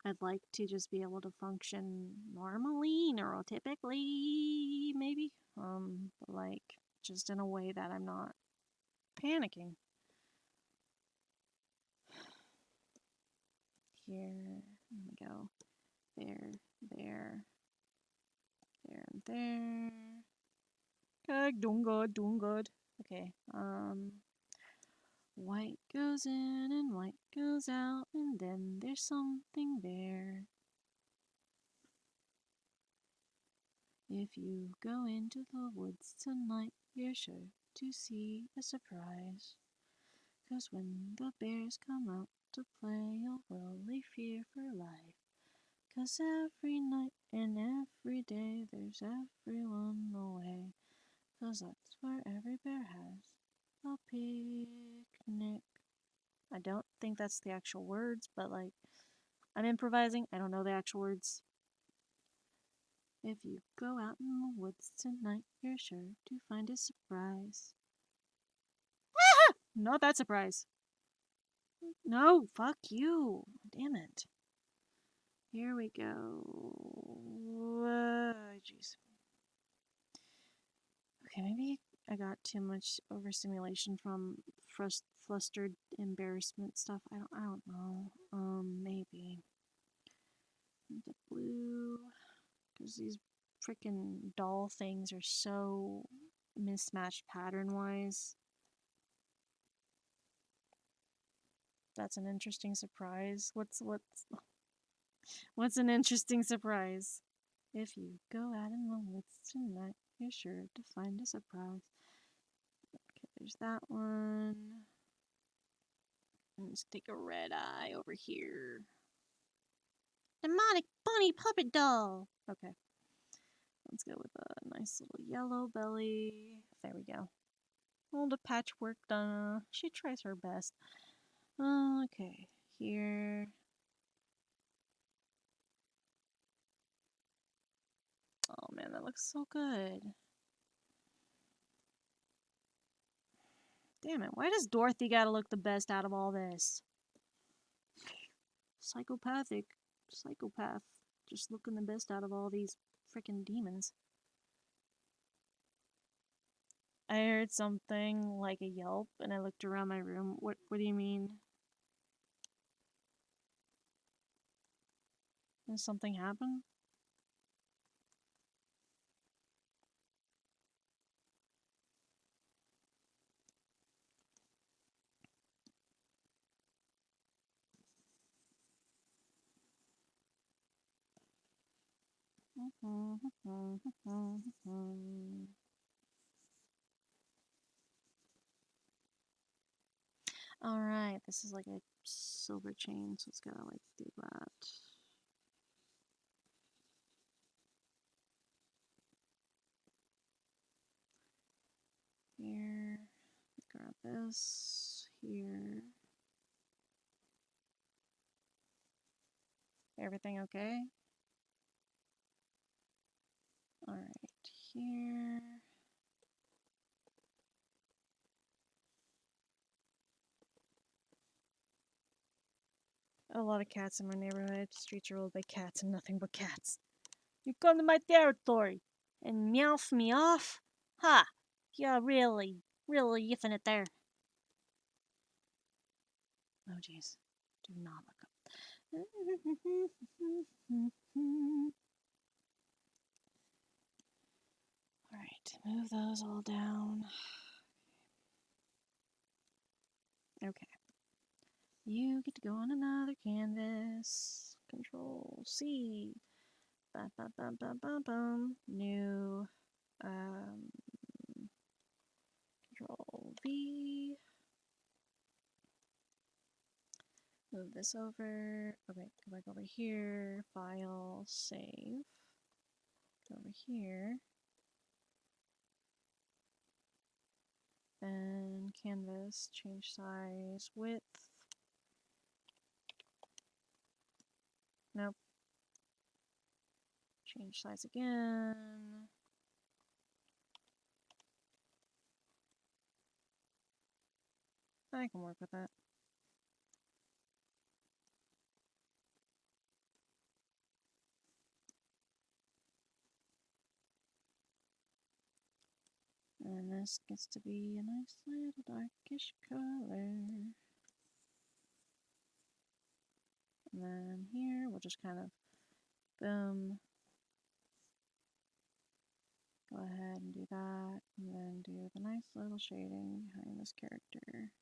I'd like to just be able to function normally, neurotypically, maybe. But like just in a way that I'm not panicking. Here we go. There, there, there, and there. Okay, doing good, doing good. Okay, white goes in and white goes out, and then there's something there. If you go into the woods tonight, you're sure to see a surprise. 'Cause when the bears come out to play, you'll really fear for life. 'Cause every night and every day there's everyone away. 'Cause that's where every bear has a picnic. I don't think that's the actual words, but like, I'm improvising. I don't know the actual words. If you go out in the woods tonight, you're sure to find a surprise. Not that surprise. No, fuck you. Damn it. Here we go. Jeez. Okay, maybe I got too much overstimulation from flustered embarrassment stuff. I don't know. Maybe the blue, because these freaking doll things are so mismatched pattern-wise. That's an interesting surprise. What's an interesting surprise? If you go out in the woods tonight, you're sure to find a surprise. Okay, there's that one. Let's take a red eye over here. Demonic bunny puppet doll. Okay. Let's go with a nice little yellow belly. There we go. All the patchwork done. She tries her best. Okay. Here. Oh man, that looks so good. Damn it. Why does Dorothy gotta look the best out of all this? Psychopathic. Psychopath. Just looking the best out of all these freaking demons. I heard something like a yelp and I looked around my room. What do you mean? Did something happen? Alright, this is like a silver chain, so it's gotta like do that. Here, grab this, here. Everything okay? Alright, here. A lot of cats in my neighborhood. Streets are ruled by cats and nothing but cats. You come to my territory and meowth me off? Ha! You're really yiffing it there. Oh jeez. Do not look up. Alright, move those all down. Okay. You get to go on another canvas. Control C. Bum, bum, bum, bum, bum, bum. New. Control V. Move this over. Okay, go back over here. File, save. Go over here. Then canvas, change size, width. Nope. Change size again. I can work with that. And this gets to be a nice little darkish color. And then here, we'll just kind of, boom, go ahead and do that, and then do the nice little shading behind this character.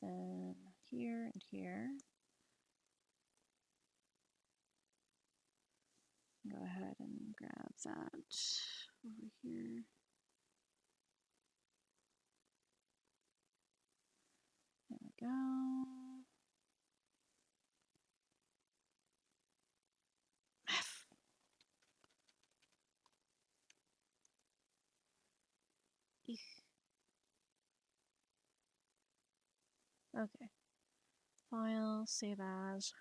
Then here and here. Go ahead and grab that over here. There we go. Okay. File, save as.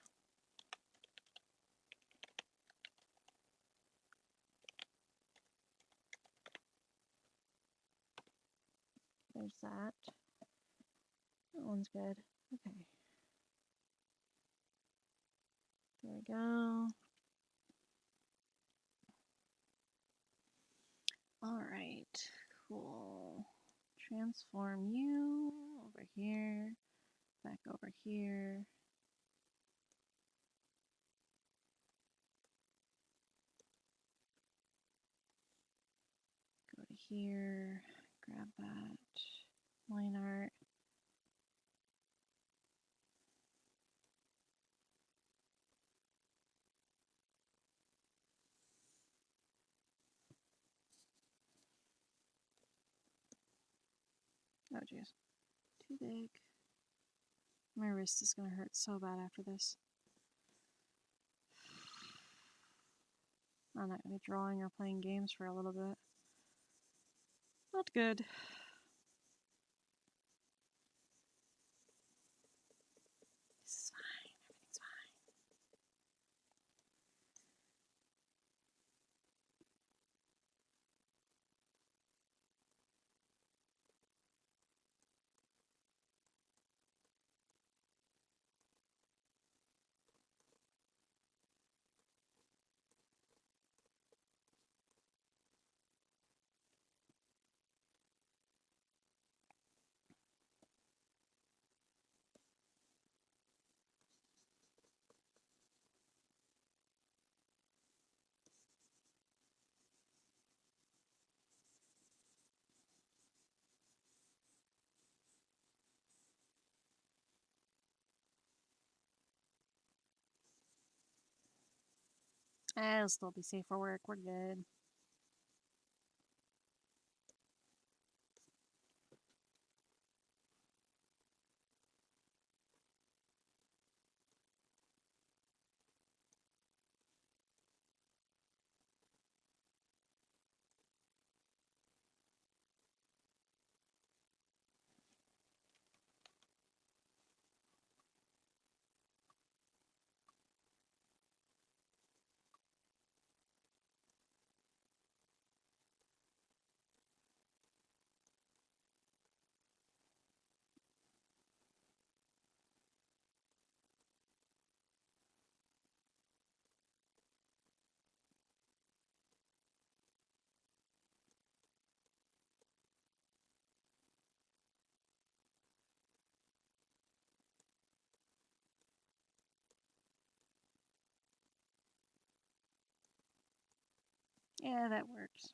There's that. That one's good. Okay. There we go. All right. Cool. Transform you over here. Back over here. Go to here. Grab that. Line art. Oh, jeez. Too big. My wrist is going to hurt so bad after this. I'm not going to be drawing or playing games for a little bit. Not good. This is fine. Everything's fine. It'll still be safe for work. We're good. Yeah, that works.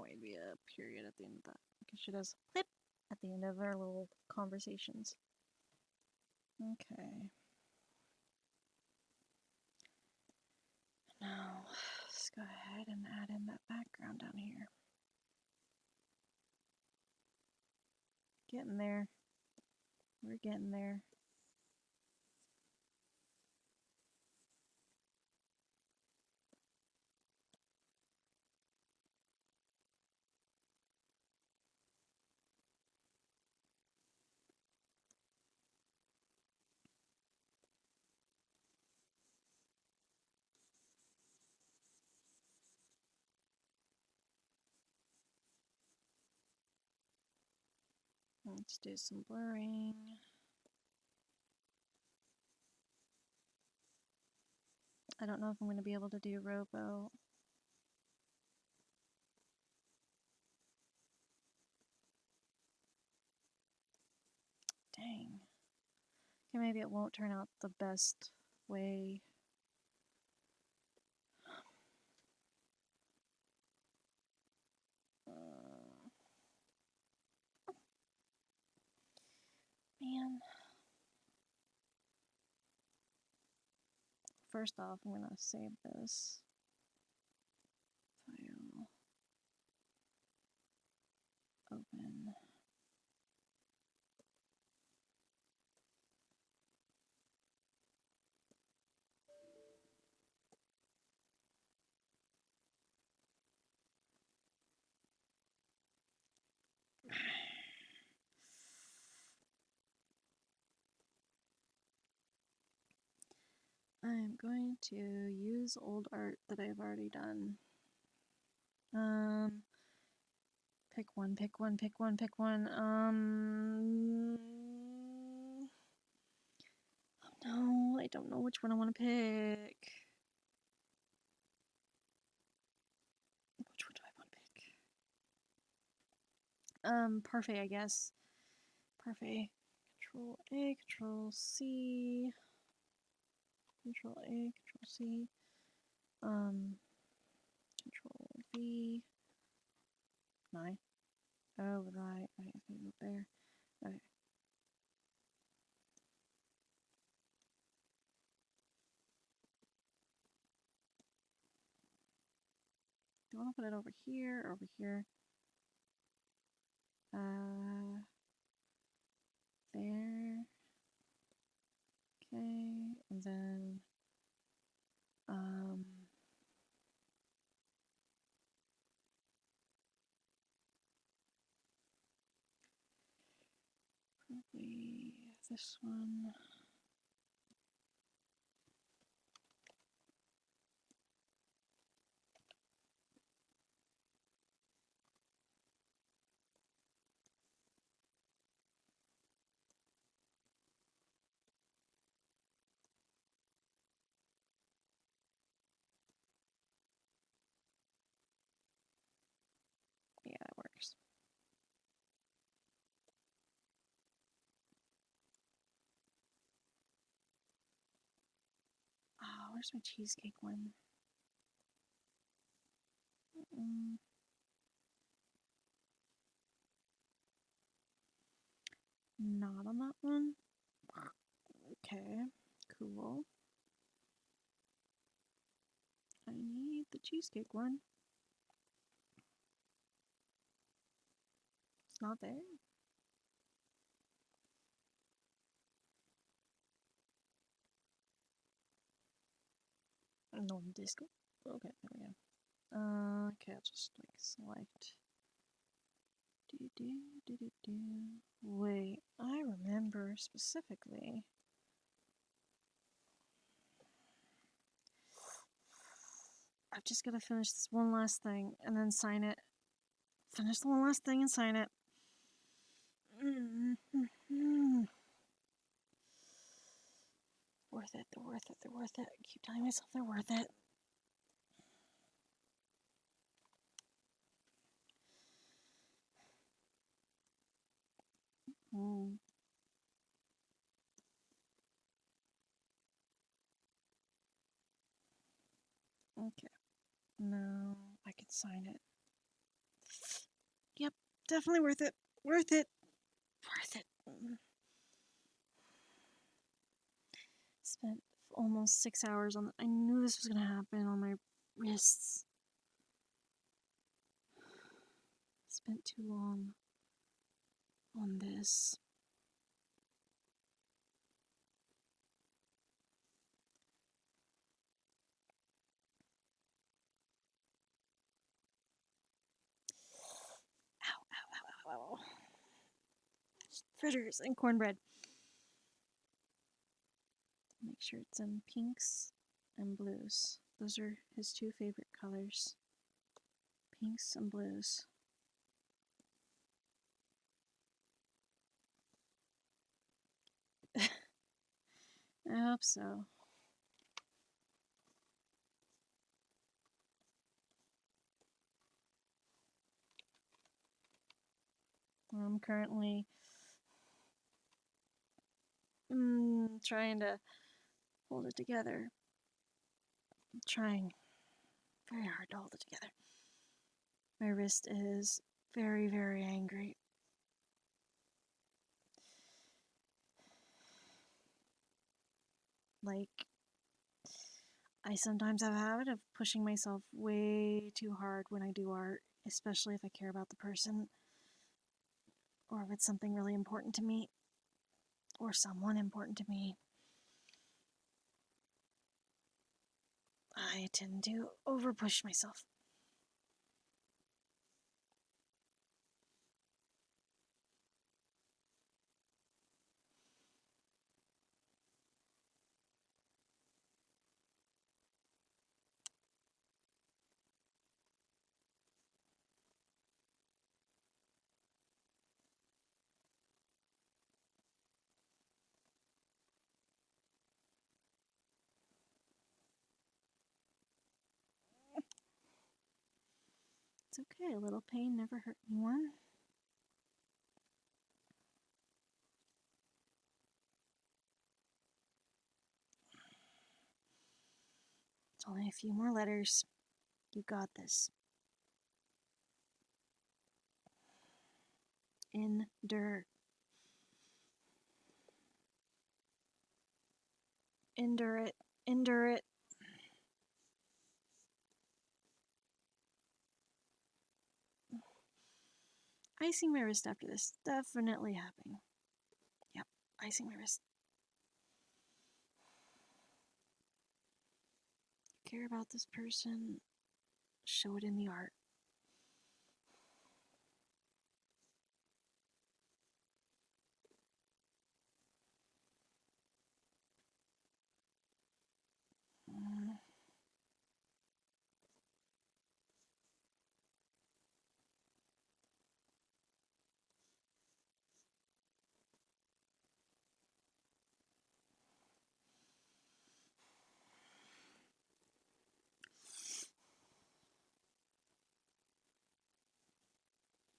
way to be a period at the end of that. Because she does clip at the end of our little conversations. Okay. Now, let's go ahead and add in that background down here. Getting there. We're getting there. Let's do some blurring. I don't know if I'm going to be able to do Robo. Dang. Okay, maybe it won't turn out the best way. Man. First off, I'm going to save this file. Open. I'm going to use old art that I've already done. Pick one, pick one, pick one, pick one. No, I don't know which one I want to pick. Which one do I want to pick? Parfait, I guess. Parfait. Control A, Control C. Control A, Control C. Control V. Nine. Oh, right. I have to go there. Okay. Do I want to put it over here or over here? There. Okay, and then, probably this one. Yeah, that works. Oh, where's my cheesecake one? Not on that one. Okay, cool. I need the cheesecake one. It's not there. No disco. Okay, there we go. Okay, I'll just like select. Wait, I remember specifically. I've just got to finish this one last thing and then sign it. Finish the one last thing and sign it. Worth it, they're worth it, they're worth it. I keep telling myself they're worth it. Okay. Now I can sign it. Yep, definitely worth it. Worth it. Worth it. Spent almost 6 hours on. I knew this was gonna happen on my wrists. Spent too long on this. Ow, ow, ow, ow, ow. Fritters and cornbread. Make sure it's in pinks and blues. Those are his two favorite colors. Pinks and blues. I hope so. I'm currently trying to hold it together. I'm trying very hard to hold it together. My wrist is very, very angry. Like, I sometimes have a habit of pushing myself way too hard when I do art, especially if I care about the person or if it's something really important to me or someone important to me. I tend to overpush myself. It's okay, a little pain never hurt anyone. It's only a few more letters. You got this. Endure. Endure it. Endure it. Icing my wrist after this. Definitely happening. Yep, icing my wrist. Care about this person. Show it in the art.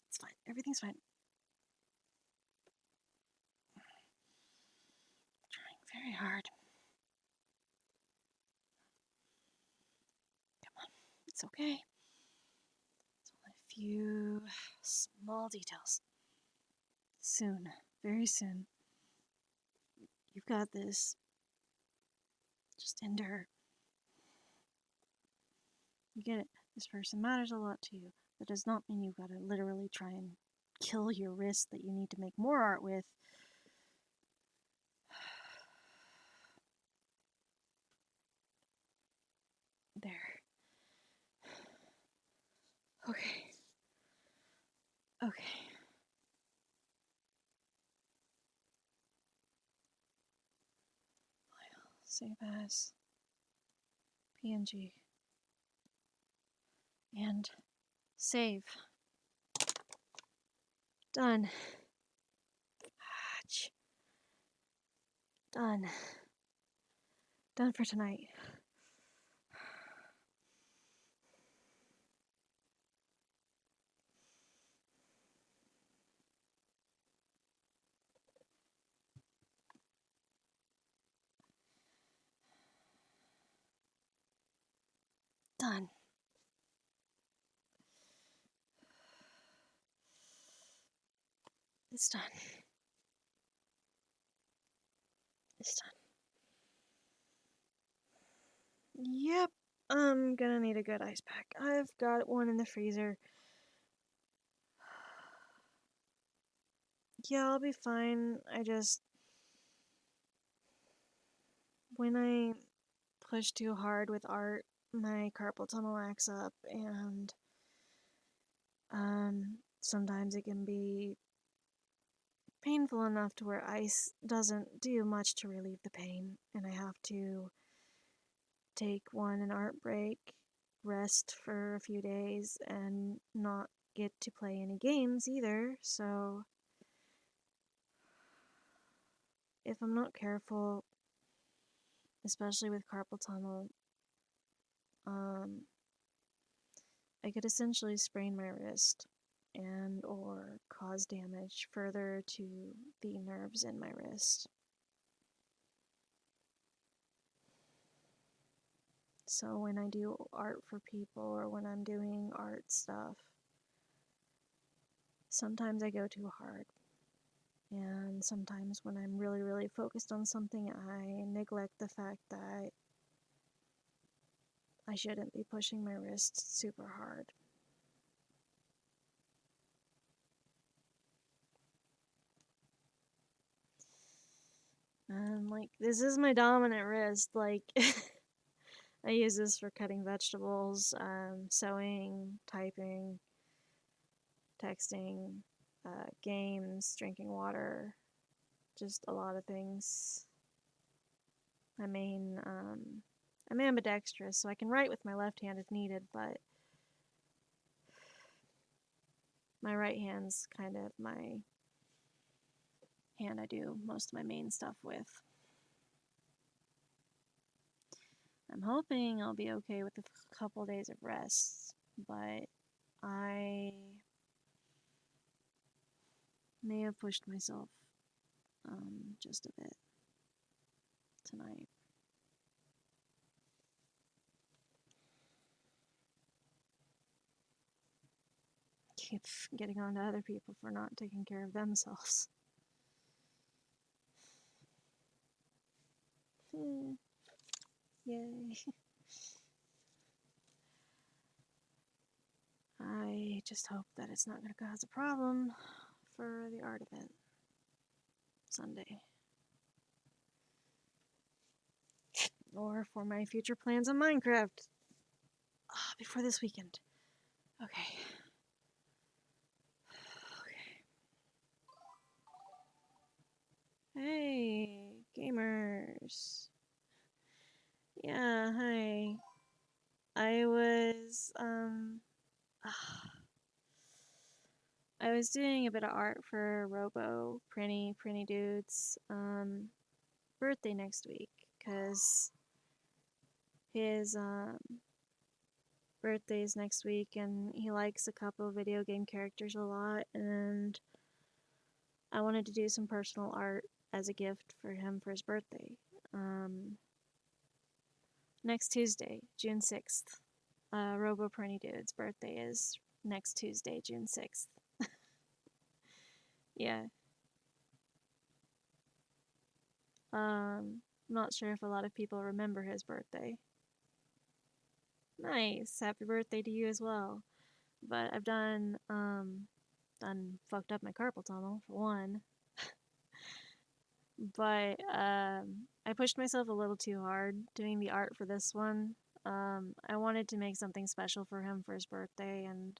It's fine. Everything's fine. Trying very hard. Come on. It's okay. It's only a few small details. Soon. Very soon. You've got this. Just endure. You get it. This person matters a lot to you. That does not mean you've got to literally try and kill your wrist that you need to make more art with. There. Okay. Okay. File. Save as PNG. And save. Done. Hatch. Done. Done for tonight. Done. It's done. It's done. Yep. I'm gonna need a good ice pack. I've got one in the freezer. Yeah, I'll be fine. When I push too hard with art, my carpal tunnel acts up, and sometimes it can be painful enough to where ice doesn't do much to relieve the pain, and I have to take an art break, rest for a few days, and not get to play any games either. So if I'm not careful, especially with carpal tunnel, um, I could essentially sprain my wrist and or cause damage further to the nerves in my wrist. So when I do art for people or when I'm doing art stuff, sometimes I go too hard. And sometimes when I'm really, really focused on something, I neglect the fact that I shouldn't be pushing my wrist super hard. And like, this is my dominant wrist. Like, I use this for cutting vegetables, sewing, typing, texting, games, drinking water, just a lot of things. I'm ambidextrous, so I can write with my left hand if needed, but my right hand's kind of my hand I do most of my main stuff with. I'm hoping I'll be okay with a couple days of rest, but I may have pushed myself just a bit tonight. Keep getting on to other people for not taking care of themselves. Yay. I just hope that it's not going to cause a problem for the art event Sunday. Or for my future plans on Minecraft. Before this weekend. Okay. Hey, gamers. Yeah, hi. I was, I was doing a bit of art for Robo Prinny Dude's, birthday next week, because his, birthday is next week, and he likes a couple of video game characters a lot, and I wanted to do some personal art as a gift for him for his birthday. Next Tuesday, June 6th. Robo Prinny Dude's birthday is next Tuesday, June 6th. Yeah. Not sure if a lot of people remember his birthday. Nice. Happy birthday to you as well. But I've done fucked up my carpal tunnel for one. But I pushed myself a little too hard doing the art for this one. I wanted to make something special for him for his birthday, and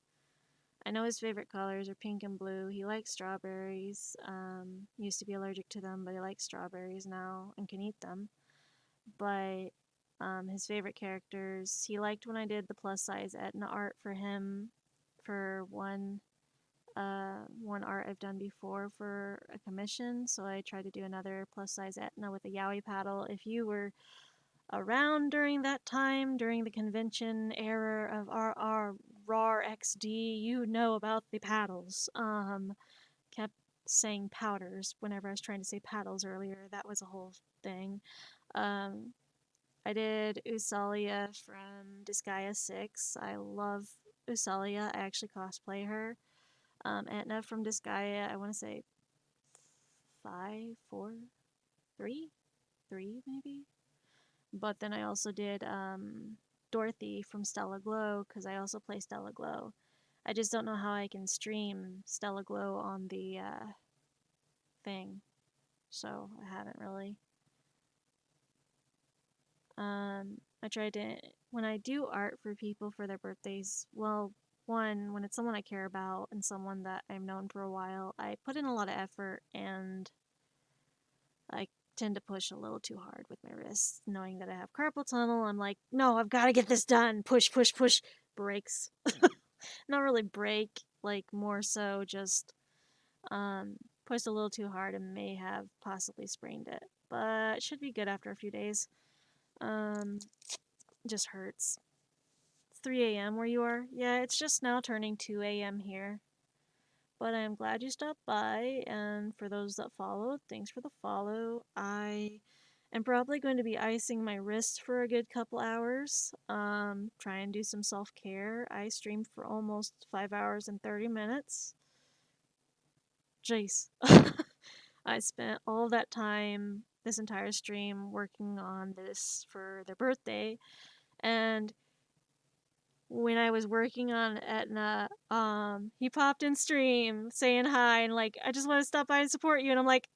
I know his favorite colors are pink and blue. He likes strawberries. Used to be allergic to them, but he likes strawberries now and can eat them. But his favorite characters, he liked when I did the plus size Etna art for him for one art I've done before for a commission. So I tried to do another plus size Etna with a yaoi paddle. If you were around during that time, during the convention era of RR RAR XD, you know about the paddles. Kept saying powders whenever I was trying to say paddles earlier. That was a whole thing. I did Usalia from Disgaea 6. I love Usalia. I actually cosplay her. Etna from Disgaea, I want to say 5, 4, 3, 3 maybe. But then I also did Dorothy from Stella Glow because I also play Stella Glow. I just don't know how I can stream Stella Glow on the thing, so I haven't really. I tried to, when I do art for people for their birthdays, well, one, when it's someone I care about and someone that I've known for a while, I put in a lot of effort and I tend to push a little too hard with my wrists, knowing that I have carpal tunnel. I'm like, no, I've got to get this done. Push, push, push. Breaks. Not really break, like more so just pushed a little too hard and may have possibly sprained it, but should be good after a few days. Um, just hurts. It's 3 a.m. where you are. Yeah, it's just now turning 2 a.m. here. But I'm glad you stopped by, and for those that followed, thanks for the follow. I am probably going to be icing my wrist for a good couple hours. Try and do some self care. I streamed for almost 5 hours and 30 minutes. Jeez. I spent all that time, this entire stream, working on this for their birthday. And when I was working on Etna, he popped in stream saying hi and like, I just want to stop by and support you. And I'm like,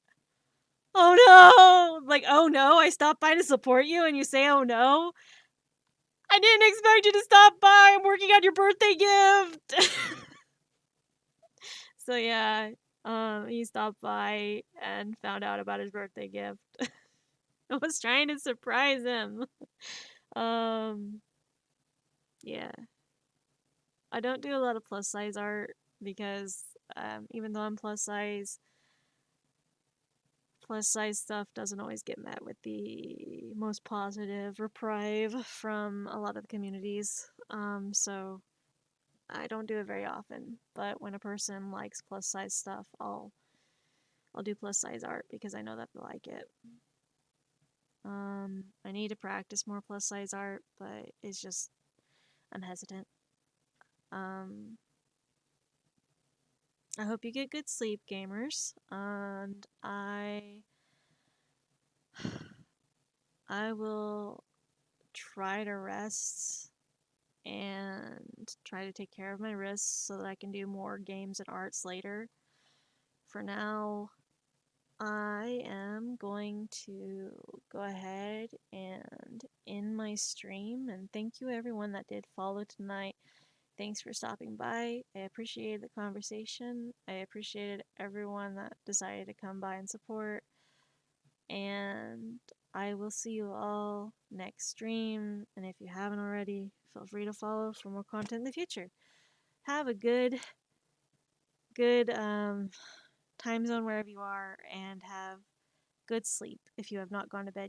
oh no! Like, oh no, I stopped by to support you and you say, oh no? I didn't expect you to stop by. I'm working on your birthday gift. So yeah, he stopped by and found out about his birthday gift. I was trying to surprise him. Um, yeah. I don't do a lot of plus size art because even though I'm plus size stuff doesn't always get met with the most positive reprieve from a lot of the communities. So I don't do it very often. But when a person likes plus size stuff, I'll do plus size art because I know that they'll like it. I need to practice more plus size art, but it's just I'm hesitant. I hope you get good sleep, gamers, and I will try to rest and try to take care of my wrists so that I can do more games and arts later. For now, I am going to go ahead and end my stream, and thank you everyone that did follow tonight. Thanks for stopping by. I appreciated the conversation. I appreciated everyone that decided to come by and support. And I will see you all next stream. And if you haven't already, feel free to follow for more content in the future. Have a good time zone wherever you are, and have good sleep if you have not gone to bed